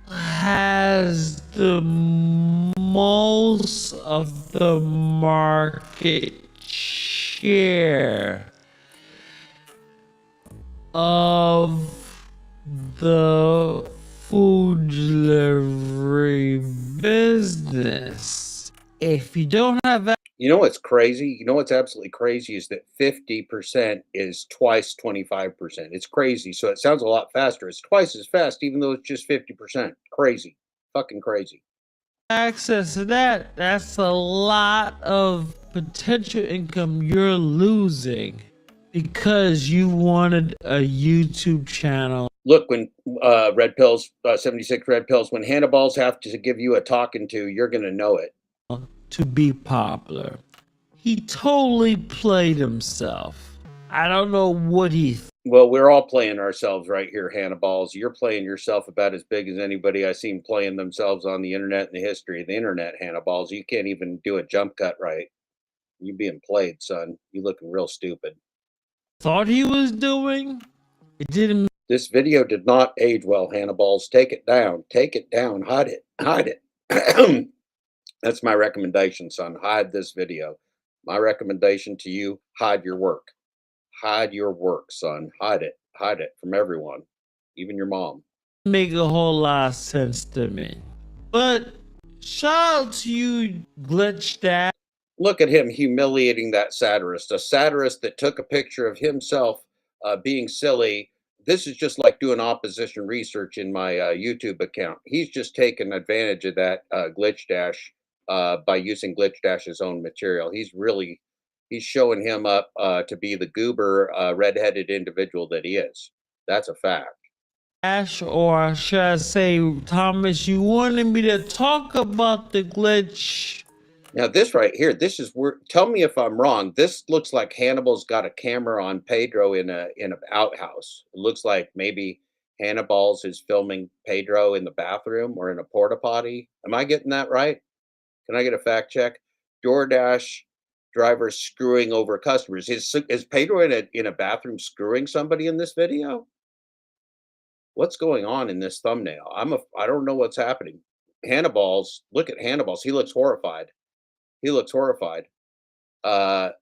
has the most of the market share of the food delivery business. If you don't have that, you know what's crazy? You know what's absolutely crazy is that 50% is twice 25%. It's crazy. So it sounds a lot faster. It's twice as fast, even though it's just 50%. Crazy. Fucking crazy. Access to that, that's a lot of potential income you're losing because you wanted a YouTube channel. Look, when red pills, 76 red pills, when Hannibal's have to give you a talking to, you're going to know it. To be popular. He totally played himself. I don't know what he. Well, we're all playing ourselves right here, Hannibal's. You're playing yourself about as big as anybody I've seen playing themselves on the internet in the history of the internet, Hannibal's. You can't even do a jump cut right. You being played, son. You looking real stupid. Thought he was doing. It didn't. This video did not age well, Hannibal's. Take it down. Take it down. Hide it. Hide it. That's my recommendation, son. Hide this video. My recommendation to you, hide your work. Hide your work, son. Hide it. Hide it from everyone, even your mom. Make a whole lot of sense to me. But shout out to you, Glitch Dad. Look at him humiliating that satirist, a satirist that took a picture of himself being silly. This is just like doing opposition research in my YouTube account. He's just taken advantage of that Glitch Dash by using Glitch Dash's own material. He's showing him up to be the goober, redheaded individual that he is. That's a fact. Ash, or should I say, Thomas, you wanted me to talk about the glitch. Now this right here, this is where. Tell me if I'm wrong. This looks like Hannibal's got a camera on Pedro in an outhouse. It looks like maybe Hannibal's is filming Pedro in the bathroom or in a porta potty. Am I getting that right? Can I get a fact check? DoorDash driver screwing over customers. Is Pedro in a bathroom screwing somebody in this video? What's going on in this thumbnail? I don't know what's happening. Hannibal's. Look at Hannibal's. He looks horrified. He looks horrified. Flexi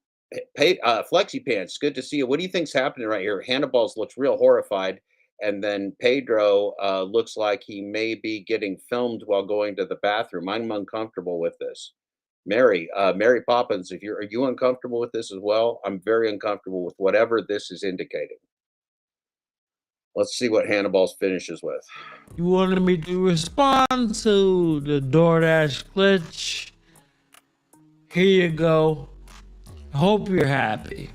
Pants, good to see you. What do you think's happening right here? Hannibal's looks real horrified, and then Pedro looks like he may be getting filmed while going to the bathroom. I'm uncomfortable with this. Mary Poppins, are you uncomfortable with this as well? I'm very uncomfortable with whatever this is indicating. Let's see what Hannibal's finishes with. You wanted me to respond to the DoorDash glitch. Here you go. Hope you're happy.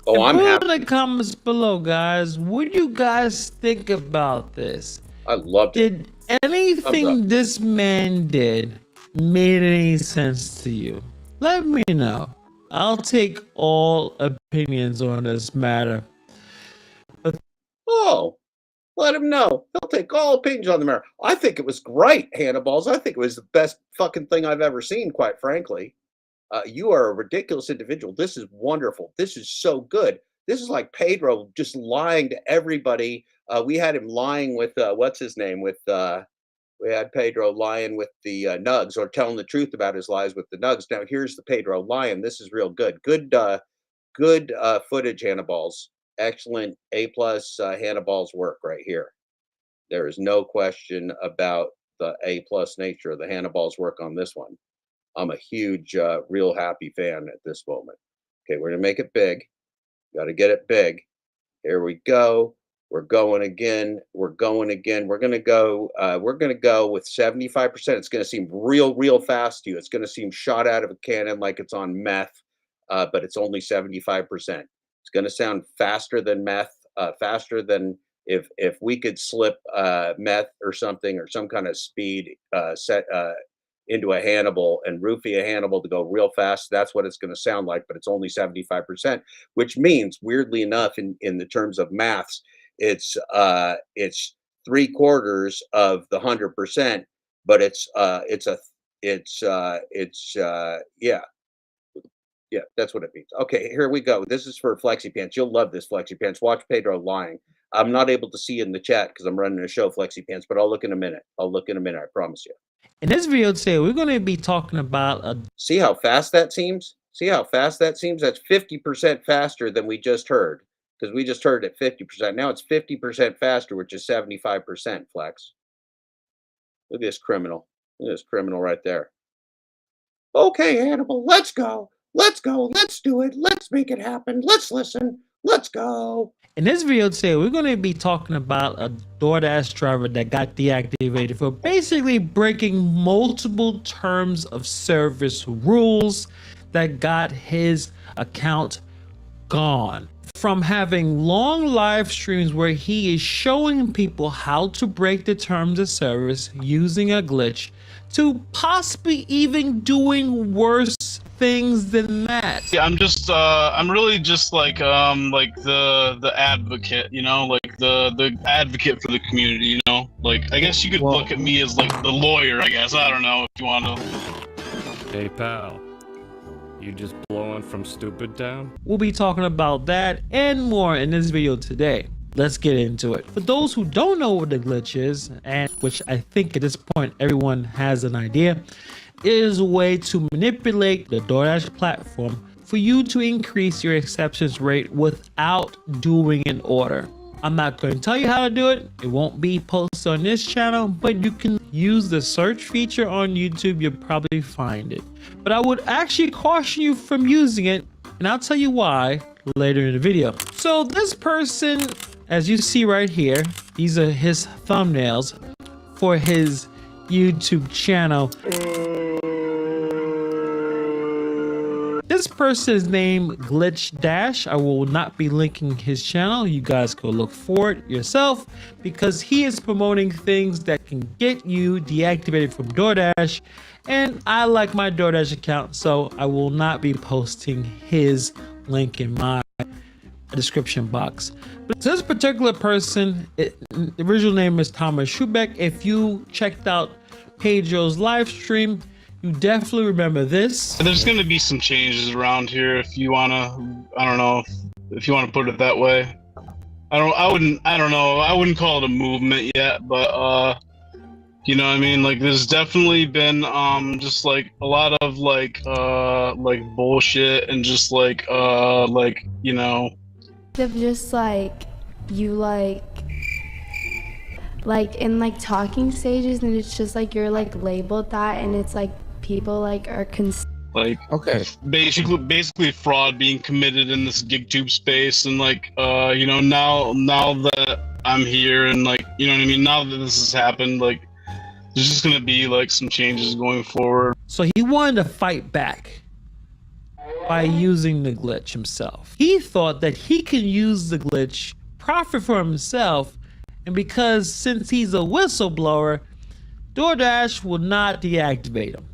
Oh, I'm happy. Put in the comments below, guys. What do you guys think about this? I loved it. Did anything this man did made any sense to you? Let me know. I'll take all opinions on this matter. Oh, let him know. He'll take all opinions on the matter. I think it was great, Hannibal's. I think it was the best fucking thing I've ever seen, quite frankly. You are a ridiculous individual. This is wonderful. This is so good. This is like Pedro just lying to everybody. We had him lying with what's his name? We had Pedro lying with the Nugs, or telling the truth about his lies with the Nugs. Now here's the Pedro lying. This is real good. Good footage, Hannibal's. Excellent A+ Hannibal's work right here. There is no question about the A+ nature of the Hannibal's work on this one. I'm a huge, real happy fan at this moment. Okay, we're gonna make it big. Got to get it big. Here we go. We're going again. We're going again. We're gonna go with 75%. It's gonna seem real fast to you. It's gonna seem shot out of a cannon like it's on meth, but it's only 75%. It's gonna sound faster than meth, faster than if we could slip meth or something, or some kind of speed set into a Hannibal and roofie a Hannibal to go real fast. That's what it's going to sound like, but it's only 75%, which means, weirdly enough, in the terms of maths, it's 3/4 of the 100%, but yeah, that's what it means. Okay, here we go. This is for Flexi Pants. You'll love this, Flexi Pants. Watch Pedro lying. I'm not able to see in the chat because I'm running a show, Flexi Pants, but I'll look in a minute. I promise you. In this video today, we're going to be talking about See how fast that seems? See how fast that seems? That's 50% faster than we just heard, because we just heard it at 50%. Now it's 50% faster, which is 75%, Flex. Look at this criminal. Look at this criminal right there. Okay, Hannibal, let's go. Let's go. Let's do it. Let's make it happen. Let's listen. Let's go. In this video today, we're going to be talking about a DoorDash driver that got deactivated for basically breaking multiple terms of service rules that got his account gone. From having long live streams where he is showing people how to break the terms of service using a glitch, to possibly even doing worse things than that. Yeah, I'm just I'm really just like the advocate, you know, like the advocate for the community, you know. Like I guess you could look at me as like the lawyer, I guess. I don't know if you want to. Hey pal, you just blowing from stupid town? We'll be talking about that and more in this video today. Let's get into it. For those who don't know what the glitch is, and which I think at this point everyone has an idea, it is a way to manipulate the DoorDash platform for you to increase your acceptance rate without doing an order. I'm not going to tell you how to do it. It won't be posted on this channel, but you can use the search feature on YouTube. You'll probably find it. But I would actually caution you from using it, and I'll tell you why later in the video. So this person, as you see right here, these are his thumbnails for his YouTube channel. This person is named Glitch Dash. I will not be linking his channel. You guys go look for it yourself because he is promoting things that can get you deactivated from DoorDash. And I like my DoorDash account, so I will not be posting his link in my description box. But this particular person, the original name is Thomas Schubeck. If you checked out Pedro's live stream, you definitely remember this. There's going to be some changes around here if you want to, I don't know, if you want to put it that way. I wouldn't call it a movement yet, but you know what I mean? Like there's definitely been just like a lot of like bullshit and just like you know, Of just like you like in like talking stages, and it's just like you're like labeled that, and it's like people like are like basically fraud being committed in this GigTube space, and like you know, now that I'm here and like, you know what I mean, now that this has happened, like there's just gonna be like some changes going forward. So he wanted to fight back by using the glitch himself. He thought that he could use the glitch, profit for himself, and because since he's a whistleblower, DoorDash will not deactivate him.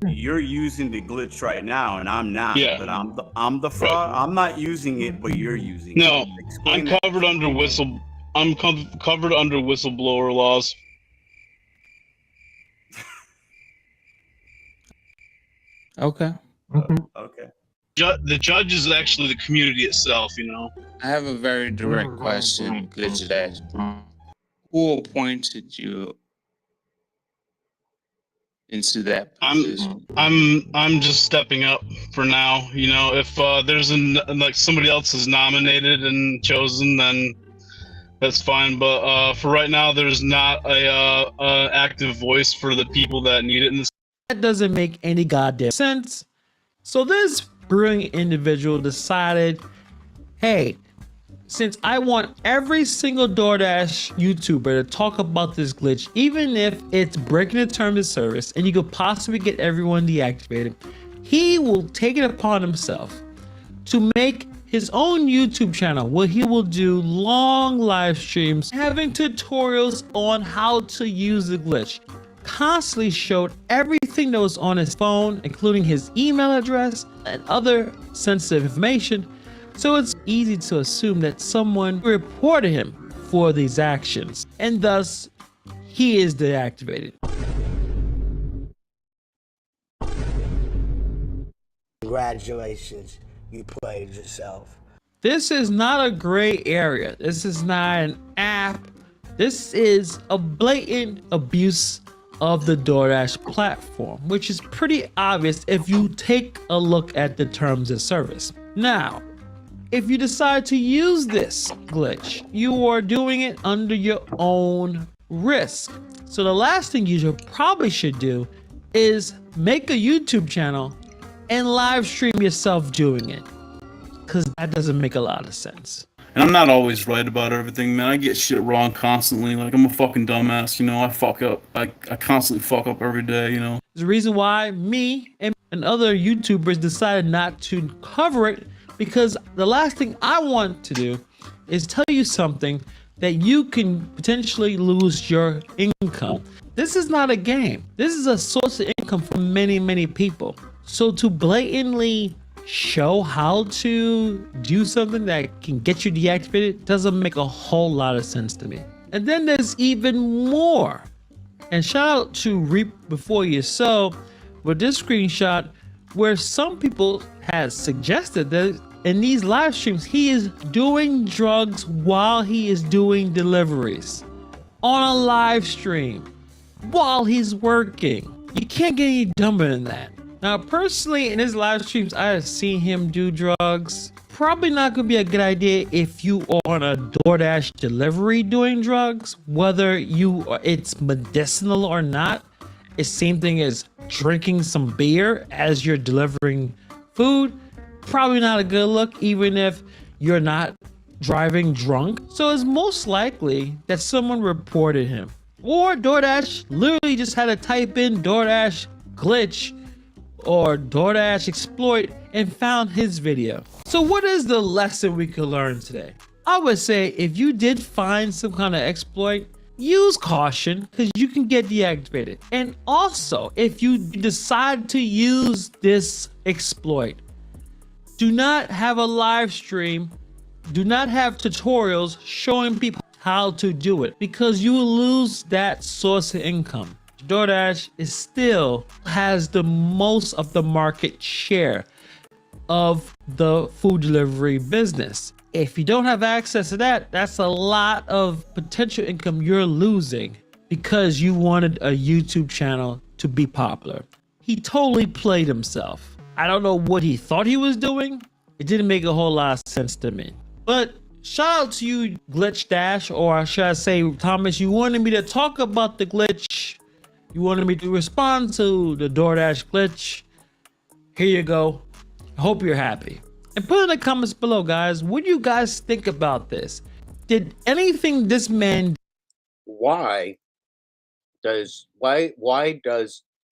You're using the glitch right now, and I'm not. Yeah. But I'm the fraud. I'm not using it, but you're using No, it. I'm covered under covered under whistleblower laws. Okay. Okay. The judge is actually the community itself, you know. I have a very direct question, Glitch Dash. Who appointed you into that position? I'm just stepping up for now. You know, if there's like somebody else is nominated and chosen, then that's fine. But for right now, there's not a active voice for the people that need it in this. That doesn't make any goddamn sense. So this brilliant individual decided, hey, since I want every single DoorDash YouTuber to talk about this glitch, even if it's breaking the terms of service and you could possibly get everyone deactivated, he will take it upon himself to make his own YouTube channel where he will do long live streams having tutorials on how to use the glitch. Constantly showed everything that was on his phone, including his email address and other sensitive information, so it's easy to assume that someone reported him for these actions, and thus he is deactivated. Congratulations, you played yourself. This is not a gray area. This is not an app. This is a blatant abuse of the DoorDash platform, which is pretty obvious if you take a look at the terms of service. Now, if you decide to use this glitch, you are doing it under your own risk. So the last thing you probably should do is make a YouTube channel and live stream yourself doing it, because that doesn't make a lot of sense. And I'm not always right about everything, man. I get shit wrong constantly. Like, I'm a fucking dumbass, you know. I fuck up. I constantly fuck up every day, you know. There's a reason why me and other YouTubers decided not to cover it, because the last thing I want to do is tell you something that you can potentially lose your income. This is not a game. This is a source of income for many, many people. So to blatantly show how to do something that can get you deactivated doesn't make a whole lot of sense to me. And then there's even more. And shout out to Reap Before You Sow with this screenshot where some people had suggested that in these live streams he is doing drugs while he is doing deliveries on a live stream while he's working. You can't get any dumber than that. Now, personally, in his live streams, I have seen him do drugs. Probably not gonna be a good idea if you are on a DoorDash delivery doing drugs, whether it's medicinal or not. It's same thing as drinking some beer as you're delivering food. Probably not a good look, even if you're not driving drunk. So it's most likely that someone reported him. Or DoorDash literally just had to type in DoorDash glitch or DoorDash exploit and found his video. So what is the lesson we could learn today? I would say if you did find some kind of exploit, use caution because you can get deactivated. And also, if you decide to use this exploit, do not have a live stream, do not have tutorials showing people how to do it because you will lose that source of income. DoorDash still has the most of the market share of the food delivery business. If you don't have access to that, that's a lot of potential income you're losing because you wanted a YouTube channel to be popular. He totally played himself. I don't know what he thought he was doing. It didn't make a whole lot of sense to me. But shout out to you, Glitch Dash, or should I say, Thomas, you wanted me to talk about the glitch. You wanted me to respond to the DoorDash glitch. Here you go. I hope you're happy. And put in the comments below, guys, what do you guys think about this? Did anything this man... Why does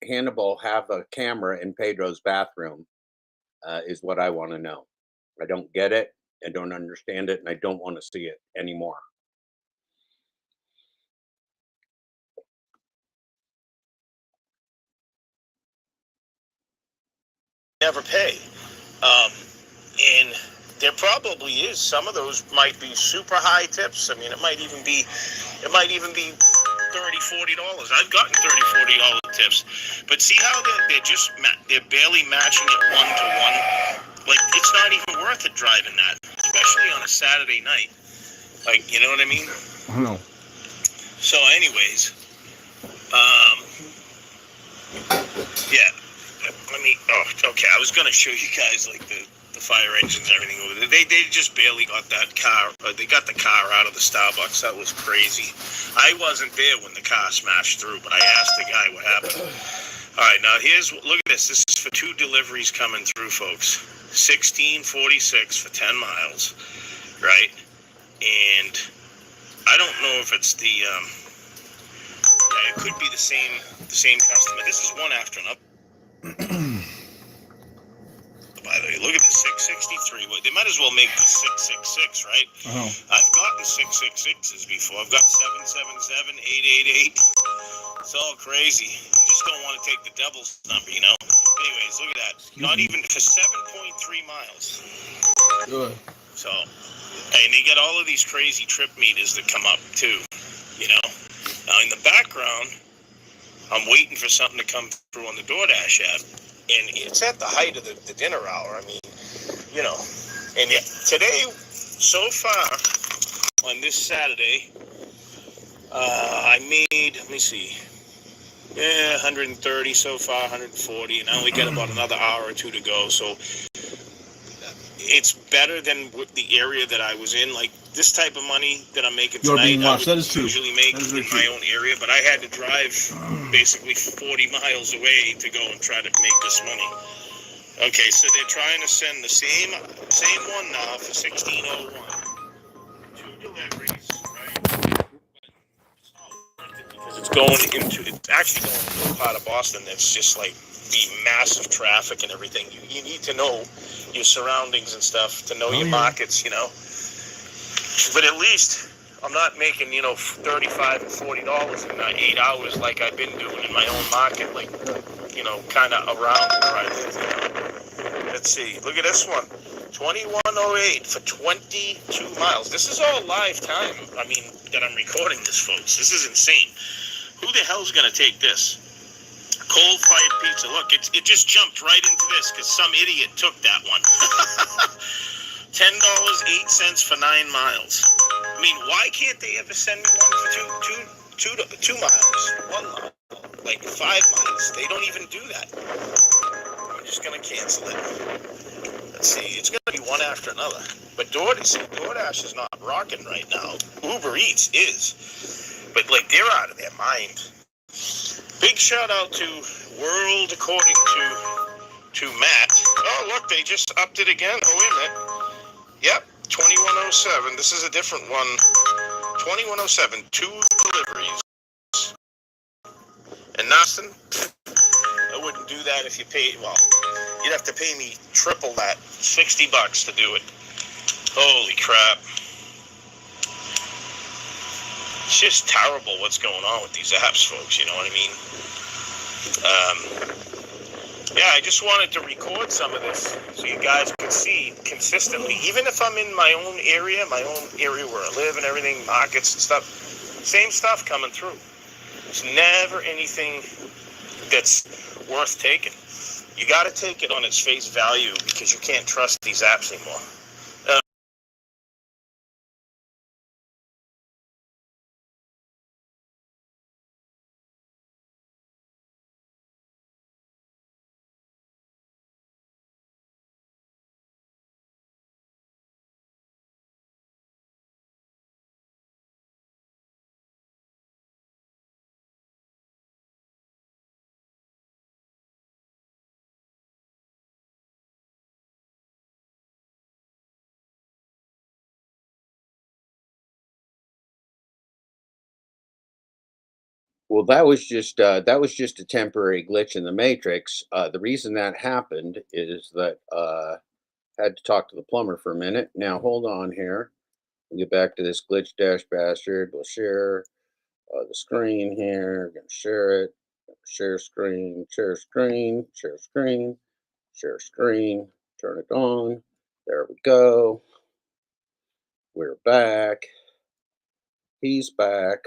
Hannibal have a camera in Pedro's bathroom is what I want to know. I don't get it. I don't understand it, and I don't want to see it anymore. Never pay. And there probably is some of those might be super high tips. I mean, it might even be $30, $40. I've gotten $30, $40 tips. But see how they're barely matching it 1 to 1. Like, it's not even worth it driving that, especially on a Saturday night. Like, you know what I mean? I know. So anyways, yeah. Okay, I was going to show you guys, like, the fire engines and everything over there. They just barely got that car, they got the car out of the Starbucks. That was crazy. I wasn't there when the car smashed through, but I asked the guy what happened. All right, now look at this. This is for 2 deliveries coming through, folks. 1646 for 10 miles, right? And I don't know if it's the, it could be the same customer. This is one after another. By the way, look at the 663. Well, they might as well make the 666, right? Oh. I've gotten 666s before. I've got 777, 888. It's all crazy. You just don't want to take the devil's number, you know? Anyways, look at that. Not even for 7.3 miles. Good. So, and they get all of these crazy trip meters that come up too, you know? Now, in the background, I'm waiting for something to come through on the DoorDash app. And it's at the height of the dinner hour. I mean, you know. And yet, today, so far, on this Saturday, I made, let me see, 130 so far, 140, and I only got about another hour or 2 to go. So it's better than the area that I was in. Like, this type of money that I'm making You're tonight, being watched. I That is true. usually make in my own area, but I had to drive basically 40 miles away to go and try to make this money. Okay, so they're trying to send the same one now for 1601. 2 deliveries, right? Because it's actually going into a part of Boston that's just like the massive traffic and everything. You need to know your surroundings and stuff to know your markets, you know. But at least I'm not making, $35 and $40 in 8 hours like I've been doing in my own market. Like, kind of around where I live. Let's see. Look at this one. 2108 for 22 miles. This is all live time. I mean, that I'm recording this, folks. This is insane. Who the hell's going to take this? Coal-fired pizza. Look, it just jumped right into this because some idiot took that one. $10.08 for 9 miles. I mean, why can't they ever send me one for two miles? 1 mile. Like 5 miles. They don't even do that. I'm just going to cancel it. Let's see. It's going to be one after another. But DoorDash is not rocking right now. Uber Eats is. But, like, they're out of their mind. Big shout out to World According to Matt. Oh, look, they just upped it again. Oh, wait a minute. Yep, 2107. This is a different one. 2107. 2 deliveries. And nothing. I wouldn't do that if you paid. Well, you'd have to pay me triple that. $60 to do it. Holy crap. It's just terrible what's going on with these apps, folks. You know what I mean? Yeah, I just wanted to record some of this so you guys could see consistently, even if I'm in my own area where I live and everything, markets and stuff, same stuff coming through. There's never anything that's worth taking. You got to take it on its face value because you can't trust these apps anymore. Well, that was just a temporary glitch in the matrix. The reason that happened is that had to talk to the plumber for a minute. Now hold on here. We'll get back to this glitch dash bastard. We'll share the screen here. Gonna share it. Share screen. Share screen. Share screen. Share screen. Turn it on. There we go. We're back. He's back.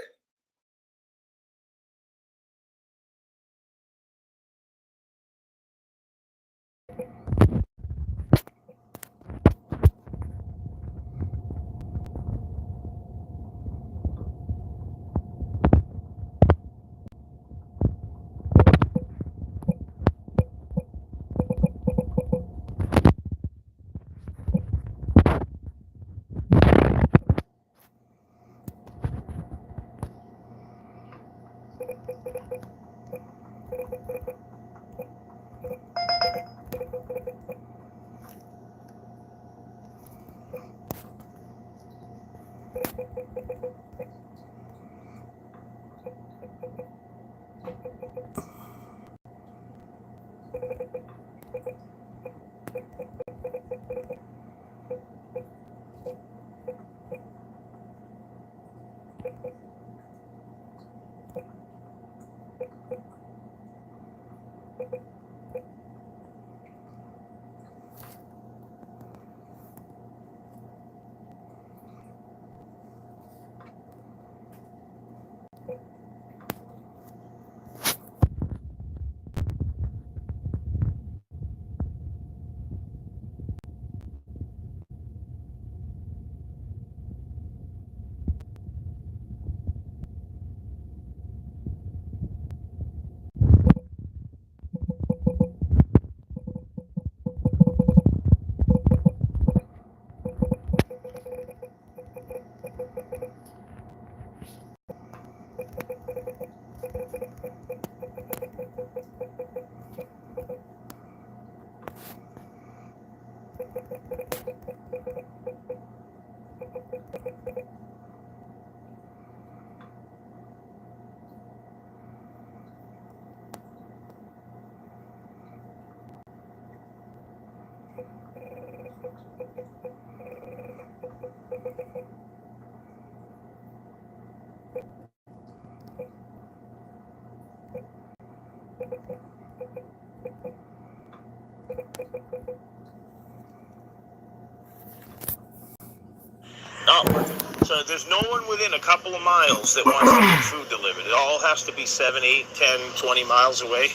Not worth it. So there's no one within a couple of miles that wants to get food delivered. It all has to be 7, 8, 10, 20 miles away.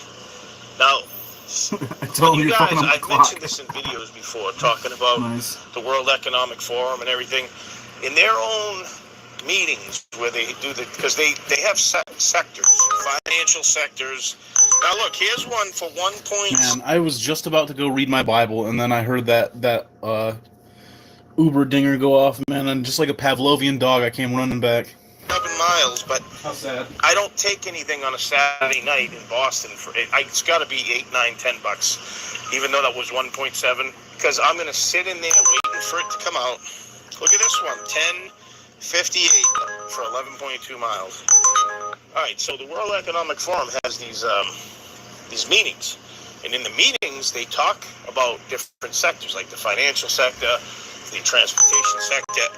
Now, I told you you're guys, fucking on the I've clock. mentioned this in videos before, talking about the World Economic Forum and everything. In their own meetings where they do because they have sectors, financial sectors. Now look, here's one for 1 Man, I was just about to go read my Bible, and then I heard that Uber dinger go off, man, and just like a Pavlovian dog, I came running back. 7 miles, but how sad. I don't take anything on a Saturday night in Boston for it. It's got to be $8, $9, $10, even though that was 1.7, because I'm going to sit in there waiting for it to come out. Look at this one, 10.58 for 11.2 miles. All right, so the World Economic Forum has these meetings, and in the meetings they talk about different sectors, like the financial sector, the transportation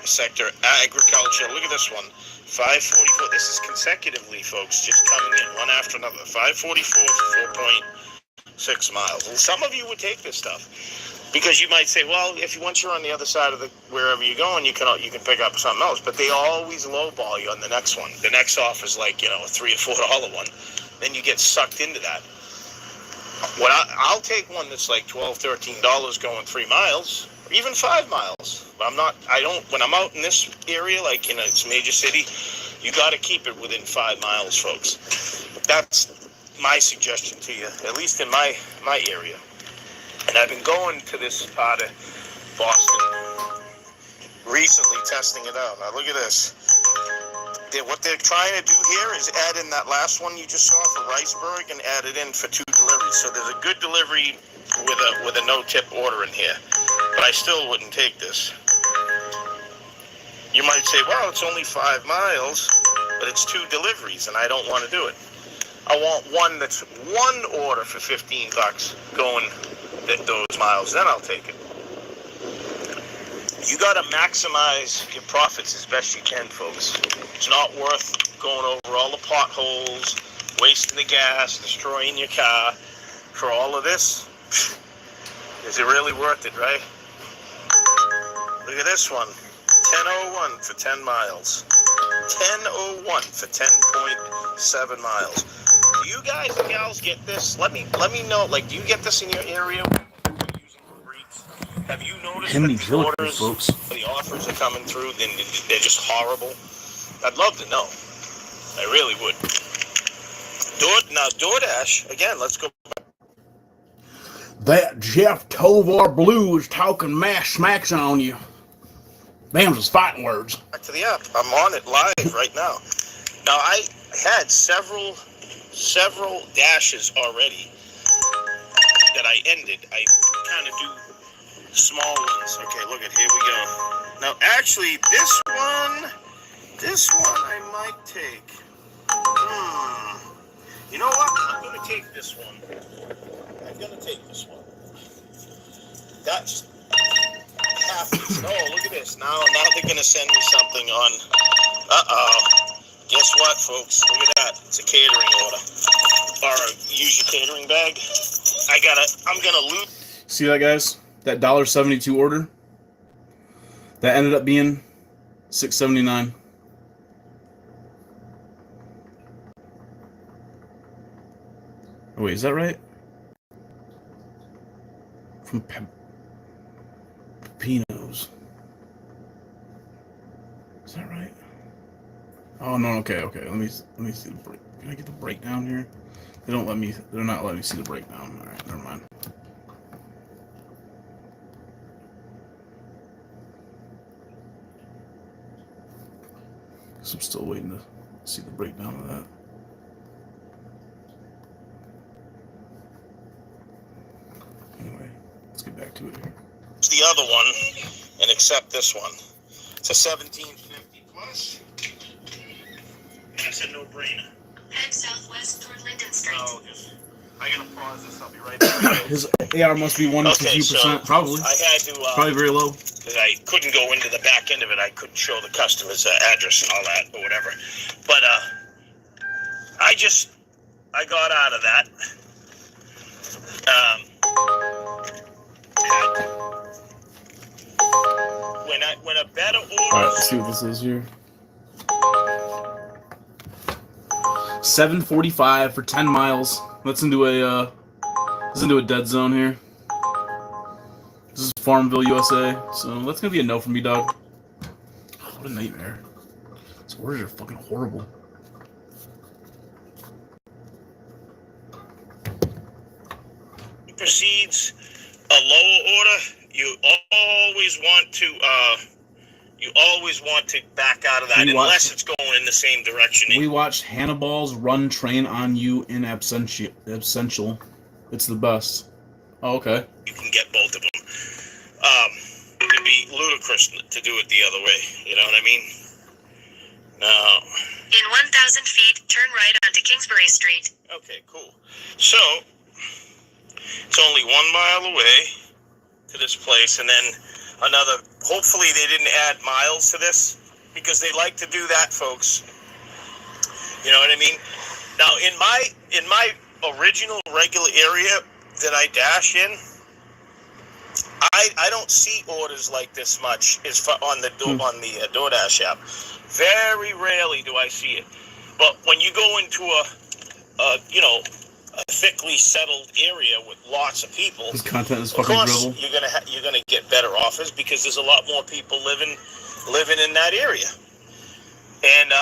sector, agriculture. Look at this one, 544. This is consecutively, folks, just coming in one after another. 544 for 4.6 miles. And some of you would take this stuff because you might say, well, once you're on the other side of wherever you're going, you can pick up something else. But they always lowball you on the next one. The next offer is like, a $3 or $4 one. Then you get sucked into that. I'll take one that's like $12, $13 going 3 miles. Even 5 miles. But when I'm out in this area, like in a major city, you got to keep it within 5 miles, folks. That's my suggestion to you, at least in my area. And I've been going to this part of Boston recently, testing it out. Now look at this. What they're trying to do here is add in that last one you just saw for Riceburg and add it in for 2 deliveries. So there's a good delivery with a no-tip order in here. But I still wouldn't take this. You might say, well, it's only 5 miles, but it's 2 deliveries, and I don't want to do it. I want one that's one order for $15 going those miles, then I'll take it. You got to maximize your profits as best you can, folks. It's not worth going over all the potholes, wasting the gas, destroying your car for all of this. Is it really worth it, right? Look at this one. 10:01 for 10 miles. 10:01 for 10.7 miles. Do you guys and gals get this? Let me know. Like, do you get this in your area? Have you noticed that the orders, folks, the offers are coming through, and they're just horrible? I'd love to know. I really would. Now, DoorDash, again, let's go back. That Jeff Tovar Blue is talking mass smacks on you. Them's his fighting words. Back to the app. I'm on it live right now. Now, I had several dashes already that I ended. I kind of do small ones. Okay, look at, here we go. Now, actually, this one I might take. You know what? I'm going to take this one. That's half this. Oh, look at this. Now they're going to send me something on. Guess what, folks? Look at that. It's a catering order. Or use your catering bag. I'm going to loot. See that, guys? That $1.72 order? That ended up being $6.79. Oh, wait, is that right? From Pepino's. Is that right? Oh no, okay. Let me see the break. Can I get the breakdown here? They're not letting me see the breakdown. Alright, never mind. I'm still waiting to see the breakdown of that. Anyway, let's get back to it here. It's the other one and accept this one. It's a $17.50 plus. That's a no-brainer. Head southwest toward Linden Street. No, I gotta pause this. I'll be right back. His AR must be 1%, probably. I had to. Probably very low. Because I couldn't go into the back end of it. I couldn't show the customer's address and all that or whatever. But I got out of that. when a better order. Alright, let's see what this is here. 7:45 for 10 miles. Let's into a dead zone here. This is Farmville, USA. So that's gonna be a no for me, dog. Oh, what a nightmare. These orders are fucking horrible. Proceeds a lower order, you always want to back out of that unless it's going in the same direction. We watched Hannibal's Run Train on You in Absential. It's the best. Oh, okay. You can get both of them. It'd be ludicrous to do it the other way. You know what I mean? No. In 1,000 feet, turn right onto Kingsbury Street. Okay, cool. So, it's only 1 mile away to this place, and then another. Hopefully, they didn't add miles to this because they like to do that, folks. You know what I mean? Now, in my original regular area that I dash in, I don't see orders like this much on the DoorDash app. Very rarely do I see it. But when you go into a thickly settled area with lots of people, His content is of fucking course drivel. you're gonna get better offers because there's a lot more people living in that area. And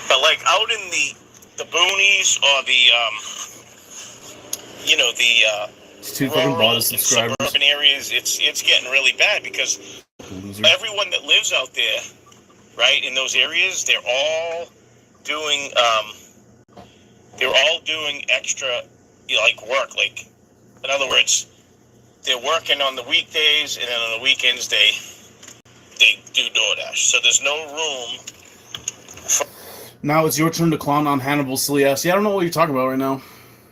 but like out in the boonies or It's too fucking broad of subscribers. suburban areas, it's getting really bad because everyone that lives out there, right, in those areas, they're all doing extra work. Like, in other words, they're working on the weekdays and then on the weekends they do DoorDash. So there's no room for. Now it's your turn to clown on Hannibal's silly ass. Yeah, I don't know what you're talking about right now.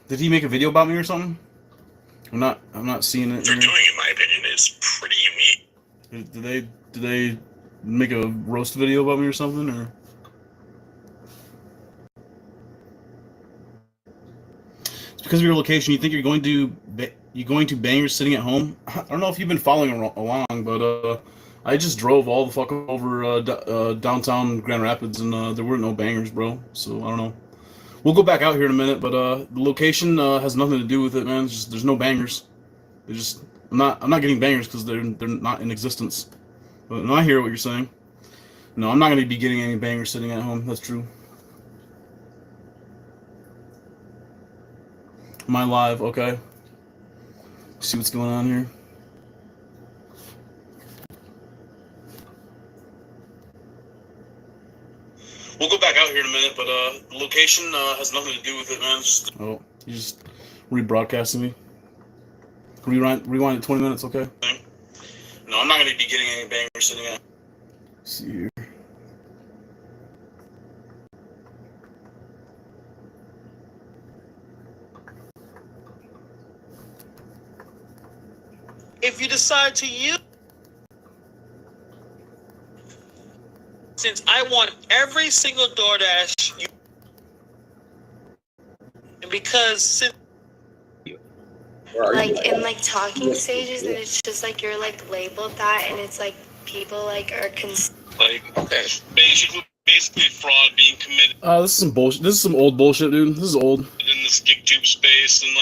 Did he make a video about me or something? I'm not seeing it. They're doing, in my opinion, is pretty unique. Did they make a roast video about me or something, or? It's because of your location. You think you're going to bangers sitting at home? I don't know if you've been following along, but I just drove all the fuck over downtown Grand Rapids, and there were no bangers, bro. So I don't know. We'll go back out here in a minute, but the location has nothing to do with it, man. It's just, there's no bangers. I'm not getting bangers because they're not in existence. But no, I hear what you're saying. No, I'm not going to be getting any bangers sitting at home. That's true. Am I live? Okay. See what's going on here. We'll go back out here in a minute, but the location has nothing to do with it, man. Oh, you just rebroadcasting me. Rewind it 20 minutes, okay? No, I'm not going to be getting any bangers sitting at. Let's see here. If you decide to use, since I want every single DoorDash, and because since Like in talking stages, and it's just you're labeled that, and it's people are okay, basically fraud being committed. This is some bullshit. This is some old bullshit, dude. This is old. In this GigTube space, and now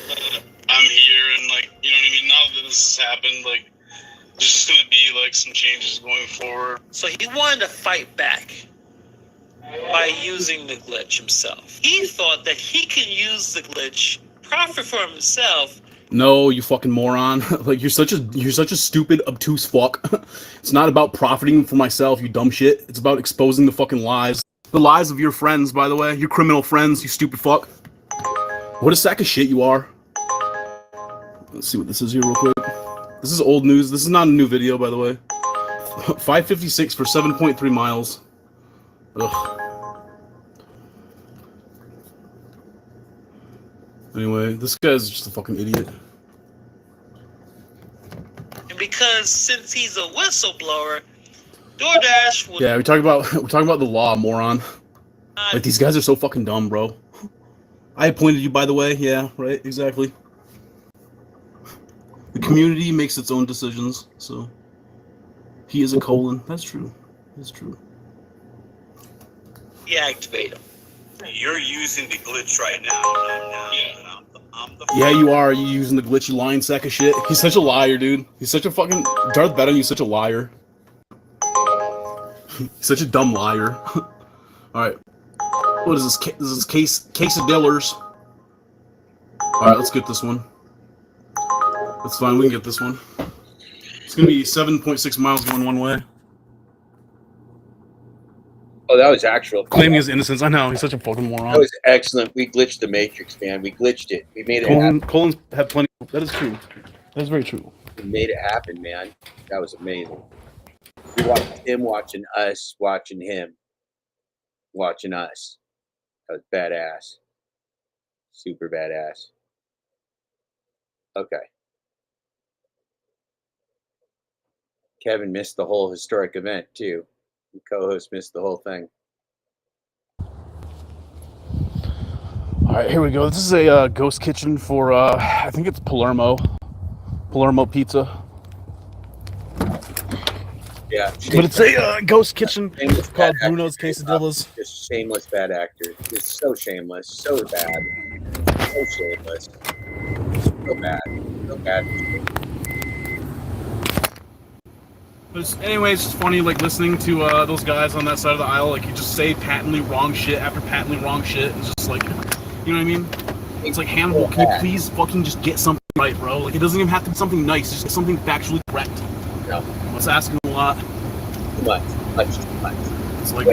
that I'm here, and you know what I mean. Now that this has happened, there's just gonna be some changes going forward. So he wanted to fight back by using the glitch himself. He thought that he could use the glitch, profit for himself. No, you fucking moron. You're such a stupid, obtuse fuck. It's not about profiting for myself, you dumb shit. It's about exposing the fucking lies. The lies of your friends, by the way. Your criminal friends, you stupid fuck. What a sack of shit you are. Let's see what this is here real quick. This is old news. This is not a new video, by the way. 5:56 for 7.3 miles. Ugh. Anyway, this guy's just a fucking idiot. And because since he's a whistleblower, DoorDash will... Yeah, we're talking about the law, moron. These guys are so fucking dumb, bro. I appointed you, by the way. Yeah, right, exactly. The community makes its own decisions, so he is a colon. That's true. That's true. Deactivate them. You're using the glitch right now. Yeah, you are. You using the glitchy lying sack of shit. He's such a liar, dude. He's such a fucking Darth Vader. He's such a liar. He's such a dumb liar. All right. What is this? This is quesadillas. All right, let's get this one. That's fine. We can get this one. It's gonna be 7.6 miles going one way. Oh, that was actual. Claiming his innocence. I know. He's such a fucking moron. That was excellent. We glitched the Matrix, man. We glitched it. We made it happen. Colons have plenty. That is true. That is very true. We made it happen, man. That was amazing. We watched him watching us, watching him, watching us. That was badass. Super badass. Okay. Kevin missed the whole historic event, too. The co-host missed the whole thing. All right, here we go. This is a ghost kitchen for, I think it's Palermo Pizza. Yeah. But it's a ghost kitchen called Bruno's Quesadillas. Just shameless bad actor. Just so shameless. So bad. So shameless. So bad. So bad. But anyway, it's just funny, like, listening to those guys on that side of the aisle, like, you just say patently wrong shit after patently wrong shit. It's just like, you know what I mean? It's like, Hannibal, can you please fucking just get something right, bro? Like, it doesn't even have to be something nice. Just get something factually correct. No. That's asking a lot. Too much. Too much. It's like,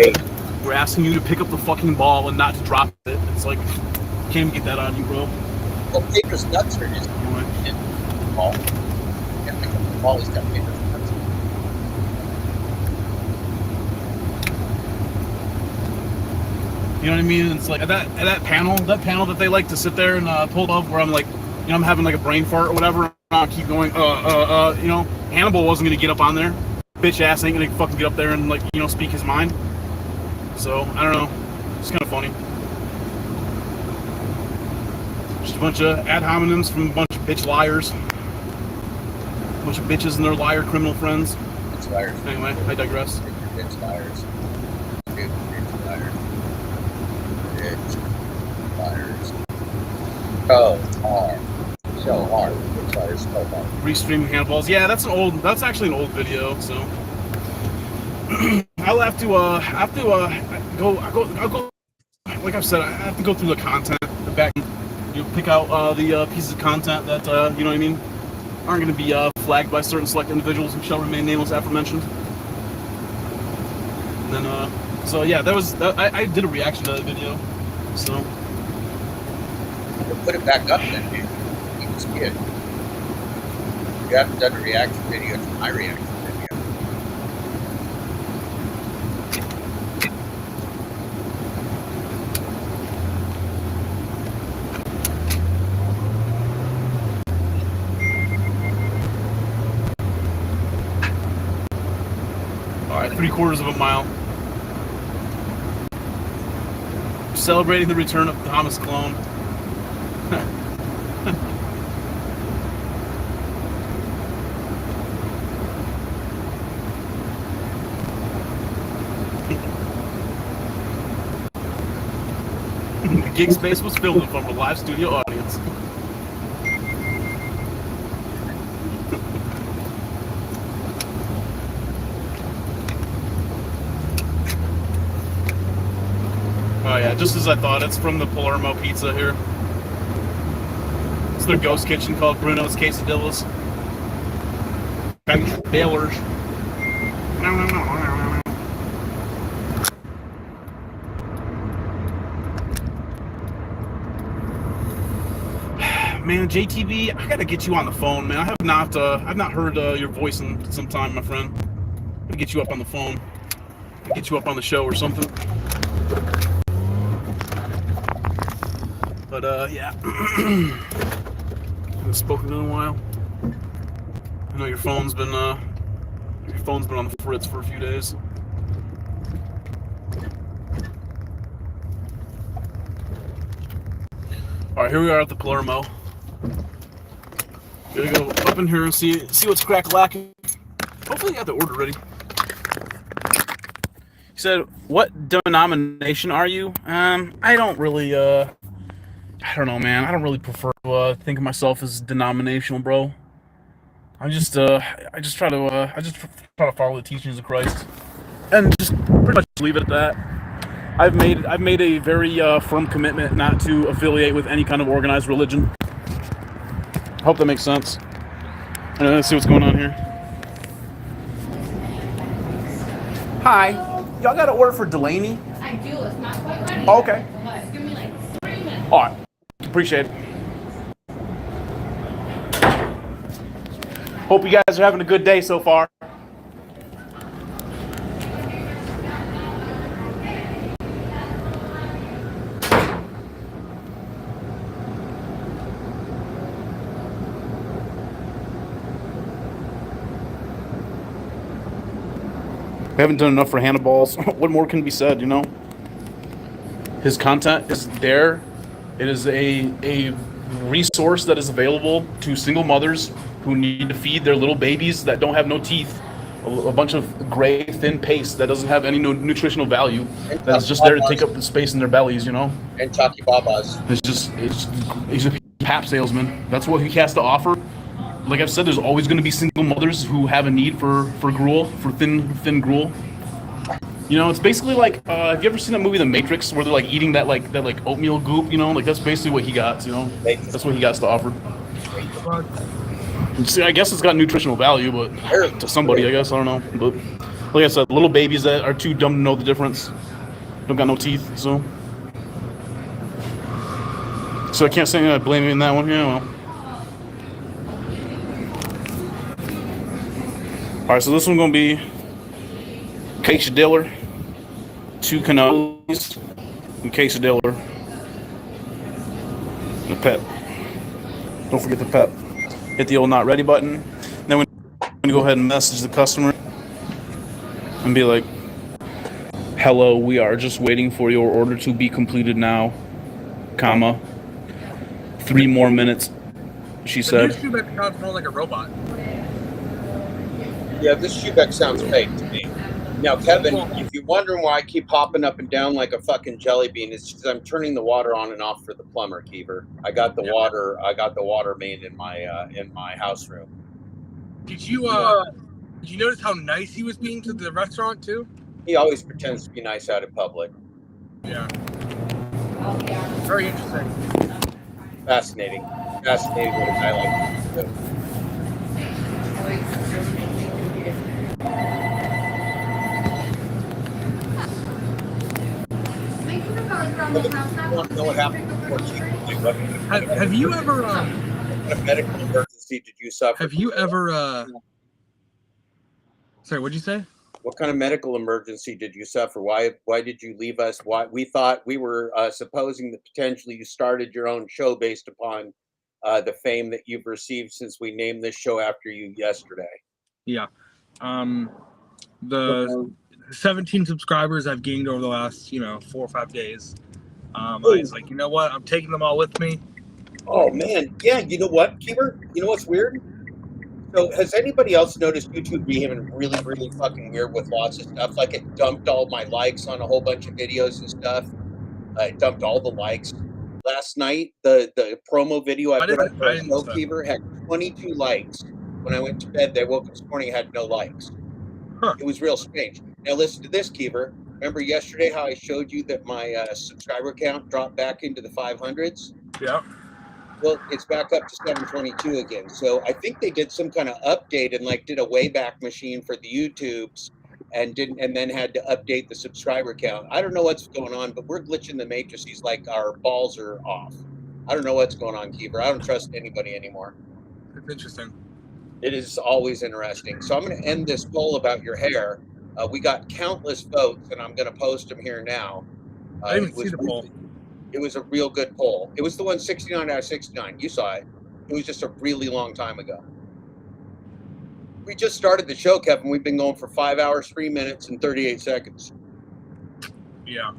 we're asking you to pick up the fucking ball and not to drop it. It's like, can't even get that out of you, bro. Well, Paper's nuts are just ball. Can't pick up the ball. He's got Paper's nuts. You know what I mean? It's like at that panel that they like to sit there and pull up, where I'm like, you know, I'm having like a brain fart or whatever. I keep going, you know, Hannibal wasn't gonna get up on there. Bitch ass ain't gonna fucking get up there and, like, you know, speak his mind. So I don't know. It's kind of funny. Just a bunch of ad hominems from a bunch of bitch liars. A bunch of bitches and their liar criminal friends. Bitch liars. Anyway, I digress. Bitch liars. Bitch liars. Bitch liars. Oh, hard. So hard. Bitch liars so hard. Restreaming Hannibal's. Yeah, that's actually an old video, so I'll have to go, like I've said, I have to go through the content, the back, you know, pick out the pieces of content that, you know what I mean, aren't going to be flagged by certain select individuals who shall remain nameless aforementioned. And then, so yeah, I did a reaction to that video, so. We'll put it back up then, dude. You can see it. You haven't done a reaction video to my reaction video. Alright, 3/4 of a mile. Celebrating the return of Thomas Clone. The gig space was filled in front of a live studio audience. Oh yeah, just as I thought, it's from the Palermo Pizza here. It's their ghost kitchen called Bruno's Quesadillas. Baylor's. Man, JTB, I gotta get you on the phone, man. I've not heard your voice in some time, my friend. I'm gonna get you up on the phone. Get you up on the show or something. But yeah, haven't spoken in a while. I know your phone's been on the fritz for a few days. All right, here we are at the Palermo. Gotta go up in here and see what's crack-lacking. Hopefully you got the order ready. He said, what denomination are you? I don't really, I don't know, man. I don't really prefer to think of myself as denominational, bro. I just try to follow the teachings of Christ. And just pretty much leave it at that. I've made a very firm commitment not to affiliate with any kind of organized religion. Hope that makes sense. Let's see what's going on here. Hi, y'all got an order for Delaney? I do. It's not quite ready. Oh, okay. But give me like 3 minutes. All right. Appreciate it. Hope you guys are having a good day so far. We haven't done enough for Hannibal's. What more can be said, you know? His content is there. It is a resource that is available to single mothers who need to feed their little babies that don't have no teeth. A bunch of gray, thin paste that doesn't have any nutritional value. That's just there to take up the space in their bellies, you know? And Chucky Babas. He's a pap salesman. That's what he has to offer. Like I've said, there's always going to be single mothers who have a need for gruel, for thin gruel. You know, it's basically like, have you ever seen that movie The Matrix, where they're like eating that oatmeal goop? You know, like that's basically what he got. You know, that's what he got to offer. See, I guess it's got nutritional value, but to somebody, I guess, I don't know. But like I said, little babies that are too dumb to know the difference, don't got no teeth, so I can't say I blame him in that one. Yeah, well. All right, so this one's gonna be quesadilla, 2 cannolis, and quesadilla, and a pep. Don't forget the pep. Hit the old not ready button. Then we're gonna go ahead and message the customer and be like, "Hello, we are just waiting for your order to be completed now, comma, 3 more minutes," she said. The new shoe sounds more like a robot. Yeah, this shoeback sounds fake to me. Now, Kevin, if you're wondering why I keep hopping up and down like a fucking jelly bean, it's because I'm turning the water on and off for the plumber, Keever. I got the water main in my house room. Did you notice how nice he was being to the restaurant too? He always pretends to be nice out in public. Yeah. Very interesting. Fascinating what a guy like this do. Know what happened before have you ever what medical emergency did you suffer? Have you ever sorry, what'd you say? What kind of medical emergency did you suffer? Why did you leave us? Why we thought we were supposing that potentially you started your own show based upon the fame that you've received since we named this show after you yesterday. Yeah. The 17 subscribers I've gained over the last, 4 or 5 days. I was like, you know what? I'm taking them all with me. Oh man, yeah. You know what, Keeper? You know what's weird? So has anybody else noticed YouTube behaving really, really fucking weird with lots of stuff? Like it dumped all my likes on a whole bunch of videos and stuff. It dumped all the likes. Last night, the promo video I put up for a show, Keeper, had 22 likes. When I went to bed, they woke up this morning and had no likes. Huh. It was real strange. Now listen to this, Keeper. Remember yesterday how I showed you that my subscriber count dropped back into the 500s? Yeah. Well, it's back up to 722 again. So I think they did some kind of update and did a Wayback Machine for the YouTubes and then had to update the subscriber count. I don't know what's going on, but we're glitching the matrices like our balls are off. I don't know what's going on, Keeper. I don't trust anybody anymore. It's interesting. It is always interesting. So I'm going to end this poll about your hair. We got countless votes, and I'm going to post them here now. I didn't see the poll. It was a real good poll. It was the one 69 out of 69. You saw it. It was just a really long time ago. We just started the show, Kevin. We've been going for 5 hours, 3 minutes, and 38 seconds. Yeah.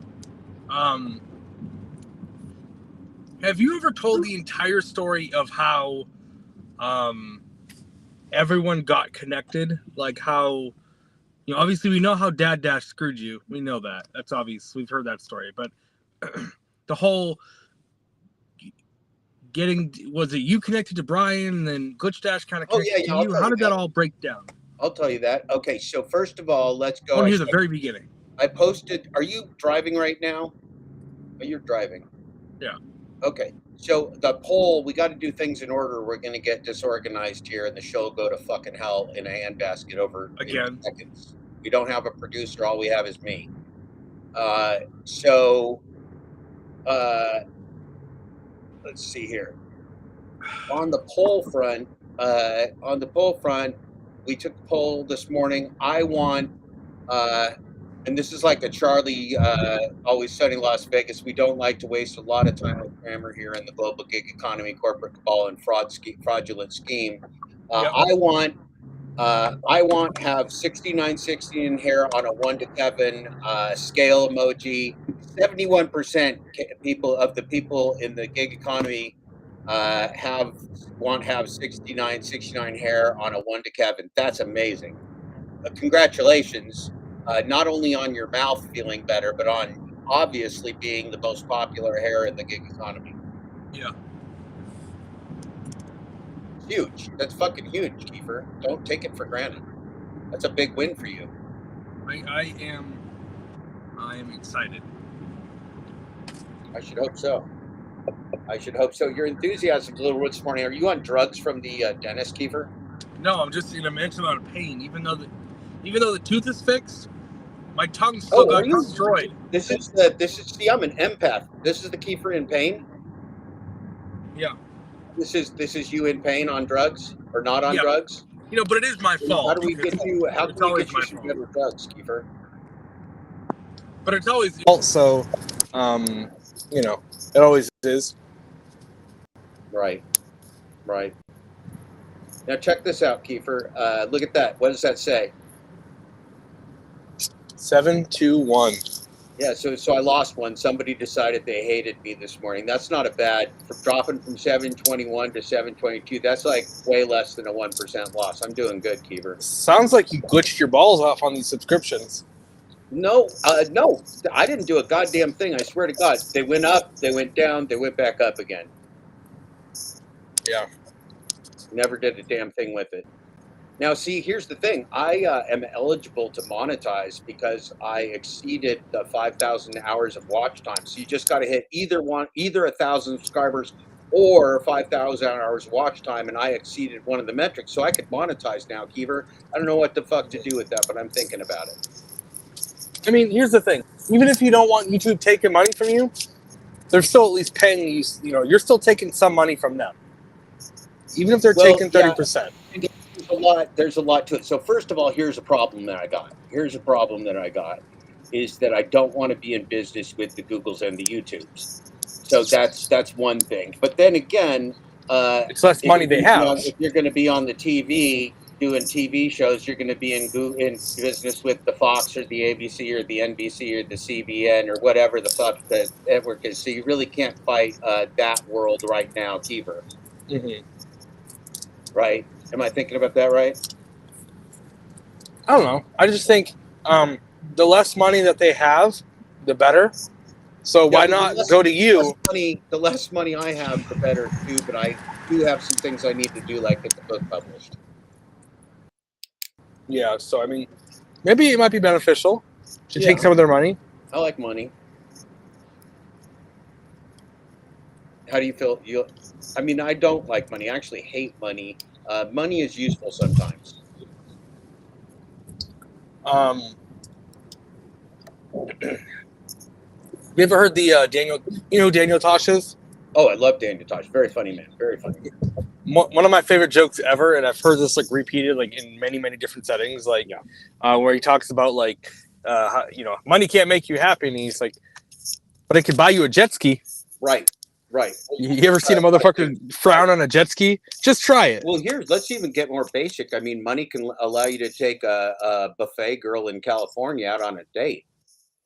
Have you ever told the entire story of how everyone got connected. Like how, obviously we know how Dad Dash screwed you. We know that. That's obvious. We've heard that story. But the whole was it you connected to Brian and then Glitch Dash kind of connected to you? How did that all break down? I'll tell you that. Okay, so first of all, let's go. I want to hear the very beginning. I posted. Are you driving right now? Oh, you're driving. Yeah. Okay. So the poll, we got to do things in order. We're going to get disorganized here, and the show will go to fucking hell in a handbasket over again. Seconds. We don't have a producer. All we have is me. So let's see here. On the poll front, we took the poll this morning. I want, and this is like a Charlie Always Sunny Las Vegas. We don't like to waste a lot of time with grammar here in the global gig economy, corporate cabal, and fraudulent scheme. I want to have 6960 in here on a 1 to Kevin scale emoji. 71% of the people in the gig economy want to have 69 hair on a 1 to Kevin. That's amazing. Congratulations, not only on your mouth feeling better, but on obviously being the most popular hair in the gig economy. Yeah. Huge. That's fucking huge, Kiefer. Don't take it for granted. That's a big win for you. I am excited. I should hope so. Your enthusiasm's a little rude this morning. Are you on drugs from the dentist, Kiefer? No, I'm just in a immense amount of pain. Even though the tooth is fixed, my tongue still got destroyed. This is see, I'm an empath. This is the Kiefer in pain. Yeah. This is you in pain on drugs or not on drugs? But it is my fault. How do we get you? How can we get you some better drugs, Kiefer? But it's always also, it always is. Right. Now check this out, Kiefer. Look at that. What does that say? 721. Yeah, so I lost one. Somebody decided they hated me this morning. That's not a bad, from dropping from 721 to 722. That's like way less than a 1% loss. I'm doing good, Kiefer. Sounds like you glitched your balls off on these subscriptions. No, I didn't do a goddamn thing. I swear to God. They went up, they went down, they went back up again. Yeah. Never did a damn thing with it. Now, see, here's the thing. I am eligible to monetize because I exceeded the 5,000 hours of watch time. So you just got to hit either 1,000 subscribers or 5,000 hours of watch time, and I exceeded one of the metrics. So I could monetize now, Kiefer. I don't know what the fuck to do with that, but I'm thinking about it. I mean, here's the thing. Even if you don't want YouTube taking money from you, they're still at least paying you. You're still taking some money from them. Even if they're taking 30%. There's a lot to it. So first of all, here's a problem that I got. Is that I don't want to be in business with the Googles and the YouTubes. So that's one thing. But then again, it's less money they have. If you're going to be on the TV doing TV shows, you're going to be in business with the Fox or the ABC or the NBC or the CBN or whatever the fuck the network is. So you really can't fight that world right now, Kiefer. Mm-hmm. Right? Am I thinking about that right? I don't know. I just think the less money that they have, the better. So why not go to you? The less money I have, the better too. But I do have some things I need to do, like get the book published. Yeah. So I mean, maybe it might be beneficial to take some of their money. I like money. How do you feel? I mean, I don't like money. I actually hate money. Money is useful sometimes. You ever heard the Daniel? You know who Daniel Tosh is? Oh, I love Daniel Tosh. Very funny man. Very funny. One of my favorite jokes ever, and I've heard this like repeated like in many different settings, like where he talks about like how, money can't make you happy, and he's like, but it could buy you a jet ski. Right. You ever seen a motherfucker frown on a jet ski? Just try it. Well, let's even get more basic. I mean, money can allow you to take a buffet girl in California out on a date.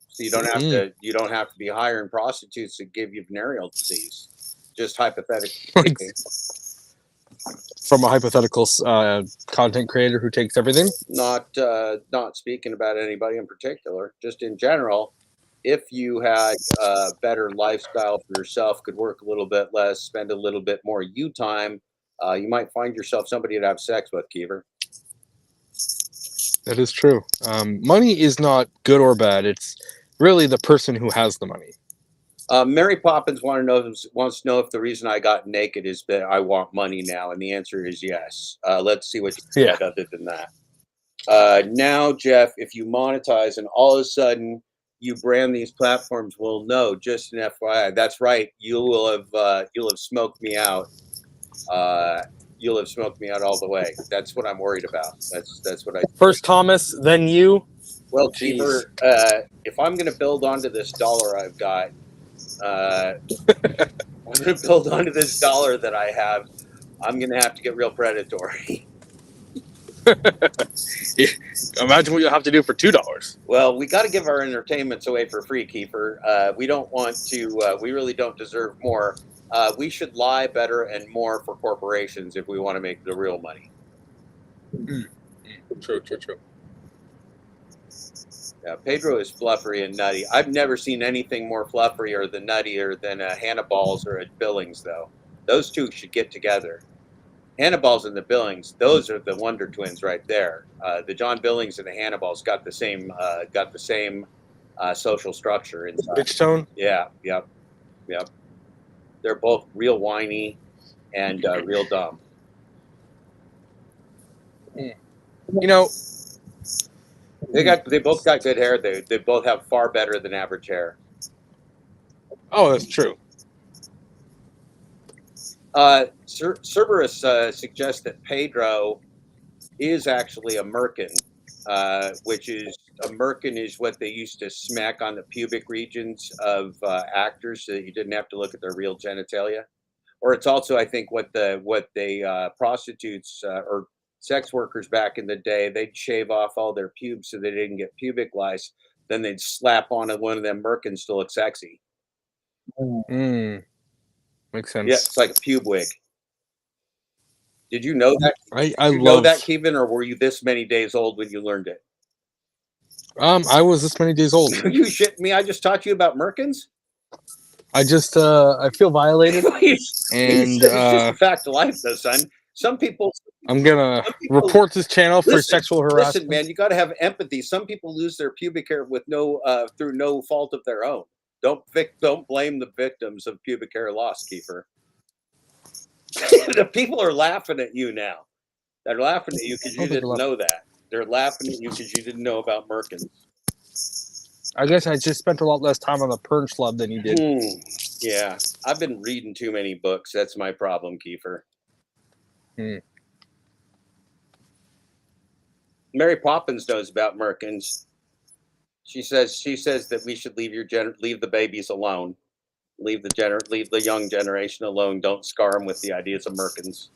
So you don't have to be hiring prostitutes to give you venereal disease. Just hypothetically speaking. from a hypothetical content creator who takes everything. Not speaking about anybody in particular, just in general. If you had a better lifestyle for yourself, could work a little bit less, spend a little bit more you time, you might find yourself somebody to have sex with, Kiever. That is true. Money is not good or bad. It's really the person who has the money. Mary Poppins wants to know if the reason I got naked is that I want money now, and the answer is yes. Let's see what you said other than that. Now, Jeff, if you monetize and all of a sudden you brand these platforms, well, no, just an FYI. That's right. You'll have smoked me out. You'll have smoked me out all the way. That's what I'm worried about. That's what I. First Thomas, then you. Well, Kiefer, if I'm going to build onto this dollar I've got, I'm going to build onto this dollar that I have. I'm going to have to get real predatory. Imagine what you'll have to do for $2. Well, we got to give our entertainments away for free, Kiefer. We don't want to. We really don't deserve more. We should lie better and more for corporations if we want to make the real money. True. Yeah, Pedro is fluffery and nutty. I've never seen anything more fluffier than nuttier than Hannah Balls or Billings, though. Those two should get together. Hannah Balls and the Billings, those are the Wonder Twins right there. The John Billings and the Hannah Balls got the same social structure inside. Bitch tone? Yeah, yep. They're both real whiny and real dumb. You know, they both got good hair. They both have far better than average hair. Oh, that's true. Cerberus suggests that Pedro is actually a merkin, which is a merkin is what they used to smack on the pubic regions of actors so that you didn't have to look at their real genitalia. Or it's also, I think, what they prostitutes or sex workers back in the day, they'd shave off all their pubes so they didn't get pubic lice. Then they'd slap on one of them merkins to look sexy. Makes sense. Yeah, it's like a pube wig. Did you know that? I know that, Kevin, or were you this many days old when you learned it? I was this many days old. You shitting me? I just taught you about merkins. I just I feel violated, and it's just a fact of life, though, son. Some people. I'm gonna report this channel for sexual harassment. Listen, man, you got to have empathy. Some people lose their pubic hair with through no fault of their own. Don't blame the victims of pubic hair loss, Kiefer. The people are laughing at you now. They're laughing at you because you didn't know that. They're laughing at you because you didn't know about merkins. I guess I just spent a lot less time on the Pern Schlub than you did. Yeah, I've been reading too many books. That's my problem, Kiefer. Mary Poppins knows about merkins. She says that we should leave the babies alone. Leave the young generation alone. Don't scar them with the ideas of merkins.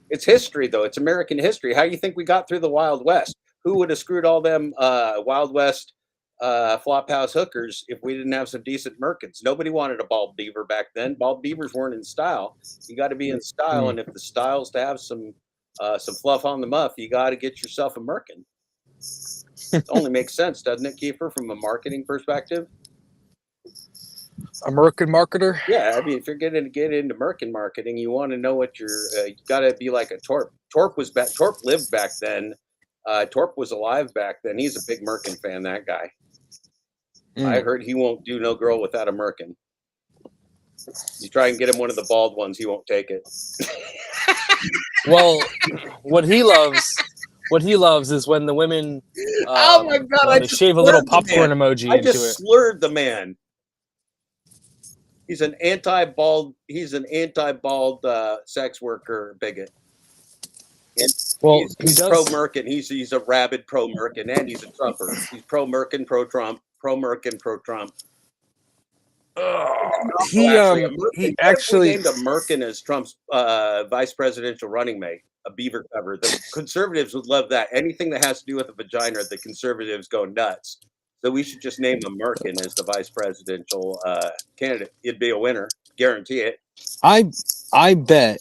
It's history, though. It's American history. How do you think we got through the Wild West? Who would have screwed all them Wild West flophouse hookers if we didn't have some decent merkins? Nobody wanted a bald beaver back then. Bald beavers weren't in style. You got to be in style, and if the style's to have some fluff on the muff, you got to get yourself a merkin. It only makes sense, doesn't it, Kiefer, from a marketing perspective? A merkin marketer? Yeah, I mean, if you're going to get into merkin marketing, you want to know what you got to be like a Torp. Torp lived back then. Torp was alive back then. He's a big merkin fan, that guy. I heard he won't do no girl without a merkin. You try and get him one of the bald ones, he won't take it. Well, what he loves is when the women oh my God, they shave a little popcorn emoji into it. I just slurred the man. He's an anti-bald sex worker bigot. And well, he's pro-Merkin. He's a rabid pro-Merkin, and he's a Trumper. He's pro-Merkin, pro-Trump, pro-Merkin, pro-Trump. He actually named a Merkin as Trump's vice presidential running mate. A beaver cover. The conservatives would love that. Anything that has to do with a vagina, the conservatives go nuts. So we should just name a Merkin as the vice presidential candidate. It'd be a winner, guarantee it. I I bet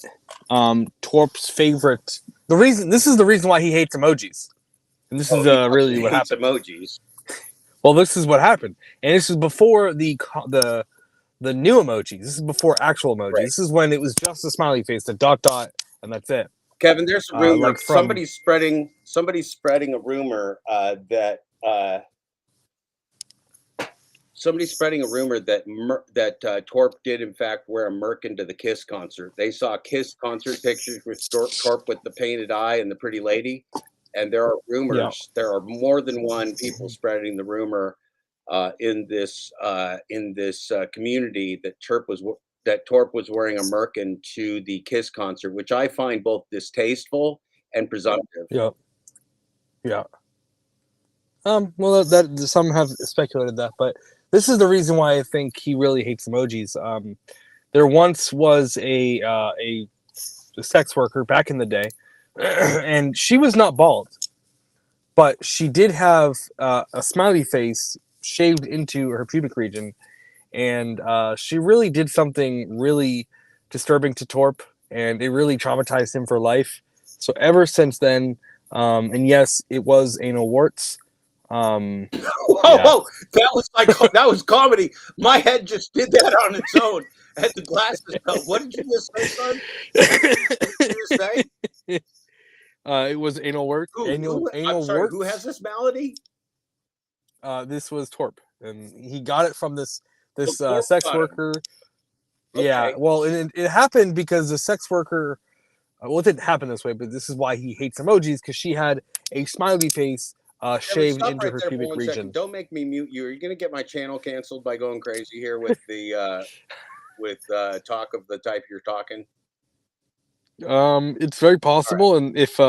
Torp's favorite. This is the reason why he hates emojis, and this is really what hates happened. Emojis. Well, this is what happened, and this is before the new emojis. This is before actual emojis. Right. This is when it was just a smiley face, a dot, and that's it. Kevin, there's a rumor. Like from- somebody's spreading a rumor that Torp did in fact wear a Merkin to the Kiss concert. They saw Kiss concert pictures with Torp with the painted eye and the pretty lady, and there are rumors. Yeah. There are more than one people spreading the rumor in this community that Torp was wearing a Merkin to the Kiss concert, which I find both distasteful and presumptive. Yeah. Yeah. Well, that some have speculated that, but this is the reason why I think he really hates emojis. There once was a sex worker back in the day, and she was not bald, but she did have a smiley face shaved into her pubic region, and she really did something really disturbing to Torp, and it really traumatized him for life. So ever since then, and yes, it was anal warts. Whoa, that was comedy. My head just did that on its own. I had the glasses fell. What did you just say, son? What did you just say? It was anal warts. Who has this malady? This was Torp, and he got it from this sex worker. Okay. Yeah, well, it happened because the sex worker. Well, it didn't happen this way, but this is why he hates emojis, because she had a smiley face shaved Stop into right her there pubic for 1 region. second. Don't make me mute you. Are you going to get my channel canceled by going crazy here with the talk of the type you're talking? It's very possible, and if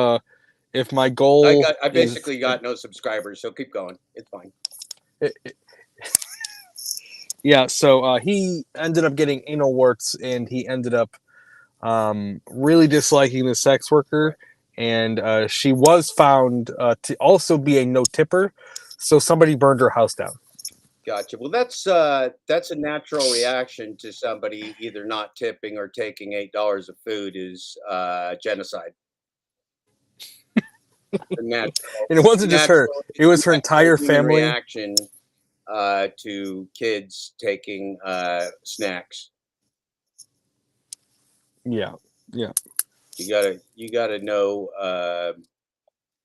my goal, I basically got no subscribers, so keep going. It's fine. Yeah, so he ended up getting anal warts, and he ended up really disliking the sex worker, and she was found to also be a no tipper, so somebody burned her house down. Gotcha. Well, that's a natural reaction to somebody either not tipping or taking $8 of food is genocide. And it wasn't just her; it was her entire family. Reaction to kids taking snacks. Yeah. You gotta know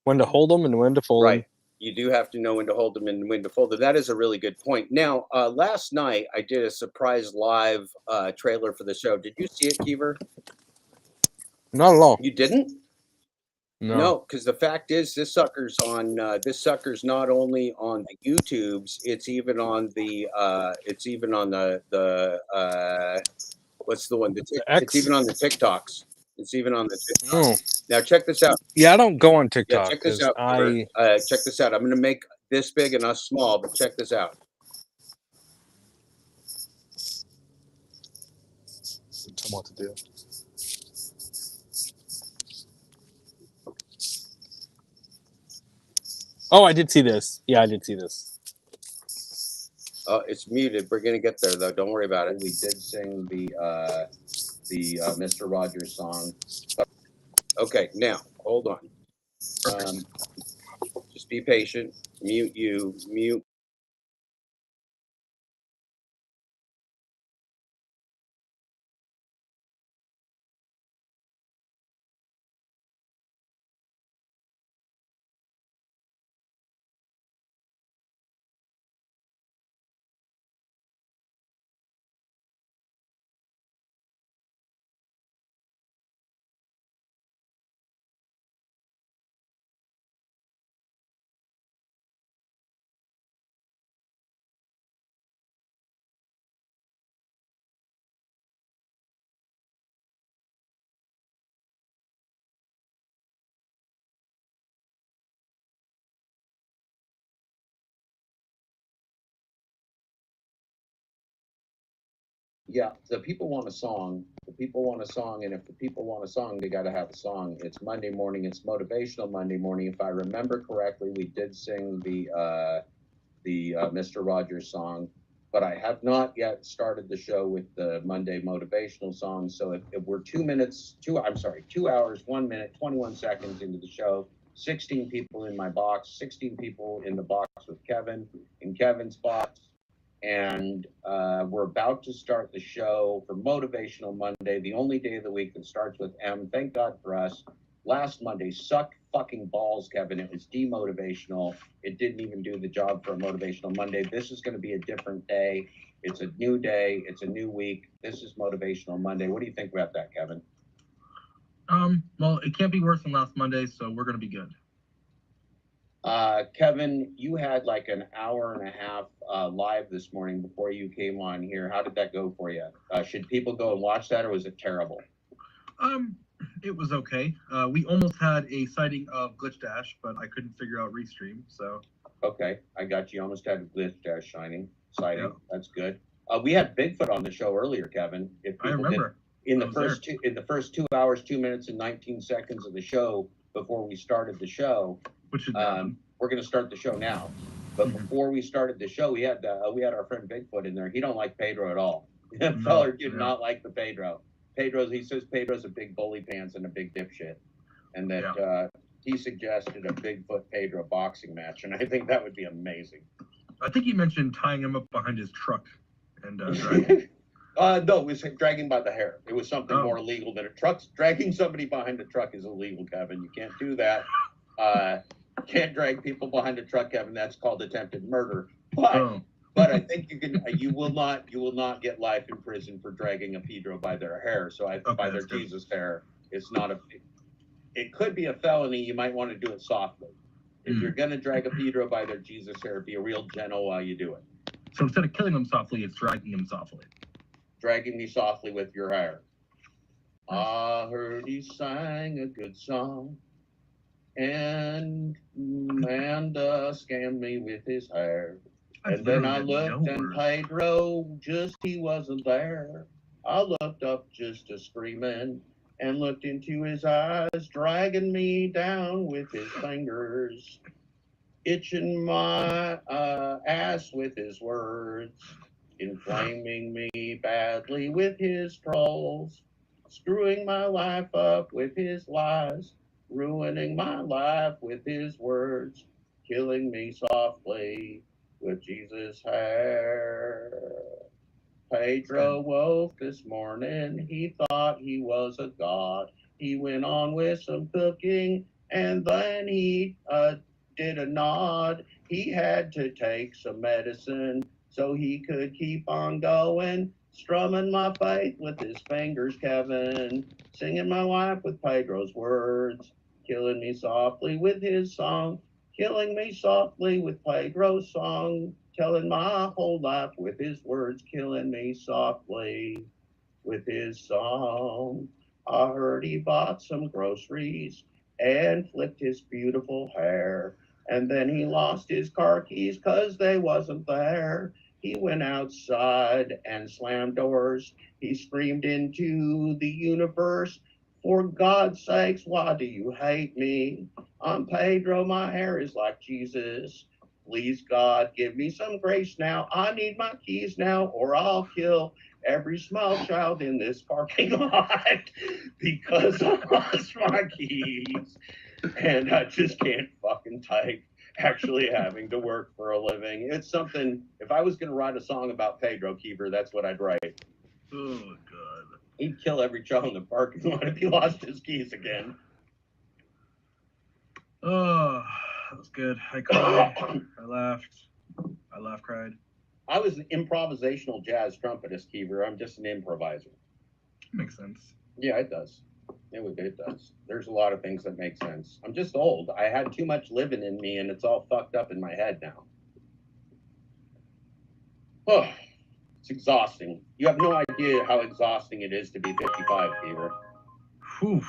when to hold them and when to fold them. Right. You do have to know when to hold them and when to fold them. That is a really good point. Now, last night I did a surprise live trailer for the show. Did you see it, Keever? Not at all. You didn't? No, because the fact is, this sucker's not only on the YouTubes, it's even on the what's the one? It's even on the TikToks. It's even on the TikToks. Now check this out. Yeah, I don't go on TikTok. Yeah, check this out. Check this out. I'm going to make this big and us small, but check this out. Tell me what to do. Oh, I did see this. Yeah, I did see this. It's muted. We're going to get there, though. Don't worry about it. We did sing the Mr. Rogers song. Okay, now, hold on. Just be patient. Mute. Yeah, the people want a song. The people want a song, and if the people want a song, they got to have a song. It's Monday morning. It's motivational Monday morning. If I remember correctly, we did sing the Mr. Rogers song. but I have not yet started the show with the Monday motivational song. So if we're 2 hours, 1 minute, 21 seconds into the show, 16 people in my box, 16 people in the box with Kevin, in Kevin's box. And we're about to start the show for Motivational Monday, the only day of the week that starts with M. Thank God for us. Last Monday sucked fucking balls, Kevin. It was demotivational. It didn't even do the job for a Motivational Monday. This is going to be a different day. It's a new day. It's a new week. This is Motivational Monday. What do you think about that, Kevin? Well, it can't be worse than last Monday, so we're going to be good. Kevin, you had like an hour and a half live this morning before you came on here. How did that go for you? Should people go and watch that, or was it terrible? It was okay. We almost had a sighting of Glitch Dash, but I couldn't figure out Restream, so. Okay, I got you. Almost had a Glitch Dash sighting. Yeah. That's good. We had Bigfoot on the show earlier, Kevin. If I remember. In the first 2 hours, 2 minutes and 19 seconds of the show before we started the show. Which we're going to start the show now. But before we started the show, we had our friend Bigfoot in there. He don't like Pedro at all. That feller did not like the Pedro. He says Pedro's a big bully pants and a big dipshit, and that he suggested a Bigfoot Pedro boxing match, and I think that would be amazing. I think he mentioned tying him up behind his truck and dragging. No, it was dragging by the hair. It was something more illegal than a truck. Dragging somebody behind a truck is illegal, Kevin. You can't do that. Can't drag people behind a truck, Kevin. That's called attempted murder. But I think you will not get life in prison for dragging a Pedro by their hair. So by their Jesus hair, it's not it could be a felony. You might want to do it softly. If you're going to drag a Pedro by their Jesus hair, be a real gentle while you do it. So instead of killing them softly, it's dragging them softly. Dragging me softly with your hair. I heard he sang a good song, and Amanda scammed me with his hair. And then I looked and Pedro, he wasn't there. I looked up just a screaming and looked into his eyes, dragging me down with his fingers, itching my ass with his words, inflaming me badly with his trolls, screwing my life up with his lies, ruining my life with his words, killing me softly with Jesus' hair. Pedro woke this morning, he thought he was a god. He went on with some cooking, and then he did a nod. He had to take some medicine so he could keep on going, strumming my faith with his fingers, Kevin, singing my life with Pedro's words, killing me softly with his song, killing me softly with Pedro's song, telling my whole life with his words, killing me softly with his song. I heard he bought some groceries and flipped his beautiful hair, and then he lost his car keys 'cause they wasn't there. He went outside and slammed doors. He screamed into the universe, for God's sakes, why do you hate me? I'm Pedro, my hair is like Jesus. Please, God, give me some grace now. I need my keys now, or I'll kill every small child in this parking lot because I lost my keys. And I just can't fucking type, actually having to work for a living. It's something, if I was going to write a song about Pedro Kiefer, that's what I'd write. Oh, God. He'd kill every child in the parking lot if he lost his keys again. Oh, that was good. I cried. I laughed. Cried. I was an improvisational jazz trumpetist, Kiefer. I'm just an improviser. Makes sense. Yeah, it does. It does. There's a lot of things that make sense. I'm just old. I had too much living in me, and it's all fucked up in my head now. Oh, it's exhausting. You have no idea how exhausting it is to be 55, Kiefer. Whew.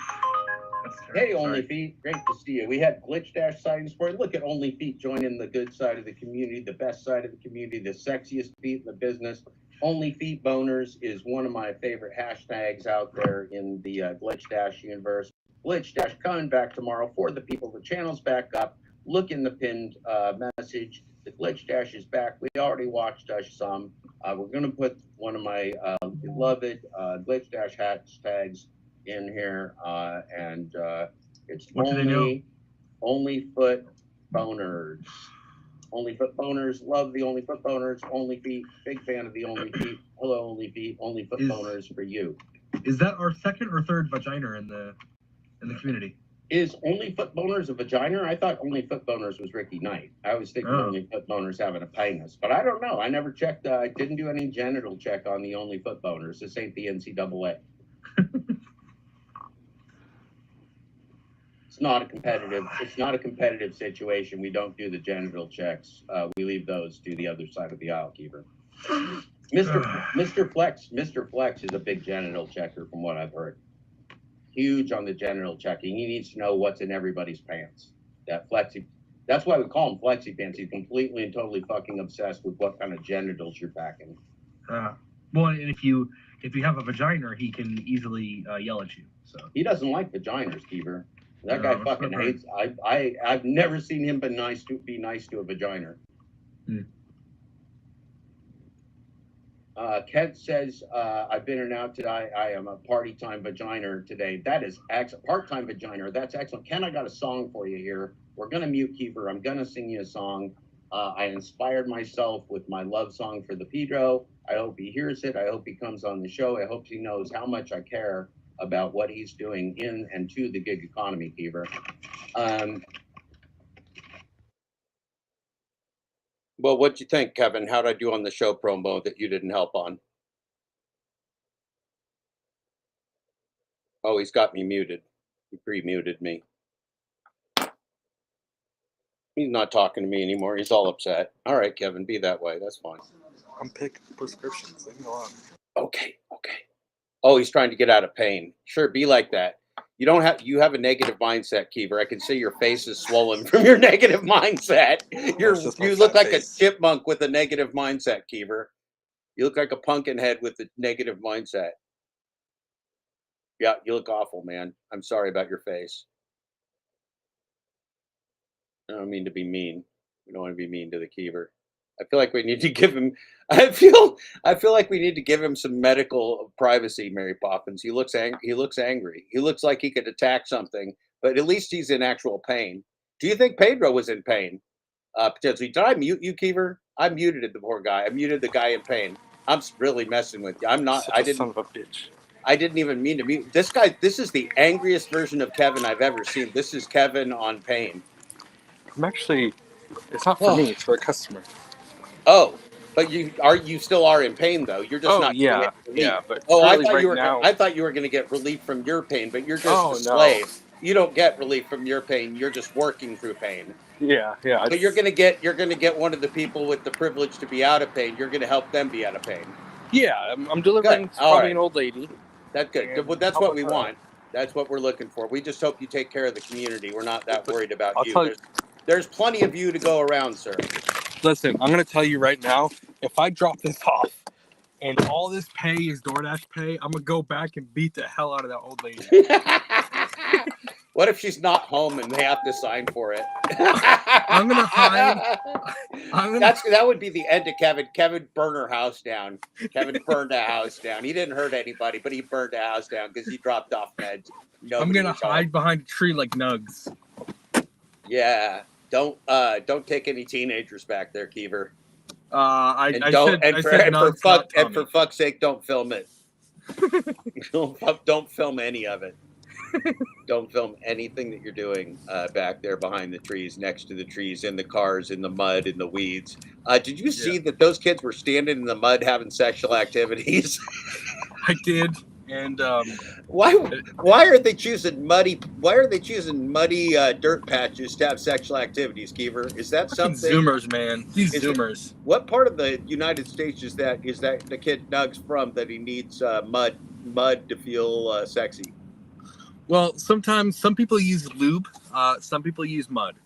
Hey, Only Feet, great to see you. We had Glitch Dash sightings for you. Look at Only Feet joining the good side of the community, the best side of the community, the sexiest feet in the business. Only Feet Boners is one of my favorite hashtags out there in the Glitch Dash universe. Glitch Dash coming back tomorrow for the people. The channel's back up. Look in the pinned message. The Glitch Dash is back. We already watched some. We're going to put one of my beloved Glitch Dash hashtags in here, and it's What do they know? only foot boners. Only foot boners. Love the only foot boners. Only feet. Big fan of the only feet. Hello, only feet. Only foot boners for you. Is that our second or third vagina in the community? Is only foot boners a vagina? I thought only foot boners was Ricky Knight. I always think only foot boners having a penis, but I don't know. I never checked. I didn't do any genital check on the only foot boners. This ain't the NCAA. It's not a competitive situation. We don't do the genital checks. We leave those to the other side of the aisle, Keeper. Mr. Flex is a big genital checker from what I've heard. Huge on the genital checking. He needs to know what's in everybody's pants. That's why we call him Flexi Pants. He's completely and totally fucking obsessed with what kind of genitals you're packing. Well, and if you have a vagina, he can easily yell at you. So he doesn't like vaginas, Keeper. That guy fucking hates. I've never seen him be nice to a vagina. Kent says, I've been in and out today. I am a party time vagina today. That is part-time vagina. That's excellent. Ken, I got a song for you here. We're going to mute Keeper. I'm going to sing you a song. I inspired myself with my love song for the Pedro. I hope he hears it. I hope he comes on the show. I hope he knows how much I care about what he's doing in and to the gig economy, Keeper. Well, what'd you think, Kevin? How'd I do on the show promo that you didn't help on? Oh, he's got me muted. He pre-muted me. He's not talking to me anymore. He's all upset. All right, Kevin, be that way. That's fine. I'm picking prescriptions. Leave me alone. Okay. Oh, he's trying to get out of pain. Sure, be like that. You have a negative mindset, Keeper. I can see your face is swollen from your negative mindset. You look like a chipmunk with a negative mindset, Keeper. You look like a pumpkin head with a negative mindset. Yeah, you look awful, man. I'm sorry about your face. I don't mean to be mean. We don't want to be mean to the Keeper. I feel like we need to give him. I feel like we need to give him some medical privacy, Mary Poppins. He looks angry. He looks like he could attack something, but at least he's in actual pain. Do you think Pedro was in pain? Potentially. Did I mute you, Keeper? I muted the poor guy. I muted the guy in pain. I'm really messing with you. I'm not. I didn't. Son of a bitch. I didn't even mean to mute this guy. This is the angriest version of Kevin I've ever seen. This is Kevin on pain. I'm actually. It's not for me. It's for a customer. Oh, but you still are in pain though. You're just not. Yeah. But I thought right you were going to get relief from your pain, but you're just a slave. You don't get relief from your pain. You're just working through pain. Yeah. But you're going to get one of the people with the privilege to be out of pain. You're going to help them be out of pain. Yeah, I'm delivering probably an old lady. That's good. Well, that's what we want. That's what we're looking for. We just hope you take care of the community. We're not that worried about you. There's plenty of you to go around, sir. Listen, I'm going to tell you right now, if I drop this off and all this pay is DoorDash pay, I'm going to go back and beat the hell out of that old lady. What if she's not home and they have to sign for it? I'm going to hide. That would be the end of Kevin. Kevin burned her house down. Kevin burned a house down. He didn't hurt anybody, but he burned a house down because he dropped off meds. I'm going to hide behind a tree like Nugs. Yeah. Don't take any teenagers back there, Keever. For fuck's sake, don't film it. Don't film any of it. Don't film anything that you're doing back there behind the trees, next to the trees, in the cars, in the mud, in the weeds. Did you see that those kids were standing in the mud having sexual activities? I did. And why are they choosing muddy dirt patches to have sexual activities, Keever? Is that something? Zoomers, man. These Zoomers. What part of the United States is that the kid Nugs from that he needs mud to feel sexy? Well, sometimes some people use lube. Some people use mud.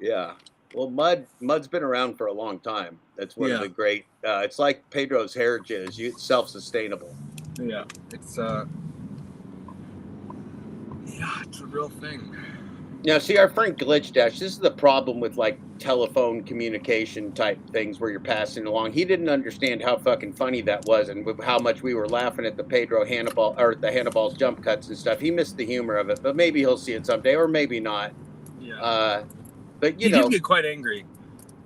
Yeah. Well, mud's been around for a long time. That's one of the great. It's like Pedro's hair jizz. It's self-sustainable. Yeah, it's a real thing. Now, see, our friend Glitch Dash, this is the problem with like telephone communication type things where you're passing along. He didn't understand how fucking funny that was and how much we were laughing at the Pedro Hannibal or the Hannibal's jump cuts and stuff. He missed the humor of it, but maybe he'll see it someday or maybe not. Yeah. But he did get quite angry.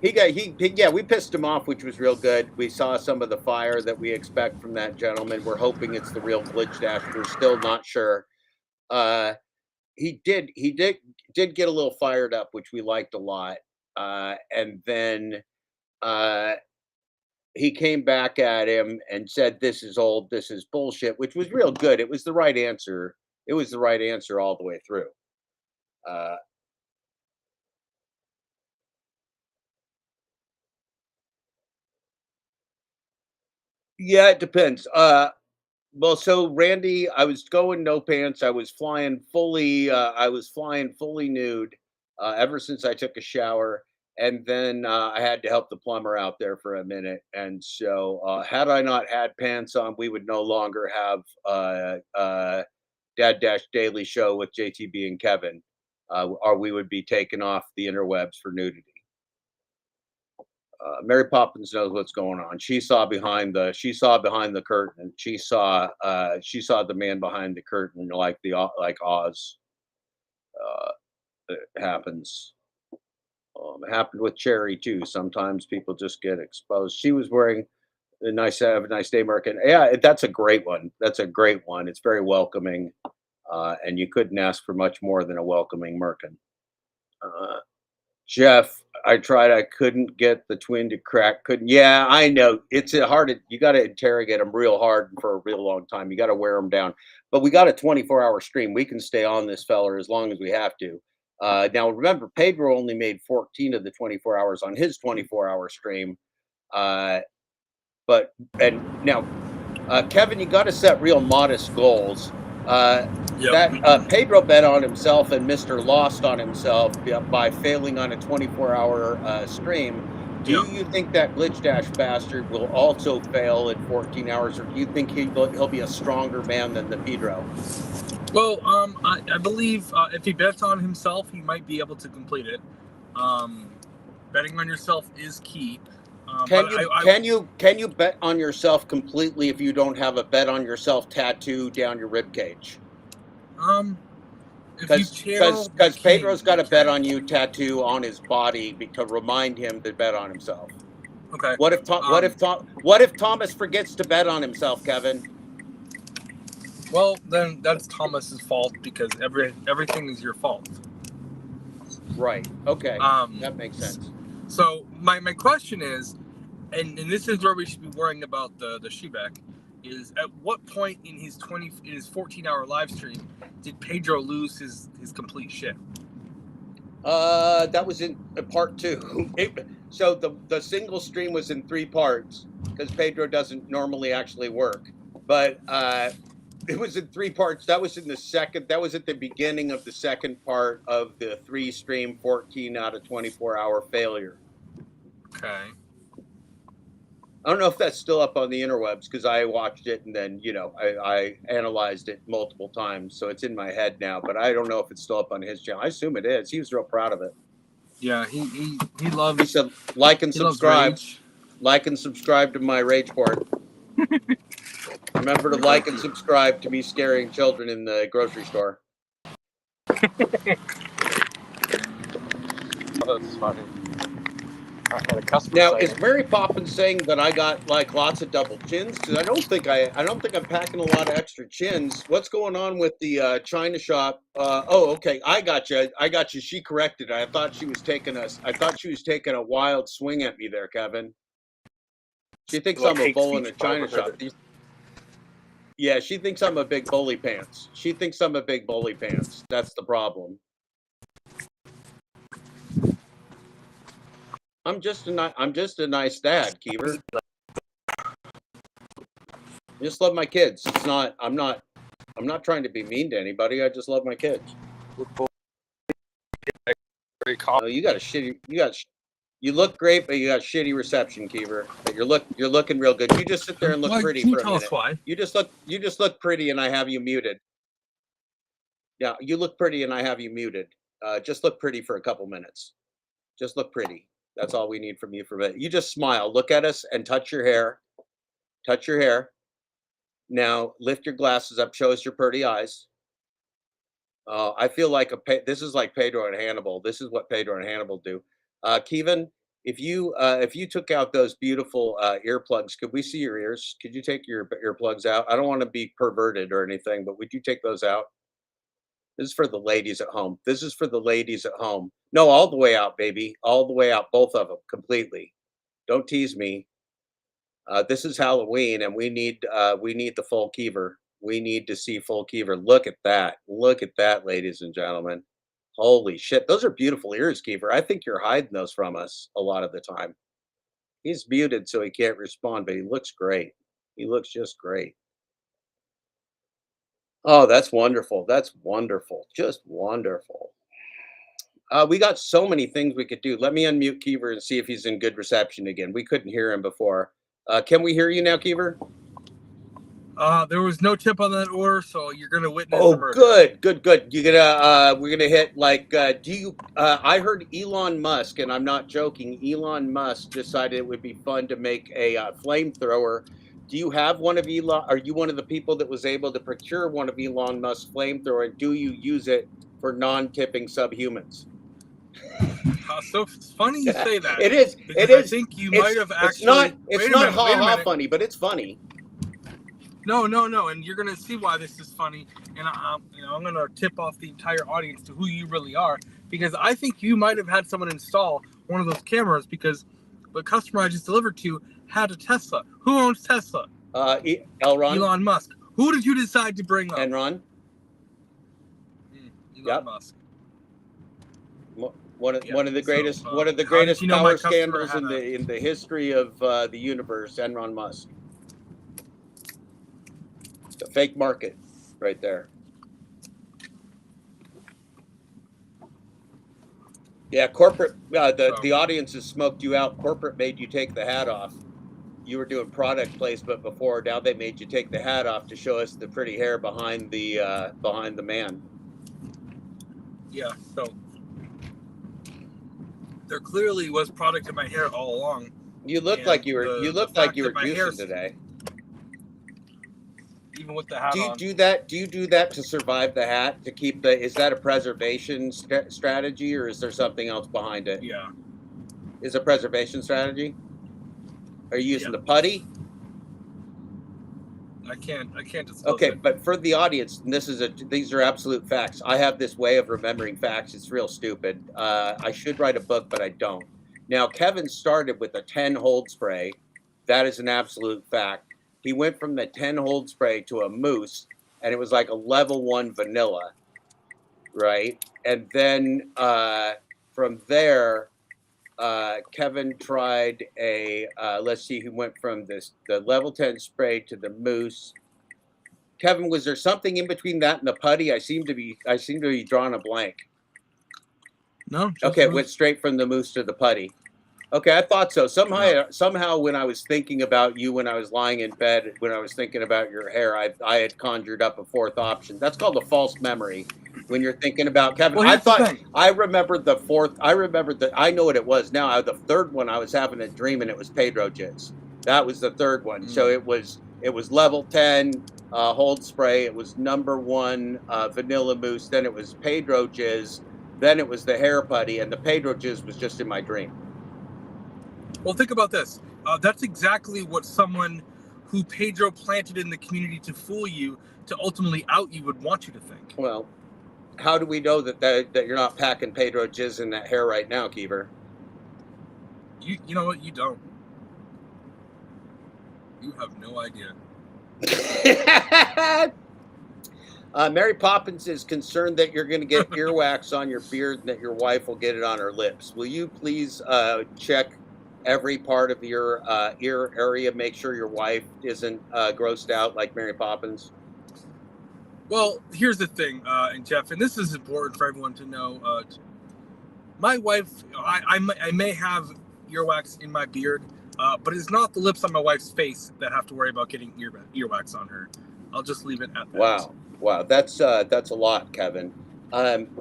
Yeah, we pissed him off, which was real good. We saw some of the fire that we expect from that gentleman. We're hoping it's the real Glitch Dash. We're still not sure. He did get a little fired up, which we liked a lot. And then he came back at him and said, "This is old. This is bullshit," which was real good. It was the right answer. It was the right answer all the way through. Yeah, it depends. Well, so Randy, I was going no pants. I was flying fully. I was flying fully nude ever since I took a shower, and then I had to help the plumber out there for a minute. And so, had I not had pants on, we would no longer have Dad Dash Daily Show with JTB and Kevin, or we would be taken off the interwebs for nudity. Mary Poppins knows what's going on. She saw behind the curtain. She saw the man behind the curtain, like Oz. It happens. It happened with Cherry too. Sometimes people just get exposed. She was wearing have a nice day, American. Yeah, that's a great one. That's a great one. It's very welcoming, and you couldn't ask for much more than a welcoming Merkin. Jeff, I tried. I couldn't get the twin to crack. Yeah, I know. It's hard. You got to interrogate them real hard for a real long time. You got to wear them down. But we got a 24-hour stream. We can stay on this feller as long as we have to. Now, remember, Pedro only made 14 of the 24 hours on his 24-hour stream. Now, Kevin, you got to set real modest goals. Pedro bet on himself and Mr. Lost on himself by failing on a 24-hour stream. Do you think that Glitch Dash bastard will also fail in 14 hours, or do you think he'll be a stronger man than the Pedro? Well, I believe if he bets on himself, he might be able to complete it. Betting on yourself is key. Can you bet on yourself completely if you don't have a bet on yourself tattoo down your rib cage? Because Pedro's got a bet on you tattoo on his body to remind him to bet on himself. Okay. What if Thomas forgets to bet on himself, Kevin? Well, then that's Thomas's fault because everything is your fault. Right. Okay. That makes sense. So my question is, and this is where we should be worrying about the Shebeck, is at what point in his 14-hour live stream did Pedro lose his complete shit? That was in part 2. So the single stream was in 3 parts because Pedro doesn't normally actually work, but it was in 3 parts. That was in the second. That was at the beginning of the second part of the 3-stream 14 out of 24-hour failure. Okay. I don't know if that's still up on the interwebs because I watched it and then I analyzed it multiple times, so it's in my head now. But I don't know if it's still up on his channel. I assume it is. He was real proud of it. Yeah, he loves. He said, "Like and subscribe, like and subscribe to my rage port." Remember to like and subscribe to me scaring children in the grocery store. Oh, that's funny. I had a customer. Now, is Mary Poppins saying that I got like lots of double chins? Because I don't think I'm packing a lot of extra chins. What's going on with the China shop? Okay, I got you. She corrected. I thought she was taking a wild swing at me there, Kevin. She thinks I'm a bull in a China shop. Yeah, she thinks I'm a big bully pants. That's the problem. I'm just a nice dad, Keever. I just love my kids. I'm not trying to be mean to anybody. I just love my kids. You look great, but you got shitty reception, Keever. But you're looking real good. You just sit there and look pretty for a minute. Why? You just look pretty, and I have you muted. Yeah, you look pretty, and I have you muted. Just look pretty for a couple minutes. Just look pretty. That's all we need from you for a minute. You just smile, look at us, and touch your hair. Touch your hair. Now lift your glasses up. Show us your pretty eyes. I feel like this is like Pedro and Hannibal. This is what Pedro and Hannibal do. Kevin, if you took out those beautiful earplugs, could we see your ears? Could you take your earplugs out? I don't want to be perverted or anything, but would you take those out? This is for the ladies at home. This is for the ladies at home. No, all the way out, baby. All the way out, both of them, completely. Don't tease me. This is Halloween, and we need the full Keever. We need to see full Keever. Look at that. Look at that, ladies and gentlemen. Holy shit. Those are beautiful ears, Keever. I think you're hiding those from us a lot of the time. He's muted, so he can't respond, but he looks great. He looks just great. Oh, that's wonderful. That's wonderful. Just wonderful. We got so many things we could do. Let me unmute Keever and see if he's in good reception again. We couldn't hear him before. Can we hear you now, Keever? There was no tip on that order, so you're gonna witness. Oh, the murder. good. You gonna we're gonna hit like I heard Elon Musk, and I'm not joking. Elon Musk decided it would be fun to make a flamethrower. Do you have one of Elon? Are you one of the people that was able to procure one of Elon Musk's flamethrower? And do you use it for non-tipping subhumans? So it's funny you say that. It is. It I is. think you might have actually. It's not ha funny, but it's funny. No, and you're gonna see why this is funny, and I'm gonna tip off the entire audience to who you really are, because I think you might have had someone install one of those cameras because the customer I just delivered to had a Tesla. Who owns Tesla? Elon Musk. Who did you decide to bring up? Elon Musk. One of the greatest power scandals in the history of the universe. Enron Musk. The fake market, right there. Yeah, corporate. The audience has smoked you out. Corporate made you take the hat off. You were doing product placement before. Now they made you take the hat off to show us the pretty hair behind the man. Yeah. So there clearly was product in my hair all along. You looked like you were. You looked like you were juicing today. Even with the hat on. Do you do that to survive the hat? To keep the? Is that a preservation strategy, or is there something else behind it? Yeah. Is a preservation strategy? Are you using the putty? I can't disclose Okay, it. but for the audience, and these are absolute facts. I have this way of remembering facts. It's real stupid. I should write a book, but I don't. Now, Kevin started with a 10 hold spray. That is an absolute fact. He went from the 10 hold spray to a mousse, and it was like a level 1 vanilla, right? And then from there, Kevin tried let's see, he went from the level 10 spray to the mousse. Kevin, was there something in between that and the putty? I seem to be drawing a blank. No. Okay, it went straight from the mousse to the putty. Okay, I thought so. Somehow, when I was thinking about you, when I was lying in bed, when I was thinking about your hair, I had conjured up a fourth option. That's called a false memory. When you're thinking about Kevin, well, I remembered the fourth. I know what it was now. The third one, I was having a dream, and it was Pedro Jizz. That was the third one. So it was level 10 hold spray. It was number 1 vanilla mousse. Then it was Pedro Jizz. Then it was the hair putty, and the Pedro Jizz was just in my dream. Well, think about this. That's exactly what someone who Pedro planted in the community to fool you, to ultimately out you, would want you to think. Well, how do we know that you're not packing Pedro Jizz in that hair right now, Keever? You know what? You don't. You have no idea. Mary Poppins is concerned that you're going to get earwax on your beard and that your wife will get it on her lips. Will you please check every part of your ear area? Make sure your wife isn't grossed out like Mary Poppins. Well, here's the thing, and Jeff, and this is important for everyone to know. My wife, I may have earwax in my beard, but it's not the lips on my wife's face that have to worry about getting earwax on her. I'll just leave it at that. Wow, that's a lot, Kevin.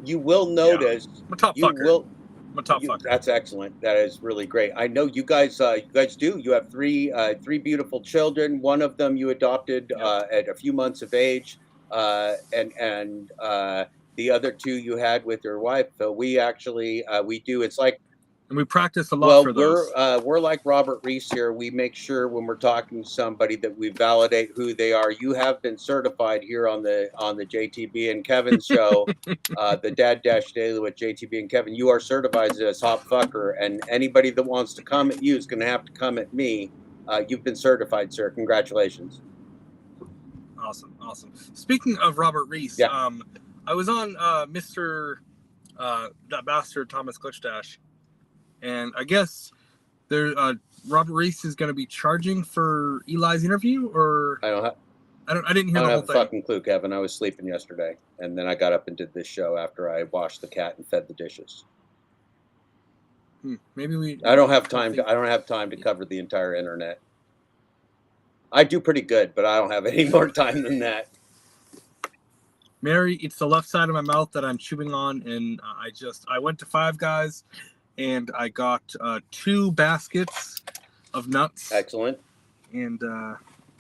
You will notice. I'm a top you fucker. will. I'm a top fucker. That's excellent. That is really great. I know you guys. You guys do. You have three beautiful children. One of them you adopted at a few months of age, and the other two you had with your wife. So we actually we do. It's like. And we practice a lot for those. We're like Robert Reese here. We make sure when we're talking to somebody that we validate who they are. You have been certified here on the JTB and Kevin show, the Dad Dash Daily with JTB and Kevin. You are certified as a top fucker, and anybody that wants to come at you is going to have to come at me. You've been certified, sir. Congratulations. Awesome. Speaking of Robert Reese, I was on Mr. That bastard Thomas Glitchdash. And I guess Robert Reese is going to be charging for Eli's interview, or I didn't hear the whole have a thing. fucking clue, Kevin. I was sleeping yesterday, and then I got up and did this show after I washed the cat and fed the dishes. Maybe we. I don't have time to cover the entire internet. I do pretty good, but I don't have any more time than that. Mary, it's the left side of my mouth that I'm chewing on, and I went to Five Guys. And I got 2 baskets of nuts. Excellent. And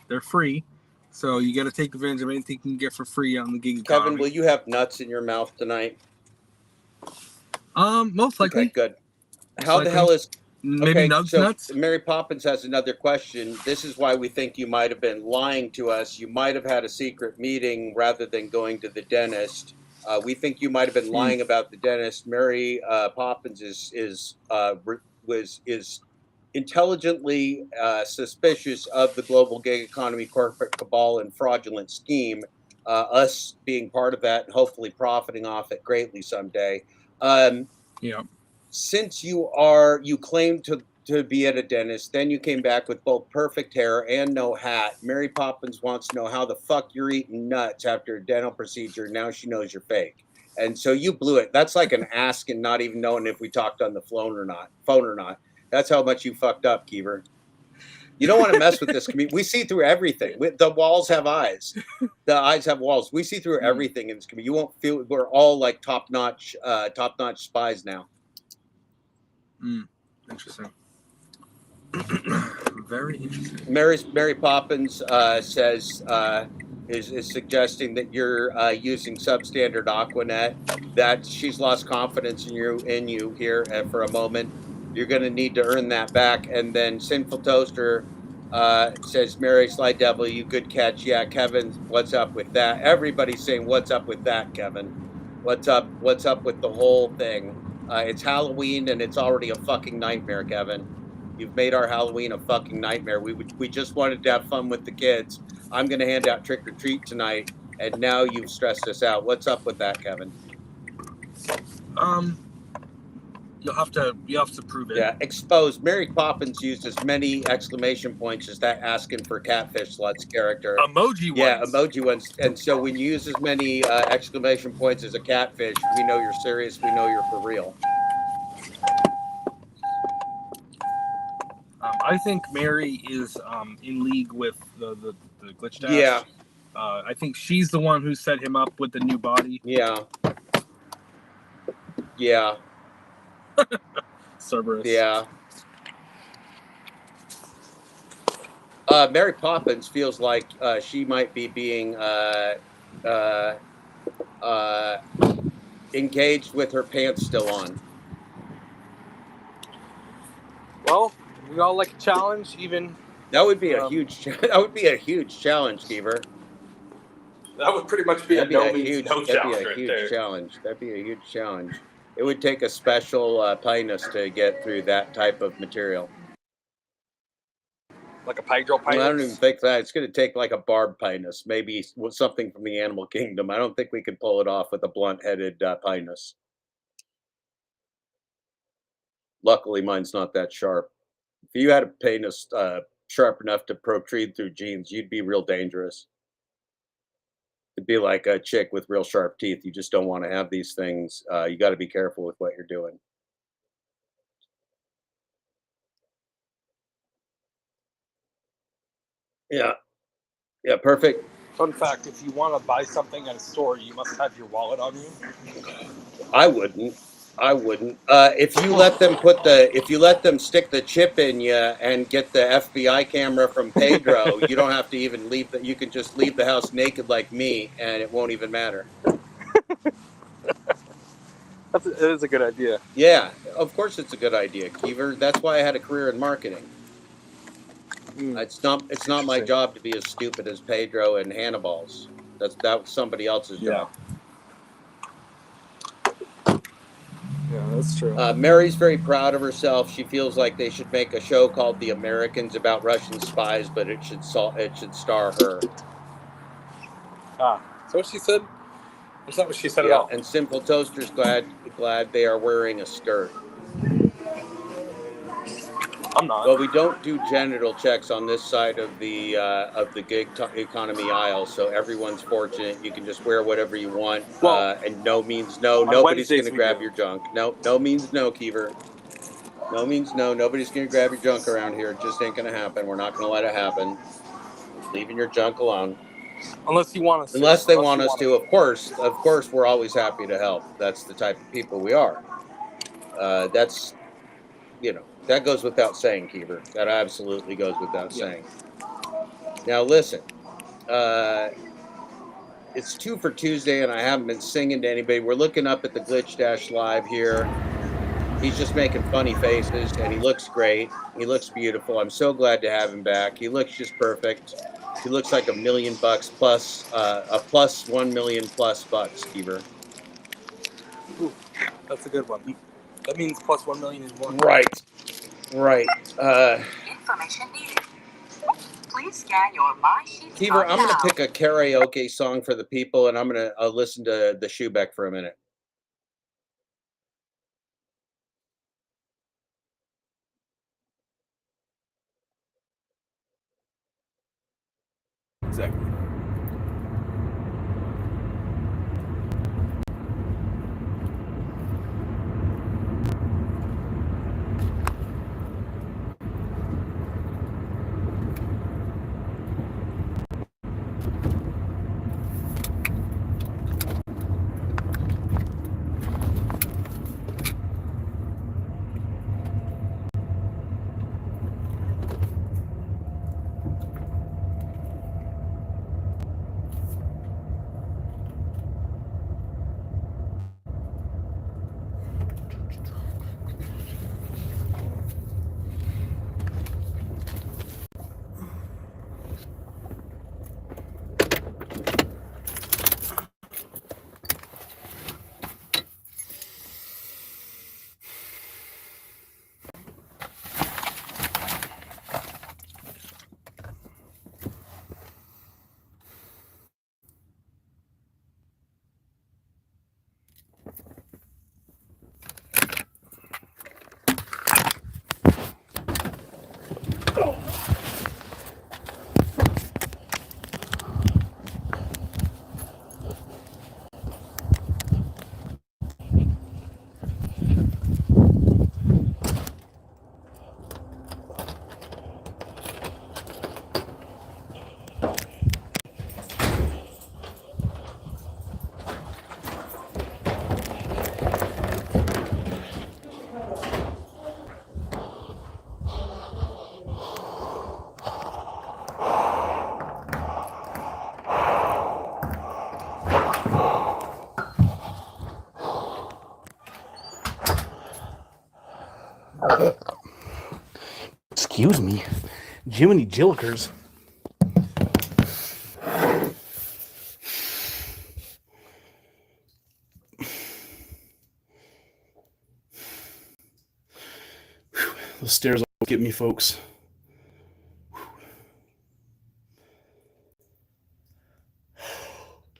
they're free. So you got to take advantage of anything you can get for free on the gig Kevin, economy. will you have nuts in your mouth tonight? Most likely. Okay, good. How the hell is... Maybe nuts? Mary Poppins has another question. This is why we think you might have been lying to us. You might have had a secret meeting rather than going to the dentist. We think you might have been lying about the dentist. Mary Poppins is intelligently suspicious of the global gig economy, corporate cabal, and fraudulent scheme. Us being part of that and hopefully profiting off it greatly someday. Since you claim to be at a dentist, then you came back with both perfect hair and no hat. Mary Poppins wants to know how the fuck you're eating nuts after a dental procedure. Now she knows you're fake. And so you blew it. That's like an ask and not even knowing if we talked on the phone or not. That's how much you fucked up, Keever. You don't want to mess with this community. We see through everything. The walls have eyes. The eyes have walls. We see through everything in this community. You won't feel we're all like top-notch spies now. Interesting. Very interesting. Mary Poppins says is suggesting that you're using substandard Aquanet. That she's lost confidence in you here for a moment. You're going to need to earn that back. And then Sinful Toaster says, Mary Sly Devil, you good catch. Yeah, Kevin, what's up with that? Everybody's saying, what's up with that, Kevin? What's up with the whole thing? It's Halloween and it's already a fucking nightmare, Kevin. You've made our Halloween a fucking nightmare. We just wanted to have fun with the kids. I'm going to hand out trick or treat tonight, and now you've stressed us out. What's up with that, Kevin? You'll have to prove it. Yeah, exposed. Mary Poppins used as many exclamation points as that asking for catfish sluts character. Emoji ones. Yeah, emoji ones. And so when you use as many exclamation points as a catfish, we know you're serious. We know you're for real. I think Mary is in league with the Glitch Dash. Yeah. I think she's the one who set him up with the new body. Yeah. Yeah. Cerberus. Yeah. Mary Poppins feels like she might be being engaged with her pants still on. Well, we all like a challenge, even. That would be a huge. That would be a huge challenge, Keever. That would pretty much be a no means no challenge That'd be a right huge there. challenge. That'd be a huge challenge. It would take a special pinus to get through that type of material. Like a hydro pinus? Well, I don't even think that. It's going to take like a barb pinus, maybe something from the animal kingdom. I don't think we could pull it off with a blunt-headed pinus. Luckily, mine's not that sharp. If you had a penis sharp enough to protrude through jeans, you'd be real dangerous. It'd be like a chick with real sharp teeth. You just don't want to have these things. You got to be careful with what you're doing. Yeah. Yeah, perfect. Fun fact: if you want to buy something at a store, you must have your wallet on you. I wouldn't. If you let them stick the chip in you and get the FBI camera from Pedro, you don't have to even leave. You can just leave the house naked like me, and it won't even matter. It is a good idea. Yeah, of course it's a good idea, Keever. That's why I had a career in marketing. It's not my job to be as stupid as Pedro and Hannibal's. That was somebody else's job. Yeah, that's true. Mary's very proud of herself. She feels like they should make a show called The Americans about Russian spies, but it should star her. That's what she said. That's not what she said at Yeah, all. and Simple Toaster's glad they are wearing a skirt. I'm not. Well, we don't do genital checks on this side of the gig economy aisle, so everyone's fortunate. You can just wear whatever you want, and no means no. Nobody's going to grab your junk. No means no, Keever. No means no. Nobody's going to grab your junk around here. It just ain't going to happen. We're not going to let it happen. Leaving your junk alone. Unless you want us to. Unless they want us to. Of course, we're always happy to help. That's the type of people we are. That's, that goes without saying, Keever. That absolutely goes without saying. Now, listen. It's 2 for Tuesday, and I haven't been singing to anybody. We're looking up at the Glitch Dash Live here. He's just making funny faces, and he looks great. He looks beautiful. I'm so glad to have him back. He looks just perfect. He looks like $1 million plus, a plus 1 million plus bucks, Keever. Ooh, that's a good one. That means plus 1 million is more. Right. Information needed. Please scan your My Sheets Keever, card I'm going now. to pick a karaoke song for the people, and I'm going to listen to the Schubeck for a minute. Exactly. Excuse me. Jiminy Jillikers. The stairs will get me, folks.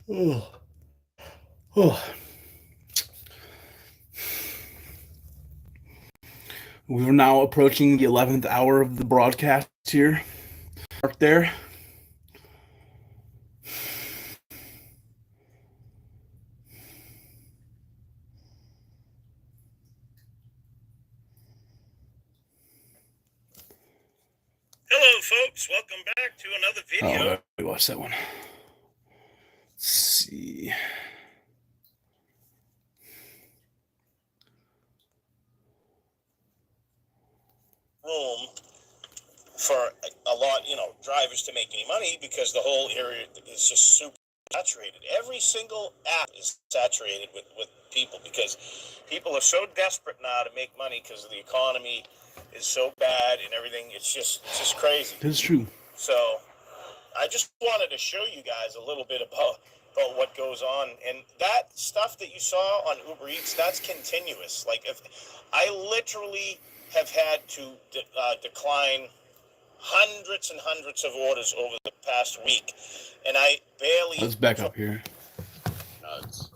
Oh. We're now approaching the 11th hour of the broadcast here. Mark there. Hello, folks. Welcome back to another video. Oh, we watched that one. see. Room for a lot, drivers to make any money because the whole area is just super saturated. Every single app is saturated with people because people are so desperate now to make money because the economy is so bad and everything. It's just crazy. That's true. So I just wanted to show you guys a little bit about what goes on. And that stuff that you saw on Uber Eats, that's continuous. Like, if I literally have had to decline hundreds and hundreds of orders over the past week, and I barely... Let's back up here. Nuts.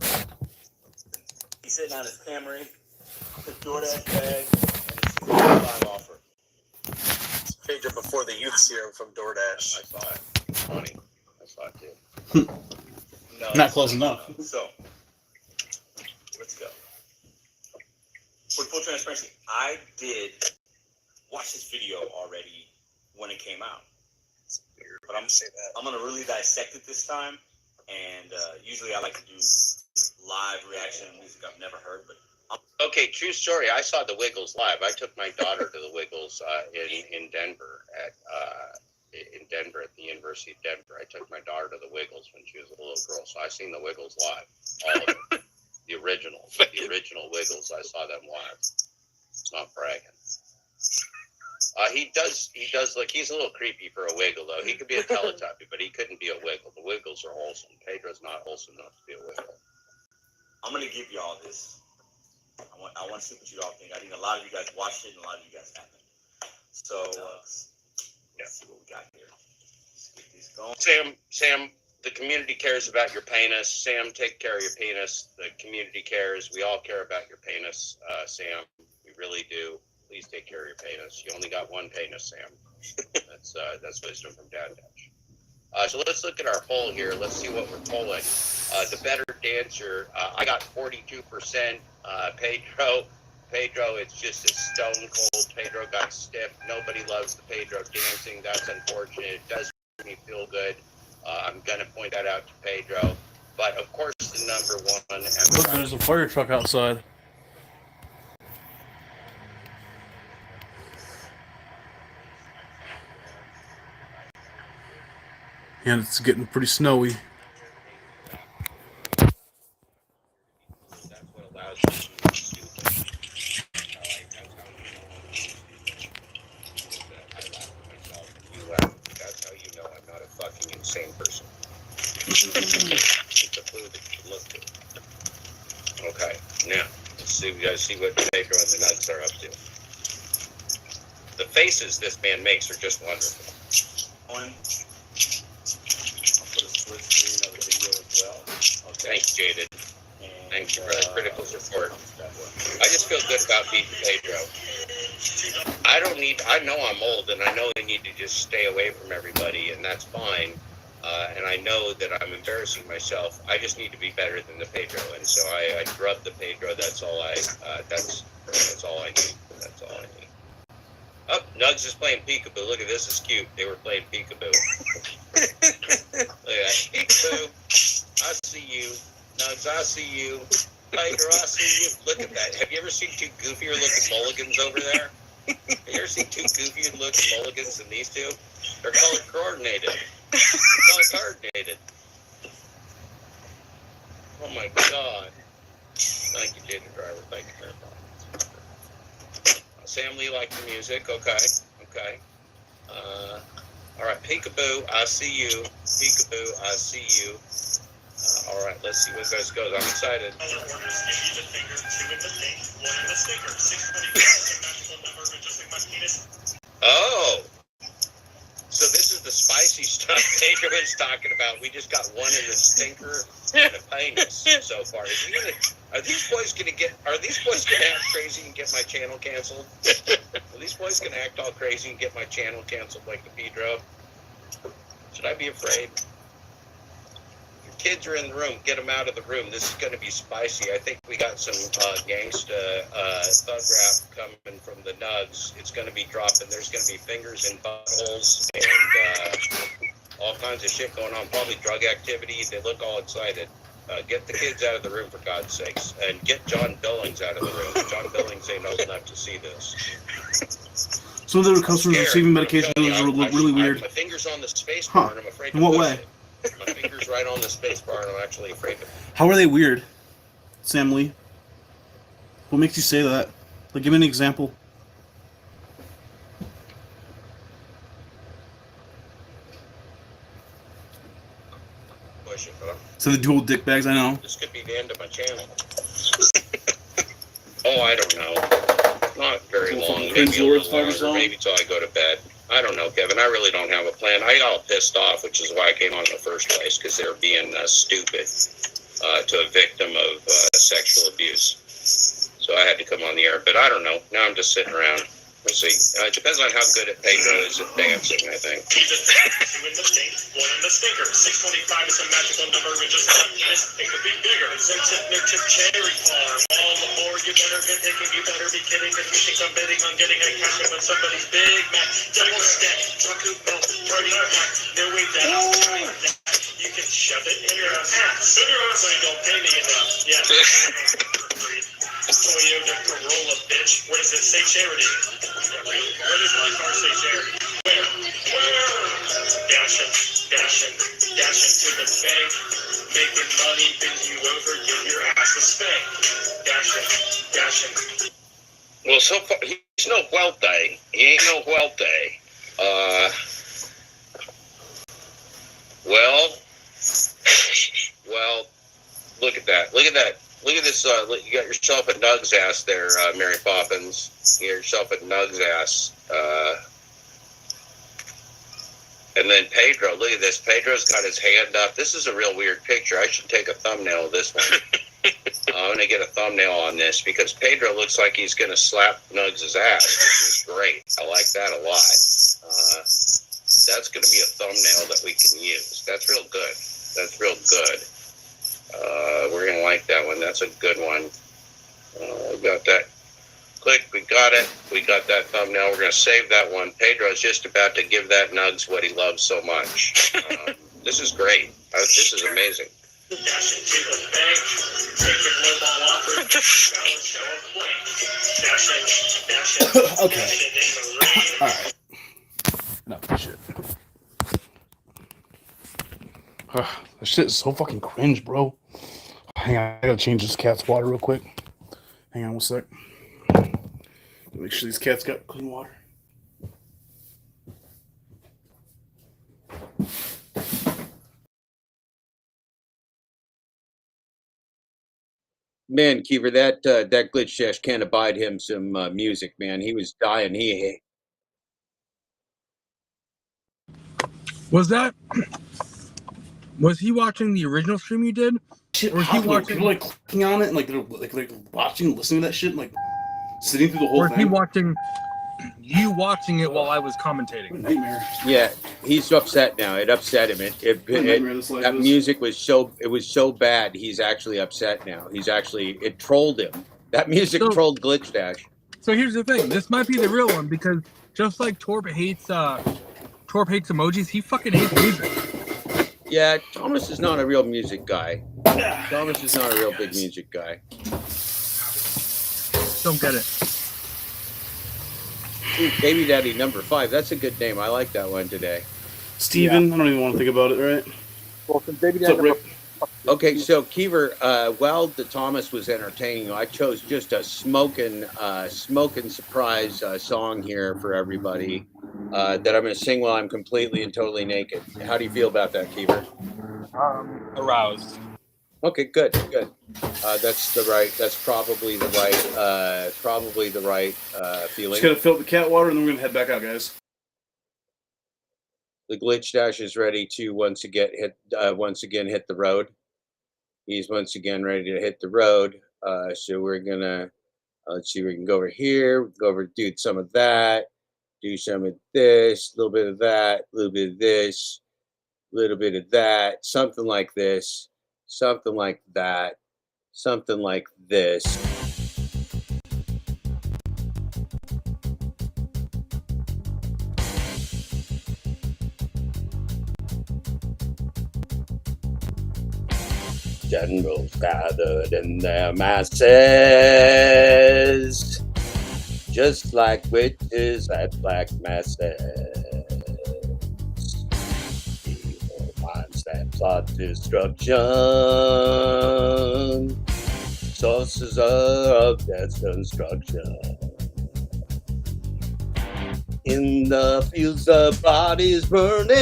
He's sitting on his Camry, the DoorDash bag, and his time offer. Figure before the youth serum from DoorDash. I saw it. Funny. I saw it too. No, not close enough. So, let's go. For full transparency, I did watch this video already when it came out. But I'm going to really dissect it this time. And usually I like to do live reaction music I've never heard. But Okay, true story. I saw the Wiggles live. I took my daughter to the Wiggles in Denver at the University of Denver. I took my daughter to the Wiggles when she was a little girl, so I seen the Wiggles live, all of them, the original Wiggles. I saw them live. It's not bragging. He does look. He's a little creepy for a Wiggle, though. He could be a Teletubby, but he couldn't be a Wiggle. The Wiggles are wholesome. Pedro's not wholesome enough to be a Wiggle. I'm going to give you all this. I want to see what you all think. I think a lot of you guys watched it and a lot of you guys haven't. So, let's see what we got here. Let's get these going. Sam, the community cares about your penis. Sam, take care of your penis. The community cares. We all care about your penis, Sam. We really do. Please take care of your penis. You only got one penis, Sam. That's wisdom from Dad Dash. So let's look at our poll here. Let's see what we're polling. The better dancer, I got 42%. Pedro, it's just a stone cold. Pedro got stiff. Nobody loves the Pedro dancing. That's unfortunate. It does make me feel good. I'm going to point that out to Pedro. But of course, the number one. Look, there's a fire truck outside. And it's getting pretty snowy. That's what allows me to do things. I laugh at myself. You laugh. That's how you know I'm not a fucking insane person. It's a clue that you look to. Okay, now let's see. We gotta see what Pedro and the nuts are up to. The faces this man makes are just wonderful. Thanks, Jaded. Thank you for that critical support. I just feel good about beating Pedro. I know I'm old, and I know I need to just stay away from everybody, and that's fine. And I know that I'm embarrassing myself. I just need to be better than the Pedro, and so I drub the Pedro. That's all I need. That's all I need. Oh, Nugs is playing peekaboo. Look at this. Is cute. They were playing peekaboo. Look at that. Peekaboo. I see you. Nugs, I see you. Pedro, I see you. Look at that. Have you ever seen two goofier looking mulligans over there? Have you ever seen two goofier looking mulligans than these two? They're color coordinated. Oh my God. Thank you, Jaden Driver. Thank you very much. Sam Lee liked the music. Okay. All right. Peekaboo, I see you. Peekaboo, I see you. All right. Let's see where this goes. I'm excited. Oh. So this is the spicy stuff Pedro is talking about. We just got one in the stinker and a penis so far. Are these boys gonna act crazy and get my channel canceled? Are these boys gonna act all crazy and get my channel canceled like the Pedro? Should I be afraid? Your kids are in the room. Get them out of the room. This is gonna be spicy. I think we got some gangsta thug rap coming from the Nugs. It's gonna be dropping. There's gonna be fingers in buttholes and all kinds of shit going on. Probably drug activity. They look all excited. Get the kids out of the room, for God's sakes. And get John Billings out of the room. John Billings ain't old enough to see this. Some of the customers receiving medication I'm are really weird. My finger's on the space bar, and I'm afraid to In what push way? it. My finger's right on the space bar, and I'm actually afraid to. How are they weird, Sam Lee? What makes you say that? Like, give me an example. Push it, huh? So the dual dick bags, I know. This could be the end of my channel. Oh, I don't know. Not very long. Maybe a little longer. Maybe till I go to bed. I don't know, Kevin. I really don't have a plan. I got all pissed off, which is why I came on in the first place, because they're being stupid to a victim of sexual abuse. So I had to come on the air. But I don't know. Now I'm just sitting around. We'll see. It depends on how good Pedro is at dancing, I think. Two in the stink, one in the stinker. 625 is a magical number. We just have this. It could be bigger. Since it near Chip Cherry Farm. All the more you better get taken. You better be kidding. Because you think I'm betting on getting a cash with somebody's Big Mac. Double stack, trucker, milk, party pack. No way that I'm trying that. You can shove it in your ass. So you don't pay me enough. Yeah. Toyota Corolla, bitch. Where does it say charity? Where does my car say charity? Where? Dashing to the bank. Making money, bend you over, give your ass a spank. Dashing. Well, so far, he's no Huelte. He ain't no Huelte. Well, look at that. Look at that. Look at this. You got yourself a Nug's ass there, Mary Poppins. You got yourself a Nug's ass. And then Pedro, look at this. Pedro's got his hand up. This is a real weird picture. I should take a thumbnail of this one. I'm going to get a thumbnail on this because Pedro looks like he's going to slap Nuggs' ass, which is great. I like that a lot. That's going to be a thumbnail that we can use. That's real good. That's real good. We're going to like that one. That's a good one. We got that. Click. We got it. We got that thumbnail. We're going to save that one. Pedro's just about to give that Nuggs what he loves so much. This is great. This is amazing. Okay. All right. Enough of shit. This shit is so fucking cringe, bro. Hang on, I gotta change this cat's water real quick. Hang on one sec. Make sure these cats got clean water. Man, Keever, that glitch dash can't abide him some music, man. He was dying. Was he watching the original stream you did? Shit, or was he watching? People like clicking on it and like they're watching, listening to that shit, and like sitting through the whole or thing. He watching watching it while I was commentating. Nightmare. Yeah, he's upset now. It upset him. That music was so bad. He's actually upset now. It trolled him. That music trolled Glitch Dash. So here's the thing. This might be the real one because just like Torp hates emojis, he fucking hates music. Yeah, Thomas is not a real music guy. Thomas is not a real big music guy. Don't get it. Ooh, Baby Daddy number 5. That's a good name. I like that one today. Steven, yeah. I don't even want to think about it, right? Well, since Baby Daddy Okay, so Keever, while the Thomas was entertaining you, I chose just a smoking surprise song here for everybody that I'm going to sing while I'm completely and totally naked. How do you feel about that, Keever? Aroused. Okay, good. That's probably the right feeling. Just gotta fill up the cat water and then we're gonna head back out, guys. The Glitch Dash is ready to once again hit the road. He's once again ready to hit the road. So we're gonna let's see. We can go over here. Go over, do some of that. Do some of this. A little bit of that. A little bit of this. A little bit of that. Something like this. Something like that. Something like this. Generals gathered in their masses, just like witches at black masses. Evil minds that plot destruction, sources of death's construction. In the fields, the bodies burning,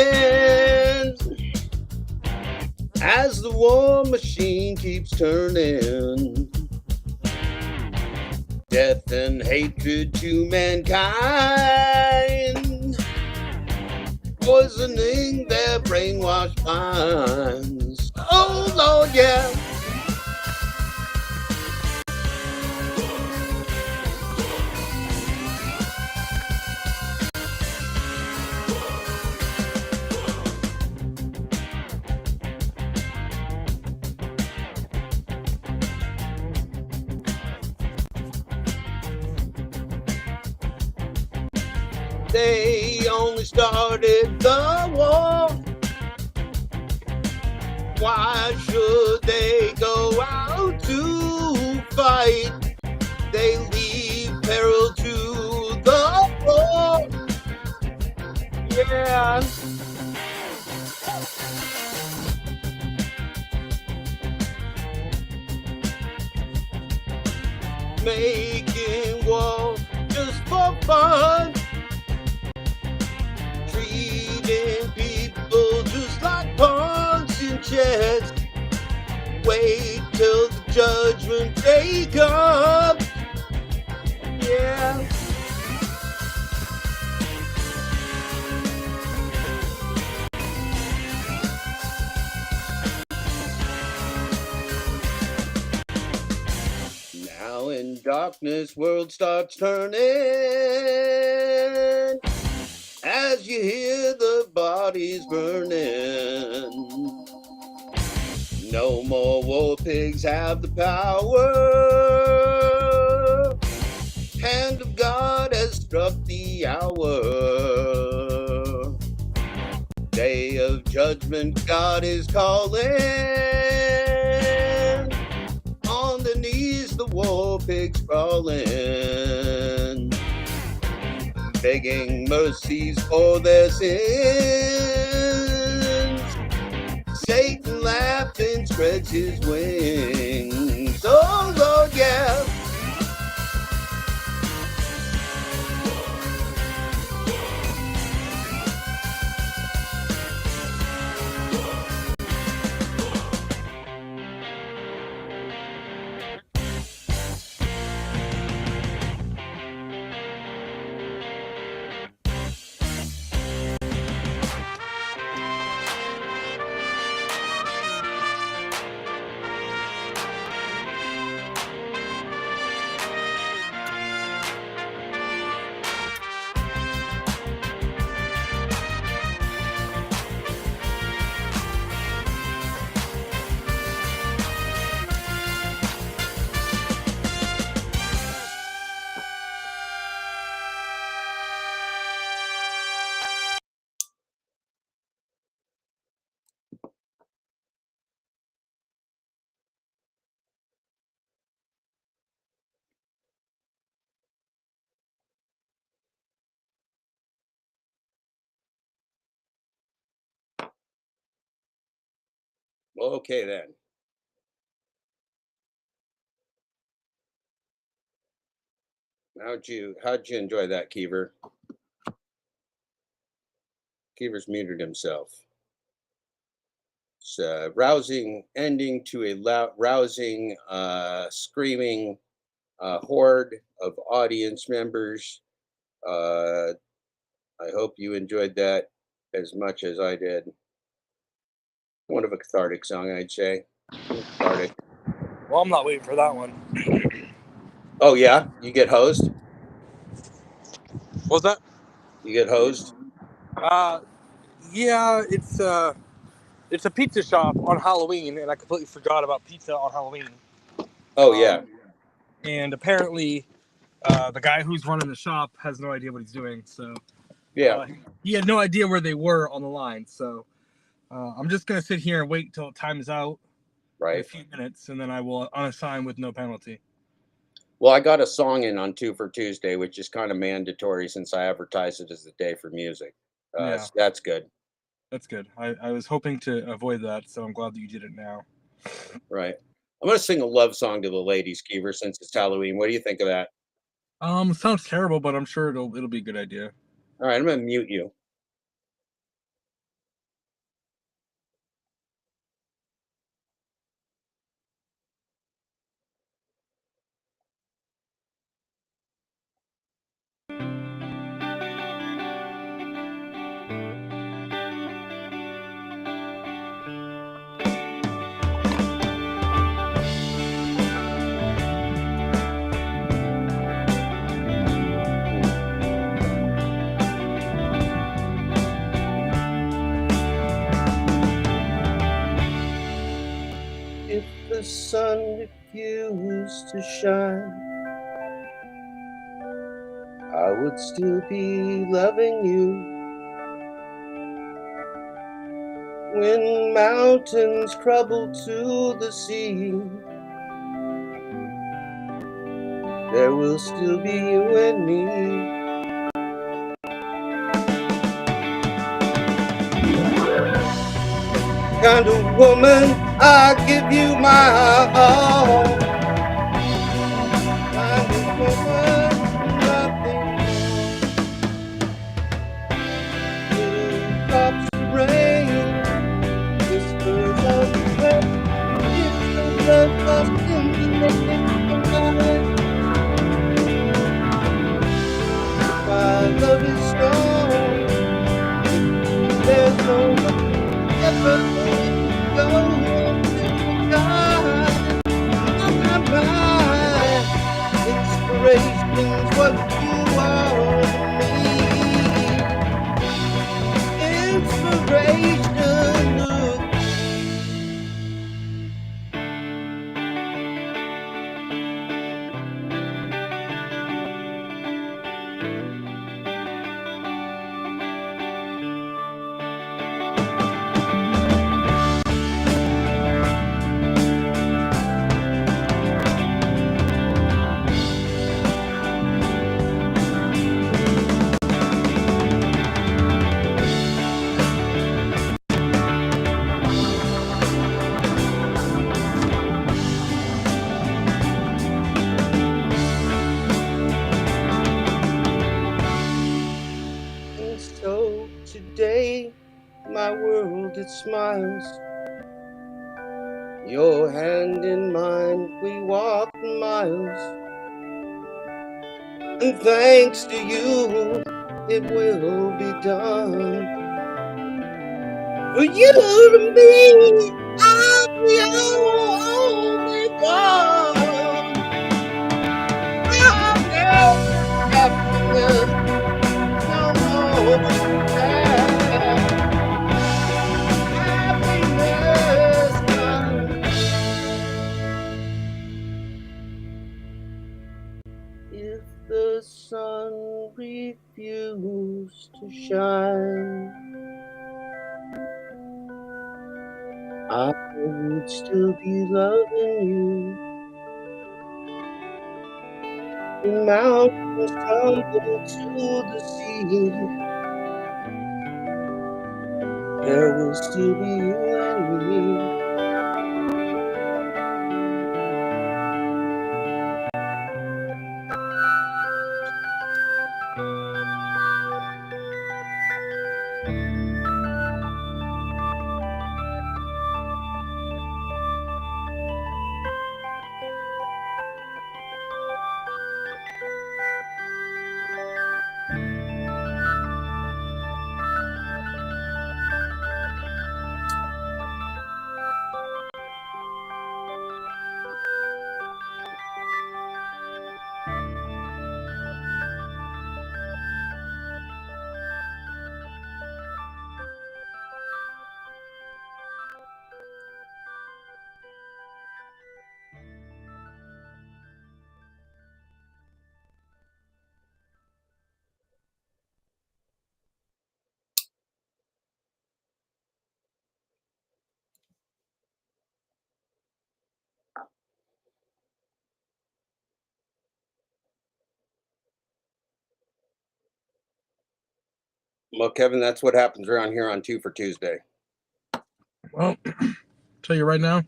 as the war machine keeps turning. Death and hatred to mankind, poisoning their brainwashed minds. Oh Lord, yeah. They only started the war. Why should they go out to fight? They leave peril to the poor. Yeah. Making war just for fun. Treating people just like punks in chess. Wait till the judgment day comes. Yeah. Now in darkness, world starts turning, as you hear the bodies burning. No more war pigs have the power. Hand of God has struck the hour. Day of judgment, God is calling. On the knees, the war pigs crawling, begging mercies for their sins. Satan laughing spreads his wings. Oh Lord, yeah. Okay then. How'd you enjoy that, Keever? Keever's muted himself. It's a rousing ending to a rousing, screaming horde of audience members. I hope you enjoyed that as much as I did. One of a cathartic song, I'd say. Cathartic. Well, I'm not waiting for that one. Oh yeah, you get hosed? What's that? You get hosed? Yeah, it's a pizza shop on Halloween, and I completely forgot about pizza on Halloween. Oh yeah. And apparently, the guy who's running the shop has no idea what he's doing. So yeah, he had no idea where they were on the line. So I'm just gonna sit here and wait until time is out, right? In a few minutes, and then I will unassign with no penalty. Well, I got a song in on 2 for Tuesday, which is kind of mandatory since I advertise it as the day for music. Yeah. So that's good. That's good. I was hoping to avoid that, so I'm glad that you did it now. Right. I'm going to sing a love song to the ladies, Keever, since it's Halloween. What do you think of that? Sounds terrible, but I'm sure it'll be a good idea. All right, I'm going to mute you. If the sun refused to shine, I would still be loving you. When mountains crumble to the sea, there will still be you and me. Kind of woman, I give you my all. Kind of woman, nothing more. Little drops of rain, whispers of regret. It's the love lost in the night. My love is strong. There's no ever go until we die. My inspiration's what you are to me. Inspiration, look. And so today, my world it smiles. Your hand in mine, we walk miles. And thanks to you, it will be done. For you to me, I'm the only one. I'll never happiness, no more sad. Happiness comes if the sun refused to shine. I would still be loving you. When mountains crumble to the sea, there will still be you and me. Well, Kevin, that's what happens around here on 2 for Tuesday. Well, tell you right now,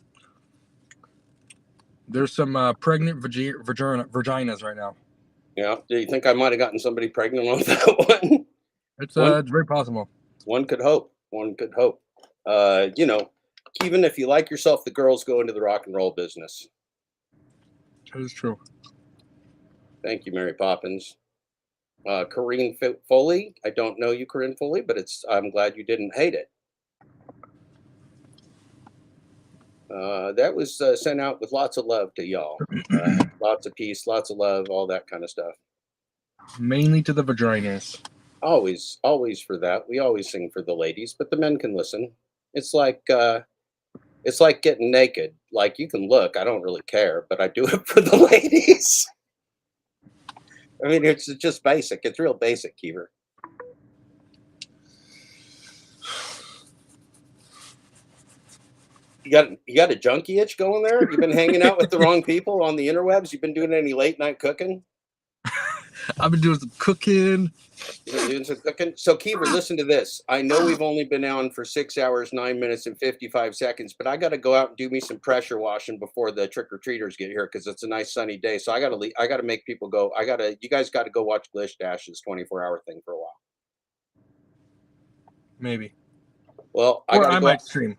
there's some pregnant vaginas right now. Yeah. Do you think I might have gotten somebody pregnant on that one? It's very possible. One could hope. One could hope. You know, even if you like yourself, the girls go into the rock and roll business. That is true. Thank you, Mary Poppins. Corinne Foley. I don't know you, Corinne Foley, but I'm glad you didn't hate it. That was sent out with lots of love to y'all. Lots of peace, lots of love, all that kind of stuff. Mainly to the vaginas. Always for that. We always sing for the ladies, but the men can listen. It's like getting naked. Like, you can look, I don't really care, but I do it for the ladies. I mean, it's just basic. It's real basic, Keever. You got a junkie itch going there? You've been hanging out with the wrong people on the interwebs? You've been doing any late night cooking? I've been doing some cooking. You've been doing some cooking? So, Keever, listen to this. I know we've only been on for 6 hours, 9 minutes, and 55 seconds, but I got to go out and do me some pressure washing before the trick-or-treaters get here because it's a nice sunny day. So I got to make people go. You guys got to go watch Glitch Dash's 24-hour thing for a while. Maybe. Well, I might stream.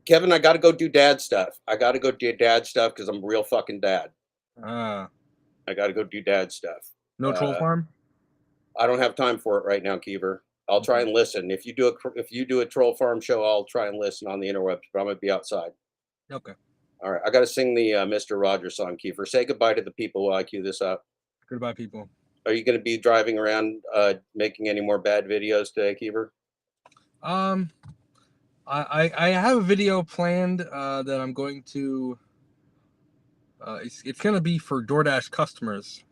Kevin, I got to go do dad stuff. I got to go do dad stuff because I'm a real fucking dad. I got to go do dad stuff. No troll farm? I don't have time for it right now, Keever. I'll try and listen. If you do a troll farm show, I'll try and listen on the interwebs, but I'm going to be outside. Okay. All right. I got to sing the Mr. Rogers song, Keever. Say goodbye to the people while I cue this up. Goodbye, people. Are you going to be driving around making any more bad videos today, Keever? I have a video planned that I'm going to. It's going to be for DoorDash customers.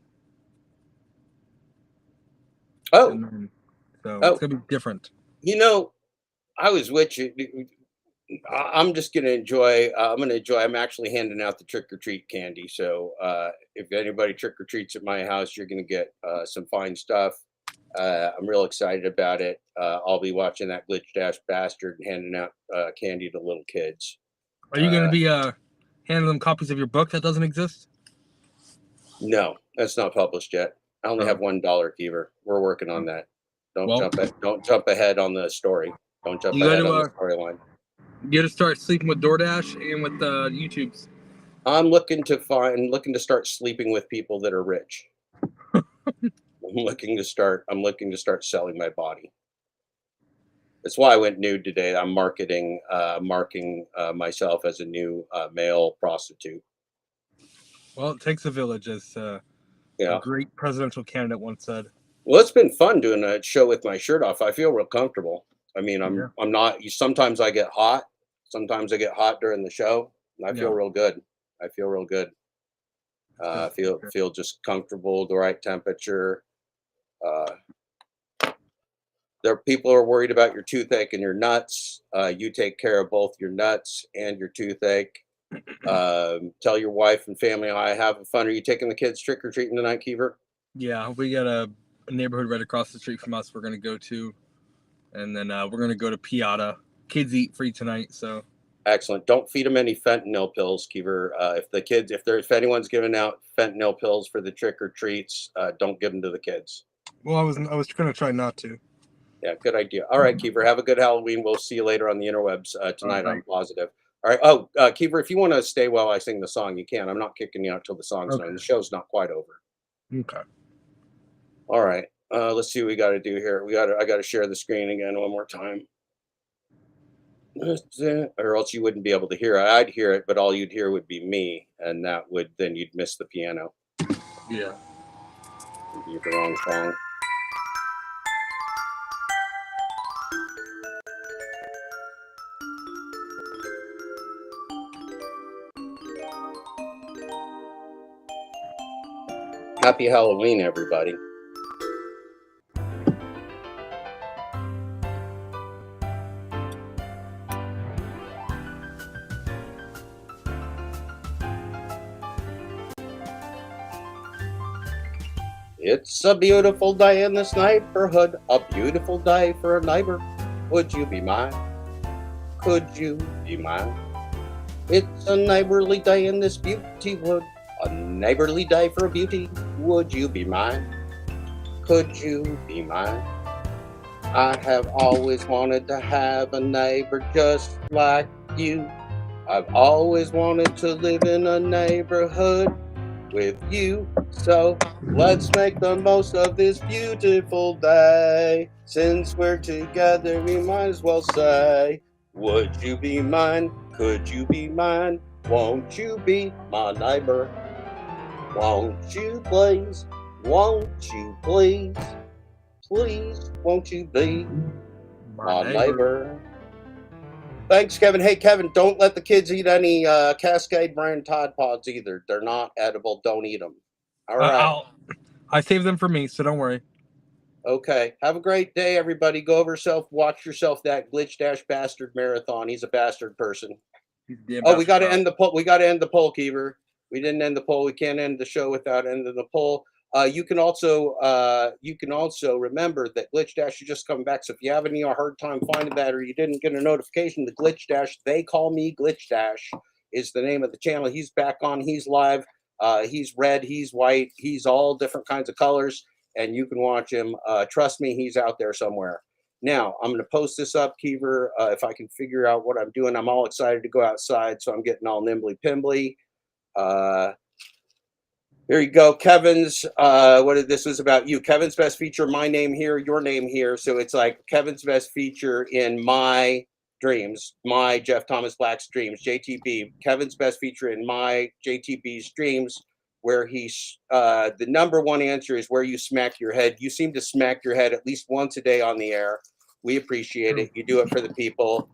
Oh. It's going to be different. You know, I was with you. I'm just going to enjoy. I'm actually handing out the trick-or-treat candy. So if anybody trick-or-treats at my house, you're going to get some fine stuff. I'm real excited about it. I'll be watching that Glitch Dash bastard and handing out candy to little kids. Are you going to be handing them copies of your book that doesn't exist? No, that's not published yet. I only have $1, Keever. We're working on that. Don't jump ahead on the story. Don't jump ahead on the storyline. You got to start sleeping with DoorDash and with YouTubes. I'm looking to start sleeping with people that are rich. I'm looking to start selling my body. That's why I went nude today. I'm marking myself as a new male prostitute. Well, it takes a village, as a great presidential candidate once said. Well, it's been fun doing a show with my shirt off. I feel real comfortable. I mean, I'm not. Sometimes I get hot. Sometimes I get hot during the show. And I feel real good. Feel just comfortable, the right temperature. People are worried about your toothache and your nuts. You take care of both your nuts and your toothache. Tell your wife and family I have fun. Are you taking the kids trick or treating tonight, Keever? Yeah, we got a neighborhood right across the street from us. We're gonna go to, and then we're gonna go to Piata. Kids eat free tonight, so. Excellent. Don't feed them any fentanyl pills, Keever. If anyone's giving out fentanyl pills for the trick or treats, don't give them to the kids. Well, I was gonna try not to. Yeah, good idea. All right, Keever, have a good Halloween. We'll see you later on the interwebs tonight. Right. I'm positive. All right. Oh, Keever, if you want to stay while I sing the song, you can. I'm not kicking you out till the song's done. The show's not quite over. Okay. All right. Let's see what we got to do here. I got to share the screen again one more time. Or else you wouldn't be able to hear it. I'd hear it, but all you'd hear would be me, and then you'd miss the piano. Yeah. It'd be the wrong song. Happy Halloween, everybody. It's a beautiful day in this neighborhood, a beautiful day for a neighbor. Would you be mine? Could you be mine? It's a neighborly day in this beauty wood, a neighborly day for a beauty. Would you be mine? Could you be mine? I have always wanted to have a neighbor just like you. I've always wanted to live in a neighborhood with you. So let's make the most of this beautiful day. Since we're together, we might as well say, would you be mine? Could you be mine? Won't you be my neighbor? Won't you please? Won't you please? Please, won't you be my neighbor? Thanks, Kevin. Hey, Kevin, don't let the kids eat any Cascade brand Tide Pods either. They're not edible. Don't eat them. All right. I saved them for me, so don't worry. Okay. Have a great day, everybody. Go over yourself. Watch yourself that Glitch Dash bastard marathon. He's a bastard person. Oh, we got to end the poll. We got to end the poll, Keever. We didn't end the poll. We can't end the show without ending the poll. You can also remember that Glitch Dash is just coming back. So if you have any hard time finding that, or you didn't get a notification, the Glitch Dash, they call me Glitch Dash, is the name of the channel. He's back on. He's live. He's red. He's white. He's all different kinds of colors, and you can watch him. Trust me, he's out there somewhere. Now, I'm going to post this up, Keever, if I can figure out what I'm doing. I'm all excited to go outside, so I'm getting all nimbly-pimbly. Here you go, Kevin's. This was about you. Kevin's best feature, my name here, your name here. So it's like Kevin's best feature in my dreams, my Jeff Thomas Black's dreams, JTB. Kevin's best feature in my JTB's dreams, where he's the number one answer is where you smack your head. You seem to smack your head at least once a day on the air. We appreciate it. You do it for the people.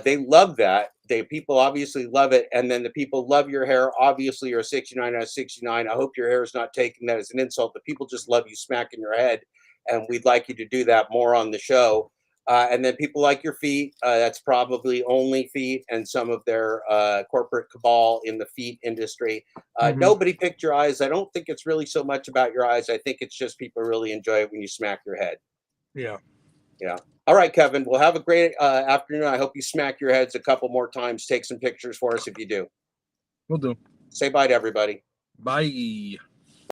They love that. People obviously love it. And then the people love your hair. Obviously, you're a 69 out of 69. I hope your hair is not taking that as an insult. The people just love you smacking your head. And we'd like you to do that more on the show. And then people like your feet. That's probably only feet and some of their corporate cabal in the feet industry. Nobody picked your eyes. I don't think it's really so much about your eyes. I think it's just people really enjoy it when you smack your head. Yeah. Yeah. All right, Kevin. Well, have a great afternoon. I hope you smack your heads a couple more times. Take some pictures for us if you do. Will do. Say bye to everybody. Bye.